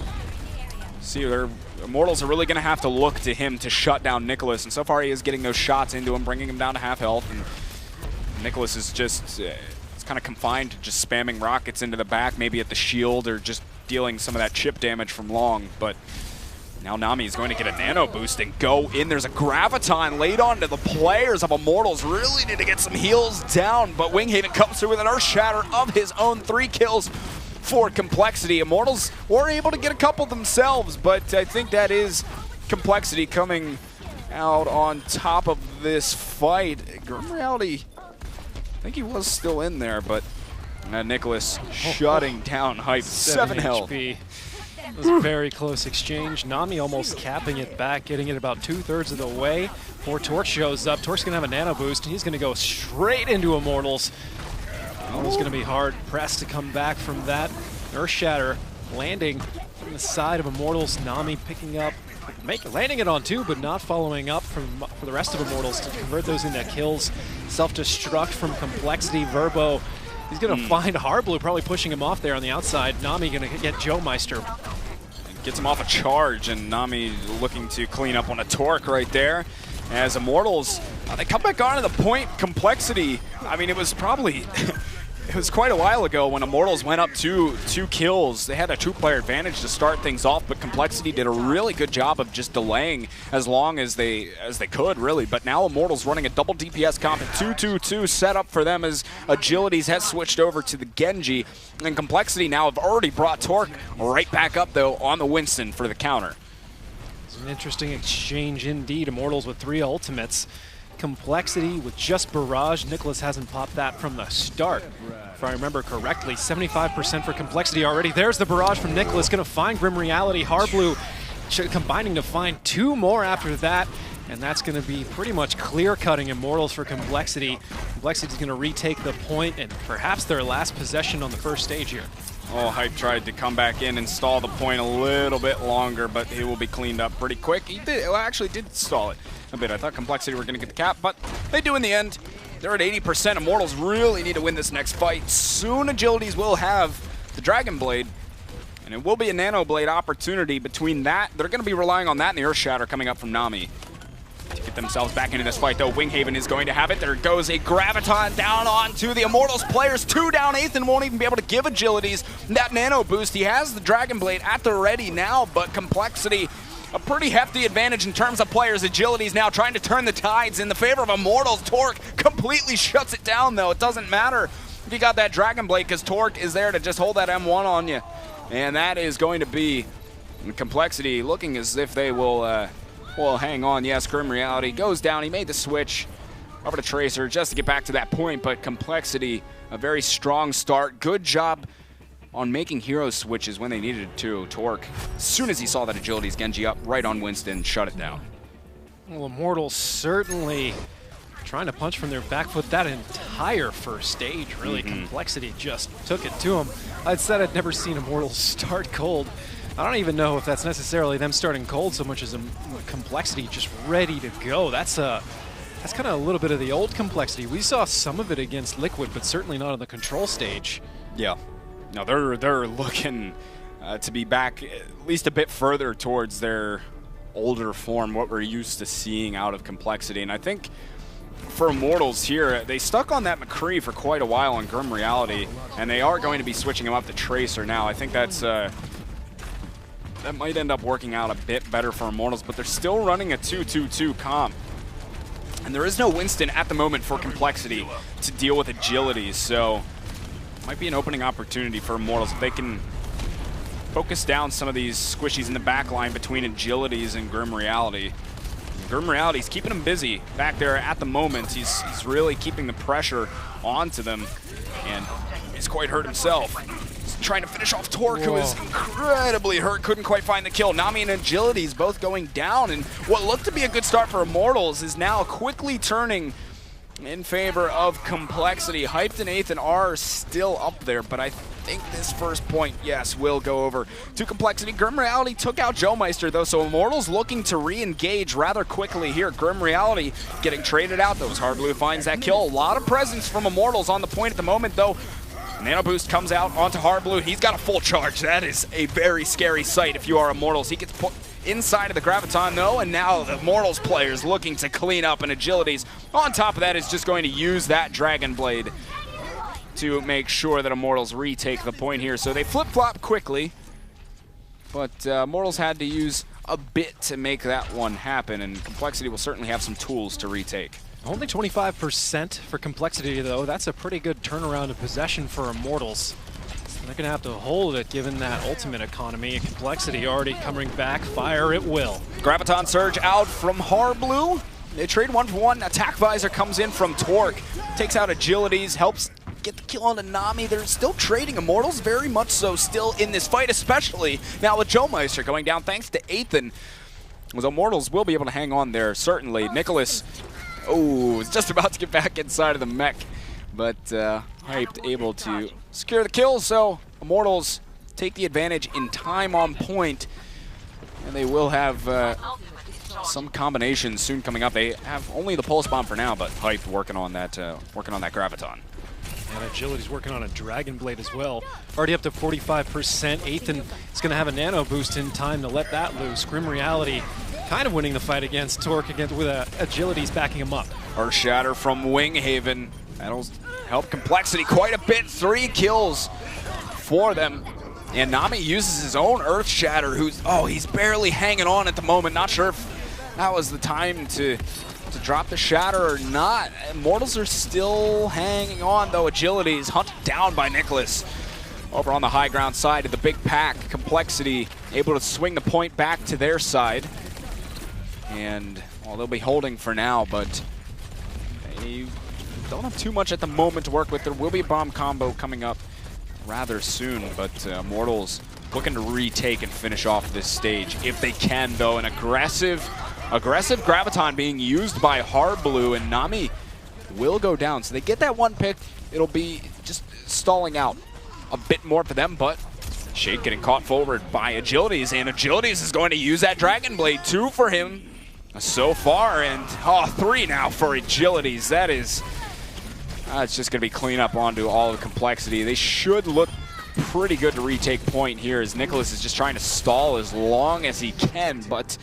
See, their Immortals are really going to have to look to him to shut down Nicholas, and so far he is getting those shots into him, bringing him down to half health, and Nicholas is just it's kind of confined to just spamming rockets into the back, maybe at the shield, or just dealing some of that chip damage from long, but now Nami is going to get a nano boost and go in. There's a Graviton laid onto the players of Immortals. Really need to get some heals down, but Winghaven comes through with an Earth Shatter of his own. 3 kills for Complexity. Immortals were able to get a couple themselves, but I think that is Complexity coming out on top of this fight. Grim Reality, I think he was still in there, but Nicholas shutting down Hype. 7 health. It was a very close exchange. Nami almost capping it back, getting it about 2/3 of the way before Torque shows up. Torque's going to have a nano boost, and he's going to go straight into Immortals. Immortals going to be hard pressed to come back from that. Earth Shatter landing from the side of Immortals. Nami picking up, landing it on two, but not following up for the rest of Immortals to convert those into kills. Self-destruct from Complexity. Verbo, he's going to find Hardblue, probably pushing him off there on the outside. Nami going to get Joe Meister. Gets him off a charge, and Nami looking to clean up on a Torque right there. As Immortals, they come back onto the point. Complexity, I mean, it was probably... It was quite a while ago when Immortals went up two kills. They had a two-player advantage to start things off, but Complexity did a really good job of just delaying as long as they could, really. But now Immortals running a double DPS comp and 2-2-2 set up for them as Agilities has switched over to the Genji. And Complexity now have already brought Torque right back up, though, on the Winston for the counter. It's an interesting exchange indeed. Immortals with 3 ultimates. Complexity with just Barrage. Nicholas hasn't popped that from the start, if I remember correctly. 75% for Complexity already. There's the Barrage from Nicholas, going to find Grim Reality. Hardblue combining to find 2 more after that, and that's going to be pretty much clear-cutting Immortals for Complexity. Complexity's going to retake the point and perhaps their last possession on the first stage here. Oh, Hype tried to come back in and stall the point a little bit longer, but he will be cleaned up pretty quick. He did, well, actually did stall it a bit. I thought Complexity were going to get the cap, but they do in the end. They're at 80%. Immortals really need to win this next fight. Soon Agilities will have the Dragon Blade, and it will be a Nano Blade opportunity between that. They're going to be relying on that and the Earth Shatter coming up from Nami to get themselves back into this fight, though. Winghaven is going to have it. There goes a Graviton down onto the Immortals players. 2 down. Ethan won't even be able to give Agilities that Nano boost. He has the Dragon Blade at the ready now, but Complexity, a pretty hefty advantage in terms of players. Agilities now trying to turn the tides in the favor of Immortals. Torque completely shuts it down, though. It doesn't matter if you got that Dragon Blade, because Torque is there to just hold that M1 on you. And that is going to be Complexity looking as if they will hang on. Yes, Grim Reality goes down. He made the switch over to Tracer just to get back to that point, but Complexity, a very strong start. Good job on making hero switches when they needed to. Torque, as soon as he saw that Agility's Genji up, right on Winston, shut it down. Well, Immortals certainly trying to punch from their back foot that entire first stage, really. Complexity just took it to him. I'd said I'd never seen Immortals start cold. I don't even know if that's necessarily them starting cold so much as a Complexity just ready to go. That's kind of a little bit of the old Complexity. We saw some of it against Liquid, but certainly not on the control stage. Yeah. No, they're looking to be back at least a bit further towards their older form, what we're used to seeing out of Complexity. And I think for Immortals here, they stuck on that McCree for quite a while on Grim Reality, and they are going to be switching him up to Tracer now. I think that's that might end up working out a bit better for Immortals, but they're still running a 2-2-2 comp. And there is no Winston at the moment for Complexity to deal with Agility, so might be an opening opportunity for Immortals if they can focus down some of these squishies in the back line between Agilities and Grim Reality. Grim Reality's keeping him busy back there at the moment. He's really keeping the pressure onto them, and he's quite hurt himself. He's trying to finish off Torque, who is incredibly hurt, couldn't quite find the kill. Nami and Agilities both going down, and what looked to be a good start for Immortals is now quickly turning in favor of Complexity. Hyped and Ethan are still up there, but I think this first point, yes, will go over to Complexity. Grim Reality took out Joe Meister, though, so Immortals looking to re-engage rather quickly here. Grim Reality getting traded out, though, as Hardblue finds that kill. A lot of presence from Immortals on the point at the moment, though. Nano Boost comes out onto Hardblue. He's got a full charge. That is a very scary sight if you are Immortals. He gets put inside of the Graviton, though, and now the Immortals players looking to clean up, and Agilities on top of that is just going to use that Dragon Blade to make sure that Immortals retake the point here. So they flip-flop quickly, but Immortals had to use a bit to make that one happen, and Complexity will certainly have some tools to retake. Only 25% for Complexity, though. That's a pretty good turnaround of possession for Immortals. They're going to have to hold it given that ultimate economy. Complexity already coming back. Fire it will. Graviton Surge out from Hardblue. They trade 1-for-1. Attack Visor comes in from Torque. Takes out Agilities, helps get the kill on the Nami. They're still trading. Immortals very much so still in this fight, especially now with Joe Meister going down thanks to Ethan. Well, Immortals will be able to hang on there, certainly. Nicholas, is just about to get back inside of the mech, but Hyped able to secure the kill, so Immortals take the advantage in time on point, and they will have some combinations soon coming up. They have only the Pulse Bomb for now, but Hyped working on that Graviton. And Agility's working on a Dragon Blade as well. Already up to 45%. Ethan is going to have a nano boost in time to let that loose. Grim Reality kind of winning the fight against Torque with Agility's backing him up. Earth Shatter from Winghaven. That'll help Complexity quite a bit. 3 kills for them. And Nami uses his own Earth Shatter, he's barely hanging on at the moment. Not sure if that was the time to drop the Shatter or not. Immortals are still hanging on, though. Agility is hunted down by Nicholas. Over on the high ground side of the big pack, Complexity able to swing the point back to their side. And, well, they'll be holding for now, but they don't have too much at the moment to work with. There will be a bomb combo coming up rather soon, but Immortals looking to retake and finish off this stage if they can, though. An aggressive Graviton being used by Hardblue, and Nami will go down. So they get that one pick. It'll be just stalling out a bit more for them, but Shake getting caught forward by Agilities, and Agilities is going to use that Dragon Blade. 2 for him so far, and 3 now for Agilities. That is, it's just going to be cleanup onto all the Complexity. They should look pretty good to retake point here, as Nicholas is just trying to stall as long as he can, but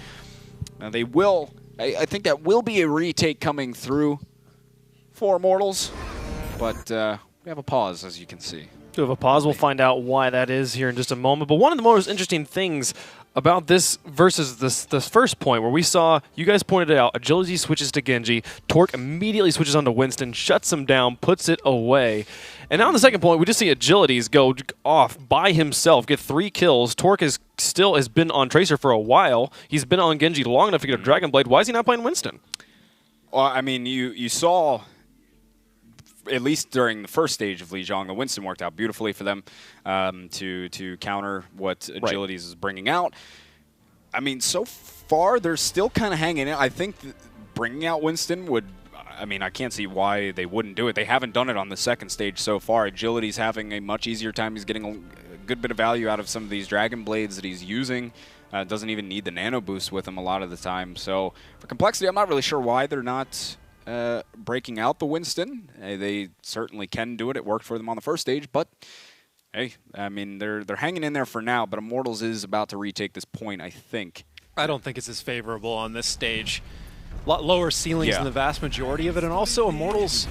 they will. I think that will be a retake coming through for Immortals, but we have a pause, as you can see. We have a pause. We'll find out why that is here in just a moment. But one of the most interesting things about this versus this first point, where we saw, you guys pointed it out, Agility switches to Genji, Torque immediately switches onto Winston, shuts him down, puts it away. And now on the second point, we just see Agilities go off by himself, get 3 kills. Torque has been on Tracer for a while. He's been on Genji long enough to get a Dragon Blade. Why is he not playing Winston? Well, I mean, you saw, at least during the first stage of Lijiang, the Winston worked out beautifully for them to counter what Agilities is bringing out. I mean, so far, they're still kind of hanging in. I think bringing out Winston would, I mean, I can't see why they wouldn't do it. They haven't done it on the second stage so far. Agility's having a much easier time. He's getting a good bit of value out of some of these Dragon Blades that he's using. Doesn't even need the nano boost with him a lot of the time. So for Complexity, I'm not really sure why they're not breaking out the Winston. They certainly can do it. It worked for them on the first stage, but hey, I mean, they're hanging in there for now, but Immortals is about to retake this point, I think. I don't think it's as favorable on this stage. A lot lower ceilings in the vast majority of it, and also Immortals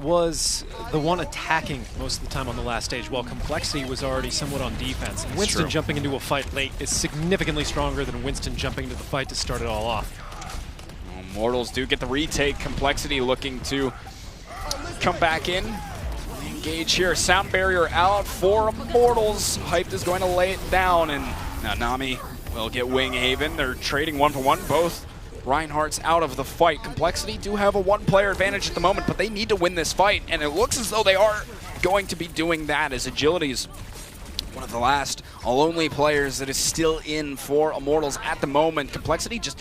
was the one attacking most of the time on the last stage, while Complexity was already somewhat on defense. And Winston jumping into a fight late is significantly stronger than Winston jumping into the fight to start it all off. Immortals do get the retake. Complexity looking to come back in. Engage here. Sound barrier out for Immortals. Hyped is going to lay it down, and now Nami will get Winghaven. They're trading 1-for-1. Both Reinhardt's out of the fight. Complexity do have a 1-player advantage at the moment, but they need to win this fight, and it looks as though they are going to be doing that, as Agility's one of the last lonely players that is still in for Immortals at the moment. Complexity just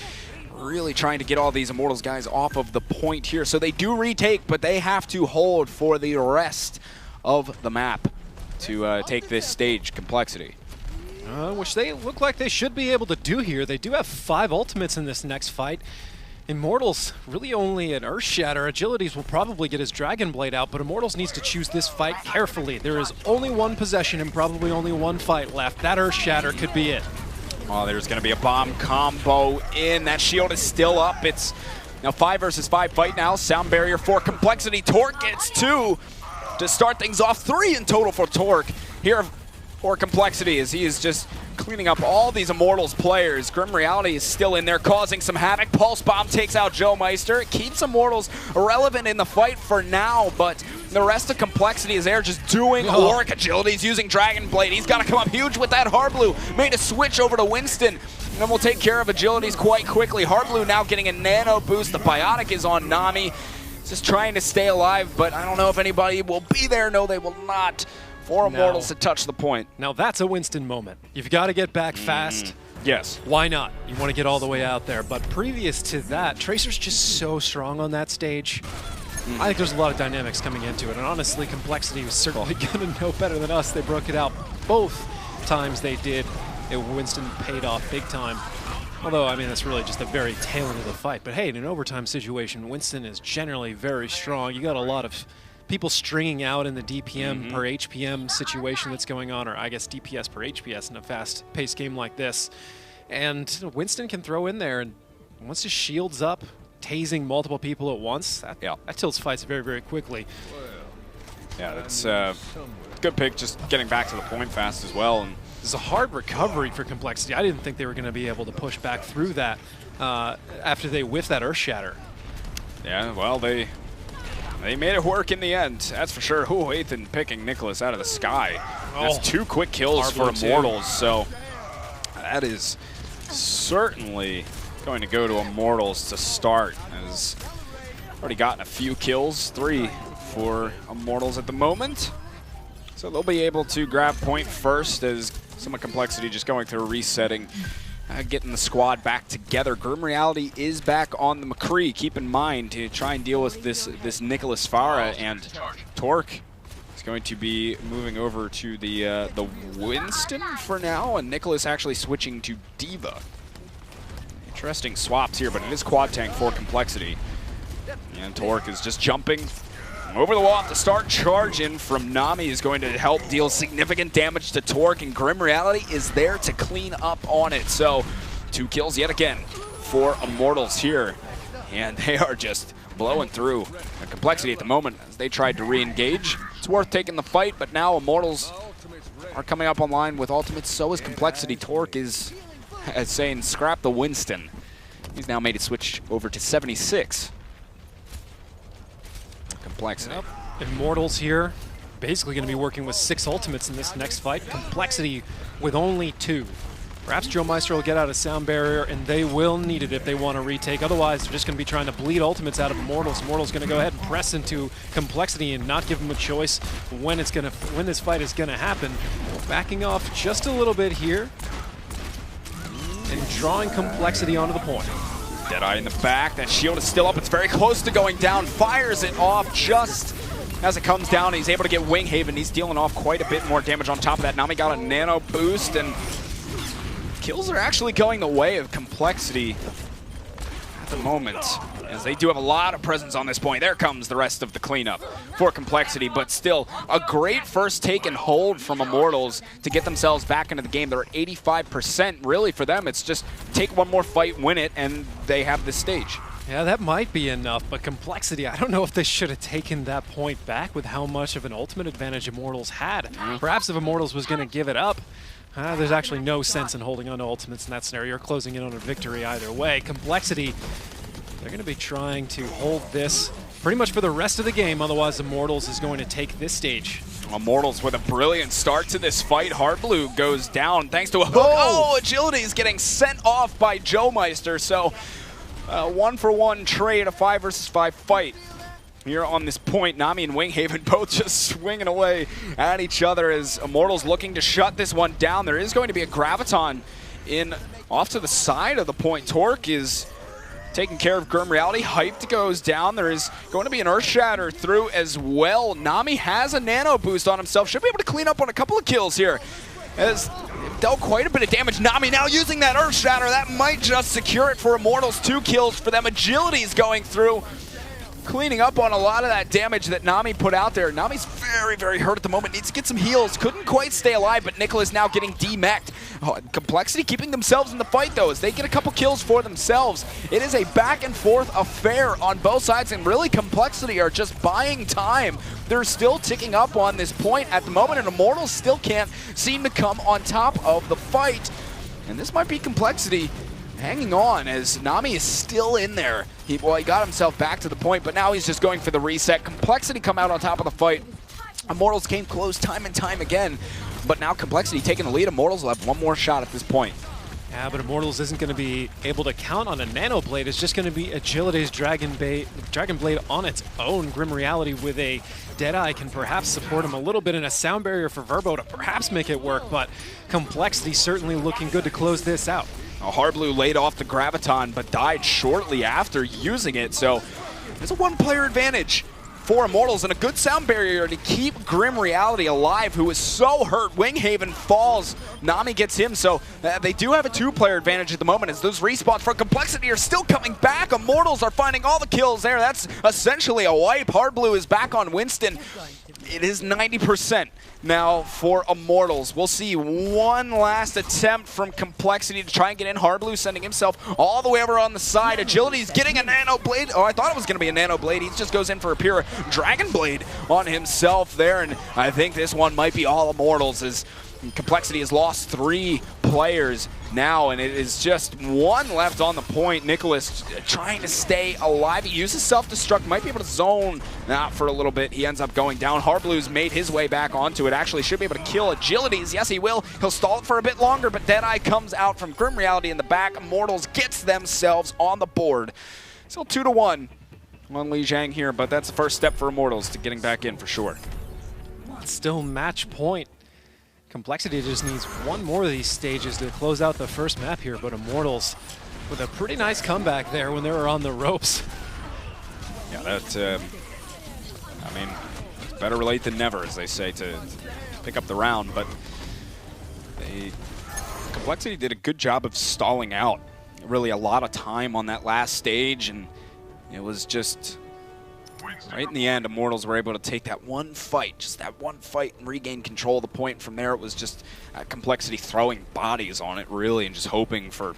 really trying to get all these Immortals guys off of the point here. So they do retake, but they have to hold for the rest of the map to take this stage, Complexity. Which they look like they should be able to do here. They do have 5 ultimates in this next fight. Immortals really only an Earth Shatter. Agilities will probably get his Dragon Blade out, but Immortals needs to choose this fight carefully. There is only 1 possession and probably only 1 fight left. That Earth Shatter could be it. Oh, there's going to be a bomb combo in. That shield is still up. It's now 5 versus 5 fight now. Sound barrier for Complexity. Torque gets 2 to start things off. 3 in total for Torque here for Complexity, as he is just cleaning up all these Immortals players. Grim Reality is still in there causing some havoc. Pulse Bomb takes out Joe Meister. It keeps Immortals irrelevant in the fight for now, but the rest of Complexity is there just doing work. Agility's using Dragon Blade. He's got to come up huge with that. Hardblue made a switch over to Winston, and then we'll take care of Agilities quite quickly. Hardblue now getting a nano boost. The Biotic is on Nami. just trying to stay alive, but I don't know if anybody will be there. No, they will not. For Immortals to touch the point. Now that's a Winston moment. You've got to get back fast. Yes. Why not? You want to get all the way out there. But previous to that, Tracer's just so strong on that stage. I think there's a lot of dynamics coming into it. And honestly, Complexity was certainly going to know better than us. They broke it out both times they did. Winston paid off big time. Although, I mean, that's really just the very tail end of the fight. But hey, in an overtime situation, Winston is generally very strong. You got a lot of people stringing out in the DPM per HPM situation that's going on, or I guess DPS per HPS in a fast-paced game like this. And Winston can throw in there, and once his shield's up, tasing multiple people at once, that tilts fights very, very quickly. Yeah, that's a good pick, just getting back to the point fast as well. And this is a hard recovery for Complexity. I didn't think they were going to be able to push back through that after they whiffed that Earth Shatter. Yeah, well, they made it work in the end, that's for sure. Ooh, Ethan picking Nicholas out of the sky. That's 2 quick kills for Immortals, so that is certainly going to go to Immortals to start, as already gotten a few kills, 3 for Immortals at the moment. So they'll be able to grab point first, as some of Complexity just going through resetting. Getting the squad back together. Grim Reality is back on the McCree. Keep in mind to try and deal with this Nicholas Farah, and Torque is going to be moving over to the Winston for now, and Nicholas actually switching to Diva. Interesting swaps here, but it is quad tank for Complexity. And Torque is just jumping over the wall at the start. Charge in from Nami is going to help deal significant damage to Torque, and Grim Reality is there to clean up on it. So 2 kills yet again for Immortals here, and they are just blowing through the Complexity at the moment as they tried to re-engage. It's worth taking the fight, but now Immortals are coming up online with ultimates. So is Complexity. Torque is saying scrap the Winston. He's now made it switch over to 76. Complexity. Immortals here, basically going to be working with 6 ultimates in this next fight. Complexity with only 2. Perhaps Joe Meister will get out a sound barrier, and they will need it if they want to retake. Otherwise, they're just going to be trying to bleed ultimates out of Immortals. Immortals going to go ahead and press into Complexity and not give them a choice when this fight is going to happen. Backing off just a little bit here and drawing Complexity onto the point. Deadeye in the back. That shield is still up. It's very close to going down. Fires it off just as it comes down. He's able to get Wing Haven. He's dealing off quite a bit more damage on top of that. Nami got a nano boost, and kills are actually going the way of Complexity at the moment, as they do have a lot of presence on this point. There comes the rest of the cleanup for Complexity, but still a great first take and hold from Immortals to get themselves back into the game. They're at 85%. Really, for them, it's just take one more fight, win it, and they have this stage. Yeah, that might be enough, but Complexity, I don't know if they should have taken that point back with how much of an ultimate advantage Immortals had. Perhaps if Immortals was going to give it up, there's actually no sense in holding on to ultimates in that scenario or closing in on a victory either way. Complexity, they're going to be trying to hold this pretty much for the rest of the game, otherwise Immortals is going to take this stage. Immortals with a brilliant start to this fight. Heart Blue goes down thanks to a hook. Oh, Agility is getting sent off by Joe Meister, so 1-for-1 trade, a 5 versus 5 fight. Here on this point, Nami and Wing Haven both just swinging away at each other as Immortals looking to shut this one down. There is going to be a Graviton off to the side of the point. Torque is taking care of Grim Reality. Hyped goes down. There is going to be an Earth Shatter through as well. Nami has a nano boost on himself. Should be able to clean up on a couple of kills here, as dealt quite a bit of damage. Nami now using that Earth Shatter. That might just secure it for Immortals. 2 kills for them. Agility is going through, cleaning up on a lot of that damage that Nami put out there. Nami's very, very hurt at the moment. Needs to get some heals. Couldn't quite stay alive, but Nicholas now getting demeched. Complexity keeping themselves in the fight, though, as they get a couple kills for themselves. It is a back-and-forth affair on both sides, and really Complexity are just buying time. They're still ticking up on this point at the moment, and Immortals still can't seem to come on top of the fight. And this might be Complexity hanging on, as Nami is still in there. He got himself back to the point, but now he's just going for the reset. Complexity come out on top of the fight. Immortals came close time and time again, but now Complexity taking the lead. Immortals will have one more shot at this point. Yeah, but Immortals isn't going to be able to count on a Nano Blade. It's just going to be Agility's Dragon Blade on its own. Grim Reality with a Deadeye can perhaps support him a little bit in a Sound Barrier for Verbo to perhaps make it work, but Complexity certainly looking good to close this out. Hardblue laid off the Graviton, but died shortly after using it, so there's a one-player advantage for Immortals and a good Sound Barrier to keep Grim Reality alive, who is so hurt. Winghaven falls, Nami gets him, so they do have a two-player advantage at the moment as those respawns from Complexity are still coming back. Immortals are finding all the kills there. That's essentially a wipe. Hardblue is back on Winston. It is 90% now for Immortals. We'll see one last attempt from Complexity to try and get in. Hardblue sending himself all the way over on the side. Agility's getting a Nano Blade. Oh, I thought it was going to be a Nano Blade. He just goes in for a pure Dragon Blade on himself there, and I think this one might be all Immortals as Complexity has lost 3 players now, and it is just one left on the point. Nicholas trying to stay alive. He uses self-destruct, might be able to zone out for a little bit. He ends up going down. Hardblue's made his way back onto it. Actually should be able to kill Agilities. Yes, he will. He'll stall it for a bit longer, but Deadeye comes out from Grim Reality in the back. Immortals gets themselves on the board. Still 2-1 on Li Jiang here, but that's the first step for Immortals to getting back in for sure. Still match point. Complexity just needs one more of these stages to close out the first map here, but Immortals with a pretty nice comeback there when they were on the ropes. Yeah, that, I mean, it's better late than never, as they say, to pick up the round, but Complexity did a good job of stalling out really a lot of time on that last stage, and it was just right in the end, Immortals were able to take that one fight, just that one fight, and regain control of the point. From there, it was just Complexity throwing bodies on it, really, and just hoping for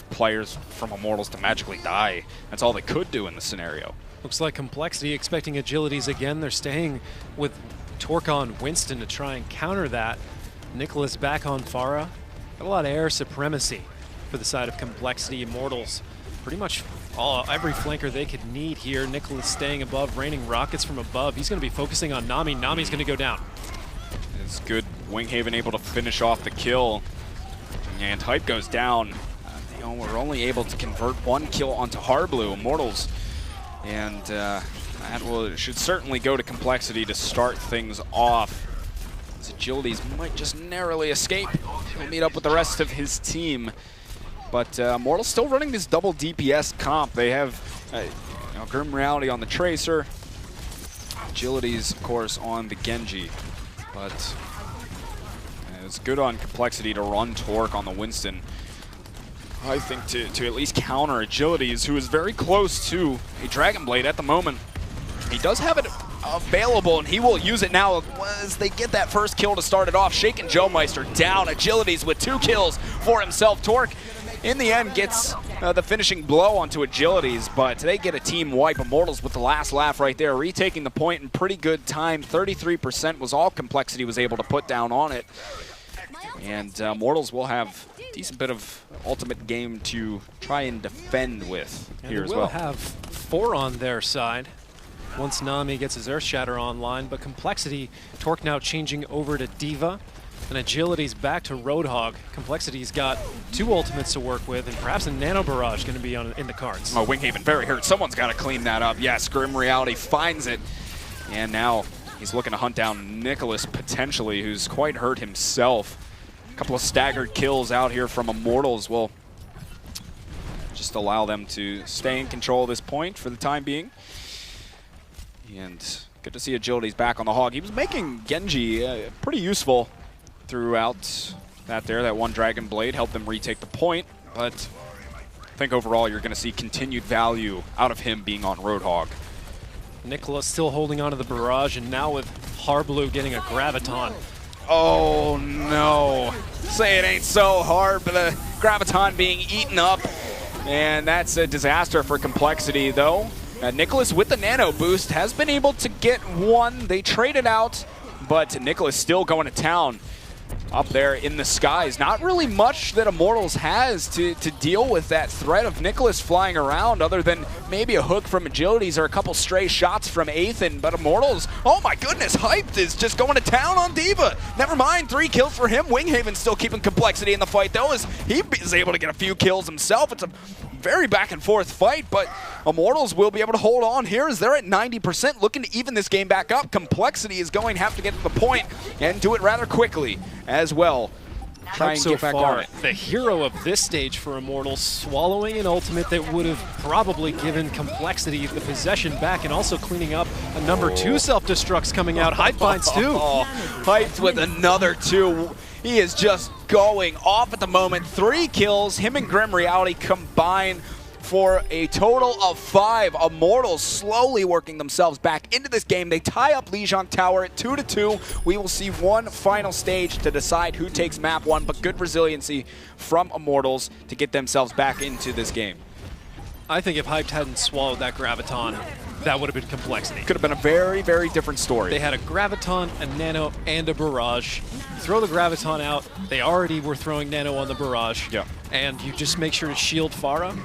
players from Immortals to magically die. That's all they could do in the scenario. Looks like Complexity expecting Agilities again. They're staying with Torque on Winston to try and counter that. Nicholas back on Pharah. Got a lot of air supremacy for the side of Complexity. Immortals pretty much every flanker they could need here. Nicholas staying above, raining rockets from above. He's going to be focusing on Nami. Nami's going to go down. It's good. Winghaven able to finish off the kill. And Hype goes down. We're only able to convert 1 kill onto Hardblue. Immortals. And that should certainly go to Complexity to start things off. His Agilities might just narrowly escape. He'll meet up with the rest of his team. But Immortals still running this double DPS comp. They have Grim Reality on the Tracer, Agilities, of course, on the Genji. But it's good on Complexity to run Torque on the Winston. I think to at least counter Agilities, who is very close to a Dragon Blade at the moment. He does have it available, and he will use it now as they get that first kill to start it off. Shaken Joe Meister down. Agilities with 2 kills for himself. Torque, in the end, gets the finishing blow onto Agilities, but they get a team wipe. Immortals with the last laugh right there, retaking the point in pretty good time. 33% was all Complexity was able to put down on it. And Immortals will have a decent bit of ultimate game to try and defend with here as well. They will have 4 on their side once Nami gets his Earth Shatter online, but Complexity, Torque now changing over to Diva, and Agility's back to Roadhog. Complexity's got 2 ultimates to work with, and perhaps a Nano Barrage going to be in the cards. Oh, Winghaven very hurt. Someone's got to clean that up. Yes, Grim Reality finds it, and now he's looking to hunt down Nicholas potentially, who's quite hurt himself. A couple of staggered kills out here from Immortals will just allow them to stay in control of this point for the time being. And good to see Agility's back on the hog. He was making Genji pretty useful throughout that one Dragon Blade, helped them retake the point, but I think overall you're going to see continued value out of him being on Roadhog. Nicholas still holding on to the barrage, and now with Hardblue getting a Graviton. Oh no. Say it ain't so hard, but the Graviton being eaten up, and that's a disaster for Complexity though. Nicholas with the nano boost has been able to get 1. They traded out, but Nicholas still going to town up there in the skies. Not really much that Immortals has to deal with that threat of Nicholas flying around, other than maybe a hook from Agilities or a couple stray shots from Athan. But Immortals, oh my goodness, Hyped is just going to town on D.Va. Never mind, 3 kills for him. Winghaven still keeping Complexity in the fight, though, as he is able to get a few kills himself. It's a very back and forth fight, but Immortals will be able to hold on here as they're at 90%, looking to even this game back up. Complexity is going to have to get to the point and do it rather quickly as well. Try and so get back far, on it. the hero of this stage for Immortals, swallowing an ultimate that would have probably given Complexity the possession back, and also cleaning up a number 2 self-destructs coming out. Hype finds 2. Hyped with another 2. He is just going off at the moment. 3 kills. Him and Grim Reality combine for a total of 5. Immortals slowly working themselves back into this game. They tie up Lijiang Tower at 2-2. We will see one final stage to decide who takes map 1, but good resiliency from Immortals to get themselves back into this game. I think if Hyped hadn't swallowed that Graviton, that would have been Complexity. Could have been a very, very different story. They had a Graviton, a Nano, and a Barrage. Throw the Graviton out. They already were throwing Nano on the Barrage. Yeah. And you just make sure to shield Pharah.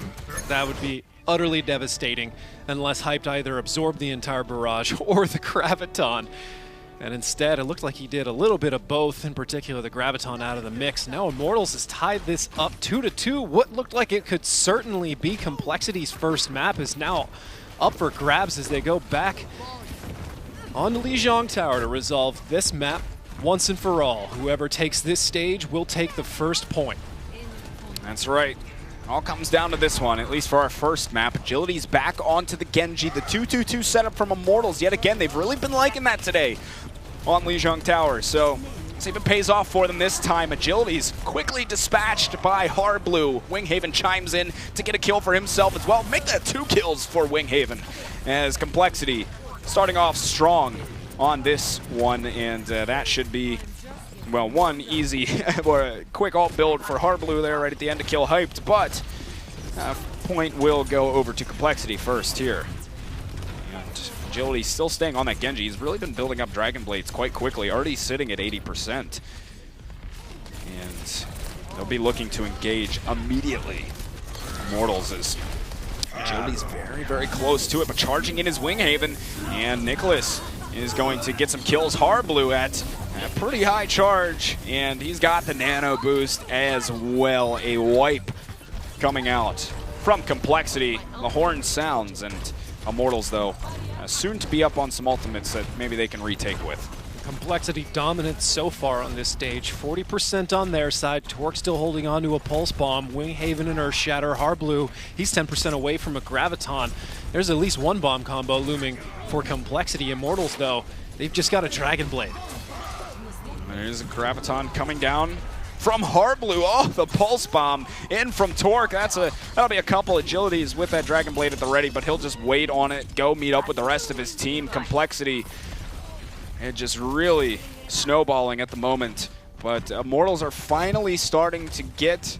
That would be utterly devastating unless Hyped either absorbed the entire Barrage or the Graviton. And instead, it looked like he did a little bit of both, in particular the Graviton out of the mix. Now Immortals has tied this up 2-2. What looked like it could certainly be Complexity's first map is now up for grabs as they go back on Lijiang Tower to resolve this map once and for all. Whoever takes this stage will take the first point. That's right. All comes down to this one, at least for our first map. Agility's back onto the Genji. The 2-2-2 setup from Immortals. Yet again, they've really been liking that today on Lijiang Tower. So let's see if it pays off for them this time. Agility's quickly dispatched by Harblue. Winghaven chimes in to get a kill for himself as well. Make that 2 kills for Winghaven, as Complexity starting off strong on this one, and that should be, well, one easy or a quick alt build for Harblue there right at the end to kill Hyped, but point will go over to Complexity first here. And Agility still staying on that Genji. He's really been building up Dragon Blades quite quickly, already sitting at 80%. And they'll be looking to engage immediately. Immortals is Agility's very, very close to it, but charging in his Winghaven, and Nicholas is going to get some kills. Harblue at a pretty high charge, and he's got the nano boost as well. A wipe coming out from Complexity. The horn sounds, and Immortals, though, soon to be up on some ultimates that maybe they can retake with. Complexity dominant so far on this stage. 40% on their side. Torque still holding on to a Pulse Bomb. Winghaven and Earthshatter. Harblue, he's 10% away from a Graviton. There's at least one bomb combo looming for Complexity. Immortals, though, they've just got a Dragon Blade. There's a Graviton coming down from Harblue. Oh, the Pulse Bomb in from Torque. That'll be a couple Agilities with that Dragon Blade at the ready, but he'll just wait on it, go meet up with the rest of his team. Complexity, and just really snowballing at the moment. But Immortals are finally starting to get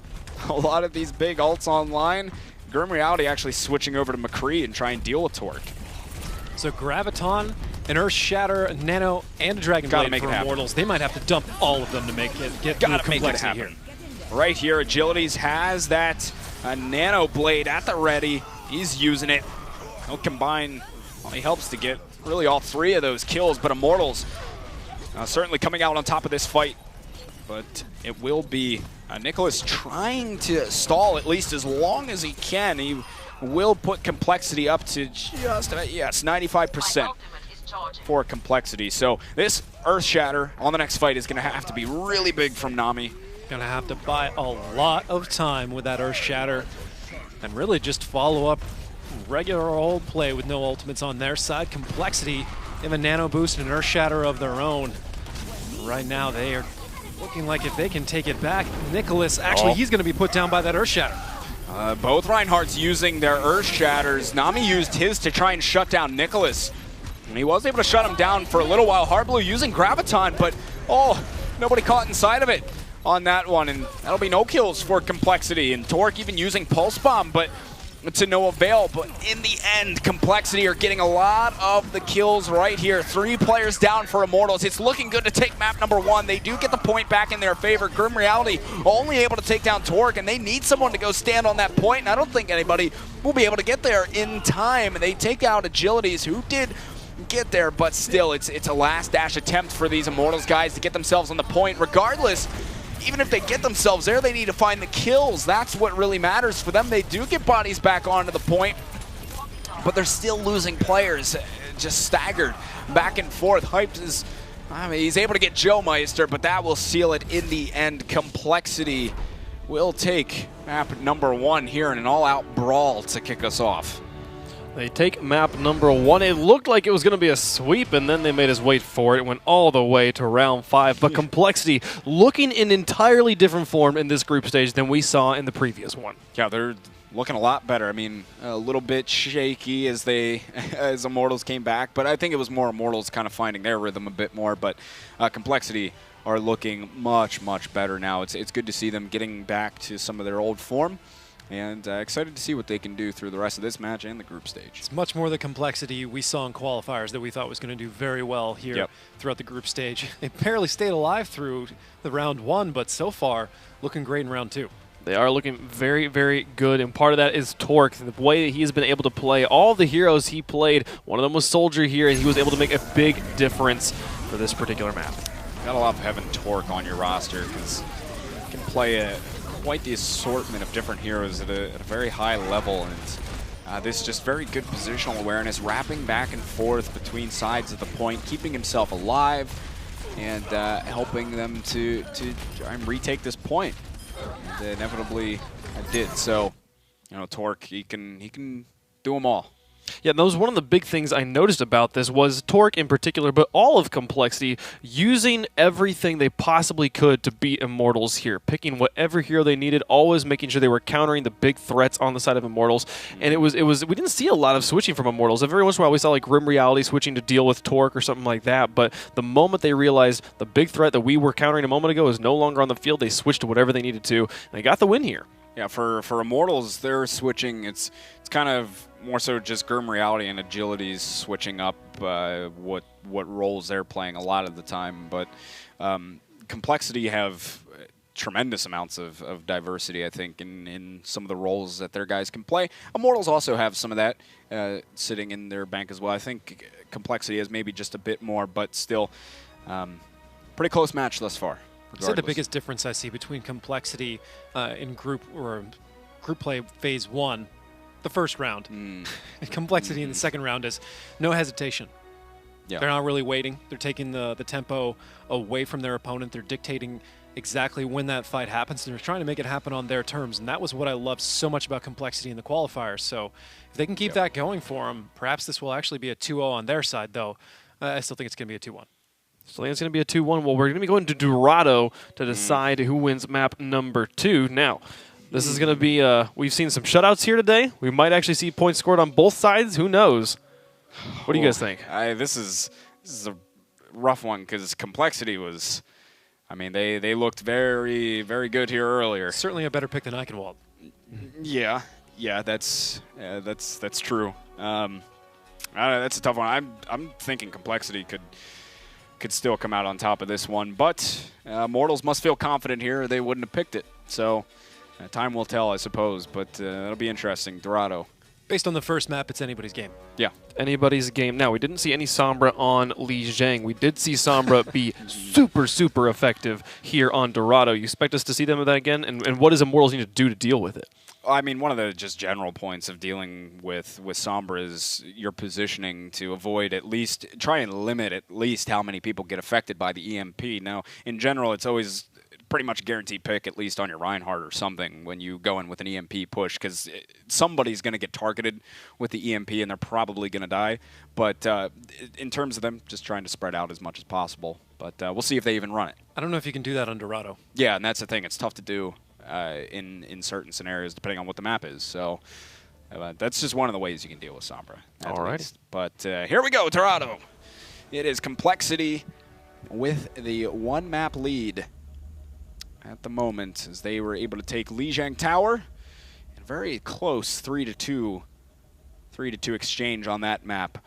a lot of these big ults online. Grim Reality actually switching over to McCree and try and deal with Torque. So Graviton, an Earthshatter, a Nano, and a Dragon Blade for Immortals. They might have to dump all of them to make it get through Complexity here. Right here, Agilities has that Nano Blade at the ready. He's using it. He'll combine. Well, he helps to get really all 3 of those kills, but Immortals certainly coming out on top of this fight. But it will be Nicholas trying to stall at least as long as he can. He will put Complexity up to just, yes, 95% for Complexity. So this Earthshatter on the next fight is going to have to be really big from Nami. Gonna have to buy a lot of time with that Earthshatter and really just follow up regular old play with no ultimates on their side. Complexity, they have a Nano boost and an Earthshatter of their own. Right now they are looking like if they can take it back, Nicholas, actually he's going to be put down by that Earthshatter. Both Reinhardts using their Earthshatters. Nami used his to try and shut down Nicholas. And he was able to shut him down for a little while. Harblue using Graviton, but nobody caught inside of it on that one. And that'll be no kills for Complexity. And Torque even using Pulse Bomb, but to no avail, but in the end, Complexity are getting a lot of the kills right here. 3 players down for Immortals. It's looking good to take map number 1. They do get the point back in their favor. Grim Reality only able to take down Torque, and they need someone to go stand on that point, and I don't think anybody will be able to get there in time. They take out Agilities, who did get there, but still, it's a last dash attempt for these Immortals guys to get themselves on the point. Regardless, even if they get themselves there, they need to find the kills. That's what really matters for them. They do get bodies back onto the point, but they're still losing players, just staggered back and forth. Hyped is, I mean, he's able to get Joe Meister, but that will seal it in the end. Complexity will take map number 1 here in an all-out brawl to kick us off. They take map number 1. It looked like it was going to be a sweep, and then they made us wait for it. It went all the way to round 5. But Complexity looking in entirely different form in this group stage than we saw in the previous one. Yeah, they're looking a lot better. I mean, a little bit shaky as as Immortals came back, but I think it was more Immortals kind of finding their rhythm a bit more. But Complexity are looking much, much better now. It's good to see them getting back to some of their old form. And excited to see what they can do through the rest of this match and the group stage. It's much more the Complexity we saw in qualifiers that we thought was going to do very well here throughout the group stage. They barely stayed alive through the round 1, but so far looking great in round 2. They are looking very, very good, and part of that is Torque. The way that he has been able to play all the heroes he played, one of them was Soldier here, and he was able to make a big difference for this particular map. Gotta love having Torque on your roster because you can play quite the assortment of different heroes at a very high level, and this just very good positional awareness, wrapping back and forth between sides of the point, keeping himself alive, and helping them to try and retake this point. And inevitably, I did. So, you know, Torque, he can do them all. Yeah, that was one of the big things I noticed about this was Torque in particular, but all of Complexity using everything they possibly could to beat Immortals here, picking whatever hero they needed, always making sure they were countering the big threats on the side of Immortals. And it was we didn't see a lot of switching from Immortals. Every once in a while we saw like Grim Reality switching to deal with Torque or something like that, but the moment they realized the big threat that we were countering a moment ago is no longer on the field, they switched to whatever they needed to, and they got the win here. Yeah, for Immortals, they're switching. It's kind of more so just Grim Reality and Agilities switching up what roles they're playing a lot of the time. But Complexity have tremendous amounts of diversity, I think, in some of the roles that their guys can play. Immortals also have some of that sitting in their bank as well. I think Complexity has maybe just a bit more, but still pretty close match thus far. I'd say the biggest difference I see between Complexity in group play phase 1, the first round, and Complexity in the second round is no hesitation. Yeah. They're not really waiting. They're taking the tempo away from their opponent. They're dictating exactly when that fight happens, and they're trying to make it happen on their terms. And that was what I loved so much about Complexity in the qualifiers. So if they can keep that going for them, perhaps this will actually be a 2-0 on their side, though. I still think it's going to be a 2-1. So I think it's going to be a 2-1. Well, we're going to be going to Dorado to decide who wins map number 2. Now, this is going to be, we've seen some shutouts here today. We might actually see points scored on both sides. Who knows? What do you guys think? This is a rough one because Complexity was, I mean, they looked very, very good here earlier. Certainly a better pick than Eichenwald. Yeah, that's true. That's a tough one. I'm thinking Complexity could still come out on top of this one, but Mortals must feel confident here or they wouldn't have picked it. So time will tell, I suppose, but it'll be interesting. Dorado. Based on the first map, it's anybody's game. Yeah. Anybody's game. Now, we didn't see any Sombra on Li Zhang. We did see Sombra be super, super effective here on Dorado. You expect us to see them with that again? And what does Immortals need to do to deal with it? I mean, one of the just general points of dealing with Sombra is your positioning to avoid try and limit at least how many people get affected by the EMP. Now, in general, it's always pretty much a guaranteed pick, at least on your Reinhardt or something, when you go in with an EMP push, because somebody's going to get targeted with the EMP and they're probably going to die. But in terms of them, just trying to spread out as much as possible. But we'll see if they even run it. I don't know if you can do that on Dorado. Yeah, and that's the thing. It's tough to do in certain scenarios, depending on what the map is. So that's just one of the ways you can deal with Sombra. All right. But here we go, Dorado. It is Complexity with the one-map lead at the moment, as they were able to take Li Zhang Tower and very close 3-2 exchange on that map.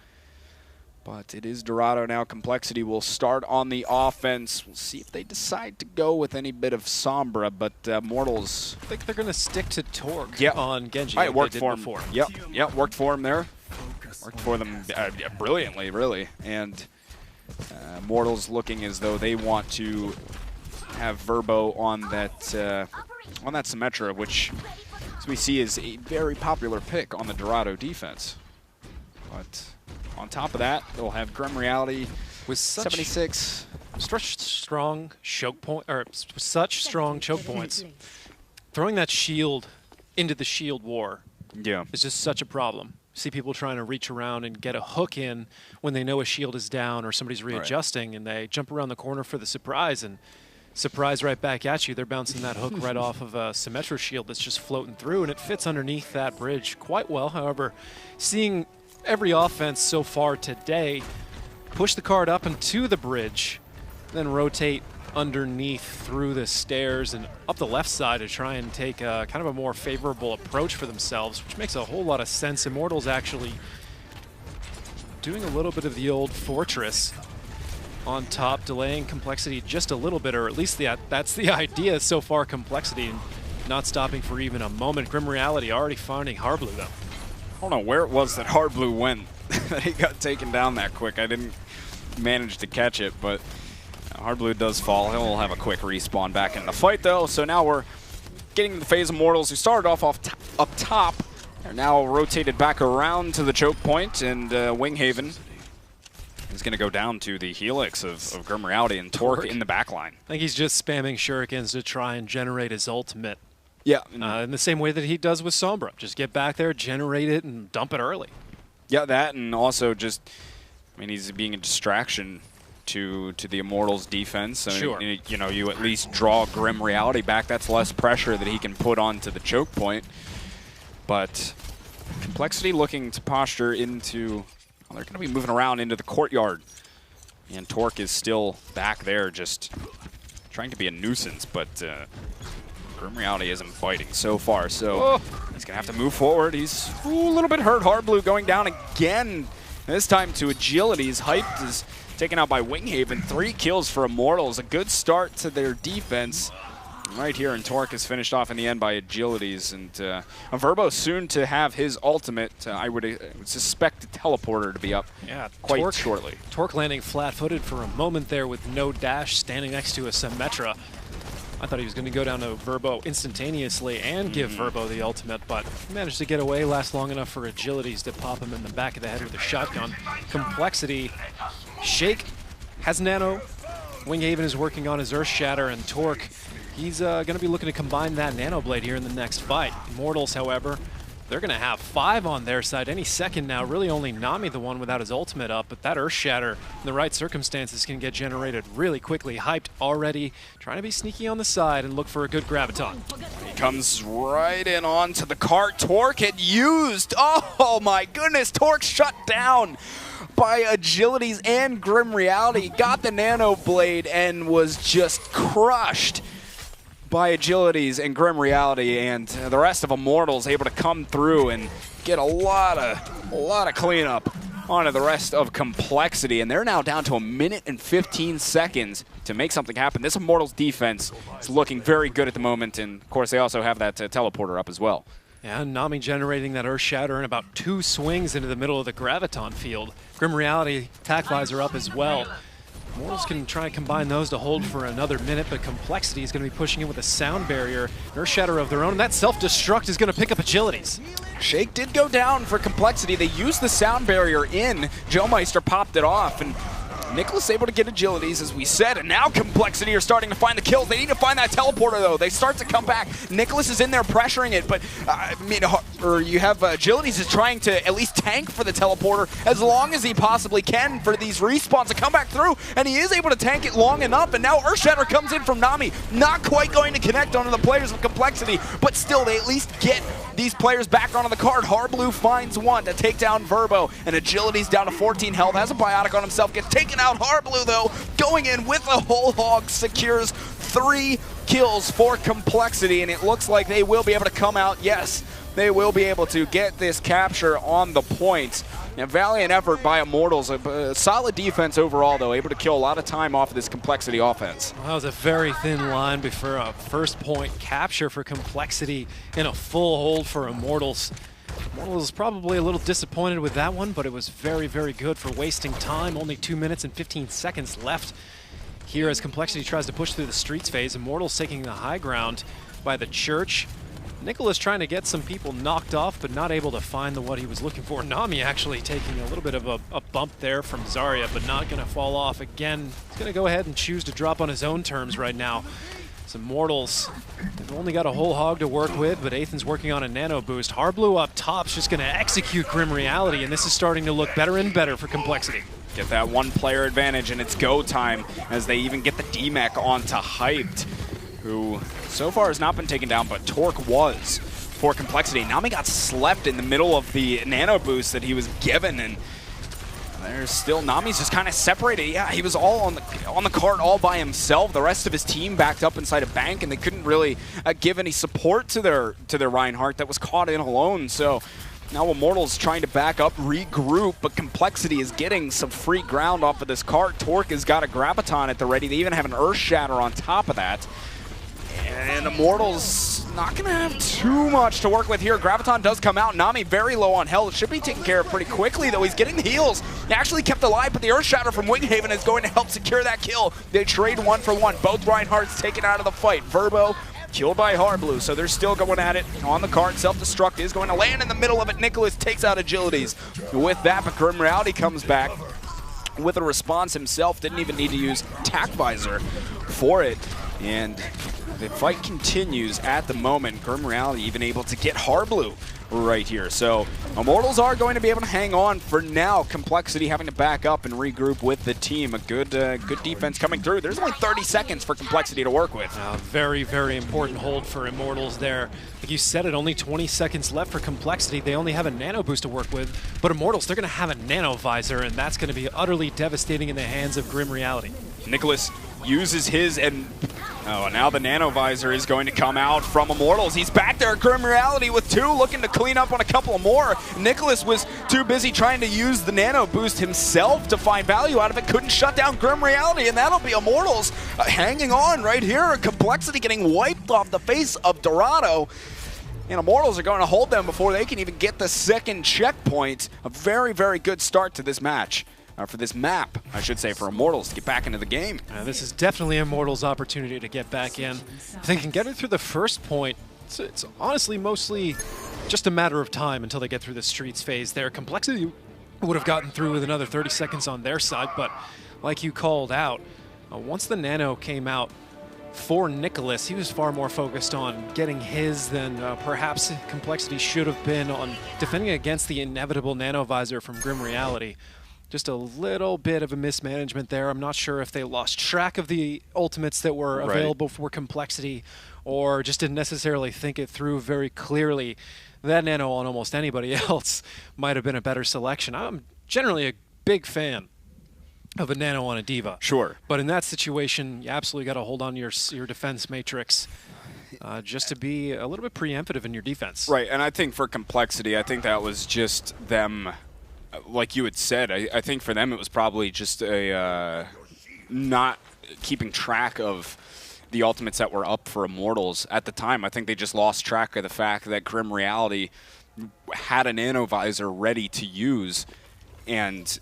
But it is Dorado now. Complexity will start on the offense. We'll see if they decide to go with any bit of Sombra, but Mortals... I think they're going to stick to Torque Yep. on Genji. Right, like worked they did for him. before. Yep, worked for him there. Worked for them brilliantly, really. And Mortals looking as though they want to have Verbo on that Symmetra, which, as we see, is a very popular pick on the Dorado defense. But on top of that, they'll have Grim Reality With such 76. strong choke point, or such strong choke points, throwing that shield into the shield war Yeah. is just such a problem. See people trying to reach around and get a hook in when they know a shield is down or somebody's readjusting, and they jump around the corner for the surprise, and surprise right back at you. They're bouncing that hook right off of a Symmetra shield that's just floating through, and it fits underneath that bridge quite well. However, seeing every offense so far today push the card up and to the bridge, then rotate underneath through the stairs and up the left side to try and take a kind of a more favorable approach for themselves, which makes a whole lot of sense. Immortals actually doing a little bit of the old fortress on top, delaying Complexity just a little bit, or at least that's the idea so far. Complexity and not stopping for even a moment. Grim Reality already finding Harblue though. I don't know where it was that Hardblue went. He got taken down that quick. I didn't manage to catch it, but Hardblue does fall. He'll have a quick respawn back in the fight, though. So now we're getting to the phase of Mortals, who started off up top. They're now rotated back around to the choke point, and Winghaven is going to go down to the helix of Grim Reality and Torque in the backline. I think he's just spamming shurikens to try and generate his ultimate. Yeah. In the same way that he does with Sombra. Just get back there, generate it, and dump it early. Yeah, that, and also just, I mean, he's being a distraction to the Immortals defense. I mean, Sure. you know, you at least draw Grim Reality back. That's less pressure that he can put onto the choke point. But Complexity looking to posture into, well, they're going to be moving around into the courtyard. And Torque is still back there just trying to be a nuisance, but Grim Reality isn't fighting so far, so he's going to have to move forward. He's a little bit hurt. Hardblue going down again, this time to Agilities. Hyped is taken out by Winghaven. 3 kills for Immortals. A good start to their defense right here, and Torque is finished off in the end by Agilities. And Verbo soon to have his ultimate. I would suspect the teleporter to be up quite shortly. Torque landing flat-footed for a moment there with no dash, standing next to a Symmetra. I thought he was going to go down to Verbo instantaneously and give Verbo the ultimate, but managed to get away, last long enough for Agilities to pop him in the back of the head with a shotgun. Complexity. Shake has Nano. Winghaven is working on his Earth Shatter, and Torque, he's going to be looking to combine that Nano Blade here in the next fight. Immortals, however, they're going to have 5 on their side any second now. Really only Nami the one without his ultimate up, but that Earth Shatter in the right circumstances can get generated really quickly. Hyped already, trying to be sneaky on the side and look for a good graviton. He comes right in onto the cart. Torque had used, oh my goodness, Torque shut down by Agilities and Grim Reality. Got the Nano Blade and was just crushed by Agilities and Grim Reality, and the rest of Immortals able to come through and get a lot of cleanup onto the rest of Complexity, and they're now down to 1 minute and 15 seconds to make something happen. This Immortals defense is looking very good at the moment, and of course they also have that teleporter up as well. Yeah, Nami generating that Earth Shatter in about 2 swings into the middle of the Graviton field. Grim Reality attack visor up as well. Immortals can try and combine those to hold for another minute, but Complexity is going to be pushing in with a sound barrier, Earth Shatter of their own, and that self-destruct is going to pick up Agilities. Shake did go down for Complexity. They used the sound barrier in. Joe Meister popped it off, and Nicholas able to get Agilities, as we said, and now Complexity are starting to find the kills. They need to find that teleporter, though. They start to come back. Nicholas is in there pressuring it, but you have Agilities is trying to at least tank for the teleporter as long as he possibly can for these respawns to come back through, and he is able to tank it long enough, and now Earthshatter comes in from Nami. Not quite going to connect onto the players of Complexity, but still, they at least get these players back onto the card. Hardblue finds one to take down Verbo, and Agilities down to 14 health, has a biotic on himself, gets taken out. Hardblue, though, going in with a whole hog, secures 3 kills for Complexity, and it looks like they will be able to come out, yes, they will be able to get this capture on the point. A valiant effort by Immortals. A solid defense overall, though, able to kill a lot of time off of this Complexity offense. Well, that was a very thin line before a first point capture for Complexity in a full hold for Immortals. Immortals is probably a little disappointed with that one, but it was very, very good for wasting time. Only 2 minutes and 15 seconds left here as Complexity tries to push through the streets phase. Immortals taking the high ground by the church. Nicholas trying to get some people knocked off, but not able to find what he was looking for. Nami actually taking a little bit of a bump there from Zarya, but not going to fall off again. He's going to go ahead and choose to drop on his own terms right now. Some Immortals have only got a whole hog to work with, but Athan's working on a nano boost. Harblue up top's just going to execute Grim Reality, and this is starting to look better and better for Complexity. Get that one player advantage, and it's go time as they even get the D-Mech onto Hyped, who so far has not been taken down, but Torque was for Complexity. Nami got slept in the middle of the nano boost that he was given, and there's still Nami's just kind of separated. Yeah, he was all on the cart all by himself. The rest of his team backed up inside a bank, and they couldn't really give any support to their Reinhardt that was caught in alone. So now Immortals trying to back up, regroup, but Complexity is getting some free ground off of this cart. Torque has got a Graviton at the ready. They even have an Earth Shatter on top of that. And Immortals not going to have too much to work with here. Graviton does come out. Nami very low on health. It should be taken care of pretty quickly, though. He's getting the heals. He actually kept alive, but the Earth Shatter from Winghaven is going to help secure that kill. They trade 1 for 1. Both Reinhardts taken out of the fight. Verbo killed by Harblue, so they're still going at it on the cart. Self-destruct is going to land in the middle of it. Nicholas takes out Agilities. With that, but Grim Reality comes back with a response himself. Didn't even need to use Tac Visor for it. And the fight continues at the moment. Grim Reality even able to get Harblue right here. So Immortals are going to be able to hang on for now. Complexity having to back up and regroup with the team. A good defense coming through. There's only 30 seconds for Complexity to work with. Very, very important hold for Immortals there. Like you said, it only 20 seconds left for Complexity. They only have a nano boost to work with, but Immortals, they're going to have a nano visor, and that's going to be utterly devastating in the hands of Grim Reality. Nicholas uses his, and now the nano visor is going to come out from Immortals. He's back there at Grim Reality with 2, looking to clean up on a couple of more. Nicholas was too busy trying to use the nano boost himself to find value out of it. Couldn't shut down Grim Reality, and that'll be Immortals hanging on right here. Complexity getting wiped off the face of Dorado. And Immortals are going to hold them before they can even get the second checkpoint. A very, very good start to this match. For this map, I should say, for Immortals to get back into the game. This is definitely Immortals' opportunity to get back in. If they can get it through the first point, it's honestly mostly just a matter of time until they get through the streets phase there. Complexity would have gotten through with another 30 seconds on their side, but like you called out, once the nano came out for Nicholas, he was far more focused on getting his than perhaps Complexity should have been on defending against the inevitable nano visor from Grim Reality. Just a little bit of a mismanagement there. I'm not sure if they lost track of the ultimates that were available for Complexity or just didn't necessarily think it through very clearly. That nano on almost anybody else might have been a better selection. I'm generally a big fan of a nano on a diva. Sure. But in that situation, you absolutely got to hold on to your defense matrix just to be a little bit preemptive in your defense. Right, and I think for Complexity, I think that was just them, like you had said, I think for them it was probably just a not keeping track of the ultimates that were up for Immortals at the time. I think they just lost track of the fact that Grim Reality had a nano visor ready to use, and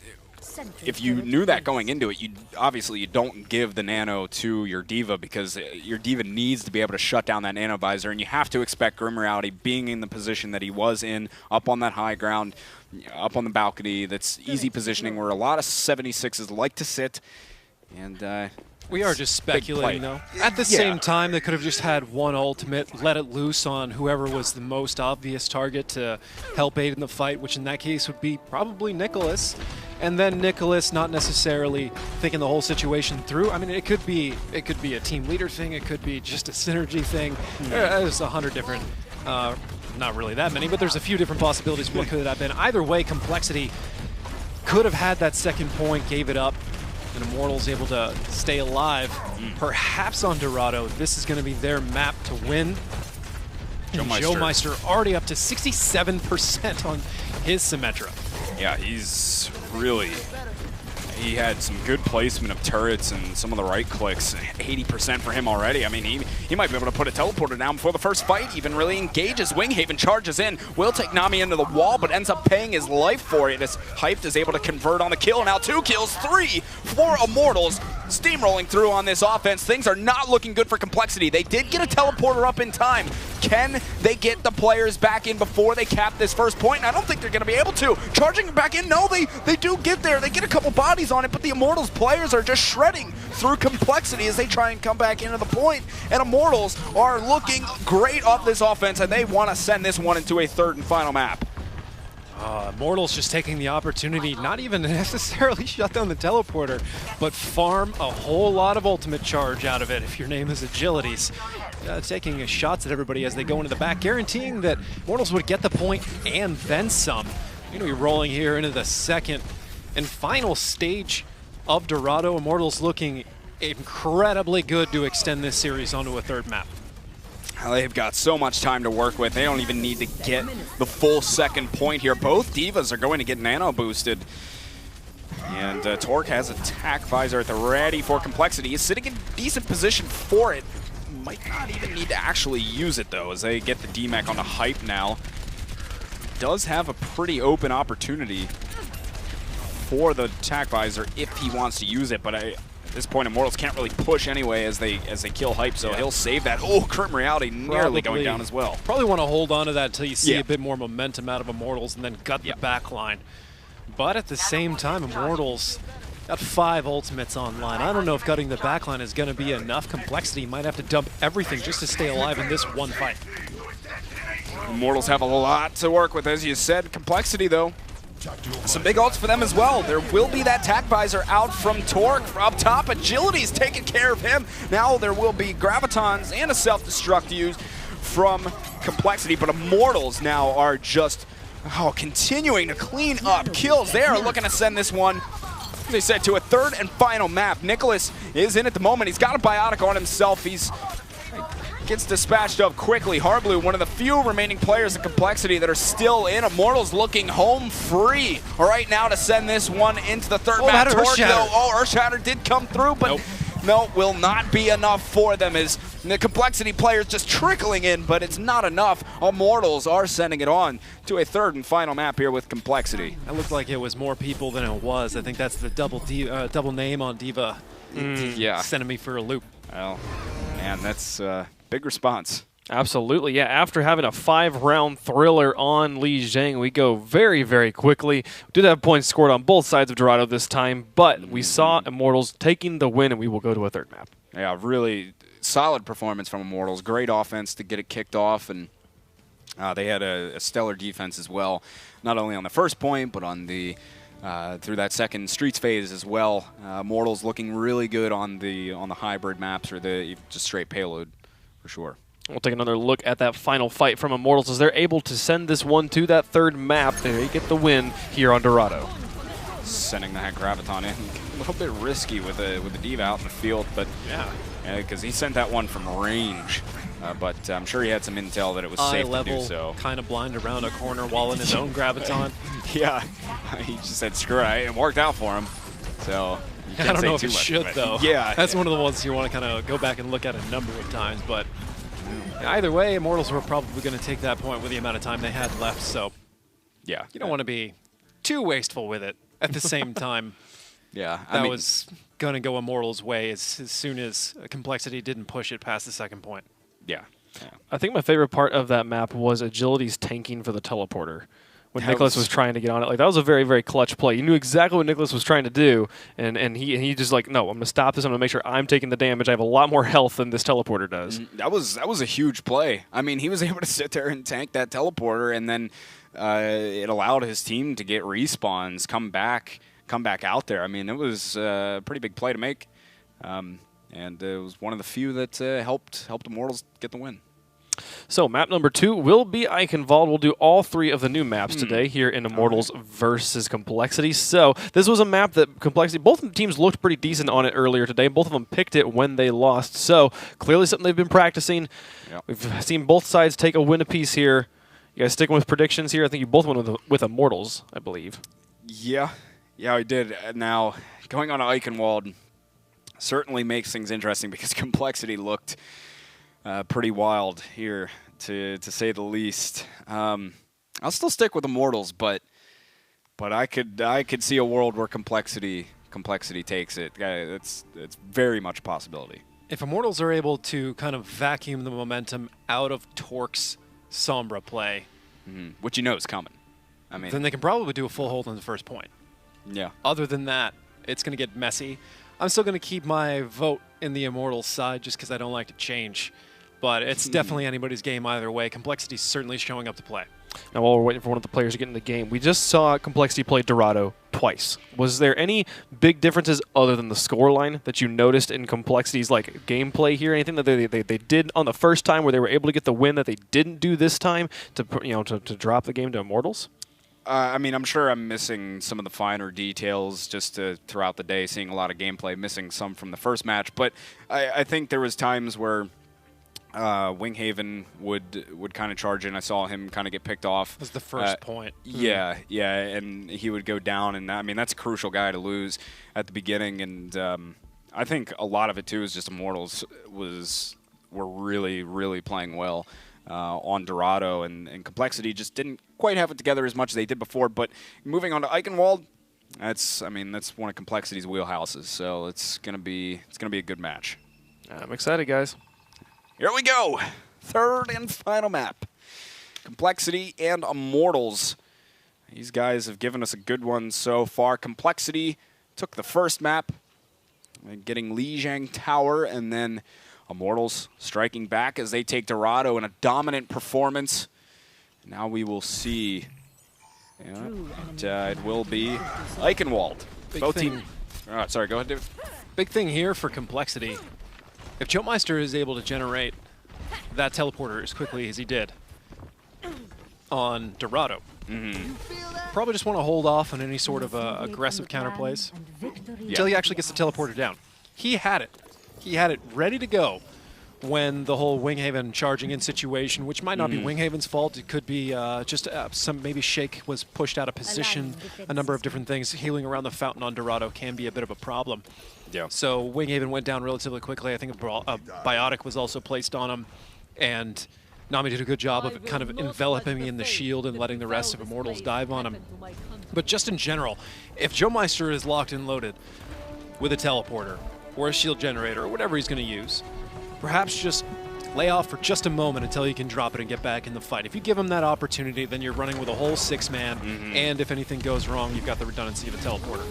if you knew that going into it, obviously you don't give the nano to your diva because your diva needs to be able to shut down that nano visor, and you have to expect Grim Reality being in the position that he was in, up on that high ground, up on the balcony. That's easy positioning where a lot of 76s like to sit, and we are just speculating, though. At the same time, they could have just had one ultimate, let it loose on whoever was the most obvious target to help aid in the fight, which in that case would be probably Nicholas. And then Nicholas not necessarily thinking the whole situation through. I mean, it could be a team leader thing. It could be just a synergy thing. There's 100 different, not really that many, but there's a few different possibilities what could have been. Either way, Complexity could have had that second point, gave it up, and Immortals able to stay alive. Perhaps on Dorado, this is going to be their map to win. Joe Meister already up to 67% on his Symmetra. Yeah, he's really... He had some good placement of turrets and some of the right clicks. 80% for him already. I mean, he might be able to put a teleporter down before the first fight even really engages. Winghaven charges in, will take Nami into the wall, but ends up paying his life for it as Hyped is able to convert on the kill. Now 2 kills, 3 for Immortals. Steamrolling through on this offense. Things are not looking good for Complexity. They did get a teleporter up in time. Can they get the players back in before they cap this first point? And I don't think they're going to be able to. Charging back in, no, they do get there. They get a couple bodies on it, but the Immortals players are just shredding through Complexity as they try and come back into the point. And Immortals are looking great off this offense, and they want to send this one into a third and final map. Immortals just taking the opportunity, not even necessarily shut down the teleporter, but farm a whole lot of ultimate charge out of it if your name is Agilities. Taking shots at everybody as they go into the back, guaranteeing that Immortals would get the point and then some. We're going to be rolling here into the second and final stage of Dorado. Immortals looking incredibly good to extend this series onto a third map. They've got so much time to work with. They don't even need to get the full second point here. Both Divas are going to get nano boosted. And Torque has attack visor at the ready for Complexity. He's sitting in decent position for it. Might not even need to actually use it though, as they get the DMAC onto Hype now. Does have a pretty open opportunity for the attack visor if he wants to use it, but at this point Immortals can't really push anyway as they kill Hype, so he'll save that. Oh, Crim Reality nearly going down as well. Probably want to hold on to that until you see a bit more momentum out of Immortals and then gut the back line. But at the same time, Immortals got 5 ultimates online. I don't know if gutting the back line is going to be enough. Complexity might have to dump everything just to stay alive in this one fight. Immortals have a lot to work with, as you said. Complexity, though, some big ults for them as well. There will be that attack visor out from Torque. Up top, Agility's taking care of him. Now there will be Gravitons and a self-destruct used from Complexity, but Immortals now are just continuing to clean up kills. They are looking to send this one, they said, to a third and final map. Nicholas is in at the moment. He's got a biotic on himself. He's gets dispatched up quickly. Hardblue, one of the few remaining players in Complexity that are still in. Immortals looking home free right now to send this one into the third map. Torque, though, Earthshatter did come through, but no, will not be enough for them as the Complexity players just trickling in, but it's not enough. Immortals are sending it on to a third and final map here with Complexity. That looked like it was more people than it was. I think that's the double name on Diva. Yeah. Sending me for a loop. Well, man, that's big response. Absolutely, yeah. After having a 5-round thriller on Li Zhang, we go very, very quickly. We did have points scored on both sides of Dorado this time, but we saw Immortals taking the win, and we will go to a third map. Yeah, really solid performance from Immortals. Great offense to get it kicked off, and they had a stellar defense as well, not only on the first point, but on the through that second Streets phase as well. Immortals looking really good on the hybrid maps or the just straight payload for sure. We'll take another look at that final fight from Immortals as they're able to send this one to that third map. They get the win here on Dorado. Sending that Graviton in. A little bit risky with the Diva out in the field, but because he sent that one from range. But I'm sure he had some intel that it was safe to do so. Kind of blind around a corner while in his own Graviton. Yeah, he just said screw it. It worked out for him. So I don't know if it should, though. Yeah. That's one of the ones you want to kind of go back and look at a number of times. But either way, Immortals were probably going to take that point with the amount of time they had left. So yeah, you don't want to be too wasteful with it at the same time. Yeah, that was going to go Immortals' way as soon as Complexity didn't push it past the second point. Yeah. I think my favorite part of that map was Agility's tanking for the teleporter. When Nicholas was trying to get on it, like that was a very, very clutch play. You knew exactly what Nicholas was trying to do, and he just like, no, I'm going to stop this. I'm going to make sure I'm taking the damage. I have a lot more health than this teleporter does. That was a huge play. I mean, he was able to sit there and tank that teleporter, and then it allowed his team to get respawns, come back out there. I mean, it was a pretty big play to make, and it was one of the few that helped Immortals get the win. So map number 2 will be Eichenwald. We'll do all 3 of the new maps today here in Immortals versus Complexity. So this was a map that Complexity, both teams looked pretty decent on it earlier today. Both of them picked it when they lost. So clearly something they've been practicing. Yep. We've seen both sides take a win apiece here. You guys sticking with predictions here? I think you both went with Immortals, I believe. Yeah, I did. Now, going on to Eichenwald certainly makes things interesting because Complexity looked pretty wild here, to say the least. I'll still stick with Immortals, but I could see a world where Complexity takes it. It's very much a possibility. If Immortals are able to kind of vacuum the momentum out of Torque's Sombra play, which you know is coming. I mean, then they can probably do a full hold on the first point. Yeah. Other than that, it's going to get messy. I'm still going to keep my vote in the Immortals side just because I don't like to change. But it's definitely anybody's game either way. Complexity's certainly showing up to play. Now, while we're waiting for one of the players to get in the game, we just saw Complexity play Dorado twice. Was there any big differences other than the scoreline that you noticed in Complexity's gameplay here? Anything that they did on the first time where they were able to get the win that they didn't do this time to drop the game to Immortals? I mean, I'm sure I'm missing some of the finer details just throughout the day, seeing a lot of gameplay, missing some from the first match. But I think there was times where Winghaven would kind of charge in. I saw him kind of get picked off. That was the first point. Yeah, and he would go down, and I mean that's a crucial guy to lose at the beginning. And I think a lot of it too is just Immortals were really, really playing well on Dorado, and Complexity just didn't quite have it together as much as they did before. But moving on to Eichenwald, that's one of Complexity's wheelhouses. So it's gonna be a good match. I'm excited, guys. Here we go. Third and final map. Complexity and Immortals. These guys have given us a good one so far. Complexity took the first map, getting Lijiang Tower, and then Immortals striking back as they take Dorado in a dominant performance. Now we will see. It will be Eichenwald. Both teams. Sorry, go ahead, David. Big thing here for Complexity. If Joe Meister is able to generate that teleporter as quickly as he did on Dorado, probably just want to hold off on any sort of aggressive counterplays until he actually gets the teleporter down. He had it. He had it ready to go when the whole Winghaven charging in situation, which might not be Winghaven's fault. It could be just maybe Shake was pushed out of position. A number of different things. Healing around the fountain on Dorado can be a bit of a problem. Yeah. So Winghaven went down relatively quickly. I think a Biotic was also placed on him. And Nami did a good job of kind of enveloping him in the shield and letting the rest of Immortals dive on him. But just in general, if Joe Meister is locked and loaded with a teleporter or a shield generator or whatever he's going to use, perhaps just lay off for just a moment until he can drop it and get back in the fight. If you give him that opportunity, then you're running with a whole 6-man, and if anything goes wrong, you've got the redundancy of a teleporter.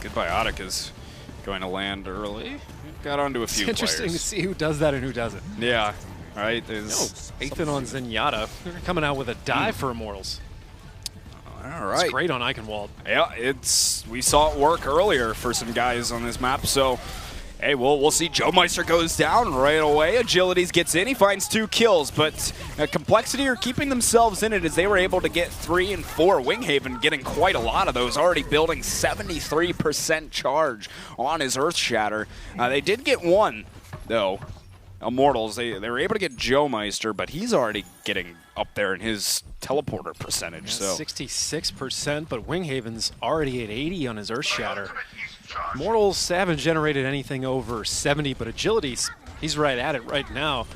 Good Biotic is going to land early. Got onto a few It's interesting players. to see who does that and who doesn't. Yeah, right. Ethan on Zenyatta. They're coming out with a dive for Immortals. All right. It's great on Eichenwald. Yeah, we saw it work earlier for some guys on this map, so hey, we'll see. Joe Meister goes down right away. Agilities gets in. He finds 2 kills, but Complexity are keeping themselves in it as they were able to get 3 and 4. Winghaven getting quite a lot of those, already building 73% charge on his Earth Shatter. They did get 1, though. Immortals, they were able to get Joe Meister, but he's already getting up there in his teleporter percentage. Yeah, so 66%, but Winghaven's already at 80 on his Earth Shatter. Immortals haven't generated anything over 70, but Agility's, he's right at it right now.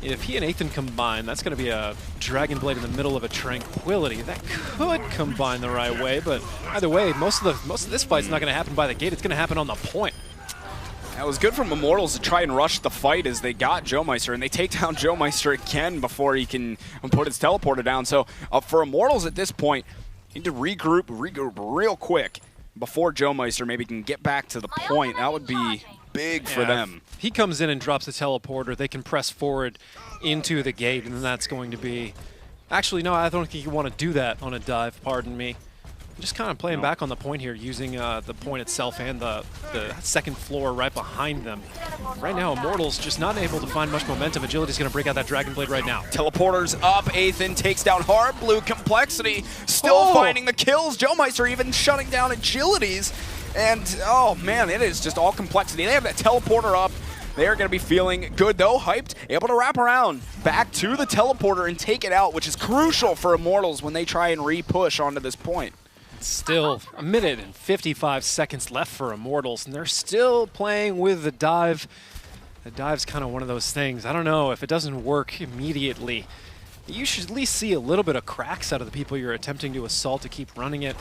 If he and Ethan combine, that's going to be a Dragon Blade in the middle of a Tranquility. That could combine the right way, but either way, most of this fight's not going to happen by the gate. It's going to happen on the point. It was good from Immortals to try and rush the fight as they got Joe Meister, and they take down Joe Meister again before he can put his teleporter down. So for Immortals at this point, need to regroup real quick before Joe Meister maybe can get back to the point. That would be big for them. If he comes in and drops the teleporter, they can press forward into the gate, and then that's going to be... Actually, no, I don't think you want to do that on a dive, pardon me. Just kind of playing back on the point here, using the point itself and the second floor right behind them. Right now, Immortals just not able to find much momentum. Agility's going to break out that Dragon Blade right now. Teleporters up. Athan takes down Hard Blue. Complexity still finding the kills. Joe Meister even shutting down Agilities. And, oh man, it is just all Complexity. They have that teleporter up. They are going to be feeling good, though. Hyped, able to wrap around back to the teleporter and take it out, which is crucial for Immortals when they try and re-push onto this point. Still a minute and 55 seconds left for Immortals, and they're still playing with the dive. The dive's kind of one of those things. I don't know, if it doesn't work immediately, you should at least see a little bit of cracks out of the people you're attempting to assault to keep running it.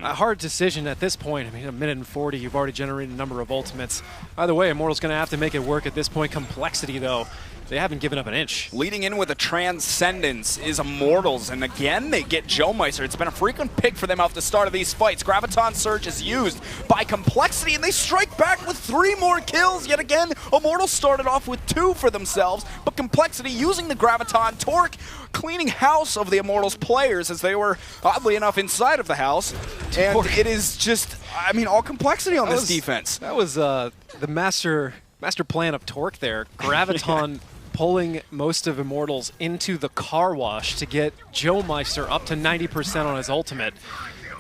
A hard decision at this point. I mean, a minute and 40, you've already generated a number of ultimates. Either way, Immortal's going to have to make it work at this point. Complexity, though, they haven't given up an inch. Leading in with a Transcendence is Immortals, and again, they get Joe Meister. It's been a frequent pick for them off the start of these fights. Graviton Surge is used by Complexity, and they strike back with 3 more kills. Yet again, Immortals started off with 2 for themselves, but Complexity using the Graviton Torque, cleaning house of the Immortals players as they were, oddly enough, inside of the house. And it is just, I mean, all Complexity on this defense. That was the master plan of Torque there. Graviton pulling most of Immortals into the car wash to get Joe Meister up to 90% on his ultimate.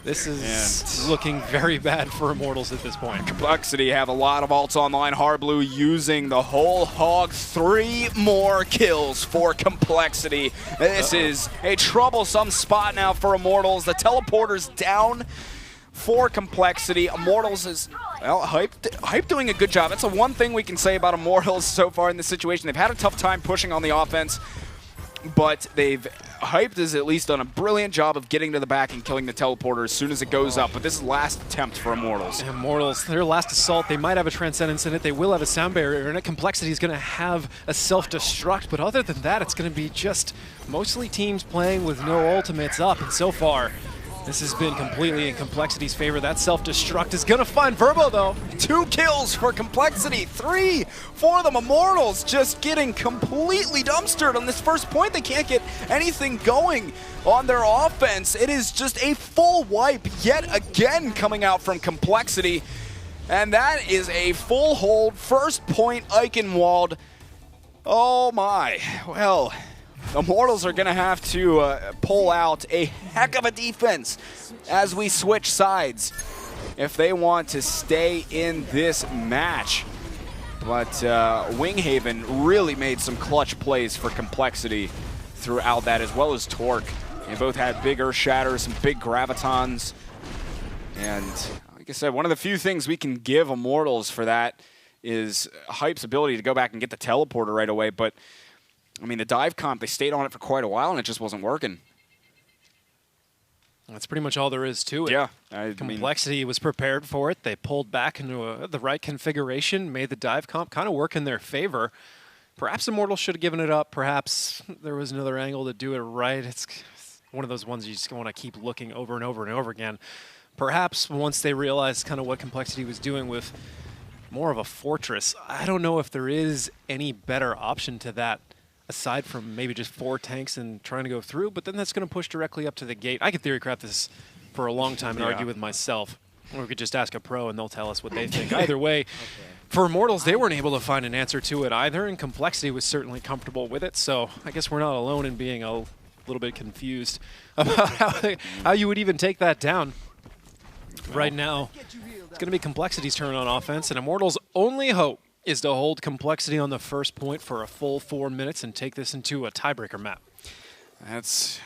This is looking very bad for Immortals at this point. Complexity have a lot of ults online. Hard Blue using the whole hog. 3 more kills for Complexity. This is a troublesome spot now for Immortals. The teleporter's down for Complexity. Immortals is, well, Hype doing a good job. That's the one thing we can say about Immortals so far in this situation. They've had a tough time pushing on the offense, but Hyped has at least done a brilliant job of getting to the back and killing the teleporter as soon as it goes up. But this is last attempt for Immortals. Immortals, their last assault, they might have a Transcendence in it. They will have a sound barrier in it. Complexity is going to have a self-destruct. But other than that, it's going to be just mostly teams playing with no ultimates up. And so far, this has been completely in Complexity's favor. That self-destruct is going to find Verbo, though. 2 kills for Complexity, 3 for the Immortals, just getting completely dumpstered on this first point. They can't get anything going on their offense. It is just a full wipe yet again coming out from Complexity. And that is a full hold, first point Eichenwald. Oh my, well, the Immortals are going to have to pull out a heck of a defense as we switch sides if they want to stay in this match. But Winghaven really made some clutch plays for Complexity throughout that, as well as Torque. They both had big Earth Shatters, some big Gravitons. And like I said, one of the few things we can give Immortals for that is Hype's ability to go back and get the teleporter right away. But I mean, the dive comp, they stayed on it for quite a while, and it just wasn't working. That's pretty much all there is to it. Yeah. Complexity was prepared for it. They pulled back into the right configuration, made the dive comp kind of work in their favor. Perhaps Immortals should have given it up. Perhaps there was another angle to do it right. It's one of those ones you just want to keep looking over and over and over again. Perhaps once they realized kind of what Complexity was doing with more of a fortress, I don't know if there is any better option to that, aside from maybe just 4 tanks and trying to go through, but then that's going to push directly up to the gate. I could theory craft this for a long time and argue with myself. Or we could just ask a pro and they'll tell us what they think. Either way, for Immortals, they weren't able to find an answer to it either, and Complexity was certainly comfortable with it, so I guess we're not alone in being a little bit confused about how you would even take that down. Right now, it's going to be Complexity's turn on offense, and Immortals' only hope is to hold Complexity on the first point for a full 4 minutes and take this into a tiebreaker map. That's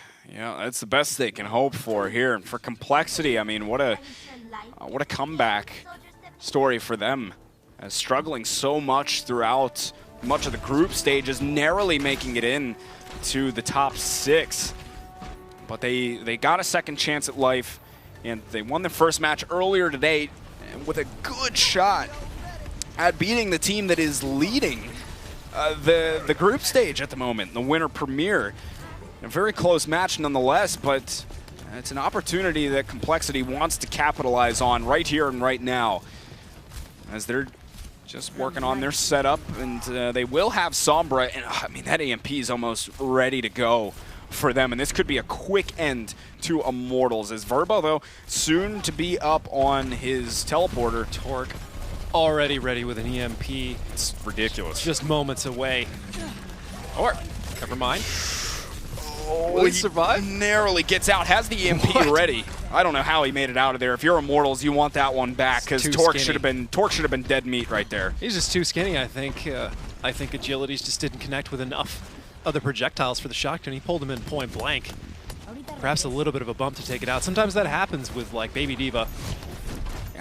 the best they can hope for here. And for Complexity, I mean, what a comeback story for them. Struggling so much throughout much of the group stages, narrowly making it in to the top 6. But they got a second chance at life, and they won their first match earlier today with a good shot at beating the team that is leading the group stage at the moment, the Winter Premiere. A very close match nonetheless, but it's an opportunity that Complexity wants to capitalize on right here and right now, as they're just working on their setup, and they will have Sombra, and I mean, that AMP is almost ready to go for them, and this could be a quick end to Immortals. As Verbo, though, soon to be up on his teleporter. Torque already ready with an EMP. It's ridiculous. Just moments away. Or, never mind. Will he survive? Narrowly gets out, has the EMP ready. I don't know how he made it out of there. If you're Immortals, you want that one back, because Torque should have been dead meat right there. He's just too skinny, I think. I think Agilities just didn't connect with enough other projectiles for the shotgun. He pulled him in point blank. Perhaps a little bit of a bump to take it out. Sometimes that happens with like Baby D.Va.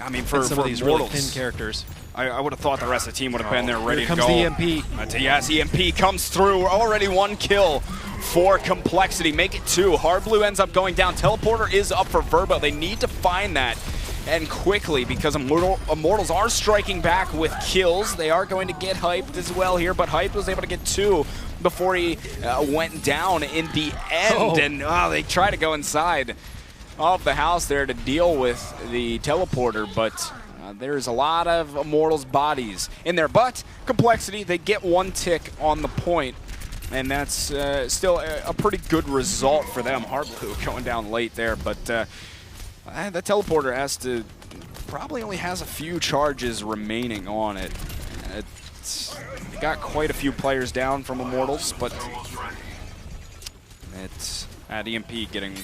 I mean, for some of these Immortals, really thin characters. I would have thought the rest of the team would have been there ready to go. Here comes the EMP. Yes, EMP comes through. Already 1 kill for Complexity. Make it 2. Hard Blue ends up going down. Teleporter is up for Verbo. They need to find that, and quickly, because Immortals are striking back with kills. They are going to get hyped as well here, but Hype was able to get 2 before he went down in the end. And they try to go inside of the house there to deal with the teleporter, but there's a lot of Immortals bodies in there. But Complexity, they get 1 tick on the point, and that's still a pretty good result for them. Hard Blue going down late there, but the teleporter probably only has a few charges remaining on it. It's got quite a few players down from Immortals, but it's at EMP getting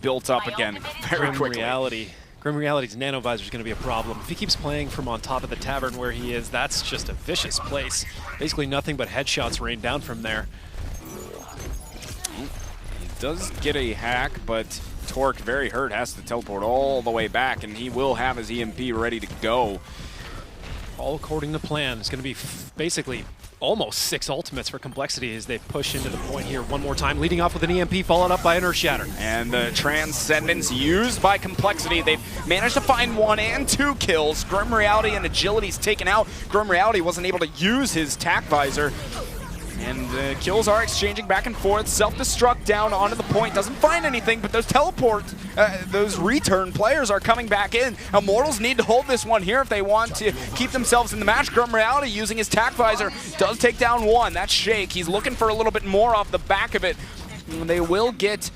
built up again very quickly. Grim Reality's Nano Visor is going to be a problem. If he keeps playing from on top of the tavern where he is, that's just a vicious place. Basically nothing but headshots rain down from there. He does get a hack, but Torque, very hurt, has to teleport all the way back, and he will have his EMP ready to go. All according to plan. It's going to be basically almost 6 ultimates for Complexity as they push into the point here one more time, leading off with an EMP followed up by an Earth Shatter. And the Transcendence used by Complexity. They've managed to find 1 and 2 kills. Grim Reality and Agility's taken out. Grim Reality wasn't able to use his tac visor. And the kills are exchanging back and forth. Self-destruct down onto the point. Doesn't find anything, but those those return players are coming back in. Immortals need to hold this one here if they want to keep themselves in the match. Grim Reality using his tac visor does take down 1. That's Shake. He's looking for a little bit more off the back of it. And they will get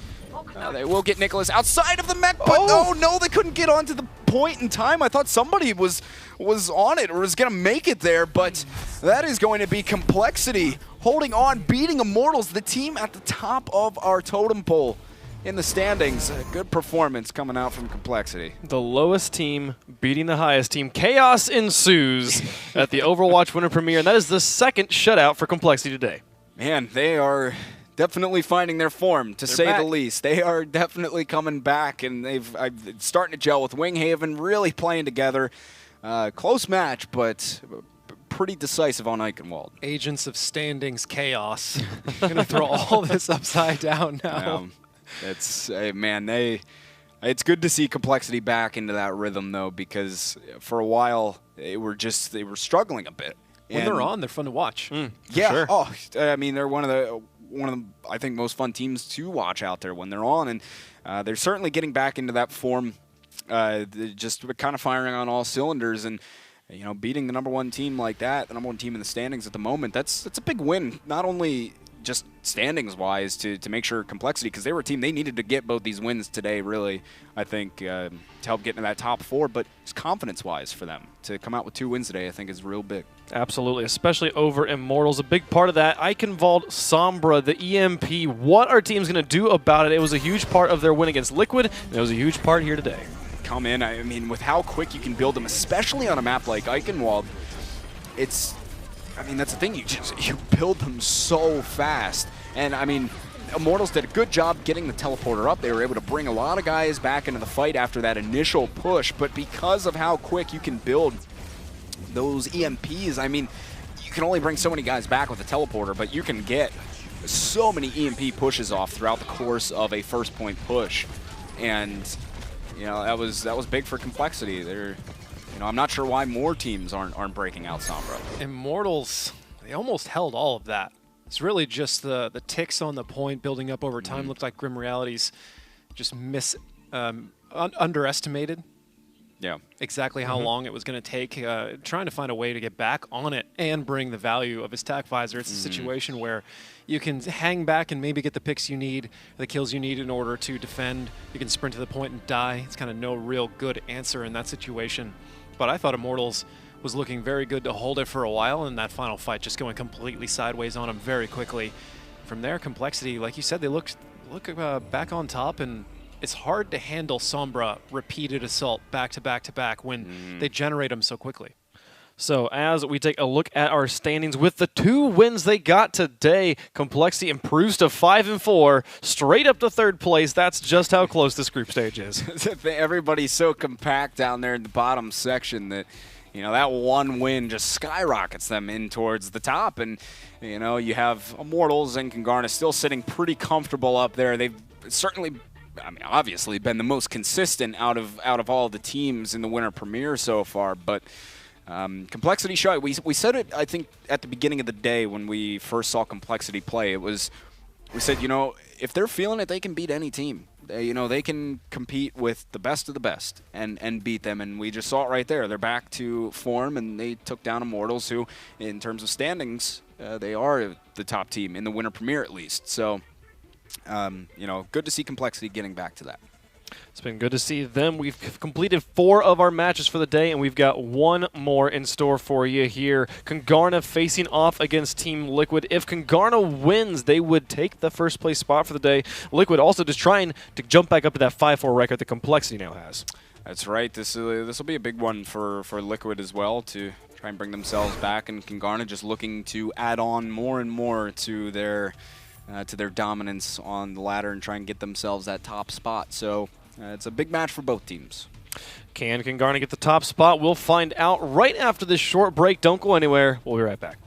Nicholas outside of the mech, but oh no, they couldn't get onto the point in time. I thought somebody was on it or was going to make it there, but that is going to be Complexity holding on, beating Immortals, the team at the top of our totem pole in the standings. A good performance coming out from Complexity. The lowest team beating the highest team. Chaos ensues at the Overwatch Winter Premiere, and that is the 2nd shutout for Complexity today. Man, they are definitely finding their form, to say the least. They are definitely coming back, and I'm starting to gel with Winghaven, really playing together. Close match, but pretty decisive on Eichenwald. Agents of Standings chaos. I'm going to throw all this upside down now. It's good to see Complexity back into that rhythm, though, because for a while they were struggling a bit. When they're on, they're fun to watch. Yeah. Sure. Oh, I mean, they're one of the I think most fun teams to watch out there when they're on, and they're certainly getting back into that form. Just kind of firing on all cylinders, and beating the #1 team like that, the #1 team in the standings at the moment. That's a big win, not only just standings-wise to make sure Complexity, because they were a team, they needed to get both these wins today, really, I think, to help get into that top 4, but just confidence-wise for them. To come out with 2 wins today, I think, is real big. Absolutely, especially over Immortals. A big part of that, Eichenwald, Sombra, the EMP. What are teams going to do about it? It was a huge part of their win against Liquid, and it was a huge part here today. Come in, I mean, with how quick you can build them, especially on a map like Eichenwald, that's the thing, you build them so fast. And I mean, Immortals did a good job getting the teleporter up. They were able to bring a lot of guys back into the fight after that initial push, but because of how quick you can build those EMPs, I mean, you can only bring so many guys back with a teleporter, but you can get so many EMP pushes off throughout the course of a first point push. And that was big for Complexity. I'm not sure why more teams aren't breaking out Sombra. Immortals, they almost held all of that. It's really just the ticks on the point building up over time. Looked like Grim Realities just underestimated Yeah. exactly how long it was going to take, trying to find a way to get back on it and bring the value of his tac visor. It's a situation where you can hang back and maybe get the picks you need, the kills you need in order to defend. You can sprint to the point and die. It's kind of no real good answer in that situation. But I thought Immortals was looking very good to hold it for a while, and that final fight just going completely sideways on him very quickly. From there, Complexity, like you said, they look back on top, and it's hard to handle Sombra repeated assault back to back to back when they generate them so quickly. So as we take a look at our standings, with the 2 wins they got today, Complexity improves to 5-4, straight up to 3rd place. That's just how close this group stage is. Everybody's so compact down there in the bottom section that, you know, that 1 win just skyrockets them in towards the top. And, you know, you have Immortals and Congarna still sitting pretty comfortable up there. They've certainly, I mean, obviously been the most consistent out of all the teams in the Winter Premiere so far, but Complexity shy. We said it, I think, at the beginning of the day when we first saw Complexity play. We said, you know, if they're feeling it, they can beat any team. You know, they can compete with the best of the best and beat them, and we just saw it right there. They're back to form, and they took down Immortals, who, in terms of standings, they are the top team in the Winter Premiere at least. So, you know, good to see Complexity getting back to that. It's been good to see them. We've completed 4 of our matches for the day, and we've got 1 more in store for you here. Congarna facing off against Team Liquid. If Congarna wins, they would take the 1st place spot for the day. Liquid also just trying to jump back up to that 5-4 record that Complexity now has. That's right. This will be a big one for Liquid as well, to try and bring themselves back, and Congarna just looking to add on more and more to their dominance on the ladder and try and get themselves that top spot. So it's a big match for both teams. Can Congarna get the top spot? We'll find out right after this short break. Don't go anywhere. We'll be right back.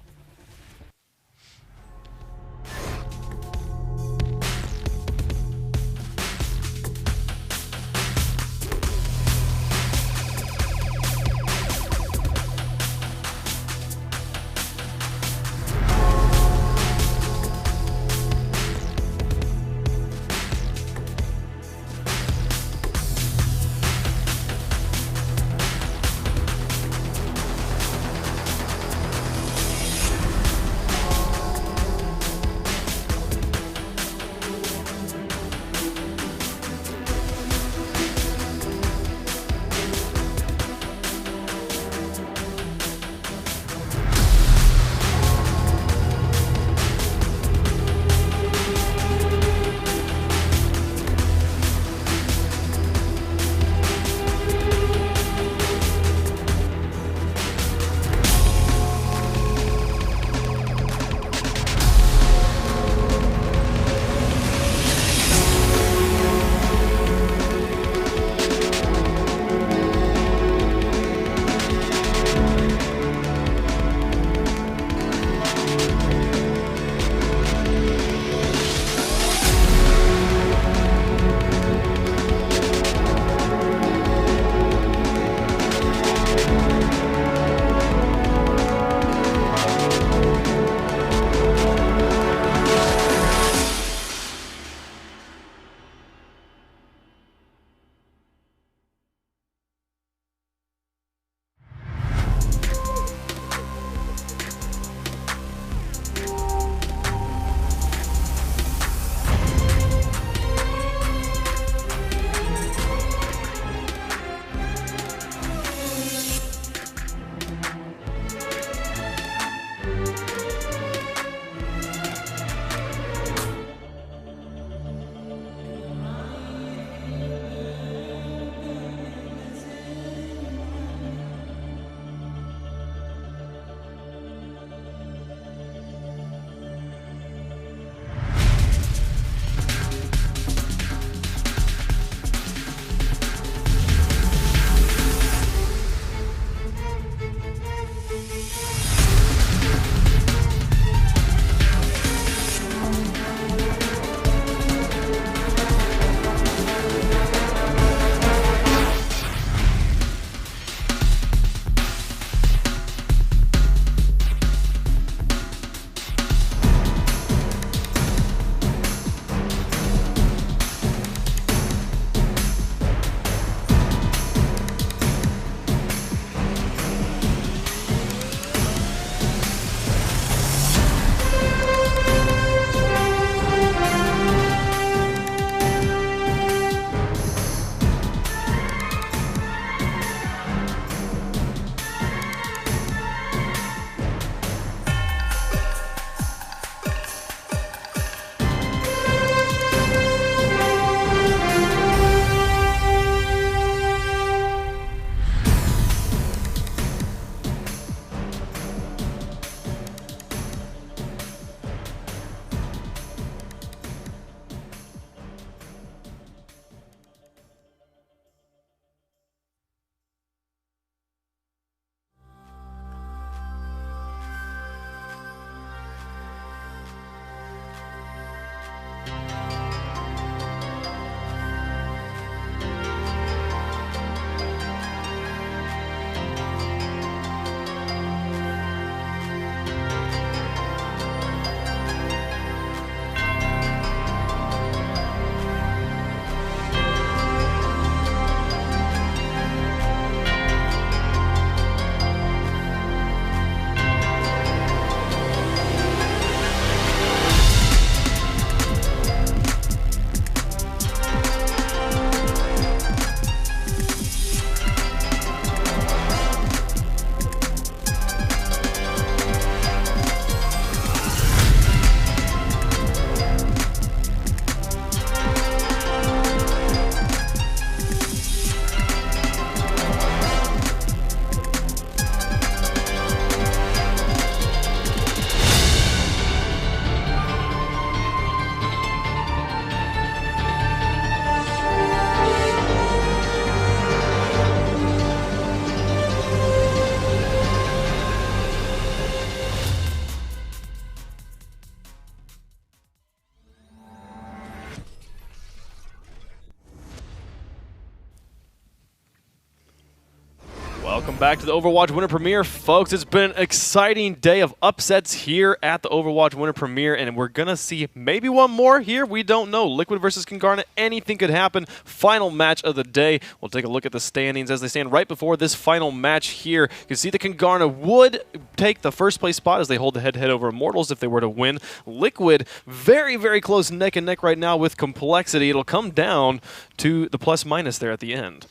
Welcome back to the Overwatch Winter Premiere, folks. It's been an exciting day of upsets here at the Overwatch Winter Premiere, and we're going to see maybe one more here. We don't know. Liquid versus Congarna, anything could happen. Final match of the day. We'll take a look at the standings as they stand right before this final match here. You can see the Congarna would take the first place spot as they hold the head-to-head over Immortals if they were to win. Liquid, very, very close neck and neck right now with Complexity. It'll come down to the plus-minus there at the end.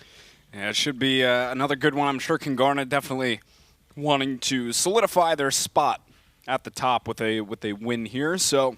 Yeah, it should be another good one. I'm sure Congarna definitely wanting to solidify their spot at the top with a win here. So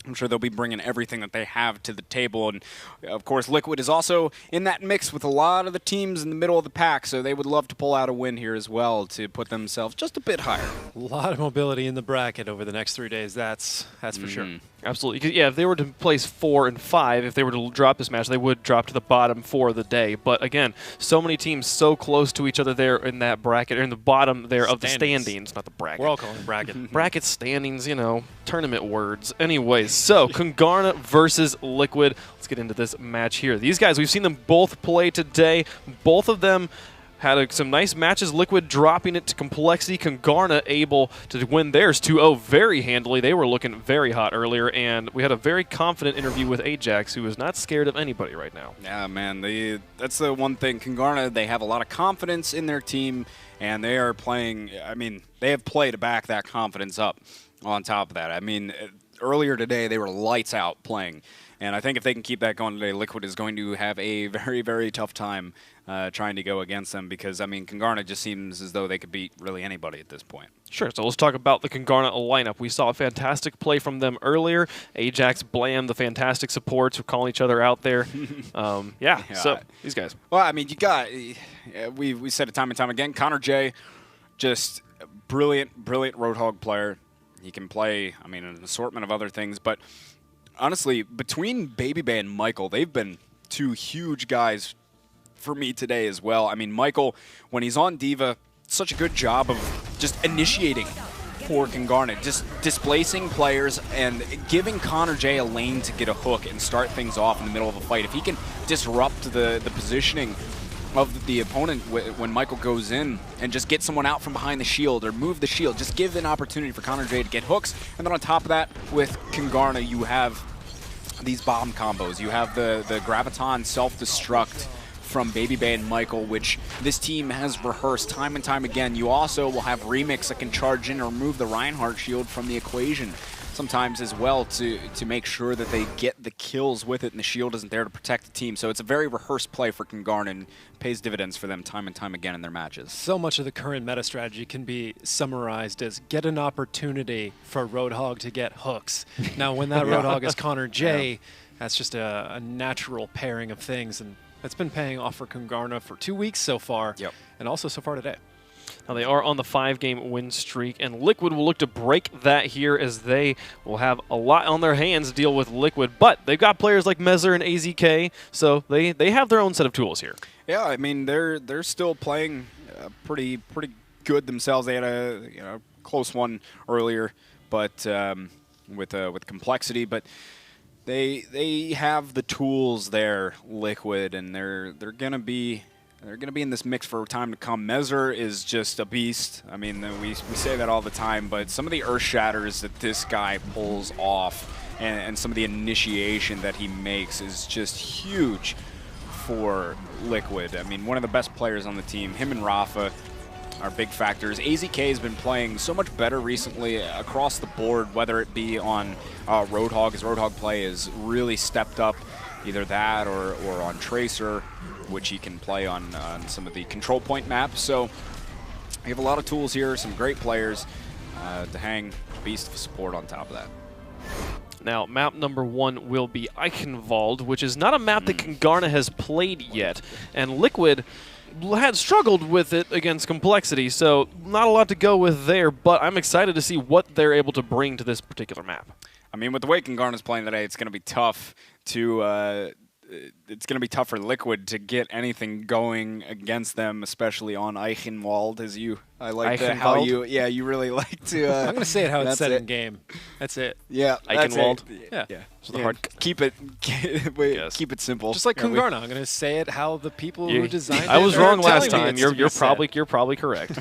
I'm sure they'll be bringing everything that they have to the table. And, of course, Liquid is also in that mix with a lot of the teams in the middle of the pack, so they would love to pull out a win here as well to put themselves just a bit higher. A lot of mobility in the bracket over the next 3 days, that's for sure. Absolutely. Yeah, if they were to place 4 and 5, if they were to drop this match, they would drop to the bottom for the day. But again, so many teams so close to each other there in that bracket, or in the bottom there of the standings, not the bracket. We're all calling it bracket. Bracket standings, you know, tournament words. Anyways, so Congarna versus Liquid. Let's get into this match here. These guys, we've seen them both play today. Both of them had some nice matches. Liquid dropping it to Complexity. Congarna able to win theirs 2-0 very handily. They were looking very hot earlier, and we had a very confident interview with Ajax, who is not scared of anybody right now. Yeah, man. That's the one thing. Congarna, they have a lot of confidence in their team, and they are playing. I mean, they have play to back that confidence up on top of that. I mean, earlier today, they were lights out playing. And I think if they can keep that going today, Liquid is going to have a very, very tough time trying to go against them because, I mean, Congarna just seems as though they could beat really anybody at this point. Sure, so let's talk about the Congarna lineup. We saw a fantastic play from them earlier. Ajax, Blam, the fantastic supports who calling each other out there. Yeah, so these guys. Well, I mean, you got, we said it time and time again, Connor J, just a brilliant Roadhog player. He can play, I mean, an assortment of other things, but honestly, between Baby Bay and Michael, they've been two huge guys for me today as well. I mean, Michael, when he's on D.Va, such a good job of just initiating for Congarna, just displacing players and giving Connor J a lane to get a hook and start things off in the middle of a fight. If he can disrupt the positioning of the opponent when Michael goes in and just get someone out from behind the shield or move the shield, just give an opportunity for Connor J to get hooks. And then on top of that, with Congarna, you have these bomb combos. You have the Graviton self-destruct from Baby Bay and Michael, which this team has rehearsed time and time again. You also will have Remix that can charge in or remove the Reinhardt shield from the equation sometimes as well to make sure that they get the kills with it and the shield isn't there to protect the team. So it's a very rehearsed play for Congarna and pays dividends for them time and time again in their matches. So much of the current meta strategy can be summarized as get an opportunity for Roadhog to get hooks. Now, when that Roadhog is Connor J, that's just a natural pairing of things, and that's been paying off for Congarna for 2 weeks so far, and also so far today. Now they are on the 5-game win streak, and Liquid will look to break that here as they will have a lot on their hands to deal with Liquid. But they've got players like Mezzer and AZK, so they have their own set of tools here. Yeah, I mean they're still playing pretty good themselves. They had a close one earlier, but with Complexity, but they have the tools there, Liquid, and they're gonna be in this mix for time to come. Mezzer is just a beast. I mean, we say that all the time, but some of the earth shatters that this guy pulls off and some of the initiation that he makes is just huge for Liquid. I mean, one of the best players on the team. Him and Rafa are big factors. AZK has been playing so much better recently across the board, whether it be on Roadhog. His Roadhog play has really stepped up, either that or on Tracer, which he can play on some of the control point maps. So we have a lot of tools here, some great players to hang beast of support on top of that. Now, map number 1 will be Eichenwald, which is not a map that Congarna has played yet. And Liquid had struggled with it against Complexity, so not a lot to go with there, but I'm excited to see what they're able to bring to this particular map. I mean, with the way Congarna's playing today, it's going to be tough to it's going to be tough for Liquid to get anything going against them, especially on Eichenwald, as you I like how Eichenwald? you really like to. I'm going to say it how it's that's said it. in game. That's it. Yeah, that's Eichenwald? it. Yeah. So the hard. Keep it keep it simple. Just like Yeah, Kungarna, I'm going to say it how the people who designed I it was are wrong last telling me time. it's to be You're said. probably correct.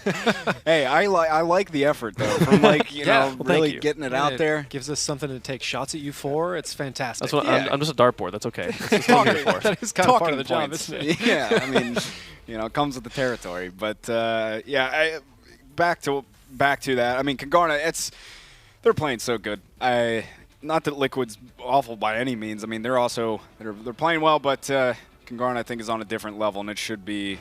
Hey, I like the effort though, from like Yeah, know well, thank really you. getting it And out there. Gives us something to take shots at you for. It's fantastic. That's what Yeah. I'm just a dartboard. That's okay. That's what I'm here for. That is kind of part of the Talking job, points. isn't it? Yeah, I mean, it comes with the territory. But yeah, back to that. I mean, Kungarna, they're playing so good. Not that Liquid's awful by any means. I mean, they're playing well, but Kungarna I think is on a different level, and it should be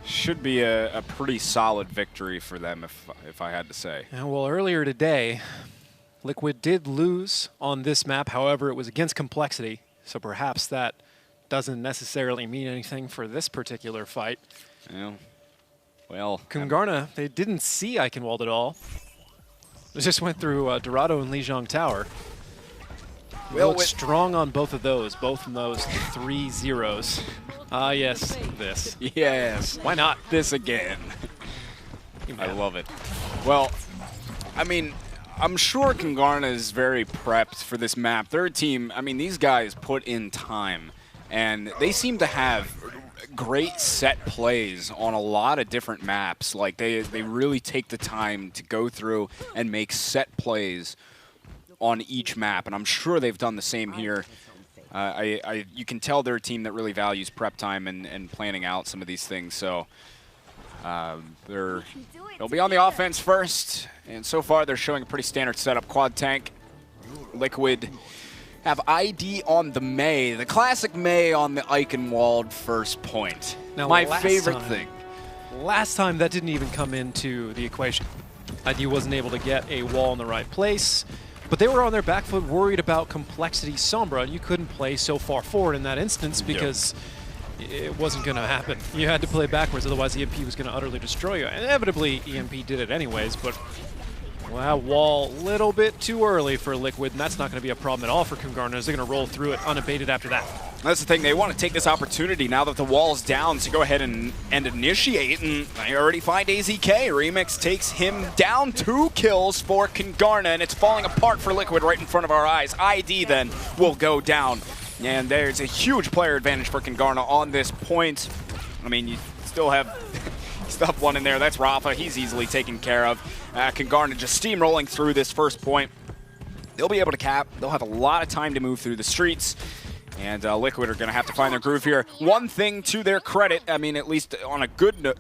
a pretty solid victory for them if I had to say. Yeah, well, earlier today, Liquid did lose on this map. However, it was against Complexity, so perhaps that doesn't necessarily mean anything for this particular fight. Yeah. Well, Kungarna, they didn't see Eichenwald at all. They just went through Dorado and Lijiang Tower. Well, Looked strong on both of those 3 zeros. Ah, yes, this. yes. Why not? This again. I love it. Well, I mean, I'm sure Kungarna is very prepped for this map. Their team, I mean, these guys put in time, and they seem to have great set plays on a lot of different maps. Like, they really take the time to go through and make set plays on each map, and I'm sure they've done the same here. You can tell they're a team that really values prep time and planning out some of these things. So they'll be on the offense first, and so far they're showing a pretty standard setup. Quad tank, Liquid have ID on the Mei, the classic Mei on the Eichenwald first point. Now, my last favorite time- thing. Last time, that didn't even come into the equation. ID wasn't able to get a wall in the right place, but they were on their back foot worried about Complexity Sombra, and you couldn't play so far forward in that instance because it wasn't going to happen. You had to play backwards, otherwise EMP was going to utterly destroy you. And inevitably, EMP did it anyways, but well, that wall a little bit too early for Liquid, and that's not going to be a problem at all for Kungarna, as they're going to roll through it unabated after that. That's the thing. They want to take this opportunity now that the wall's down to go ahead and initiate, and they already find AZK. Remix takes him down. 2 kills for Kungarna, and it's falling apart for Liquid right in front of our eyes. ID then will go down, and there's a huge player advantage for Kungarna on this point. I mean, you still have one in there. That's Rafa. He's easily taken care of. Kungarna just steamrolling through this first point. They'll be able to cap. They'll have a lot of time to move through the streets. And Liquid are going to have to find their groove here. One thing to their credit, I mean, at least on a good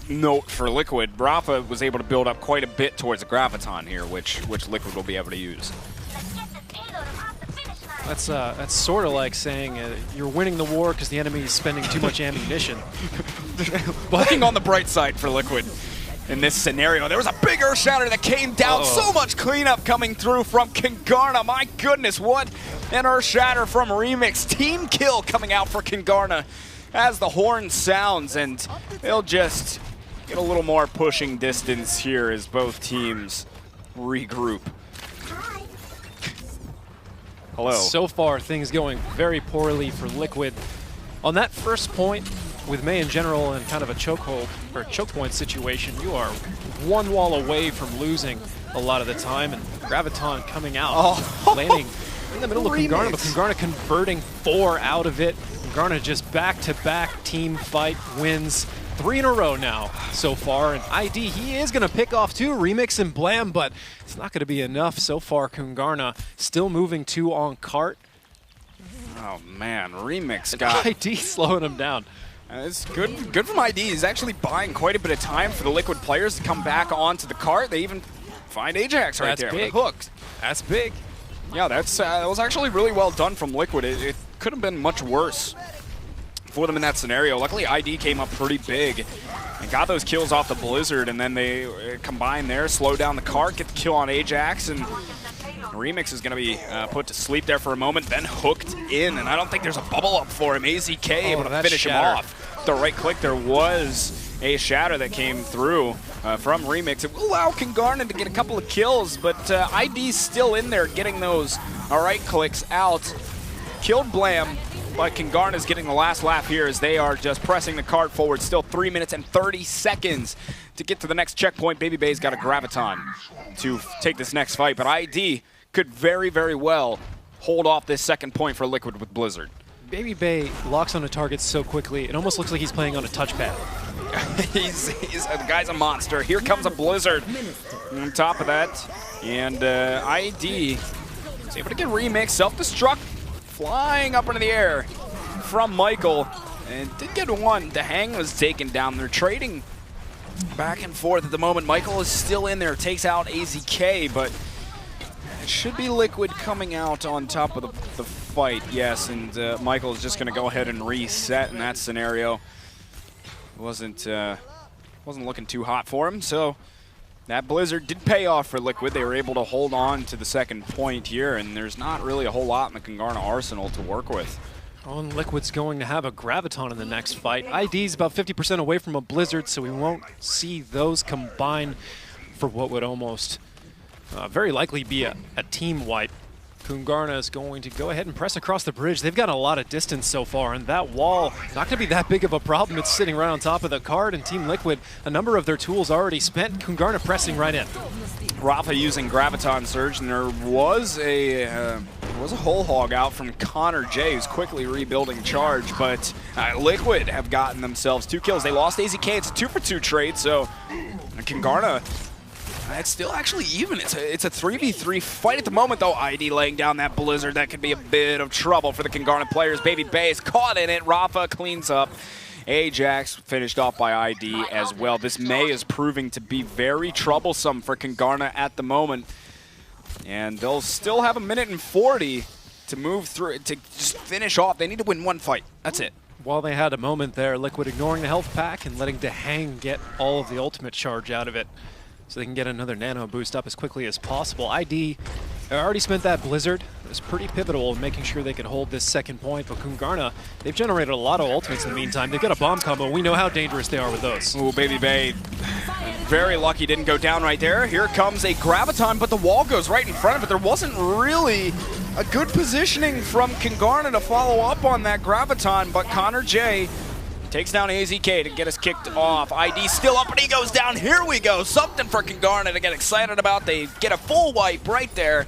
note for Liquid, Rafa was able to build up quite a bit towards a Graviton here, which Liquid will be able to use. That's sort of like saying you're winning the war because the enemy is spending too much ammunition. Looking on the bright side for Liquid in this scenario, there was a big Earth Shatter that came down. So much cleanup coming through from Kungarna. My goodness, what an Earth Shatter from Remix. Team kill coming out for Kungarna as the horn sounds, and they'll just get a little more pushing distance here as both teams regroup. Hello. So far, things going very poorly for Liquid. On that first point, with Mei in general in kind of a chokehold or choke point situation, you are one wall away from losing a lot of the time, and Graviton coming out, landing in the middle of Kungarna, but Kungarna converting 4 out of it. Kungarna just back-to-back team fight wins 3 in a row now so far, and ID, he is going to pick off 2, Remix and Blam, but it's not going to be enough so far. Kungarna still moving 2 on cart. Oh man, Remix got ID slowing him down. It's good from ID. He's actually buying quite a bit of time for the Liquid players to come back onto the cart. They even find Ajax right there. Big. Hooked. That's big. Yeah, that was actually really well done from Liquid. It could have been much worse for them in that scenario. Luckily, ID came up pretty big and got those kills off the Blizzard, and then they combine there, slow down the cart, get the kill on Ajax, and Remix is going to be put to sleep there for a moment, then hooked in, and I don't think there's a bubble up for him. AZK able to finish him off. The right click, there was a shatter that came through from Remix. It will allow Kungarna to get a couple of kills, but ID's still in there getting those right clicks out. Killed Blam, but Kingarna's getting the last laugh here as they are just pressing the cart forward. Still 3 minutes and 30 seconds to get to the next checkpoint. Baby Bay's got a Graviton to take this next fight, but ID could very, very well hold off this second point for Liquid with Blizzard. Baby Bay locks on a target so quickly, it almost looks like he's playing on a touchpad. The guy's a monster. Here comes a Blizzard on top of that. And ID is able to get remixed. Self-destruct flying up into the air from Michael. And did get one. The hang was taken down. They're trading back and forth at the moment. Michael is still in there. Takes out AZK, but it should be Liquid coming out on top of the fight. Yes, and Michael is just going to go ahead and reset in that scenario. Wasn't looking too hot for him, so that Blizzard did pay off for Liquid. They were able to hold on to the second point here, and there's not really a whole lot in the Kingarna arsenal to work with. Oh, and Liquid's going to have a Graviton in the next fight. ID's about 50% away from a Blizzard, so we won't see those combine for what would almost very likely be a team wipe. Kingarna is going to go ahead and press across the bridge. They've got a lot of distance so far, and that wall is not going to be that big of a problem. It's sitting right on top of the card, and Team Liquid, a number of their tools already spent. Kingarna pressing right in. Rafa using Graviton Surge, and there was a whole hog out from Connor J, who's quickly rebuilding charge, but Liquid have gotten themselves 2 kills. They lost AZK. It's a 2-for-2 trade, so Kingarna, it's still actually even. It's a 3v3 fight at the moment, though. ID laying down that Blizzard. That could be a bit of trouble for the Kingarna players. Baby Bay is caught in it. Rafa cleans up. Ajax finished off by ID as well. This May is proving to be very troublesome for Kingarna at the moment. And they'll still have 1:40 to move through, to just finish off. They need to win one fight. That's it. While they had a moment there, Liquid ignoring the health pack and letting Dehang get all of the ultimate charge out of it, so they can get another nano boost up as quickly as possible. ID already spent that Blizzard. It was pretty pivotal in making sure they could hold this second point, but Kingarna, they've generated a lot of ultimates in the meantime. They've got a bomb combo. We know how dangerous they are with those. Ooh, Baby Bay, very lucky didn't go down right there. Here comes a Graviton, but the wall goes right in front of it. There wasn't really a good positioning from Kingarna to follow up on that Graviton, but Connor J takes down AZK to get us kicked off. ID still up and he goes down. Here we go. Something for Kingarna to get excited about. They get a full wipe right there.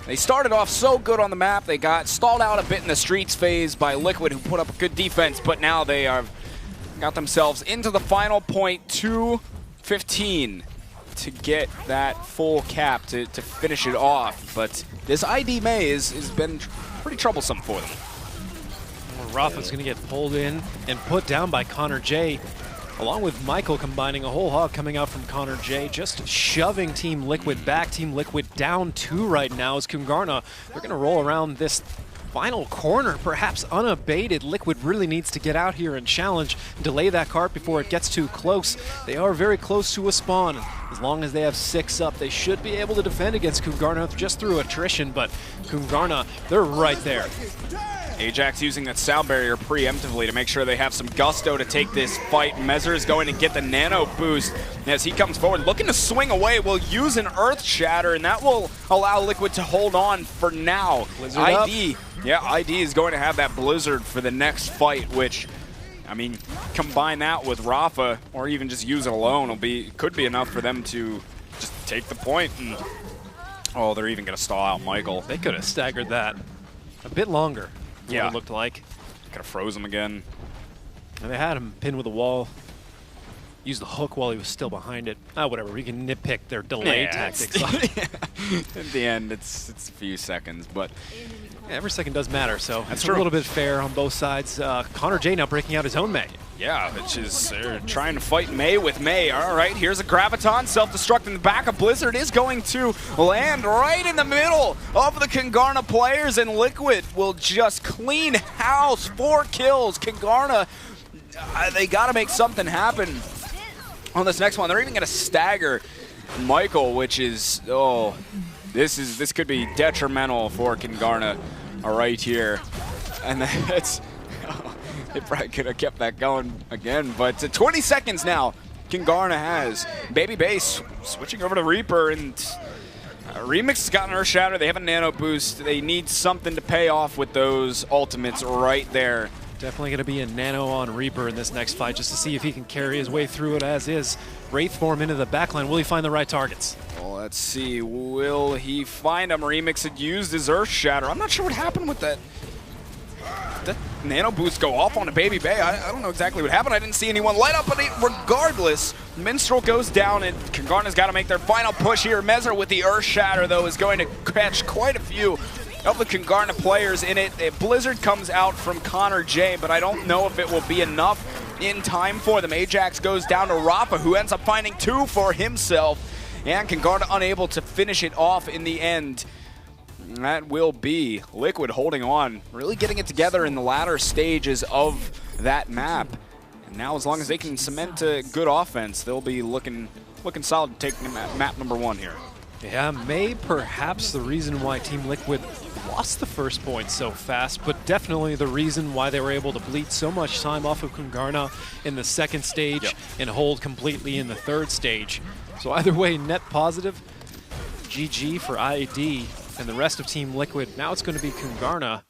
They started off so good on the map. They got stalled out a bit in the streets phase by Liquid, who put up a good defense, but now they have got themselves into the final point, 2:15 to get that full cap to finish it off. But this ID May has been pretty troublesome for them. Rafa's going to get pulled in and put down by Connor J, along with Michael combining a whole hog coming out from Connor J, just shoving Team Liquid back. Team Liquid down 2 right now as Kingarna, they're going to roll around this final corner, perhaps unabated. Liquid really needs to get out here and challenge, delay that cart before it gets too close. They are very close to a spawn. As long as they have 6 up, they should be able to defend against Kingarna just through attrition, but Kingarna, they're right there. Ajax using that sound barrier preemptively to make sure they have some gusto to take this fight. Mezzer is going to get the nano boost as he comes forward, looking to swing away. Will use an Earth Shatter, and that will allow Liquid to hold on for now. Blizzard ID, yeah, ID is going to have that Blizzard for the next fight, which, I mean, combine that with Rafa, or even just use it alone, could be enough for them to just take the point. And, oh, they're even going to stall out Michael. They could have staggered that a bit longer. Yeah, it looked like. Could have froze him again. And they had him pinned with a wall. Used the hook while he was still behind it. Whatever, we can nitpick their delay tactics. At the end, it's a few seconds, but every second does matter, so that's it's true. A little bit fair on both sides. Connor J now breaking out his own May. Yeah, which is trying to fight May with May. All right, here's a Graviton. Self-destruct in the back of Blizzard is going to land right in the middle of the Kingarna players, and Liquid will just clean house. 4 kills. Kingarna, they got to make something happen on this next one. They're even going to stagger Michael, which is, oh, this could be detrimental for Kingarna right here. And that's... They probably could have kept that going again, but 20 seconds now Kingarna has. Baby Base switching over to Reaper, and Remix has gotten Earth Shatter. They have a Nano Boost. They need something to pay off with those ultimates right there. Definitely going to be a Nano on Reaper in this next fight just to see if he can carry his way through it as is. Wraith form into the backline. Will he find the right targets? Well, let's see. Will he find him? Remix had used his Earth Shatter. I'm not sure what happened with that. That Nano Boost go off on a Baby Bay. I don't know exactly what happened. I didn't see anyone light up, but regardless, Minstrel goes down, and Kangana's got to make their final push here. Mezra with the Earth Shatter, though, is going to catch quite a few of the Kangana players in it. A Blizzard comes out from Connor J, but I don't know if it will be enough in time for them. Ajax goes down to Rafa, who ends up finding 2 for himself, and Kangana unable to finish it off in the end. That will be Liquid holding on, really getting it together in the latter stages of that map. And now as long as they can cement a good offense, they'll be looking solid to take map number 1 here. Yeah, perhaps the reason why Team Liquid lost the first point so fast, but definitely the reason why they were able to bleed so much time off of Kangana in the second stage and hold completely in the third stage. So either way, net positive. GG for ID and the rest of Team Liquid. Now it's going to be Kangana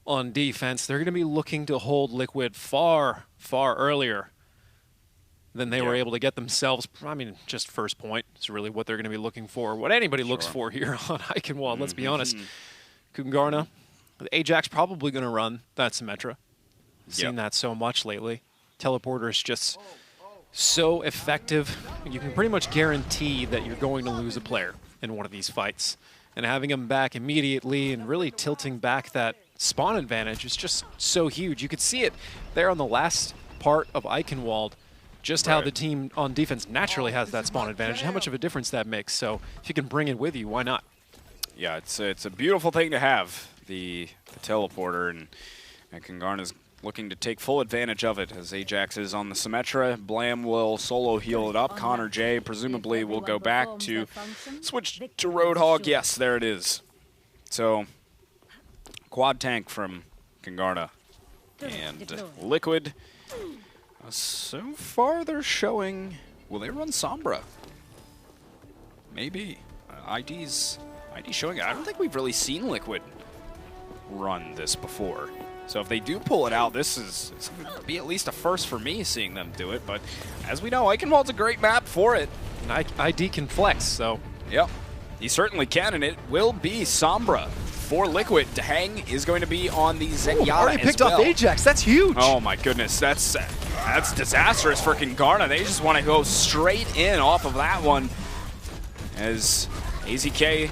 on defense. They're going to be looking to hold Liquid far, far earlier than they were able to get themselves. I mean, just first point is really what they're going to be looking for. What anybody looks for here on Eichenwald, let's be honest. Kangana, Ajax probably going to run that Symmetra. Seen that so much lately. Teleporter is just so effective. You can pretty much guarantee that you're going to lose a player in one of these fights. And having him back immediately and really tilting back that spawn advantage is just so huge. You could see it there on the last part of Eichenwald, just how the team on defense naturally has that spawn advantage and how much of a difference that makes. So if you can bring it with you, why not? Yeah, it's a beautiful thing to have, the teleporter, and Kangana's looking to take full advantage of it as Ajax is on the Symmetra. Blam will solo heal it up. Connor J presumably will go back to switch to Roadhog. Yes, there it is. So, quad tank from Kangana. And Liquid, so far they're showing, will they run Sombra? Maybe. ID's showing, I don't think we've really seen Liquid run this before. So if they do pull it out, it's going to be at least a first for me seeing them do it. But as we know, Eichenwald's a great map for it. And ID can flex, so. Yep, he certainly can, and it will be Sombra for Liquid. Dahang is going to be on the Zenyatta already picked off Ajax, that's huge. Oh my goodness, that's disastrous for Kangana. They just want to go straight in off of that one as AZK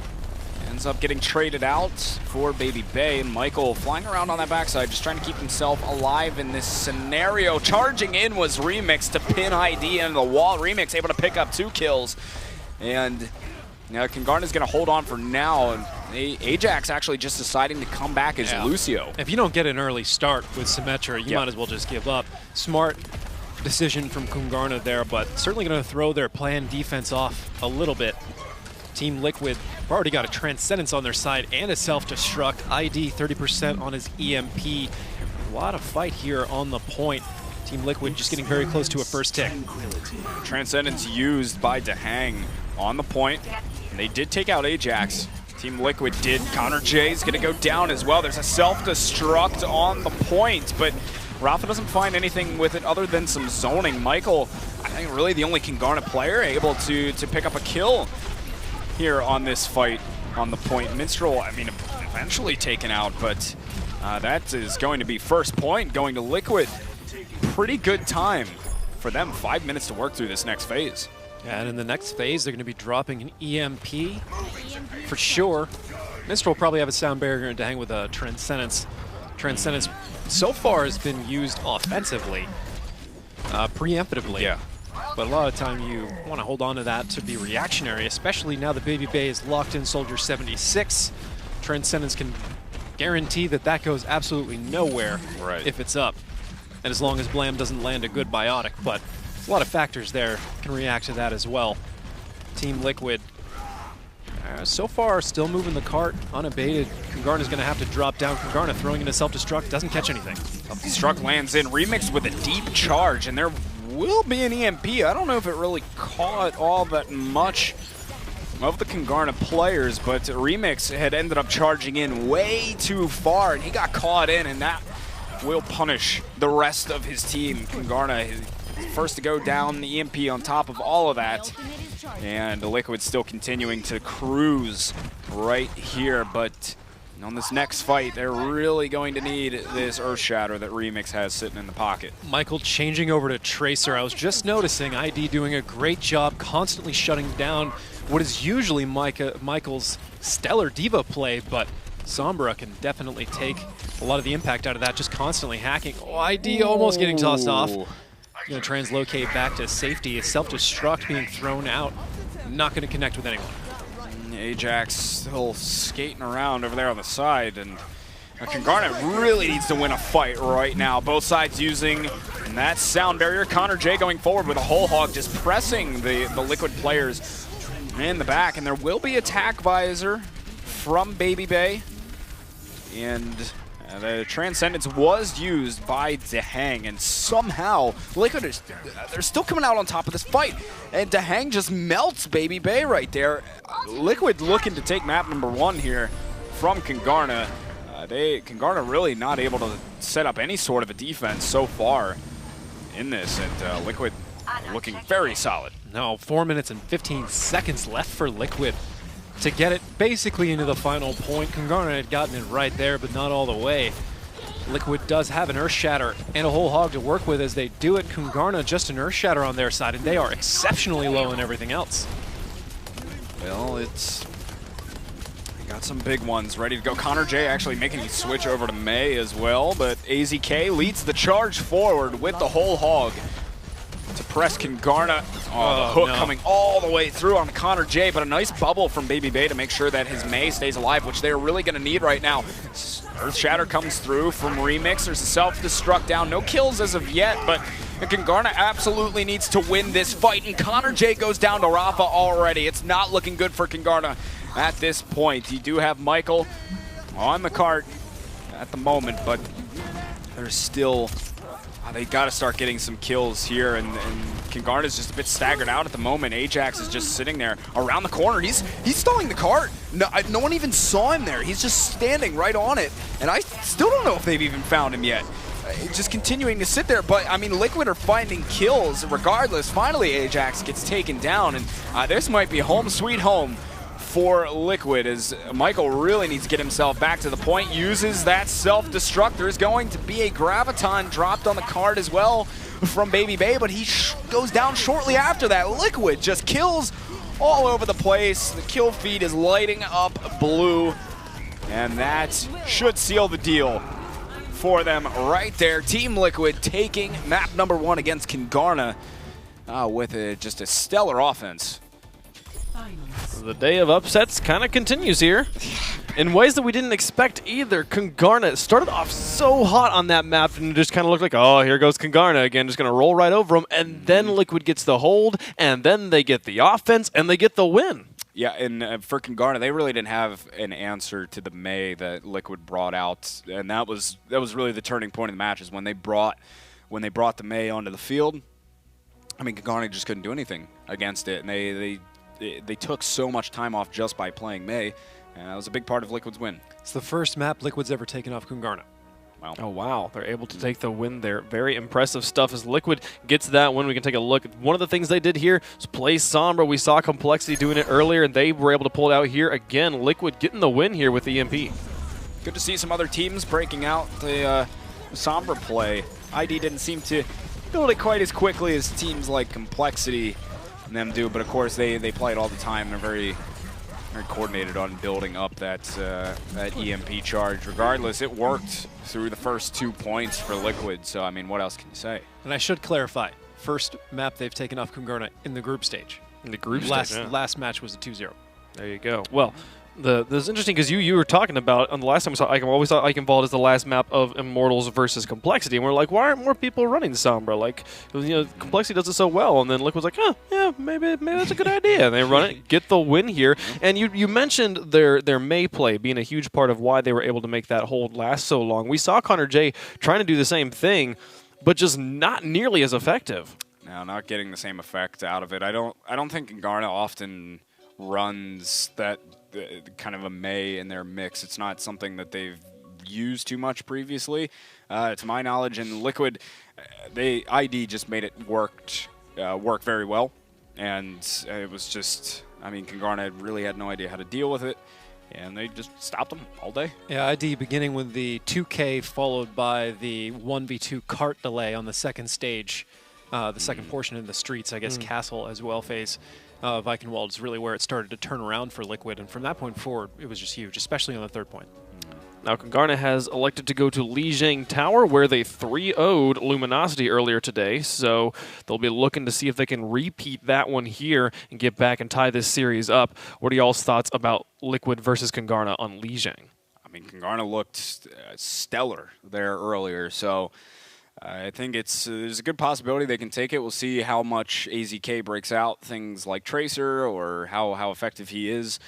ends up getting traded out for Baby Bay, and Michael flying around on that backside, just trying to keep himself alive in this scenario. Charging in was Remix to pin ID into the wall. Remix able to pick up 2 kills, and Kangana's going to hold on for now. And Ajax actually just deciding to come back as Lucio. If you don't get an early start with Symmetra, you might as well just give up. Smart decision from Kangana there, but certainly going to throw their planned defense off a little bit. Team Liquid have already got a Transcendence on their side and a self-destruct. ID 30% on his EMP. A lot of fight here on the point. Team Liquid just getting very close to a first tick. Transcendence used by Dahang on the point. And they did take out Ajax. Team Liquid did. Connor J is going to go down as well. There's a self-destruct on the point, but Rafa doesn't find anything with it other than some zoning. Michael, I think really the only Kangana player able to pick up a kill here on this fight on the point. Minstrel, I mean, eventually taken out, but that is going to be first point going to Liquid. Pretty good time for them. 5 minutes to work through this next phase. Yeah, and in the next phase, they're going to be dropping an EMP for sure. Minstrel will probably have a sound barrier to hang with a Transcendence. Transcendence so far has been used offensively, preemptively. Yeah. But a lot of time you want to hold on to that to be reactionary, especially now that Baby Bay is locked in Soldier 76. Transcendence can guarantee that that goes absolutely nowhere if it's up. And as long as Blam doesn't land a good biotic, but a lot of factors there can react to that as well. Team Liquid, so far still moving the cart unabated. Kangana's going to have to drop down. Kangana throwing in a self-destruct, doesn't catch anything. Self-destruct lands in, Remix with a deep charge, and there will be an EMP. I don't know if it really caught all that much of the Kungarna players, but Remix had ended up charging in way too far, and he got caught in, and that will punish the rest of his team. Kungarna is first to go down, the EMP on top of all of that, and Liquid still continuing to cruise right here, but on this next fight, they're really going to need this Earth Shatter that Remix has sitting in the pocket. Michael changing over to Tracer. I was just noticing ID doing a great job constantly shutting down what is usually Michael's stellar diva play, but Sombra can definitely take a lot of the impact out of that, just constantly hacking. Oh, ID almost getting tossed off. Going to translocate back to safety. A self-destruct being thrown out. Not going to connect with anyone. Ajax still skating around over there on the side, and Kungarna really needs to win a fight right now. Both sides using that sound barrier. Connor J going forward with a whole hog, just pressing the Liquid players in the back, and there will be attack visor from Baby Bay, and the Transcendence was used by Dehang, and somehow Liquid they're still coming out on top of this fight, and Dehang just melts Baby Bay right there. Liquid looking to take map number 1 here from Kungarna. Kungarna really not able to set up any sort of a defense so far in this, and Liquid looking very solid. No, 4 minutes and 15 seconds left for Liquid to get it basically into the final point. Kungarna had gotten it right there, but not all the way. Liquid does have an Earth Shatter and a whole hog to work with as they do it. Kungarna just an Earth Shatter on their side, and they are exceptionally low in everything else. Well, we got some big ones ready to go. Connor J actually making a switch over to May as well, but AZK leads the charge forward with the whole hog to press Kungarna. Oh, the hook coming all the way through on Connor J, but a nice bubble from Baby Bay to make sure that his May stays alive, which they're really going to need right now. Earth Shatter comes through from Remix. There's a self-destruct down. No kills as of yet, but Kungarna absolutely needs to win this fight, and Connor J goes down to Rafa already. It's not looking good for Kungarna at this point. You do have Michael on the cart at the moment, but there's still... they got to start getting some kills here, and Kungarna's just a bit staggered out at the moment. Ajax is just sitting there around the corner. He's stalling the cart. No one even saw him there. He's just standing right on it, and I still don't know if they've even found him yet. Just continuing to sit there, but I mean, Liquid are finding kills regardless. Finally, Ajax gets taken down, and this might be home sweet home for Liquid, as Michael really needs to get himself back to the point, uses that self-destruct. There's going to be a Graviton dropped on the card as well from Baby Bay, but he goes down shortly after that. Liquid just kills all over the place. The kill feed is lighting up blue, and that should seal the deal for them right there. Team Liquid taking map number 1 against Kungarna with just a stellar offense. The day of upsets kind of continues here in ways that we didn't expect either. Kungarna started off so hot on that map and just kind of looked like, oh, here goes Kungarna again, just going to roll right over them. And then Liquid gets the hold, and then they get the offense, and they get the win. Yeah, and for Kungarna, they really didn't have an answer to the May that Liquid brought out, and that was really the turning point of the match, is when they brought the May onto the field. I mean, Kungarna just couldn't do anything against it, and they took so much time off just by playing May, and that was a big part of Liquid's win. It's the first map Liquid's ever taken off Kungarna. Wow. Oh, wow. They're able to take the win there. Very impressive stuff as Liquid gets that win. We can take a look. One of the things they did here was play Sombra. We saw Complexity doing it earlier, and they were able to pull it out here. Again, Liquid getting the win here with EMP. Good to see some other teams breaking out the Sombra play. ID didn't seem to build it quite as quickly as teams like Complexity and them do, but of course they play it all the time. They're very coordinated on building up that EMP charge. Regardless, it worked through the first 2 points for Liquid, so I mean, what else can you say? And I should clarify, first map they've taken off Kungarna in the group stage. In the group stage, yeah. Last match was a 2-0. There you go. Well, this is interesting because you were talking about, on the last time we saw Icon, always thought Eichenwald is the last map of Immortals versus Complexity, and we're like, why aren't more people running Sombra? Like, Complexity does it so well, and then Liquid's like, oh, yeah, maybe that's a good idea. And they run it, get the win here. And you mentioned their May play being a huge part of why they were able to make that hold last so long. We saw Connor J trying to do the same thing, but just not nearly as effective. No, not getting the same effect out of it. I don't think Kungarna runs that kind of a Mei in their mix. It's not something that they've used too much previously, to my knowledge. And Liquid, ID just made it work very well, and it was just, I mean, Kangarna really had no idea how to deal with it, and they just stopped them all day. Yeah, ID beginning with the 2K followed by the 1v2 cart delay on the second stage, the second portion in the streets, I guess Castle as well phase. Vikingwald is really where it started to turn around for Liquid, and from that point forward, it was just huge, especially on the third point. Now, Kangarna has elected to go to Lijiang Tower, where they 3-0'd Luminosity earlier today, so they'll be looking to see if they can repeat that one here and get back and tie this series up. What are y'all's thoughts about Liquid versus Kangarna on Lijiang? I mean, Kangarna looked stellar there earlier, so I think there's a good possibility they can take it. We'll see how much AZK breaks out, things like Tracer, or how effective he is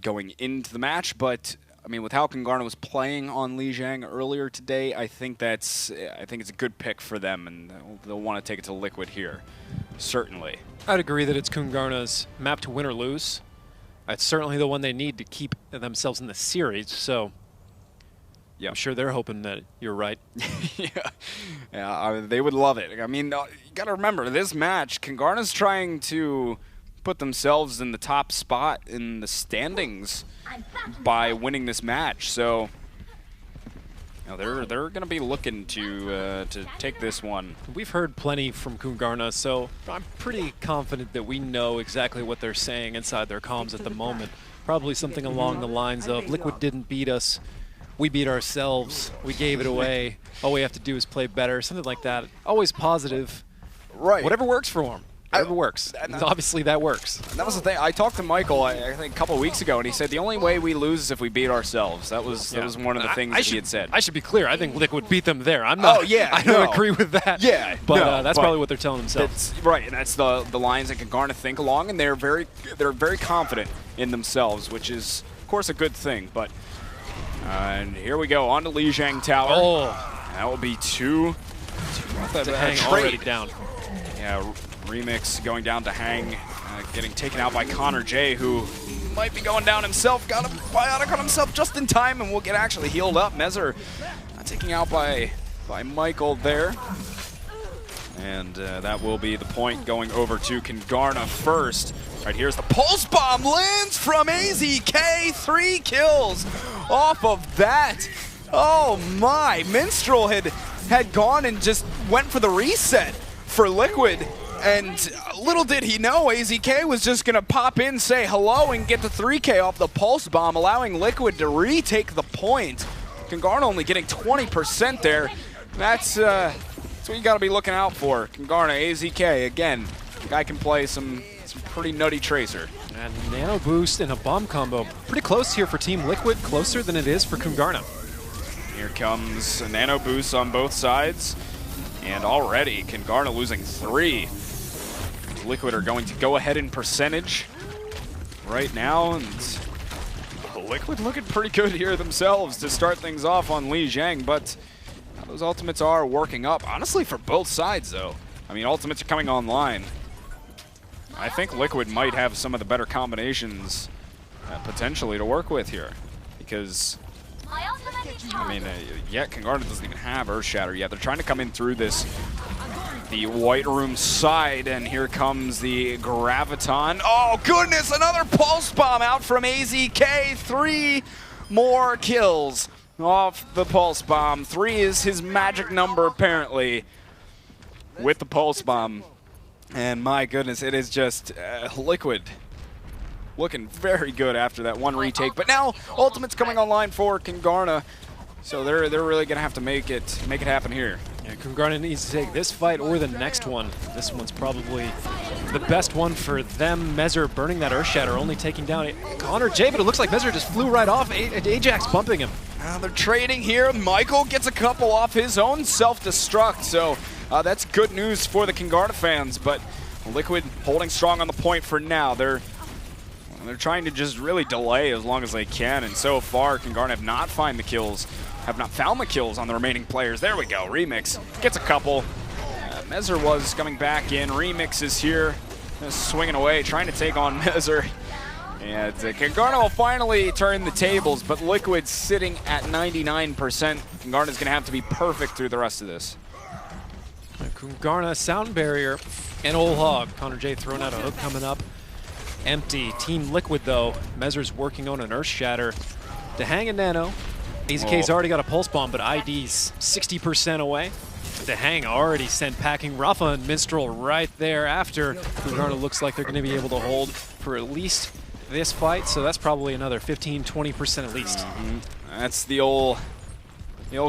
going into the match, but I mean, with how Kangarna was playing on Lijiang earlier today, I think it's a good pick for them, and they'll want to take it to Liquid here, certainly. I'd agree that it's Kangarna's map to win or lose. It's certainly the one they need to keep themselves in the series, so I'm sure they're hoping that you're right. Yeah, they would love it. I mean, you got to remember, this match, Kangarna's trying to put themselves in the top spot in the standings by winning this match, so they're going to be looking to take this one. We've heard plenty from Kangarna, so I'm pretty confident that we know exactly what they're saying inside their comms at the moment. Probably something along the lines of, Liquid didn't beat us, we beat ourselves, we gave it away, all we have to do is play better, something like that. Always positive. Right. Whatever works for them. Whatever works. Obviously, that works. That was the thing. I talked to Michael, I think, a couple of weeks ago, and he said the only way we lose is if we beat ourselves. That was one of the things that he had said. I should be clear. I think Liquid beat them there. I'm not. Oh, yeah. I don't agree with that. Yeah. But that's probably what they're telling themselves. That's right, and that's the lines that Kangarna think along, and they're very confident in themselves, which is, of course, a good thing. But and here we go, on to Lijiang Tower. Oh. That will be two. To hang already down. Yeah. Remix going down to Hang, getting taken out by Connor J, who might be going down himself. Got a biotic on himself just in time, and will get actually healed up. Mezer taken out by Michael there. And that will be the point going over to Kangarna first. Right, here's the Pulse Bomb, lands from AZK, 3 kills off of that. Oh my, Minstrel had gone and just went for the reset for Liquid. And little did he know, AZK was just going to pop in, say hello, and get the 3K off the Pulse Bomb, allowing Liquid to retake the point. Kangarna only getting 20% there. That's what you got to be looking out for. Kangarna, AZK, again, guy can play some pretty nutty Tracer. And Nano Boost and a bomb combo. Pretty close here for Team Liquid, closer than it is for Kangarna. Here comes a Nano Boost on both sides. And already, Kangarna losing 3. Liquid are going to go ahead in percentage right now, and Liquid looking pretty good here themselves to start things off on Lijiang, but those ultimates are working up. Honestly, for both sides, though. I mean, ultimates are coming online. I think Liquid might have some of the better combinations potentially to work with here, because I mean, Kangarna doesn't even have Earthshatter yet. They're trying to come in through the White Room side, and here comes the Graviton. Oh, goodness, another Pulse Bomb out from AZK. 3 more kills off the Pulse Bomb. 3 is his magic number, apparently, with the Pulse Bomb. And my goodness, it is just Liquid looking very good after that one retake. But now Ultimate's coming online for Kangarna, so they're really gonna have to make it happen here. Yeah, Kangarna needs to take this fight or the next one. This one's probably the best one for them. Mezer burning that Earthshatter, only taking down Connor J, but it looks like Mezer just flew right off. Ajax bumping him. They're trading here. Michael gets a couple off his own self-destruct, so that's good news for the Kangarna fans. But Liquid holding strong on the point for now. They're trying to just really delay as long as they can, and so far Kangarna have not found the kills on the remaining players. There we go. Remix gets a couple. Mezer was coming back in. Remix is here, swinging away, trying to take on Mezer. And Kingarna will finally turn the tables, but Liquid's sitting at 99%. Kingarna's going to have to be perfect through the rest of this. Kingarna, Sound Barrier, and Old Hog. Connor J throwing out a hook coming up. Empty. Team Liquid, though. Mezer's working on an Earth Shatter. To hang a Nano. AZK's already got a Pulse Bomb, but ID's 60% away. To hang already sent packing Rafa and Minstrel right there after. Kingarna looks like they're going to be able to hold for at least this fight, so that's probably another 15-20% at least. That's the old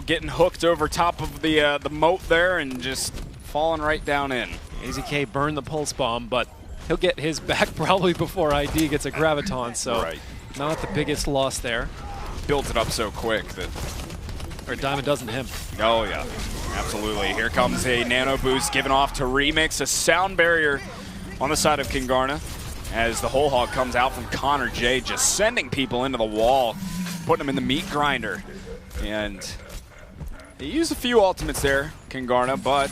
getting hooked over top of the moat there and just falling right down in. AZK burned the Pulse Bomb, but he'll get his back probably before ID gets a Graviton, so not the biggest loss there. Builds it up so quick that... Or Diamond doesn't him. Oh, yeah. Absolutely. Here comes a Nano Boost given off to Remix. A Sound Barrier on the side of Kingarna as the Whole Hog comes out from Connor J, just sending people into the wall, putting them in the meat grinder. And they use a few ultimates there, Kingarna, but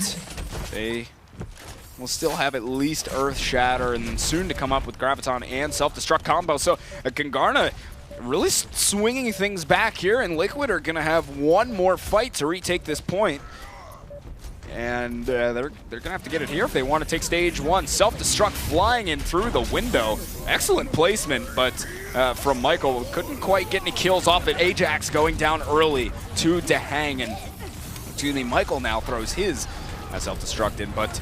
they will still have at least Earth Shatter and soon to come up with Graviton and Self-Destruct combo. So Kingarna really swinging things back here, and Liquid are going to have one more fight to retake this point. And they're going to have to get it here if they want to take stage one. Self-Destruct flying in through the window. Excellent placement, but from Michael, couldn't quite get any kills off it. Ajax going down early to Dehang, and Michael now throws his Self-Destruct in, but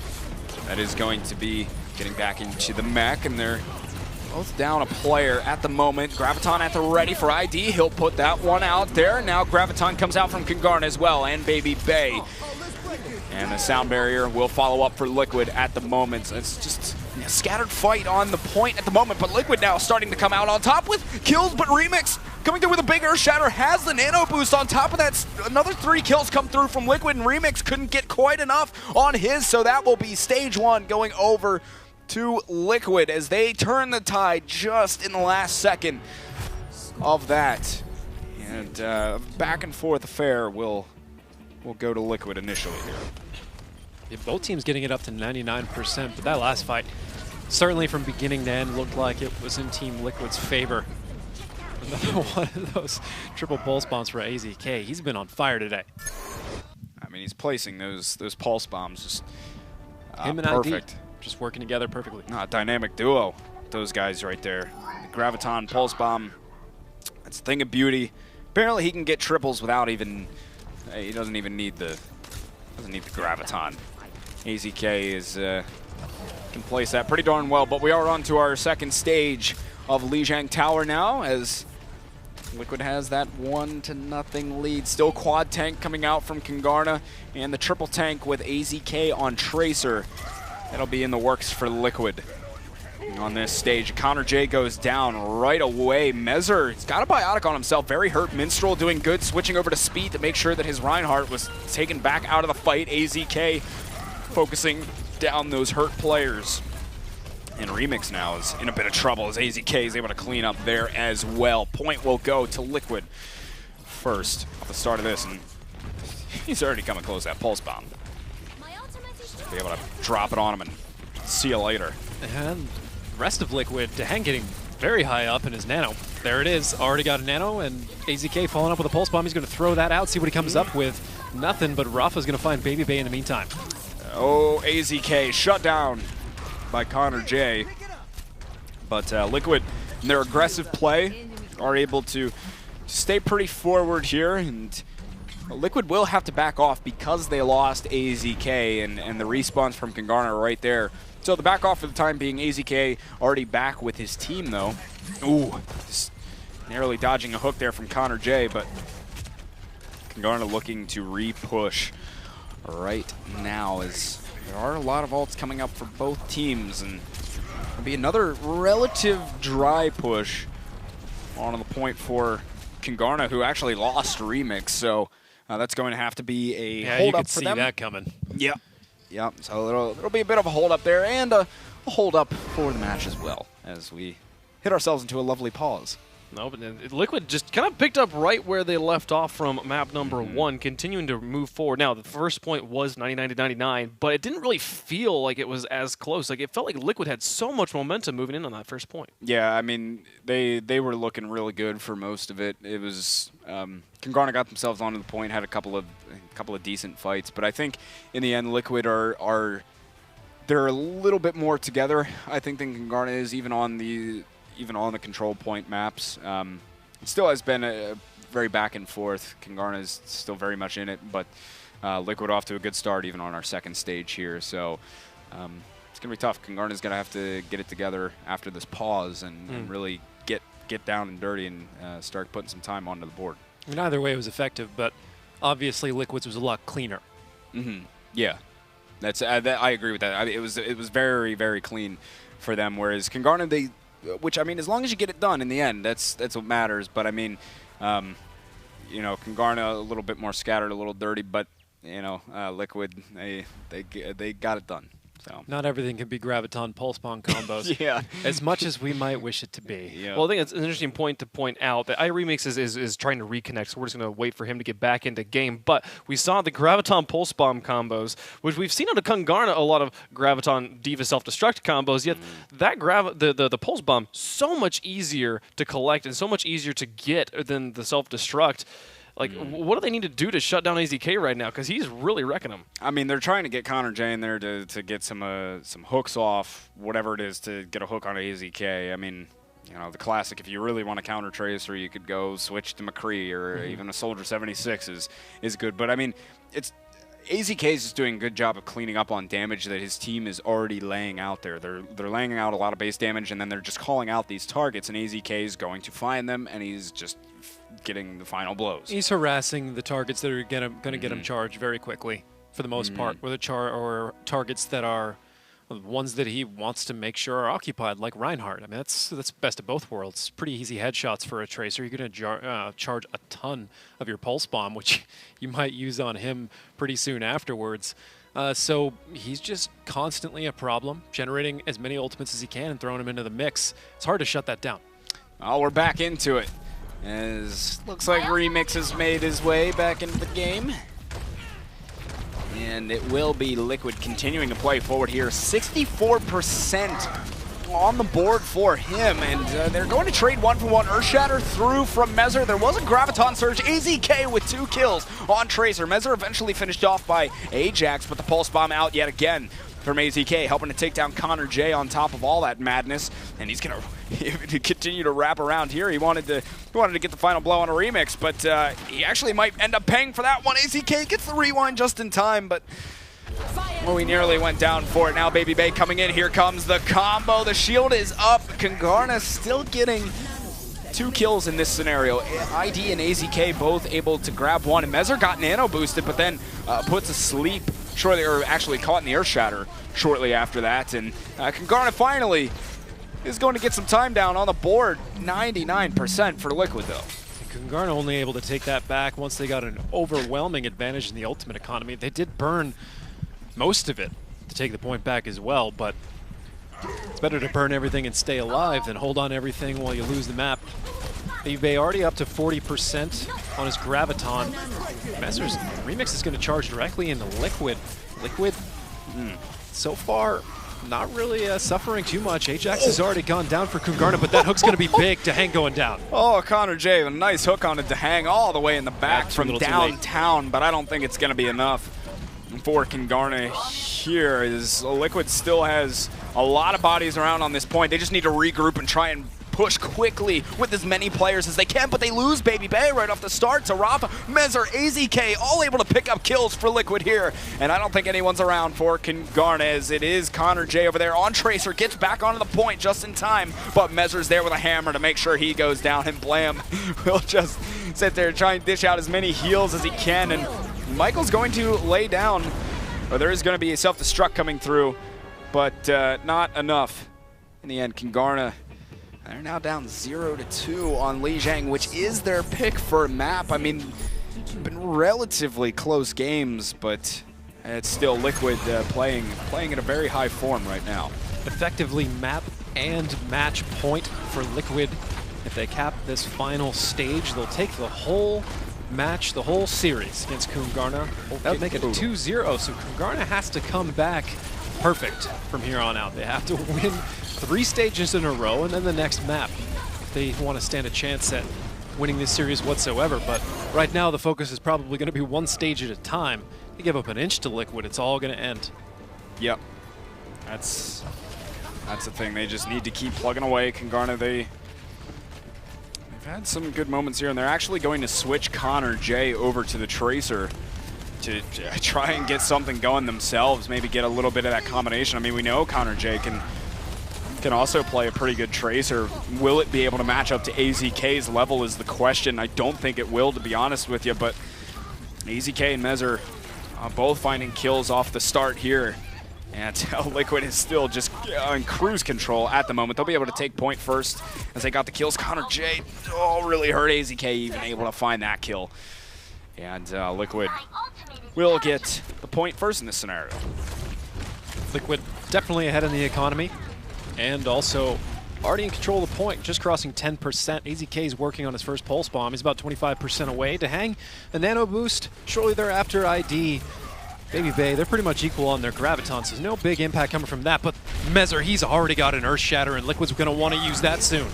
that is going to be getting back into the mech, and they're both down a player at the moment. Graviton at the ready for ID. He'll put that one out there. Now Graviton comes out from Kingarna as well, and Baby Bay. And the Sound Barrier will follow up for Liquid at the moment. It's just a scattered fight on the point at the moment, but Liquid now starting to come out on top with kills, but Remix coming through with a big Earth Shatter, has the Nano Boost. On top of that, another 3 kills come through from Liquid, and Remix couldn't get quite enough on his, so that will be stage 1 going over to Liquid as they turn the tide just in the last second of that. And back and forth affair will go to Liquid initially here. Yeah, both teams getting it up to 99%, but that last fight, certainly from beginning to end, looked like it was in Team Liquid's favor. Another one of those triple pulse bombs for AZK. He's been on fire today. I mean, he's placing those pulse bombs just Him and perfect. ID just working together perfectly. Dynamic duo, those guys right there. The Graviton pulse bomb, that's a thing of beauty. Apparently he can get triples without even, he doesn't even need the Graviton. AZK can place that pretty darn well, but we are on to our second stage of Lijiang Tower now, as Liquid has that 1-0 lead. Still quad tank coming out from Kingarna, and the triple tank with AZK on Tracer. That'll be in the works for Liquid on this stage. Connor J goes down right away. Mezer, he's got a biotic on himself, very hurt. Minstrel doing good, switching over to speed to make sure that his Reinhardt was taken back out of the fight. AZK focusing down those hurt players. And Remix now is in a bit of trouble as AZK is able to clean up there as well. Point will go to Liquid first at the start of this, and he's already coming close to that Pulse Bomb. Be able to drop it on him and see you later. And the rest of Liquid, Dehang getting very high up in his Nano. There it is, already got a Nano, and AZK following up with a Pulse Bomb. He's going to throw that out, see what he comes up with. Nothing, but Rafa's going to find Baby Bay in the meantime. Oh, AZK shut down by Connor J. But Liquid, in their aggressive play, are able to stay pretty forward here, and Liquid will have to back off because they lost AZK and the respawns from Kingarna are right there. So the back off for the time being. AZK already back with his team though. Ooh, just narrowly dodging a hook there from Connor J, but Kingarna looking to re-push right now as there are a lot of ults coming up for both teams, and it'll be another relative dry push on the point for Kingarna, who actually lost Remix, so that's going to have to be a hold up for them. Yeah, you could see that coming. Yep. Yep. So it'll be a bit of a hold up there, and a hold up for the match as well, as we hit ourselves into a lovely pause. No, but Liquid just kind of picked up right where they left off from map number 1, continuing to move forward. Now, the first point was 99 to 99, but it didn't really feel like it was as close. Like, it felt like Liquid had so much momentum moving in on that first point. Yeah, I mean, they were looking really good for most of it. It was Congarna got themselves onto the point, had a couple of decent fights, but I think in the end, Liquid they're a little bit more together, I think, than Congarna is, even on the control point maps. It still has been a very back and forth. Congarna is still very much in it, but Liquid off to a good start even on our second stage here. So it's going to be tough. Congarna's going to have to get it together after this pause and really get down and dirty and start putting some time onto the board. I mean, either way it was effective, but obviously Liquid's was a lot cleaner. Yeah, I agree with that. It was very, very clean for them, whereas Congarna, which, I mean, as long as you get it done in the end, that's what matters. But I mean, you know, Congarna a little bit more scattered, a little dirty, but you know, Liquid, they got it done. So not everything can be Graviton Pulse Bomb combos. Yeah, as much as we might wish it to be. Yeah. Well, I think it's an interesting point to point out that iRemix is trying to reconnect, so we're just going to wait for him to get back into game. But we saw the Graviton Pulse Bomb combos, which we've seen on the Congarna a lot of Graviton Diva Self-Destruct combos, yet that the Pulse Bomb so much easier to collect and so much easier to get than the Self-Destruct. Like, what do they need to do to shut down AZK right now? Because he's really wrecking them. I mean, they're trying to get Connor J in there to get some hooks off, whatever it is, to get a hook on AZK. I mean, you know, the classic, if you really want to counter Tracer, you could go switch to McCree, or even a Soldier 76 is good. But, I mean, AZK is just doing a good job of cleaning up on damage that his team is already laying out there. They're laying out a lot of base damage, and then they're just calling out these targets, and AZK is going to find them, and he's just getting the final blows. He's harassing the targets that are going to get him charged very quickly, for the most part, or targets that are ones that he wants to make sure are occupied, like Reinhardt. I mean, that's best of both worlds. Pretty easy headshots for a Tracer. You're going to charge a ton of your Pulse Bomb, which you might use on him pretty soon afterwards. So he's just constantly a problem, generating as many ultimates as he can and throwing them into the mix. It's hard to shut that down. Oh, we're back into it. As looks like Remix has made his way back into the game. And it will be Liquid continuing to play forward here. 64% on the board for him. And they're going to trade 1-for-1 Earthshatter through from Mezzer. There was a Graviton Surge. AZK with 2 kills on Tracer. Mezzer eventually finished off by Ajax, but the Pulse Bomb out yet again from AZK, helping to take down Connor J on top of all that madness. And he's going to continue to wrap around here. He wanted to get the final blow on a Remix, but he actually might end up paying for that one. AZK gets the rewind just in time, but we nearly went down for it. Now Baby Bay coming in. Here comes the combo. The shield is up. Congarna still getting 2 kills in this scenario. ID and AZK both able to grab one. And Mezzer got nano boosted, but then puts asleep shortly, or actually caught in the Earthshatter shortly after that. And Congarna finally is going to get some time down on the board. 99% for Liquid, though. Congarna only able to take that back once they got an overwhelming advantage in the ultimate economy. They did burn most of it to take the point back as well, but it's better to burn everything and stay alive than hold on to everything while you lose the map. Bay already up to 40% on his Graviton. Mezzer's Remix is going to charge directly into Liquid. Liquid, so far, not really suffering too much. Ajax has already gone down for Congarna, but that hook's going to be big. Dehang going down. Oh, Connor J, a nice hook on it. Dehang all the way in the back from downtown, but I don't think it's going to be enough for Congarna here. Liquid still has a lot of bodies around on this point. They just need to regroup and try and push quickly with as many players as they can, but they lose Baby Bay right off the start. So Rafa, Mezzer, AZK, all able to pick up kills for Liquid here. And I don't think anyone's around for Congarna, as it is Connor J over there on Tracer, gets back onto the point just in time, but Mezzer's there with a hammer to make sure he goes down, and Blam will just sit there and try and dish out as many heals as he can. And Michael's going to lay down, or there is going to be a self-destruct coming through, but not enough. In the end, Congarna, they're now down 0-2 on Lijiang, which is their pick for map. I mean, it's been relatively close games, but it's still Liquid playing at a very high form right now. Effectively map and match point for Liquid. If they cap this final stage. They'll take the whole match, the whole series against Kungarna. That would make it 2-0, so Kungarna has to come back perfect from here on out. They have to win 3 stages in a row and then the next map if they want to stand a chance at winning this series whatsoever. But right now the focus is probably going to be 1 stage at a time. They give up an inch to Liquid, it's all going to end. Yep. That's the thing. They just need to keep plugging away. Kungarna, they've had some good moments here, and they're actually going to switch Connor J over to the Tracer to try and get something going themselves, maybe get a little bit of that combination. I mean, we know Connor J can also play a pretty good Tracer. Will it be able to match up to AZK's level is the question. I don't think it will, to be honest with you, but AZK and Mezzer both finding kills off the start here. And Liquid is still just in cruise control at the moment. They'll be able to take point first as they got the kills. Connor J really hurt AZK even able to find that kill. And Liquid will get the point first in this scenario. Liquid definitely ahead in the economy and also already in control of the point, just crossing 10%. AZK is working on his first pulse bomb. He's about 25% away to hang a nano boost. Shortly thereafter, ID. Baby Bay, they're pretty much equal on their gravitons. There's no big impact coming from that, but Mezzer, he's already got an Earth Shatter, and Liquid's going to want to use that soon.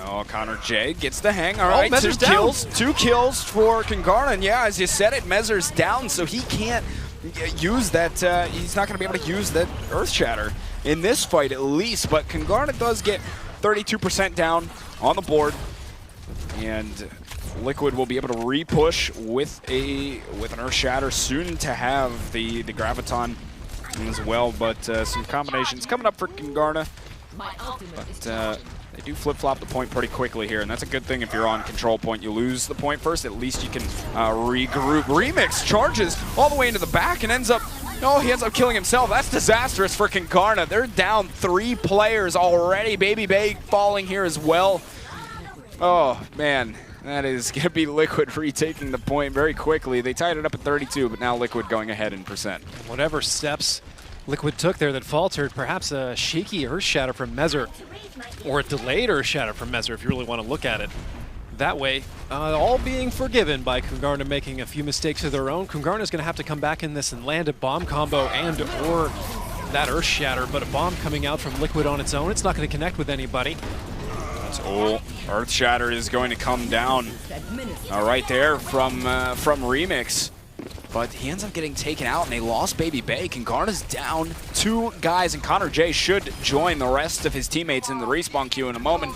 Oh, Connor J gets the hang. All right, Mezzer's down. 2 kills for Kungarna. And yeah, as you said it, Mezzer's down, so he can't use that. He's not going to be able to use that Earth Shatter in this fight at least, but Kungarna does get 32% down on the board, and Liquid will be able to re-push with an Earth Shatter, soon to have the Graviton as well, but some combinations coming up for Kungarna. But they do flip-flop the point pretty quickly here, and that's a good thing if you're on control point. You lose the point first, at least you can regroup. Remix charges all the way into the back and ends up killing himself. That's disastrous for Kungarna. They're down 3 players already. Baby Bay falling here as well. Oh, man. That is going to be Liquid retaking the point very quickly. They tied it up at 32, but now Liquid going ahead in percent. Whatever steps Liquid took there that faltered, perhaps a shaky Earth Shatter from Mezzer, or a delayed Earth Shatter from Mezzer if you really want to look at it that way. All being forgiven by Kungarna making a few mistakes of their own. Kungarna's going to have to come back in this and land a bomb combo and or that Earth Shatter, but a bomb coming out from Liquid on its own, it's not going to connect with anybody. So Earth Shatter is going to come down right there from Remix. But he ends up getting taken out, and they lost Baby Bay. Kungarna's down 2 guys, and Connor J should join the rest of his teammates in the respawn queue in a moment.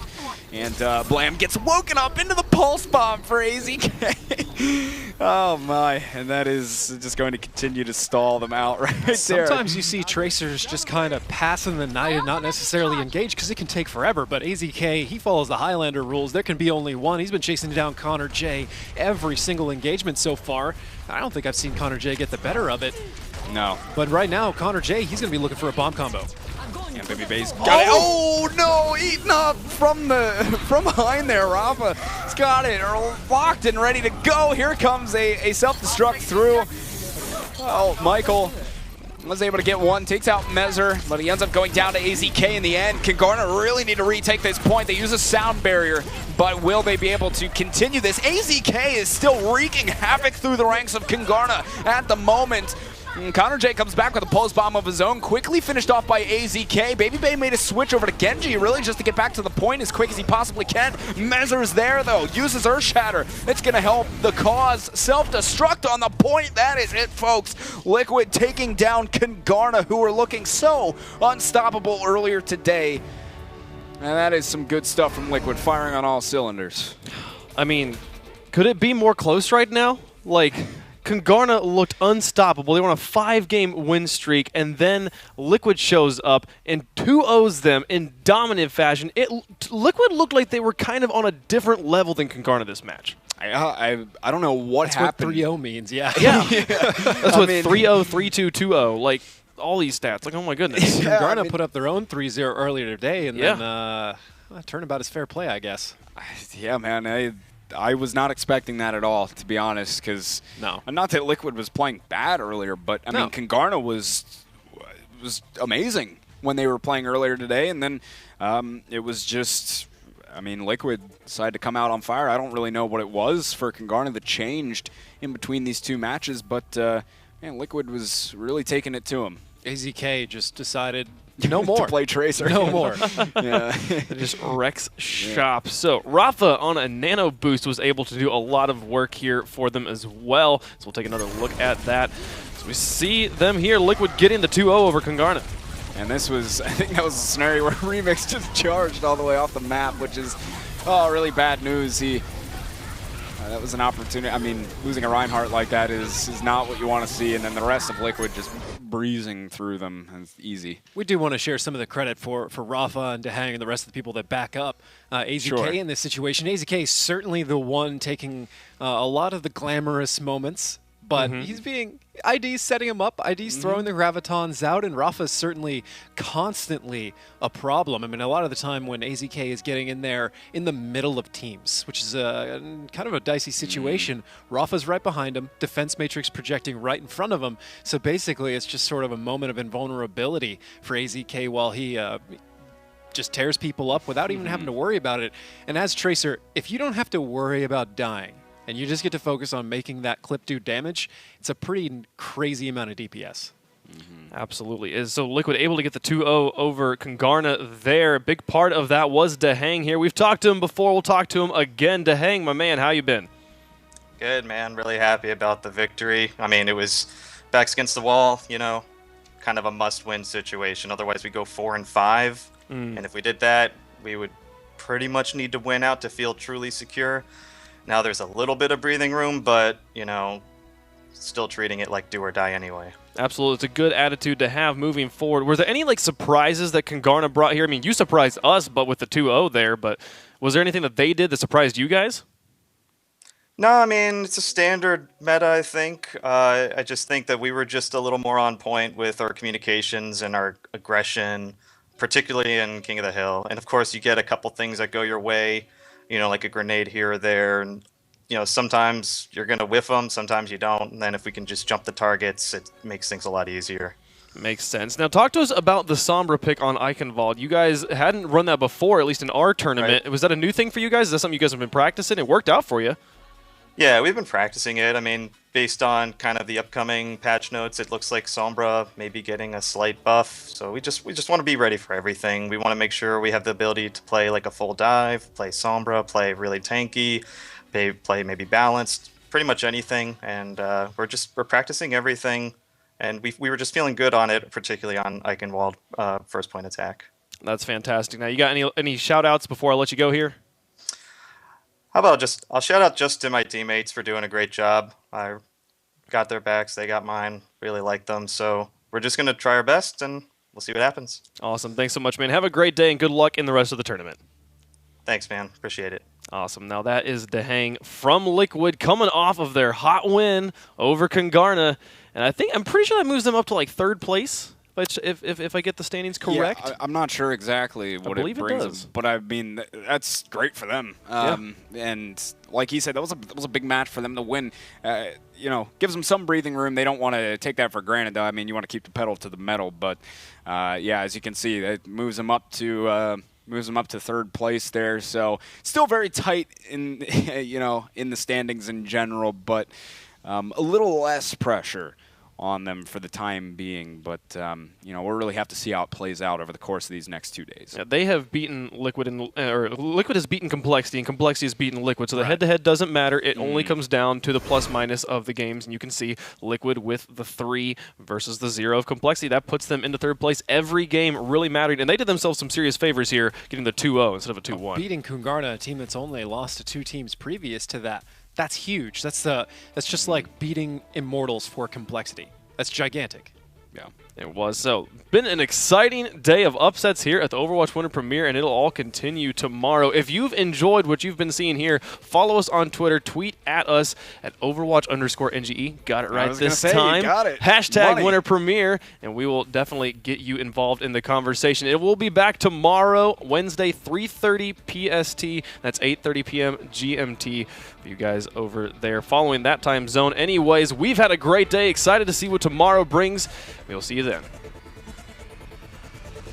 And Blam gets woken up into the pulse bomb for AZK. Oh my, and that is just going to continue to stall them out right there. Sometimes you see Tracers just kind of passing the night and not necessarily engage because it can take forever, but AZK, he follows the Highlander rules. There can be only one. He's been chasing down Connor J every single engagement so far. I don't think I've seen Connor J get the better of it. No. But right now, Connor J, he's going to be looking for a bomb combo. And Baby Bay's got it. Oh no, eaten up from behind there. Rafa's got it locked and ready to go. Here comes a self-destruct through. Oh, Michael was able to get one, takes out Mezzer, but he ends up going down to AZK in the end. Kungarna really need to retake this point. They use a sound barrier, but will they be able to continue this? AZK is still wreaking havoc through the ranks of Kungarna at the moment. Connor J comes back with a pulse bomb of his own, quickly finished off by AZK. Baby Bay made a switch over to Genji, really just to get back to the point as quick as he possibly can. Mezzer's there, though, uses Earth Shatter. It's going to help the cause. Self-destruct on the point. That is it, folks. Liquid taking down Kungarna, who were looking so unstoppable earlier today. And that is some good stuff from Liquid, firing on all cylinders. I mean, could it be more close right now? Like, Kungarna looked unstoppable. They were on a 5-game win streak, and then Liquid shows up and 2-0s them in dominant fashion. Liquid looked like they were kind of on a different level than Kungarna this match. I don't know what happened. That's what 3-0 means, yeah. Yeah. That's what 3-0, 3-2, 2-0, like all these stats. Like, oh my goodness. Kungarna put up their own 3-0 earlier today, and then turnabout is fair play, I guess. Yeah, man. I was not expecting that at all, to be honest, because not that Liquid was playing bad earlier, but I mean, Kungarna was amazing when they were playing earlier today, and then it was just I mean, Liquid decided to come out on fire. I don't really know what it was for Congarna that changed in between these two matches, but man, Liquid was really taking it to him. AZK just decided no more. To play Tracer. No more. Yeah. It just wrecks shop. So Rafa on a nano boost was able to do a lot of work here for them as well. So we'll take another look at that. So we see them here, Liquid getting the 2-0 over Congarna. And this was, I think that was a scenario where Remix just charged all the way off the map, which is, oh, really bad news. That was an opportunity. I mean, losing a Reinhardt like that is not what you want to see, and then the rest of Liquid just breezing through them. It's easy. We do want to share some of the credit for Rafa and Dehang and the rest of the people that back up AZK in this situation. AZK is certainly the one taking a lot of the glamorous moments, but he's being, ID's setting him up, ID's throwing the Gravitons out, and Rafa's certainly constantly a problem. I mean, a lot of the time when AZK is getting in there in the middle of teams, which is kind of a dicey situation, Rafa's right behind him, defense matrix projecting right in front of him, so basically it's just sort of a moment of invulnerability for AZK while he just tears people up without even having to worry about it. And as Tracer, if you don't have to worry about dying, and you just get to focus on making that clip do damage, it's a pretty crazy amount of DPS. Absolutely. So Liquid able to get the 2-0 over Congarna there. A big part of that was Dehang here. We've talked to him before. We'll talk to him again. Dehang, my man, how you been? Good, man. Really happy about the victory. I mean, it was backs against the wall, you know, kind of a must-win situation. Otherwise, we go 4-5. And if we did that, we would pretty much need to win out to feel truly secure. Now there's a little bit of breathing room, but, you know, still treating it like do or die anyway. Absolutely. It's a good attitude to have moving forward. Were there any, like, surprises that Congarna brought here? I mean, you surprised us, but with the 2-0 there, but was there anything that they did that surprised you guys? No, I mean, it's a standard meta, I think. I just think that we were just a little more on point with our communications and our aggression, particularly in King of the Hill. And, of course, you get a couple things that go your way, you know, like a grenade here or there, and, you know, sometimes you're going to whiff them, sometimes you don't, and then if we can just jump the targets, it makes things a lot easier. Makes sense. Now, talk to us about the Sombra pick on Eichenwald. You guys hadn't run that before, at least in our tournament. Right. Was that a new thing for you guys? Is that something you guys have been practicing? It worked out for you. Yeah, we've been practicing it. I mean, based on kind of the upcoming patch notes, it looks like Sombra may be getting a slight buff. So we just want to be ready for everything. We want to make sure we have the ability to play like a full dive, play Sombra, play really tanky, play maybe balanced, pretty much anything. And we're practicing everything. And we were just feeling good on it, particularly on Eichenwald first point attack. That's fantastic. Now, you got any shout outs before I let you go here? How about I'll shout out just to my teammates for doing a great job. I got their backs, they got mine, really like them. So we're just going to try our best and we'll see what happens. Awesome. Thanks so much, man. Have a great day and good luck in the rest of the tournament. Thanks, man. Appreciate it. Awesome. Now that is Dehang from Liquid coming off of their hot win over Congarna. And I'm pretty sure that moves them up to like third place. If I get the standings correct. Yeah, I'm not sure exactly what it brings them, but I mean that's great for them. And like he said, that was a big match for them to win. You know, gives them some breathing room. They don't want to take that for granted, though. I mean, you want to keep the pedal to the metal, but yeah, as you can see, it moves them up to third place there. So still very tight in in the standings in general, but a little less pressure on them for the time being, but we'll really have to see how it plays out over the course of these next 2 days. Yeah, they have beaten Liquid, or Liquid has beaten Complexity, and Complexity has beaten Liquid. So the head-to-head doesn't matter. It only comes down to the plus-minus of the games, and you can see Liquid with the 3 versus the 0 of Complexity. That puts them into third place. Every game really mattered, and they did themselves some serious favors here, getting the 2-0 instead of a 2-1. Beating Congarna, a team that's only lost to 2 teams previous to that. That's huge. That's just like beating Immortals for Complexity. That's gigantic. Yeah, it was. So, been an exciting day of upsets here at the Overwatch Winter Premiere, and it'll all continue tomorrow. If you've enjoyed what you've been seeing here, follow us on Twitter. Tweet at us at Overwatch_NGE. Got it right this time. You got it. Hashtag Winter Premiere, and we will definitely get you involved in the conversation. It will be back tomorrow, Wednesday, 3:30 PST. That's 8:30 p.m. GMT for you guys over there following that time zone. Anyways, we've had a great day. Excited to see what tomorrow brings. We'll see you then.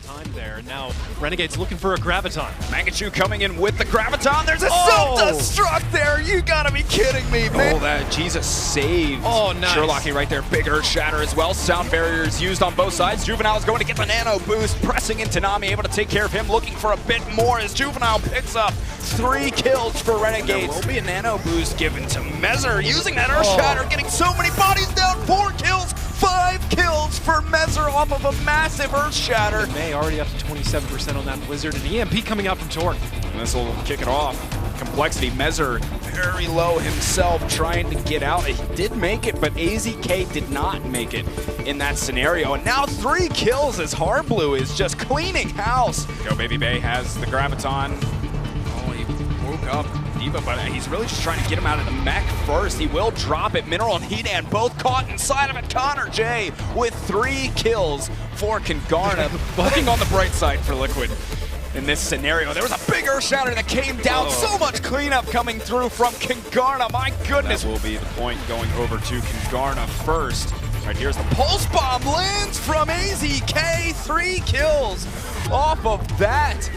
Time there. Now Renegade's looking for a Graviton. Mangachu coming in with the Graviton. There's a self-destruct there. You gotta be kidding me, man. Oh, that Jesus saved. Oh, nice. Sherlocky right there. Big Earth Shatter as well. Sound barriers used on both sides. Juvenile is going to get the nano boost. Pressing into Nami, able to take care of him. Looking for a bit more as Juvenile picks up 3 kills for Renegades. There will be a nano boost given to Mezzer. Using that Earth Shatter, getting so many bodies down. 4 kills. 5 kills for Mezzer off of a massive Earth Shatter. May already up to 27% on that Blizzard, and EMP coming out from Torque. And this will kick it off. Complexity, Mezzer very low himself, trying to get out. He did make it, but AZK did not make it in that scenario. And now 3 kills as Hardblue is just cleaning house. Go Baby Bay has the Graviton. Oh, he woke up Diva, but he's really just trying to get him out of the mech first. He will drop it. Mineral and Headan both caught inside of it. Connor J with 3 kills for Kangarna. Looking on the bright side for Liquid in this scenario. There was a big Earth Shatter that came down. So much cleanup coming through from Kangarna. My goodness. That will be the point going over to Kangarna first. All right, here's the Pulse Bomb. Lands from AZK. 3 kills off of that.